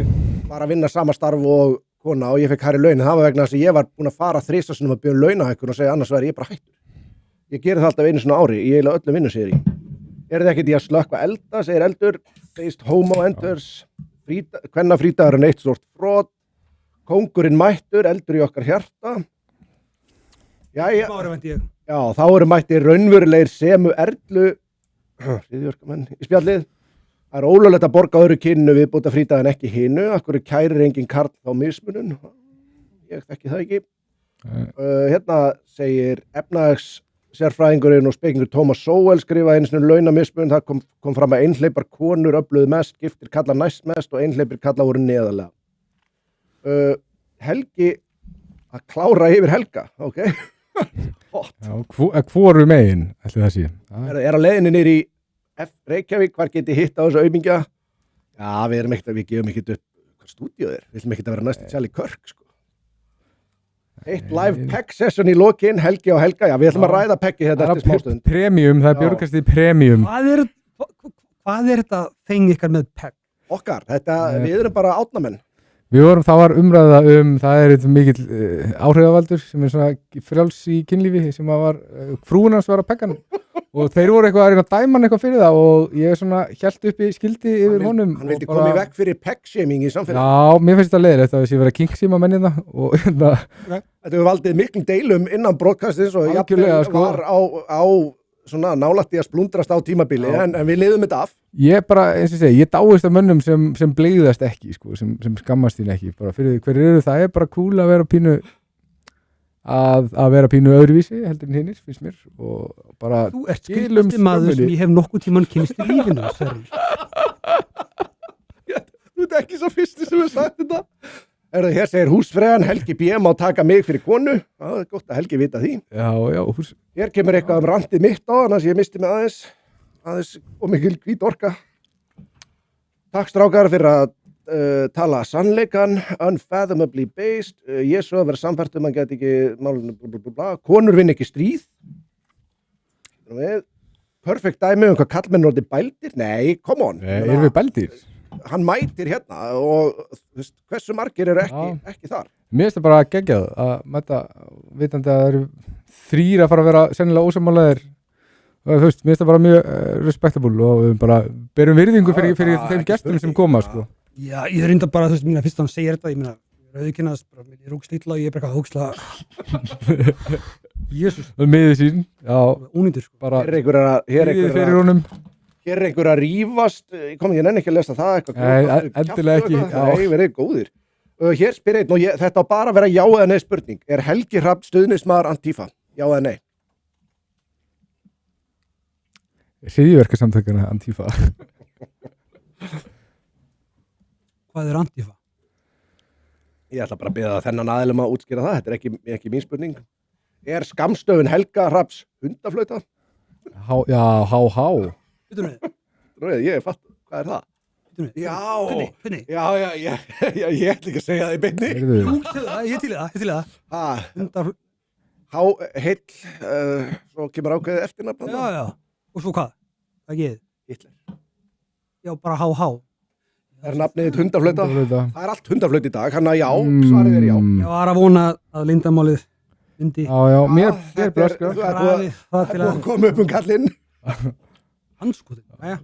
var að vinna sama starf og kona og ég fekk hærri laun. Það var vegna þess að ég var búin að fara 3 sinnum að bjóða launahækkun og segja annars væri ég bara hættur. Ég geri það alltaf einu svona ári, ég eiginlega öllum vinnu sér í. Er það ekkert í að slökkva elda, segir eldur, based homo enters, kvennafrídagur er neitt stort brot, kóngurinn mættur, eldur í okkar hjarta. Jæja, já, þá eru mættir raunverulegir semu erlu, hriðjörgamenn í spjallið. Það er ólöglegt að borga öðru kynnu viðbóta frídaginn ekki hinu, akkur kærir engin karl á mismunun, ég þekki það ekki. Hérna segir efnahagssérfræðingurinn og spekingur Thomas Sowell skrifaði einu sinni launamismun, það kom fram að einhleypar konur öfluðu mest, giftir kalla næst mest og einhleypir kalla voru neðarlega. Helgi að klára yfir Helga, ok? Hvoru megin, ætli það sé. Er á leiðinni niður í Reykjavík, hvar geti hitt á þessu aumingja? Já, við gefum ekkert upp hvað stúdíu er, við ætlum ekkert að vera næstu Charlie Kirk, sko. Eitt live PEG session í lokin, Helgi og Helga, já, við ætlum að ræða PEG-i þetta eftir smástund. Premium, það er björgastið premium. Hvað er þetta þeng ykkar með PEG? Okkar, við erum bara átnamenn. Það var umræða það er eitthvað mikill áhrifavaldur sem er svona frjáls í kynlífi sem var, frúin hans var að PEG-an og þeir voru eitthvað að reyna að dæma hann eitthvað fyrir það og ég svona hélt uppi skildi yfir honum. Hann vildi koma í veg fyrir PEG-shaming í samfélagi. Já, mér finnst þetta leiðilegt að þessi verið að kinksíma mennina og Þetta hefur valdið miklum deilum innan broadcastins og jafnvel var á svona nálægt í að splundrast á tímabili en við liðum þetta af. Ég bara, eins og segi, ég dáist af mönnum sem bleiðast ekki, sko, sem skammast þín ekki, bara fyrir því hverju eru það er bara cool að vera pínu að vera pínu öðruvísi heldur en hinnir, finnst mér og bara Þú ert skilumsti maður sem ég hef nokkuð tímann kynst í lífinu, Sverrir. Þú ert ekki svo fyrsti sem hefur sagt þetta. Hér segir húsfræðan Helgi B. má taka mig fyrir konu. Það er gott að Helgi vita því. Já, Hér kemur eitthvað randið mitt á, annars ég misti mig aðeins og mikil hvít orka. Takk strákar fyrir að tala sannleikan, unfathomably based, ég svo að vera samfært hann geti ekki málunum, blablabla, konur vinn ekki stríð. Perfect dæmi hvað kallmenn orðið bældir? Nei, come on. Erum við bældir? Hann mætir hérna og hversu margir eru ekki þar. Mér finnst það bara geggjað að mæta vitandi að það eru 3 að fara að vera sennilega ósammálaðir og þú veist, mér finnst það bara mjög respectable og við bara berum virðingu fyrir þeim gestum sem koma, sko. Já, ég reynda bara, þú veist, mína fyrst að hann segir þetta, ég meina, auðvitað, ég er ógslítla og ég er bara eitthvað Jesús. Það er miðið sín, já. Ónýtur, sko. Bara Hér er einhver að rífast, ég kom ekki nenni ekki að lesa það eitthvað. Nei, endilega ekki. Nei, verið góðir. Hér spyr einn og þetta á bara að vera já eða nei spurning. Er Helgi Hrafn stuðningsmaður Antifa? Já eða nei? Hryðjuverkasamtökuna Antifa. Hvað er Antifa? Ég ætla bara að biðja þennan aðilum að útskýra það, þetta er ekki mín spurning. Er skammstöfun Helga Hrafns hundaflauta? Já. Ég fatt, hvað er það? Hvernig? Já, ég ætla ekki að segja það í beinni. Ég til það. Heill, svo kemur ákveðið eftirnafn. Já. Og svo hvað? Hvað geðið? Hitler. Já, bara há. Er nafnið hundaflauta? Það er allt hundaflaut í dag, hann að já, svarið er já. Ég var að vona að lindamálið myndi. Já, mér er blöskar. Það kom upp kallinn. Hanskotin, já.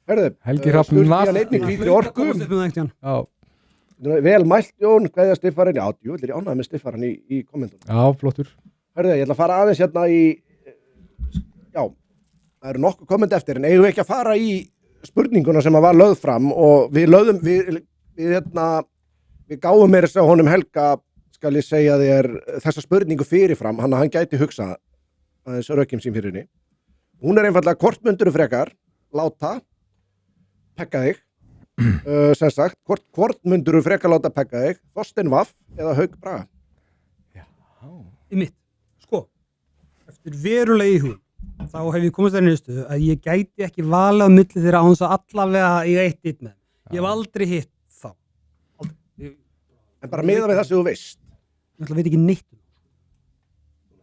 Herðu, Helgi Hrafn einnig hvítri orku. Vel mælt Jón, hverja stiffarinn? Já, ég vil ánægja með stiffarinn í kommentunum. Já, flottur. Herðu, ég ætla að fara aðeins hérna það eru nokkuð komment eftir, en eigum við ekki að fara í spurninguna sem var lögð fram og við gáum meira að segja honum Helga, skal ég segja þér, þessa spurningu fyrirfram, hann gæti hugsað aðeins rökjum sín fyrir henni. hún er einfallega hvort myndur frekar láta pekka þig sem sagt, hvort myndur frekar láta pekka þig, Þorstein Vaff eða Hauk Braga? Í mitt, sko, eftir verulegi hug, þá hef ég komist þær niðurstöðu að ég gæti ekki valið á milli þeirra án þess að allavega eiga eitt hitt með þeim. Ég hef aldrei hitt þá. Aldrei. En bara miða við það sem þú veist. Ég ætla að veit ekki neitt.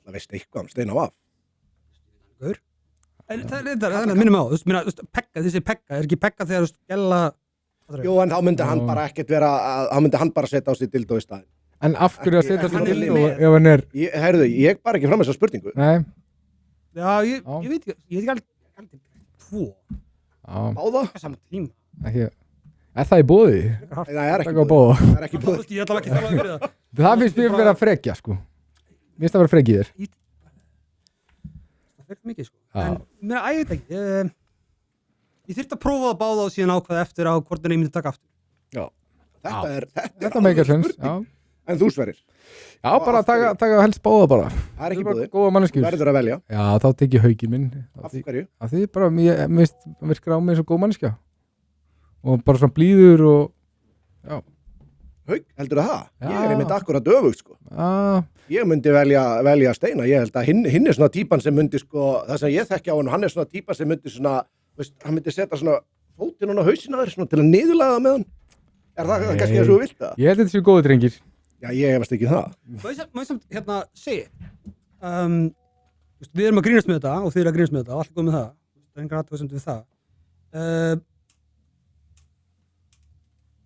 Það veist eitthvað Steina Vaff. Gaur. En það er minnum á, pekka, þessi pekka, er ekki pekka þegar skella... Jú, en þá myndi hann bara ekkert vera, þá myndi hann bara setja á sig dildó í staðinn. En af hverju að setja Ekki- sig hann er til með. og ef hann er, Heyrðu, ég bara ekki fram þessa spurningu. nei, Já, ég veit ekki aldrei tvo, já, Báða? ekki saman tíma. ekki, er það í bóði? Nei, það er ekki Taka á búið. bóða. Það er ekki búið. Ég ætla ekki að tala fyrir það. Það finnst mér vera frekja, sko. Mér finnst það vera frekið þér. Það fyrir mikið, sko. Já. En, mér að ég veit ekki, ég þyrfti að prófa að báða og síðan ákvaða eftir á hvort en ég myndi taka aftur. Já. Þetta er Þetta meikar sens, já. En þú Sverrir, Já, bara taka helst bóða bara. það er ekki búið. Góða manneskjur. Verður að velja. Já, þá tek ég hauginn minn. Af hverju? Af því bara, mér finnst það virkar á mig eins og góð manneskja. Og bara svona blíður og, já. Hauk, heldur það? Já. Ég er einmitt akkurat öfugt, sko. Já, Ég myndi velja Steina. Ég held að hinn er svona típan sem myndi, sko, það sem ég þekki á hann er svona típan sem myndi svona, veist, hann myndi setja svona fótinn hún á hausinn á þér svona til að niðurlaga það með hann. Er það Nei. kannski eins og þú vilt það? ég held að þetta séu góðu drengir. Já, ég hefast ekki það. Má ég samt hérna segja, við erum að grínast með þetta og þið eru að grínast með þetta og allt er góð með það. Það er engar athugasemd við það.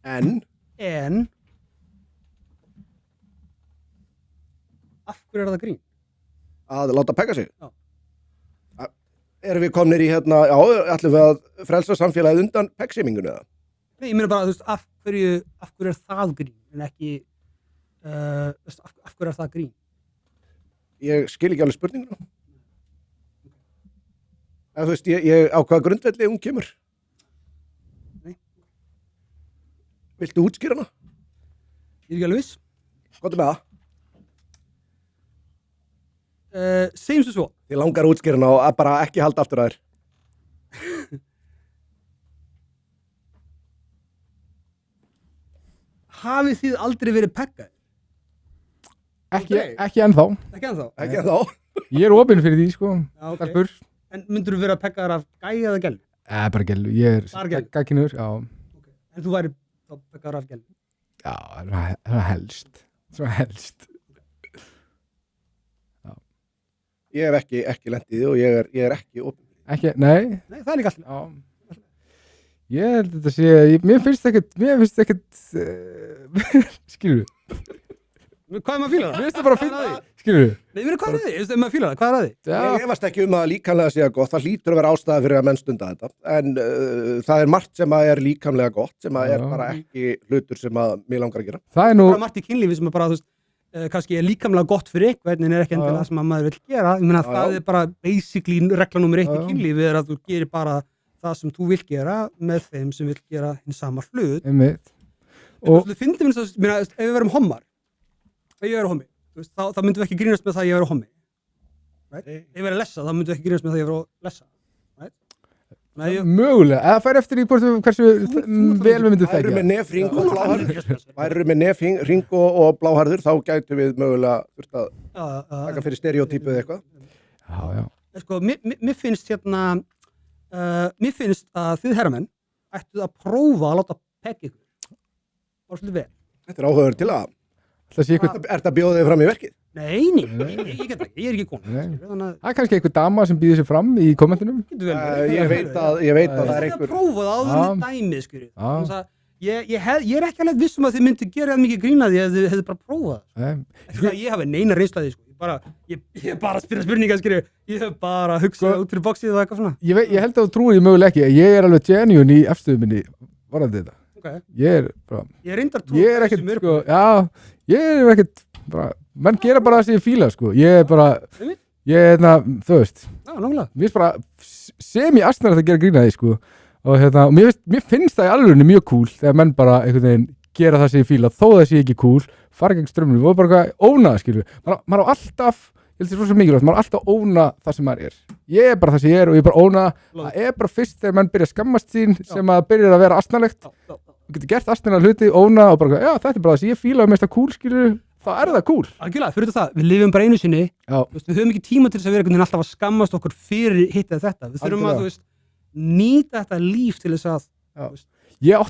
En af hverju er það grín? Að láta pekka sig. Já. Erum við komnir í hérna, já, ætlum við að frelsa samfélagið undan pekksemingunni eða? Nei, ég meina bara, af hverju er það grín en ekki, af hverju er það grín? Ég skil ekki alveg spurninguna. Þú veist, ég á hvaða grundvelli hún kemur? Nei. Viltu útskýra hana? Ég er ekki alveg viss. Hvað með það? Segjum svo svo. Ég langar að útskýra hana og að bara ekki halda aftur að þér. Hafið þið aldrei verið pekkað? Ekki ennþá. Ekki ennþá? Ekki þá? Ég er opinn fyrir því, sko. Já, ok. Stelpur. En myndur þú vera pekkaðar af gæja eða gælu? Bara gælu. Ég Bara er gælu. gagginur, já. En þú væri þá pekkaðar af gælu? Já, það er helst. Svo helst. Ég hef ekki lent í því og ég er ekki opinn. Ekki, nei. Nei, það er líka alltaf. Já. Ég held að þetta sé, mér finnst ekkert, skilur við, Hvað er maður að fíla það? mér finnst það bara að finna því, skilur við. Nei, ég meina, hvað er það? Ég veist, ef maður fíla það, hvað er það? Ég efast ekki að líkamlega sé gott, það hlýtur að vera ástæða fyrir að menn stunda þetta, en það er margt sem að er líkamlega gott, sem að er Já. bara ekki hlutur sem að mér langar að gera. Það er nú, Bara margt í kynlífi sem er bara, þú veist, kannski er líkamlega gott fyrir eitthvað, en er ekki endilega Já. það sem að maður vil gera. Ég meina, Já, það já. er bara basically regla nummer 1 í Já. kynlífi er að þú gerir bara það sem þú vil gera með þeim sem vil gera hinn sama hlut. einmitt, Og og þú finnir mér þess að, ef við verum hommar, ef ég verið hommi, þú veist, þá myndum við ekki grínast með það að ég verið hommi. Right? Ef ég verið lessa, þá myndum við ekki grínast með það að ég verið lessa. Right? Nei, mögulega, eða fær eftir í hversu Þú- vel við myndum Væru þekka. með nefring og bláharður, væru með nefring og bláharður, þá gætu við mögulega þurft að taka fyrir stereotypu eða eitthvað. Já, já, Sko, mér finnst hérna, mér finnst að þið herramenn ættuð að prófa að láta pekka ykkur. Bara svolítið vel. Þetta er áhugaður til að, það sé eitthvað, er þetta að bjóða þig fram í verkið? Nei, ég get ekki, ég er ekki kona. Nei. skilur, Þannig að það er kannski eitthvað dama sem býður sér fram í kommentunum. getur vel verið. Ég veit að það er Það er að einhver, prófa það áður Já. með dæmið, skilur. Já. Þannig að ég er ekki alveg vissum að þið myndu gera það mikið grína því að þið hefðu bara prófað það. Nei, Ekki það að ég hafi neina reynslaði, sko. Ég er bara að spyrja spurningar, skilur. Ég hef bara að hugsa út fyrir boxið og eitthvað svona. ég held að þú trúir ég mögulega ekki, ég er alveg genuine í afstöðu minni varðandi þetta. Okay. Ég er bara, Ég reyndar trú ég er ekkert, sko, já, ég er ekkert, bara, menn gera bara það sem ég fíla, sko, ég er bara, Einmitt. ég er, þú veist, Já, nákvæmlega. mér finnst bara sem ég astnar að gera grína því, sko, og hérna, og mér finnst það í alveg mjög cool þegar menn bara einhvern veginn gera það sem ég fíla, þó það sé ekki cool, fara gegn strömmnum og bara eitthvað ónað, skilur, maður á alltaf, ég held því svo mikilvægt, maður er alltaf að óna það sem maður er. Ég er bara það sem ég er og ég er bara óna, það er bara fyrst þegar mann byrja að skammast sín sem að byrja að vera astnalegt. Þú getur gert astnalega hluti, óna og bara, já, þetta er bara það sem ég fíla og mér finnst það cool, skilur, þá er það cool. Algjörlega, fyrir það, við lifum bara einu sinni, við höfum ekki tíma til þess að vera einhvern veginn alltaf að skammast okkur fyrir hitt eða þetta. Við þurfum að, nýta þetta líf til þess að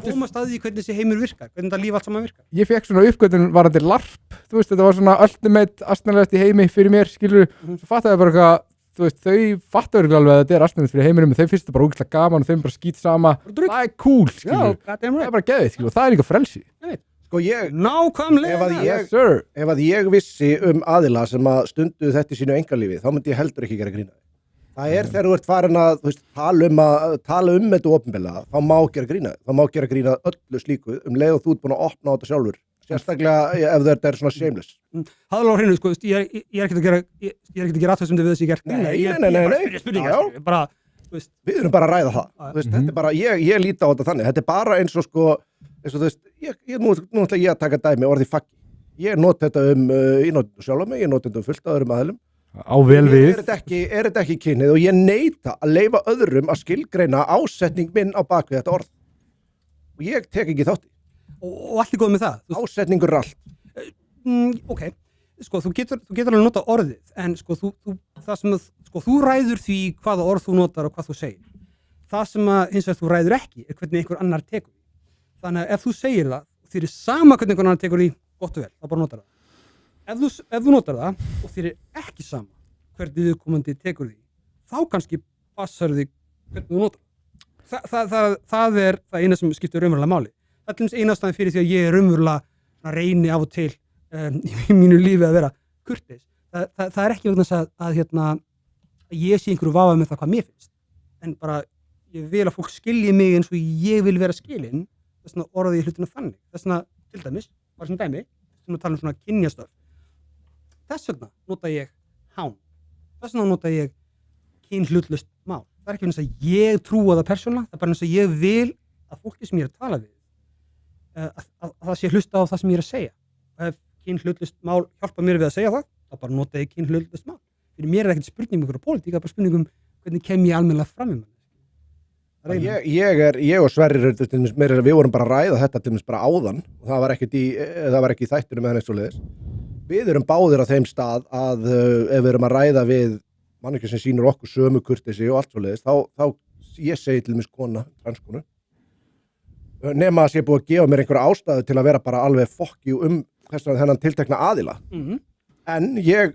komast að því hvernig þessi heimur virkar, hvernig þetta líf allt saman virkar. Ég fekk svona uppgötun varandi LARP, þetta var svona ultimate astnalegast í heimi fyrir mér, skilur, svo fattaði bara eitthvað, þau fattu alveg að þetta er astnalegast fyrir heiminum, þeim finnst þetta bara ógeðslega gaman og þeim bara skít sama, það er cool, skilur, það er bara geðið, skilur, og það er líka frelsi. Sko ég, nákvæmlega, ef að ég vissi aðila sem að stundu þetta í sínu engalífi, þá myndi ég heldur ekki gera grína. Það er þegar þú ert farin að tala um þetta opinberlega, þá má gera grína. Það má gera grína öllu slíku leið og þú ert búin að opna á þetta sjálfur. Sérstaklega ef þetta er svona shameless. Hafðu á hreinu, sko, ég er ekkert að gera aðtöðsum við þessi gert. Nei. Við erum bara að ræða það. Þetta er bara, ég líti á þetta þannig. Þetta er bara eins og sko, þú veist, nú ætla ég að taka dæmi orðið faggi. Ég nota þetta ég nota þetta sjálf mig, ég nota þetta fullt af öðrum aðilum. Á vel við. Er þetta ekki kynið og ég neita að leyfa öðrum að skilgreina ásetning minn á bakvið þetta orð. Og ég tek ekki þátt í. Og allt er góð með það. Ásetningur er allt. Ok, sko, þú getur alveg nota orðið, en sko, þú ræður því hvaða orð þú notar og hvað þú segir. Það sem að hins vegar þú ræður ekki er hvernig einhver annar tekur því. Þannig að ef þú segir það, þér er sama hvernig einhver annar tekur því, gott og vel, þá bara notar það. Ef þú notar það og þér er ekki sama hvernig viðkomandi tekur því, þá kannski passar því hvernig þú notar það. Það er það eina sem skiptir raunverulega máli. Það er einastæðan fyrir því að ég er raunverulega reyni af og til í mínu lífi að vera kurteis. Það er ekki vegna að ég sé einhverju vafa með það hvað mér finnst. En bara ég vil að fólk skilji mig eins og ég vil vera skilin, þess vegna orði ég hlutina þannig. Þess vegna til dæmis, bara sem dæmi, sem að tala um svona kynjastöf. Þess vegna nota ég hán. Þess vegna nota ég kynhlutlaust mál. Það er ekki eins að ég trúa það persónulega, það er bara eins að ég vil að fólki sem ég er að tala við að það sé hlusta á það sem ég er að segja. Og ef kynhlutlaust mál hjálpa mér við að segja það, þá bara nota ég kynhlutlaust mál. Fyrir mér er ekkert spurning um ykkur á pólitík, það er bara spurning um hvernig kem ég almennilega fram í mann. Ég og Sverrir, við vorum bara að ræða þetta til dæmis bara áðan og það var ekki í þættunum með henni svoleiðis. Við erum báðir á þeim stað að ef við erum að ræða við manneskja sem sýnir okkur sömu kurteisi og allt svoleiðis, þá ég segi til dæmis kona, transkonu, nema að sé búið að gefa mér einhverja ástæðu til að vera bara alveg fokki þennan tiltekna aðila. En ég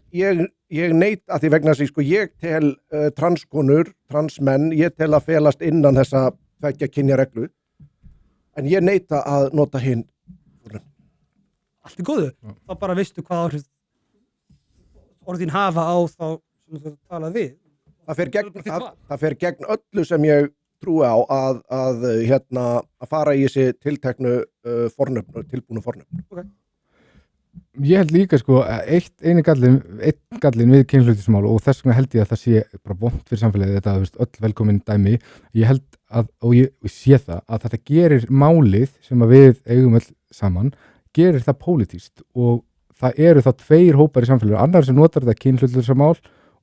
neit að því vegna þess að ég tel transkonur, transmenn, ég tel að felast innan þessa tveggja kynjareglu, en ég neita að nota hinn. Allt er góðu, þá bara veistu hvað áhrif orðin hafa á þá sem þú talað við. Það fer gegn öllu sem ég trúi á að fara í þessi tilteknu tilbúnu fornöfn. Okay. Ég held líka sko einn gallin við kynhlutismál og þess vegna held ég að það sé bara vont fyrir samfélagið þetta öll velkomin dæmi. Ég held og ég sé það að þetta gerir málið sem að við eigum öll saman, gerir það pólitískt og það eru þá tveir hópar í samfélagið, annar sem notar þetta kynhlutismál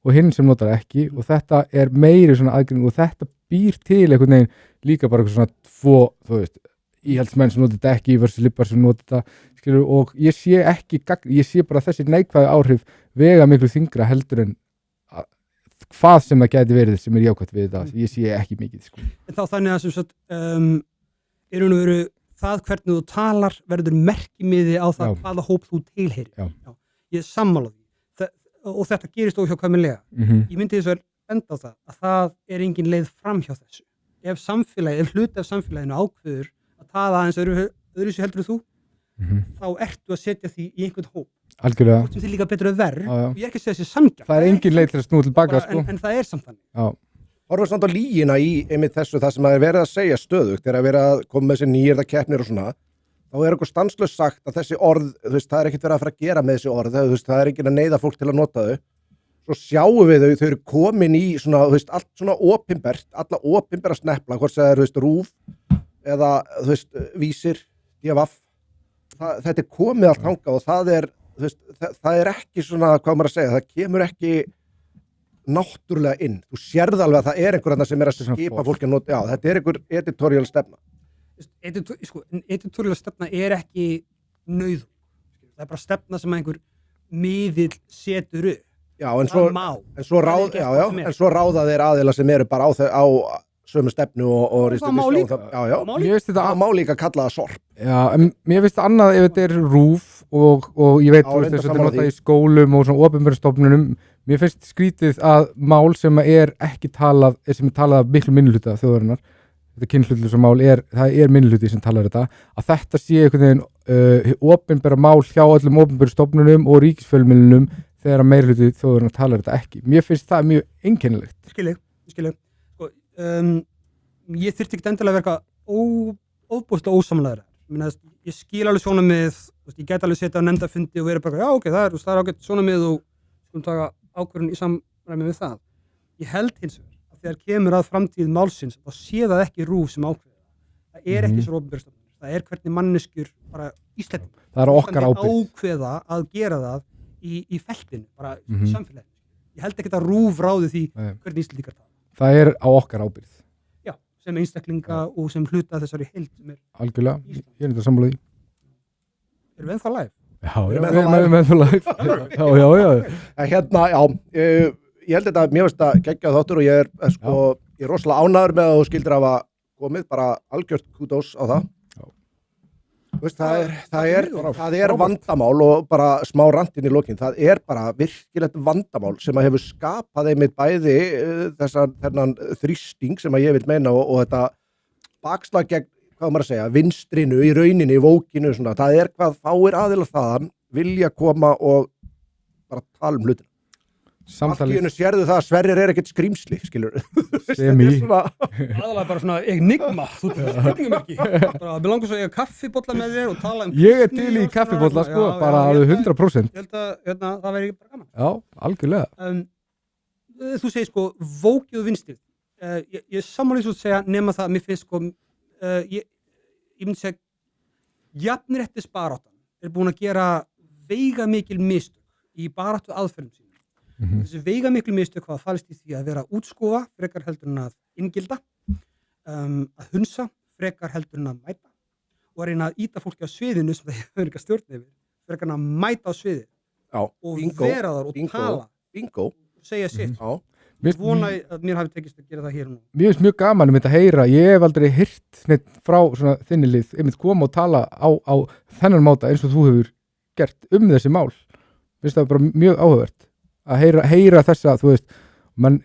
og hinn sem notar ekki og þetta er meiri svona aðgreining og þetta býr til einhvern veginn líka bara svona þú veist, íhaldsmenn sem notar þetta ekki versus libbar sem notar þetta, skilur, og ég sé bara þessi neikvæðu áhrif vega miklu þyngra heldur en hvað sem það gæti verið sem er jákvætt við þetta, ég sé ekki mikið, sko. En þá þannig að sem sagt, er hún að veru það hvernig þú talar verður merkimiði á það hvaða hóp þú tilheyrir. Já. Ég er sammála því. Og þetta gerist óhjákvæmilega. Ég myndi þess að benda á það að það er engin leið fram hjá þessu. Ef hluti af samfélaginu ákveður að tala aðeins öðru sem heldur þú, þá ertu að setja því í einhvern hóp. Algjörlega. Sem þið líka betur að verð. Ég er ekki að segja þessi samgjörn. Það er engin leið til að snúa tilbaka, sko. En það er samt þannig. Já. Horfum samt á lýgina í einmitt þessu það sem er verið að segja stöðugt, þegar verið að koma með þessi nýyrðakeppnir og svona, þá er eitthvað stanslaust sagt að þessi orð, það er ekkert verið að fara að gera með þessi orð, það er enginn að neyða fólk til að nota þau. Svo sjáum við þau eru komin í svona, allt svona opinbert, alla opinbera snepla, hvort það er, RÚV eða, Vísir, DFF. Þetta er komið allt hanga og það þú veist, það er ekki svona, hvað maður að segja, það kemur ekki náttúrulega inn, þú sérð alveg að það er einhver sem er að skipa fólki að nota, já, þetta er einhver editorial stefna. Editorial stefna er ekki nauð, það er bara stefna sem einhver miðill setur upp. Já, en svo ráða þeir aðila sem eru bara á sömu stefnu og það má líka. Það má líka kalla það sorp. Já, en mér finnst það annað ef þetta er rúf og ég veit þess að þetta er notað í skólum og svona opinberastofnunum, mér finnst skrítið að mál sem er ekki talað, sem er talað miklu minnihluta þjóðarinnar, þetta kynhlutlusa mál það er minnihluti sem talar þetta, að þetta sé einhvern veginn opinbera mál hjá öllum opinberastofnunum og ríkisfjölmiðlunum þegar að meirhluti þjóðarinnar talar þetta ekki. Mér finnst það mjög einkennilegt. Skilju. Ég þyrfti ekki endilega að verka óbúðslega ósamlegaður. Ég skil alveg sjónarmið, ég get alveg setja á nefndafundi og vera bara, já ok, það er ágætt sjónarmið og skulum taka ákvörðun í samræmi við það. Ég held hins vegar að þegar kemur að framtíð málsins, þá sé það ekki RÚV sem ákveða. Það er ekki svo opinber stofnun. Það er hvernig manneskjur bara Íslendingar. Það er okkar ábyrgð. Ákveða að gera það í feltinu, bara í samfélaginu. Ég held ekki að RÚV ráði því hvernig Íslendingar það. Það er á okkar ábyrgð. Já, sem einstaklinga og sem hluta þessari heild sem er algjörlega, ég er þetta sammála því. Erum við ennþá live? Já, við erum ennþá live. Já. Hérna, ég held þetta, mér finnst það geggjað þáttur og ég er rosalega ánægður með að þú skildir hafa komið, bara algjört kudos á það. Veist, það er vandamál og bara smá rantinn í lokin, það er bara virkilegt vandamál sem að hefur skapað einmitt bæði þennan þrýsting sem að ég vil meina og þetta bakslag gegn, hvað maður að segja, vinstrinu í rauninni, í vókinu, svona, það er hvað fáir aðilar þaðan vilja koma og bara tala hlutina. Samtalið. Allt í sérðu það að Sverrir er ekkert skrýmsli, skilur. Semi. Aðalega bara svona enigma, þú spurningum ekki. Mér langar svo að eiga kaffibolla með þér og tala Ég er til í kaffibolla, sko, bara 100%. Ég held að það væri bara gaman. Já, algjörlega. Þú segir sko, vókið og vinstrið. Ég sammála því að segja, nema það, mér finnst sko, ég myndi segja, jafnréttis baráttan er búin að gera veigamikil mistök í baráttu aðferðum sín. Þessi veigamiklu mistök hvað falist í því að vera útskúfa frekar heldur en að inngilda, að hunsa frekar heldur en að mæta og að reyna að íta fólki á sviðinu sem það hefur ekki að stjórna yfir, frekar en að mæta á sviðið og vera þar og tala og segja sitt. Ég vona að mér hafi tekist að gera það hér og nú. Mér finnst mjög gaman að heyra, ég hef aldrei heyrt neitt frá þinni lið, einmitt koma og tala á þennan máta eins og þú hefur gert þessi mál. Mér finnst það bara mjög áhugavert að heyra þessa, þú veist, menn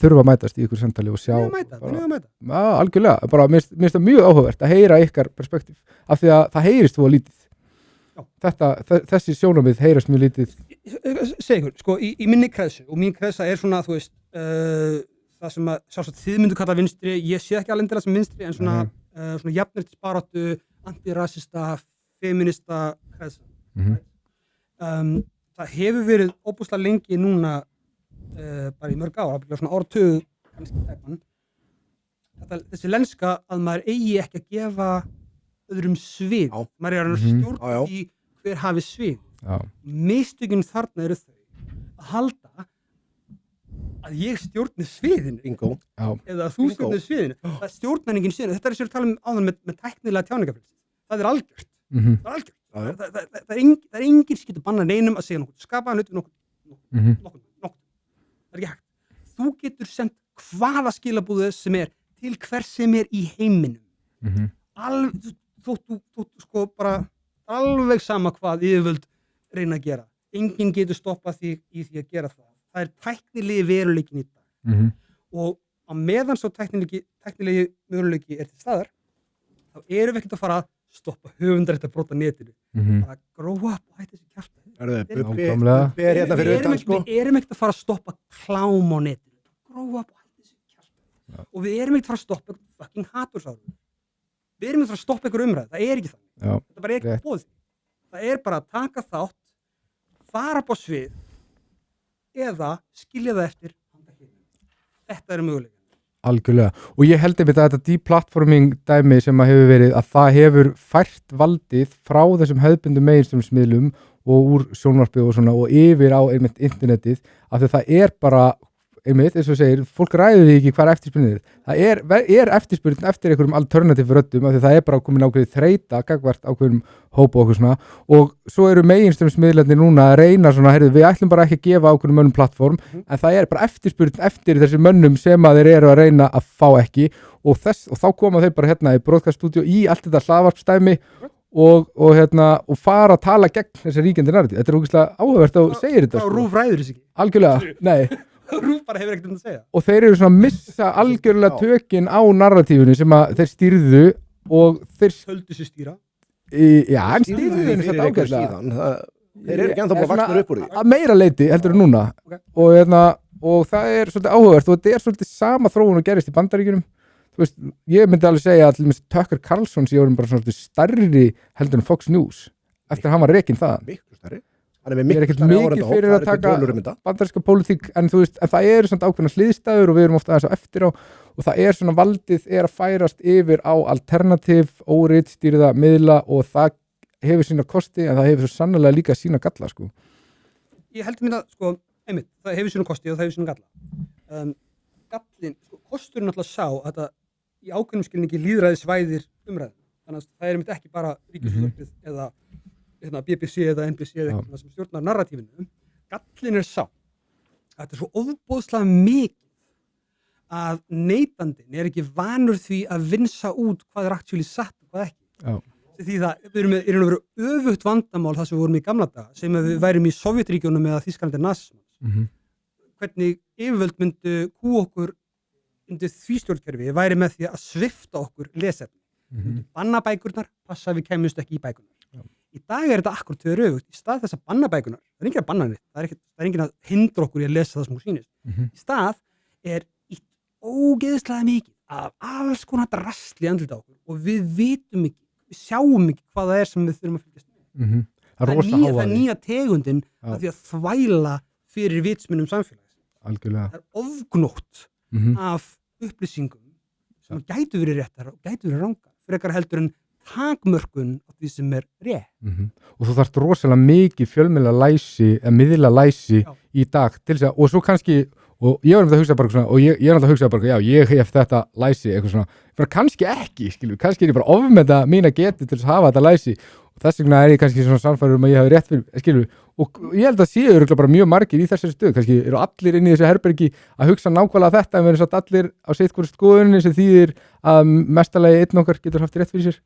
þurfa að mætast í ykkur samtali og sjá. Já, algjörlega, bara mér finnst það mjög áhugavert að heyra ykkar perspektíf, af því að það heyrist þú að lítið. Þessi sjónarmið heyrast mjög lítið. Segir ykkur, sko, í minni kreðsu, og mín kreðsa er svona, þú veist, það sem að sjálfsagt þið myndu kalla vinstri, ég sé ekki alveg endilega sem vinstri, en svona jafnréttisbaráttu, antirasista, feminista kreðsa. Það hefur verið óbúslega lengi núna bara í mörg ár, svona áratug þessi lenska að maður eigi ekki að gefa öðrum svið, maður er að stjórna í hver hafi svið. Mistökin þarna eru þau að halda að ég stjórni sviðinu eða þú stjórni sviðinu, það stjórnar enginn sviðinu. Þetta er sem við talum áðan með tæknilega tjáningafrelsi, það er algjört. Það er enginn sem getur bannað neinum að segja nokkuð, skapaðan hlut við nokkuð. Það er ekki hægt. Þú getur sendt hvaða skilabúðu sem er til hvers sem er í heiminum. Þóttu sko bara alveg sama hvað yfirvöld reyna að gera. Enginn getur stoppað því í því að gera það. Það er tæknilegi veruleikin í dag. Og á meðan svo tæknilegi veruleiki er til staðar, þá erum við ekkert að fara að stoppa höfundarétt að brota netinu. Bara grow up og hætti þessi kjafta. Við erum ekkert að fara að stoppa klám á netinu. Grow up og hætti þessi kjafta. Og við erum ekkert að fara að stoppa fucking hatursárum. Við erum ekkert að fara að stoppa ykkur umræð. Það er ekki þannig. Þetta bara er ekki bóðið. Það er bara að taka þátt, fara upp á svið eða skilja það eftir. Þetta er möguleika. Algjörlega. Og ég held einmitt að þetta deplatforming dæmi sem að hefur verið að það hefur fært valdið frá þessum hefðbundum mainstream-smiðlum og úr sjónvarpi og svona og yfir á einmitt internetið af því að það er bara einmitt, eins og segir, fólk ræður því ekki hvað eftirspurnir það er eftirspurn eftir einhverjum alternativ röddum af því það er bara komin ákveðið þreita gagvart ákveðum hópa og okkur svona og svo eru meginströmsmiðlarnir núna að reyna svona, heyrðu, við ætlum bara ekki að gefa ákveðum mönnum plattform en það er bara eftirspurn eftir þessi mönnum sem að þeir eru að reyna að fá ekki og þá koma þeir bara hérna í broadcaststudio í allt þetta hlaðvarpsdæmi og fara að tala gegn þessi ríkjandi narratív. Þetta er ógeðslega áhugavert að segir þetta. Rúf ræður þessi ekki. Algjörlega, nei. Rúf bara hefur ekkert um að segja. Og þeir eru svona að missa algjörlega tökin á narratífinu sem að þeir stýrðu og þeir höldu sér stýra. Já, en stýrðu þeir þetta ágæðslega. Þeir eru ekki ennþá búin að vakna upp úr því. Að meira leiti heldur en núna. Og það er svolítið áhugavert og þetta er svolítið sama þróun og gerist í Bandaríkjunum. Þú veist, ég myndi alveg segja að Tucker Carlson sé orðin bara svona stærri heldur en Fox News eftir að hann var rekinn það. Miklu stærri. Ég er ekkert mikið fyrir að taka bandaríska pólitík en þú veist, en það eru svona ákveðna hliðstæður og við erum ofta aðeins á eftir á og það er svona valdið er að færast yfir á alternativ, óritstýrða miðla og það hefur sína kosti en það hefur svo sannlega líka sína galla sko. Ég heldur mér að, sko, einmitt, það hefur sína kosti og það hefur sína galla. Gallin, sko, kosturinn alltaf sá að það í ákveðnum skilningi lýðræðisvæðir umræðum. Þannig að það er einmitt ekki bara ríkisútvarpið eða BBC eða NBC eða eitthvað sem stjórnar narratífinu. Gallin er sá að þetta er svo ofboðslega mikið að neytandinn er ekki vanur því að vinsa út hvað er actually satt og hvað ekki. Já. Því það við erum að vera öfugt vandamál það sem við vorum í gamla daga sem við værum í Sovjetríkjunum eða Þýskalandi nasismans. Hvernig yfirvöld myndu kú okkur undir því stjórnkerfi væri með því að svifta okkur lesefni. Banna bækurnar, passa að við kemumst ekki í bækurnar. Í dag er þetta akkurat þau öfugt. Í stað þess að banna bækurnar, það er enginn að banna neitt, það er enginn að hindra okkur í að lesa það sem hún sýnist. Í stað er ógeðslega mikið af alls konar drasli andlita okkur og við vitum ekki, við sjáum ekki hvað það er sem við þurfum að fylgjast með. Það er nýja tegundin að því að þvæla fyrir vitsmunum samfélags. Algjörlega. Það er ofgnótt af upplýsingum sem gætu verið réttar og gætu verið rangar frekar heldur en takmörkun á því sem er rétt. Og þú þarft rosalega mikið fjölmiðlalæsi eða miðlalæsi í dag til þess að, og svo kannski og ég var um þetta að hugsa bara svona, og ég er alltaf að hugsa bara, já, ég hef þetta læsi eitthvað svona, bara kannski ekki, skilur, kannski er ég bara ofmeta mína geti til þess að hafa þetta læsi og þess vegna er ég kannski svona sannfærður að ég hafi rétt fyrir, skilur, og ég held að séu örugglega bara mjög margir í þessari stöð, kannski eru allir inn í þessu herbergi að hugsa nákvæmlega þetta en verður satt allir á sitt hvort skoðunni sem þýðir að mestalagi einn okkar getur haft rétt fyrir sér.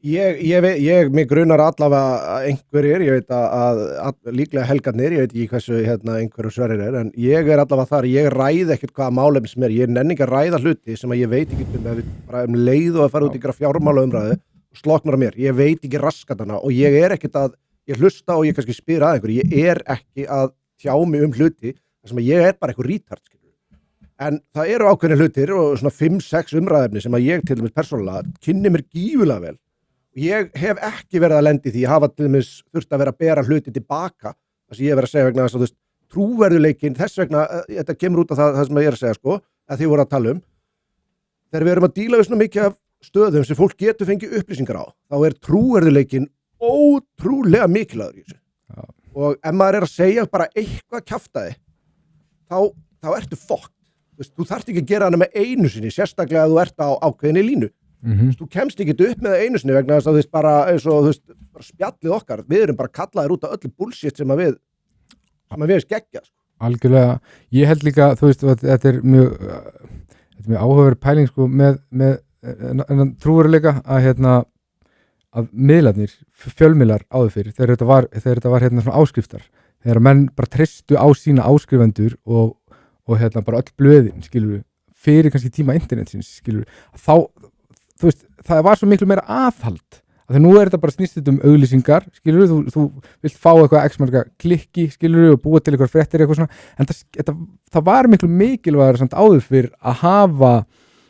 Mig grunar allavega einhverjir, ég veit að líklega helgarnir, ég veit ekki hversu einhverju sverir er, en ég er allavega þar, ég ræð ekkert hvaða málefni sem er, ég nenni ekki að ræða hluti sem að ég veit ekki bara leið og að fara út í fjármála umræðu og sloknar á mér, ég veit ekki raskatana og ég er ekkert að, ég hlusta og ég kannski spyr að einhverju, ég er ekki að tjá mig hluti, þar sem að ég er bara eitthvað retard, en það eru ákveðnir hlutir og svona 5-6 umræðefni sem að ég til dæmis persónulega kynni mér gífulega vel. Ég hef ekki verið að lendi því að hafa til dæmis þurft að vera að bera hluti tilbaka það sem ég hef verið að segja vegna þess að trúverðuleikin, þess vegna, þetta kemur út af það sem ég er að segja sko, að þið voru að tala um þegar við erum að díla við svona mikið af stöðum sem fólk getur fengið upplýsingar á þá er trúverðuleikin ótrúlega mikilvægur í þessu og ef maður er að segja bara eitthvað kjaftaði þá ertu fokkt, þú þarft ekki að gera hana með einu sinni, sérstaklega að þú ert á ákveðinni línu. Þú kemst ekki upp með það einu sinni vegna þess að þú bara eins og bara spjallið okkar, við erum bara kallaðir út af öllu bullshit sem að við skeggja. Algjörlega, ég held líka, þú veist, þetta er mjög áhugaverð pæling sko með trúveruleika að miðlarnir, fjölmiðlar áður fyrir, þegar þetta var svona áskriftar, þegar menn bara treystu á sína áskrifendur og bara öll blöðin, skilur fyrir kannski tíma internetsins, skilur þá þú veist, það var svo miklu meira aðhald að því nú er þetta bara snýst um auglýsingar skilur, þú vilt fá eitthvað x marga klikki, skilur, og búa til eitthvað fréttir eitthvað svona, en það var miklu mikilvægur samt áður fyrir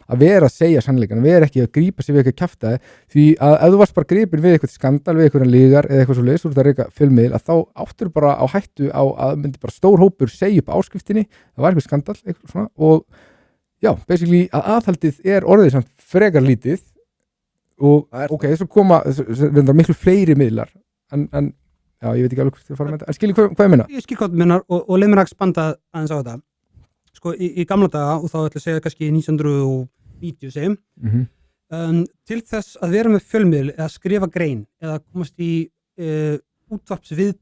að vera að segja sannleikann, vera ekki að grípa sig við eitthvað kjaftaði, því að ef þú varst bara gripin við eitthvað skandal, við eitthvað lígar eða eitthvað svo leiðis, þú ert að reyka fjölmiðil, að þá áttur bara á hættu á að myndi bara stór hópur segja upp áskriftinni, það var eitthvað skandal eitthvað svona, og já, basically að aðhaldið er orðið samt frekar lítið og ok, þessu koma reyndar miklu fleiri miðlar en Já, ég veit ekki alveg hvort þið fara með þetta. En skilji hvað ég minna? Ég skil hvað þú minnar og leið mér að spanda aðeins á þetta. Sko, í gamla daga, og þá ætla að segja kannski 1990 segjum, til þess að vera með fjölmiðl eða skrifa grein eða komast í útvarpsvið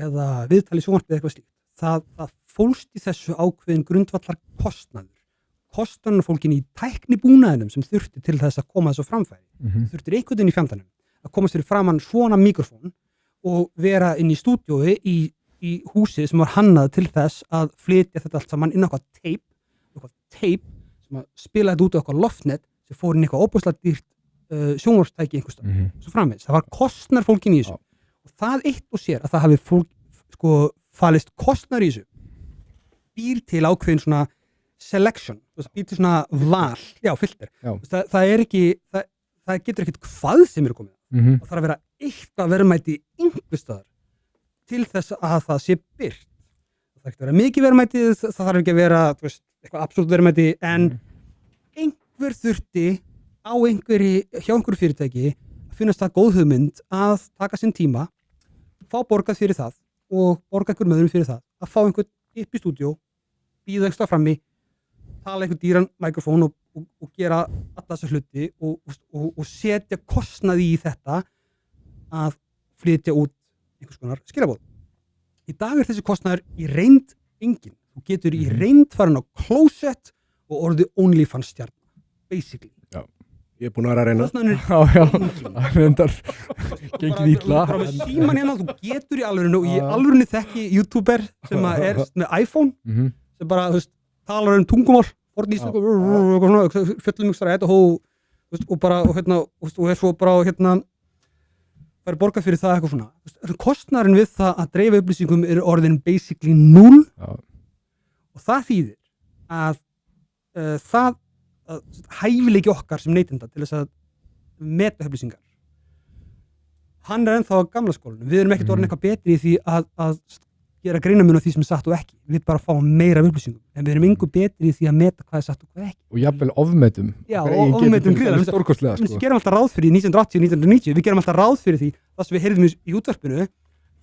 eða viðtali sjónvarpið eitthvað slíkt. Það fólst í þessu ákveðin grundvallar kostnarfólkin í tæknibúnaðinum sem þurfti til þess að koma þessu framfæri. Þurftir einhvern veginn í fjandanum að komast fyrir framann svona mikrofón og vera inn í stúdíói í húsi sem var hannað til þess að flytja þetta allt saman inn á eitthvað teip sem að spila þetta út á eitthvað loftnet sem fór inn eitthvað óbúslega dýrt sjónvarpstæki einhverstað. Svo framvegis. Það var kostnarfólkin í þessu. Og það eitt og sér að það hafi fólk falist kostnar í þessu býr til ákveðin svona selection, býr til svona val, filter. Það er ekki, það getur ekkert hvað sem er komið. Það þarf að vera eitthvað verðmæti einhverstaðar til þess að það sé byrt. Það þarf ekki að vera mikið verðmæti, það þarf ekki að vera eitthvað absolutt verðmæti, en einhver þurfti hjá einhverju fyrirtæki að finnast það góð hugmynd að taka sinn tíma, fá borgað fyrir það og borga einhver möðurum fyrir það, að fá einhvern upp í stúdíó, býða einhverstað frammi, tala einhvern dýran mikrofón og gera alla þessa hluti og setja kostnaði í þetta að flytja út einhvers konar skilaboð. Í dag er þessi kostnaður í reynd engin. Þú getur í reynd farin á klósett og orðið OnlyFans stjarna, basically. Já, ég er búin að vera að reyna. Kostnaðurinn það reyndar gengið illa. Bara með síman hérna, þú getur í alvörinu og í alvörinu þekki YouTuber sem er með iPhone sem bara, talar tungumál orðnýst fjöllum ykkur og er svo bara það er borgað fyrir það eitthvað svona. Kostnaðurinn við það að dreifa upplýsingum er orðin basically 0 og það þýðir að hæfileiki okkar sem neytenda til þess að meta upplýsingar hann er ennþá á gamla skólanum. Við erum ekkert orðin eitthvað betri í því að gera greinamun á því sem er satt og ekki. Við bara fáum meira upplýsingum, en við erum engu betri í því að meta hvað er satt og hvað ekki. Og jafnvel ofmetum. Já, ofmetum gríðarlega. Stórkostlega, Við gerum alltaf ráð fyrir 1980-1990, við gerum alltaf ráð fyrir því, það sem við heyrðum í útvarpinu,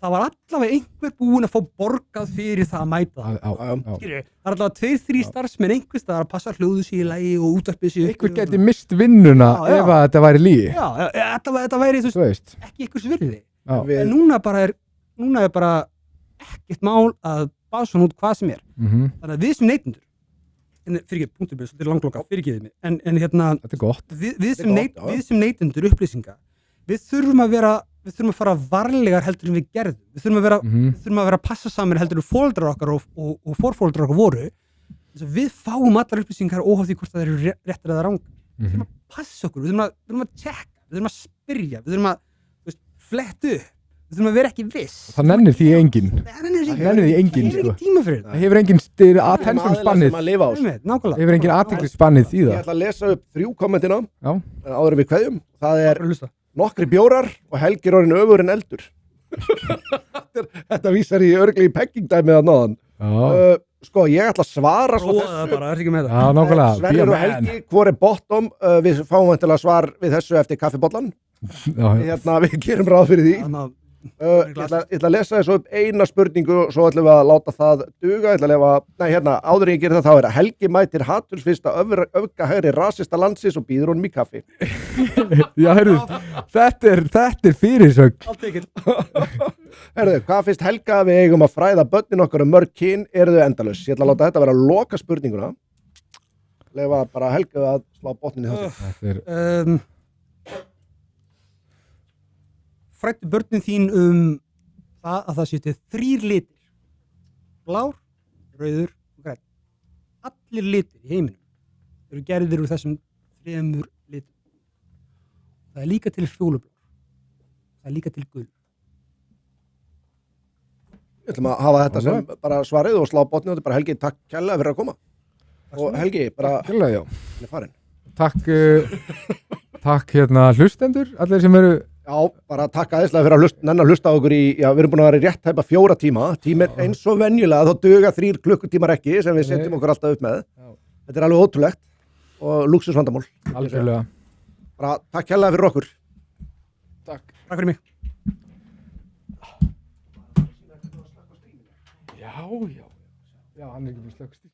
það var allavega einhver búinn að fá borgað fyrir það að mæta það. Það er allavega 2-3 starfsmenn einhvers staðar að passa hljóðu sig í lagi og útvarpið sig. Einhver geti mist vinnuna ef að þetta væri lygi. Já, þetta væri ekki einhvers virði. En núna er bara ekkert mál að bása út hvað sem er. Þannig að við sem neytendur, þetta er langloka, fyrirgeðið mig, en hérna, þetta er gott. Við sem neytendur upplýsinga, við þurfum að fara varlegar heldur en við gerðum. Við þurfum að vera að passa saman heldur en foreldrar okkar og forforeldrar okkar voru. Þess að við fáum allar upplýsingar óháð því hvort það eru réttar eða rangar. Við þurfum að passa okkur, við þurfum að tjekka, við þurfum að spyrja, við þurfum að fletta upp. Við þurfum að vera ekki viss. Það nennir því enginn. Það hefur ekki tíma fyrir það. Það hefur enginn attention spannið. Nákvæmlega. Hefur enginn athygli spannið í það. Ég ætla að lesa upp 3 kommentina áður við kveðjum. Það er nokkri bjórar og Helgi er orðinn öfur en eldur. Þetta vísar í örgli í peggingdæmið að náðan. Sko, ég ætla að svara svo þessu. Nákvæmlega. Sverrir og Helgi, hvor er bottom? Við fáum vantilega svar við þessu eftir kaffibollan. Við gerum ráð fyrir því. Ég ætla að lesa þessu upp eina spurningu og svo ætlum við að láta það duga. Áður en ég gerir það þá er að Helgi mætir hatursfyrsta öfgahægri rasista landsins og býður honum í kaffi. Já, heyrðu, þetta er fyrirsögn. Allt ekkert. Heyrðu, hvað finnst Helga að við eigum að fræða börnin okkar mörg kyn, eru þau endalaus? Ég ætla að láta þetta vera að loka spurninguna. Lefa bara Helga að slá botnin í þessu. Fræddu börnin þín það að það séu 3 litir. Blár, rauður og grænn. Allir litir í heiminum eru gerðir úr þessum 3 litum. Það er líka til fjólublár. Það er líka til gul. Við ætlum að hafa þetta sem bara svarið og slá botni og þetta er bara Helgi, takk kærlega fyrir að koma. Og Helgi, bara kærlega, hann er farinn. Takk hlustendur, allir sem eru. Já, bara takk aðeinslega fyrir að hlusta á okkur við erum búin að vera í rétt tæpa 4 tíma. Tíminn eins og venjulega, þá duga 3 klukkutímar ekki sem við setjum okkur alltaf upp með. Þetta er alveg ótrúlegt og lúxusvandamál. Algjörlega. Bara takk kærlega fyrir okkur. Takk fyrir mig. Já, hann er ekki búin að slökast í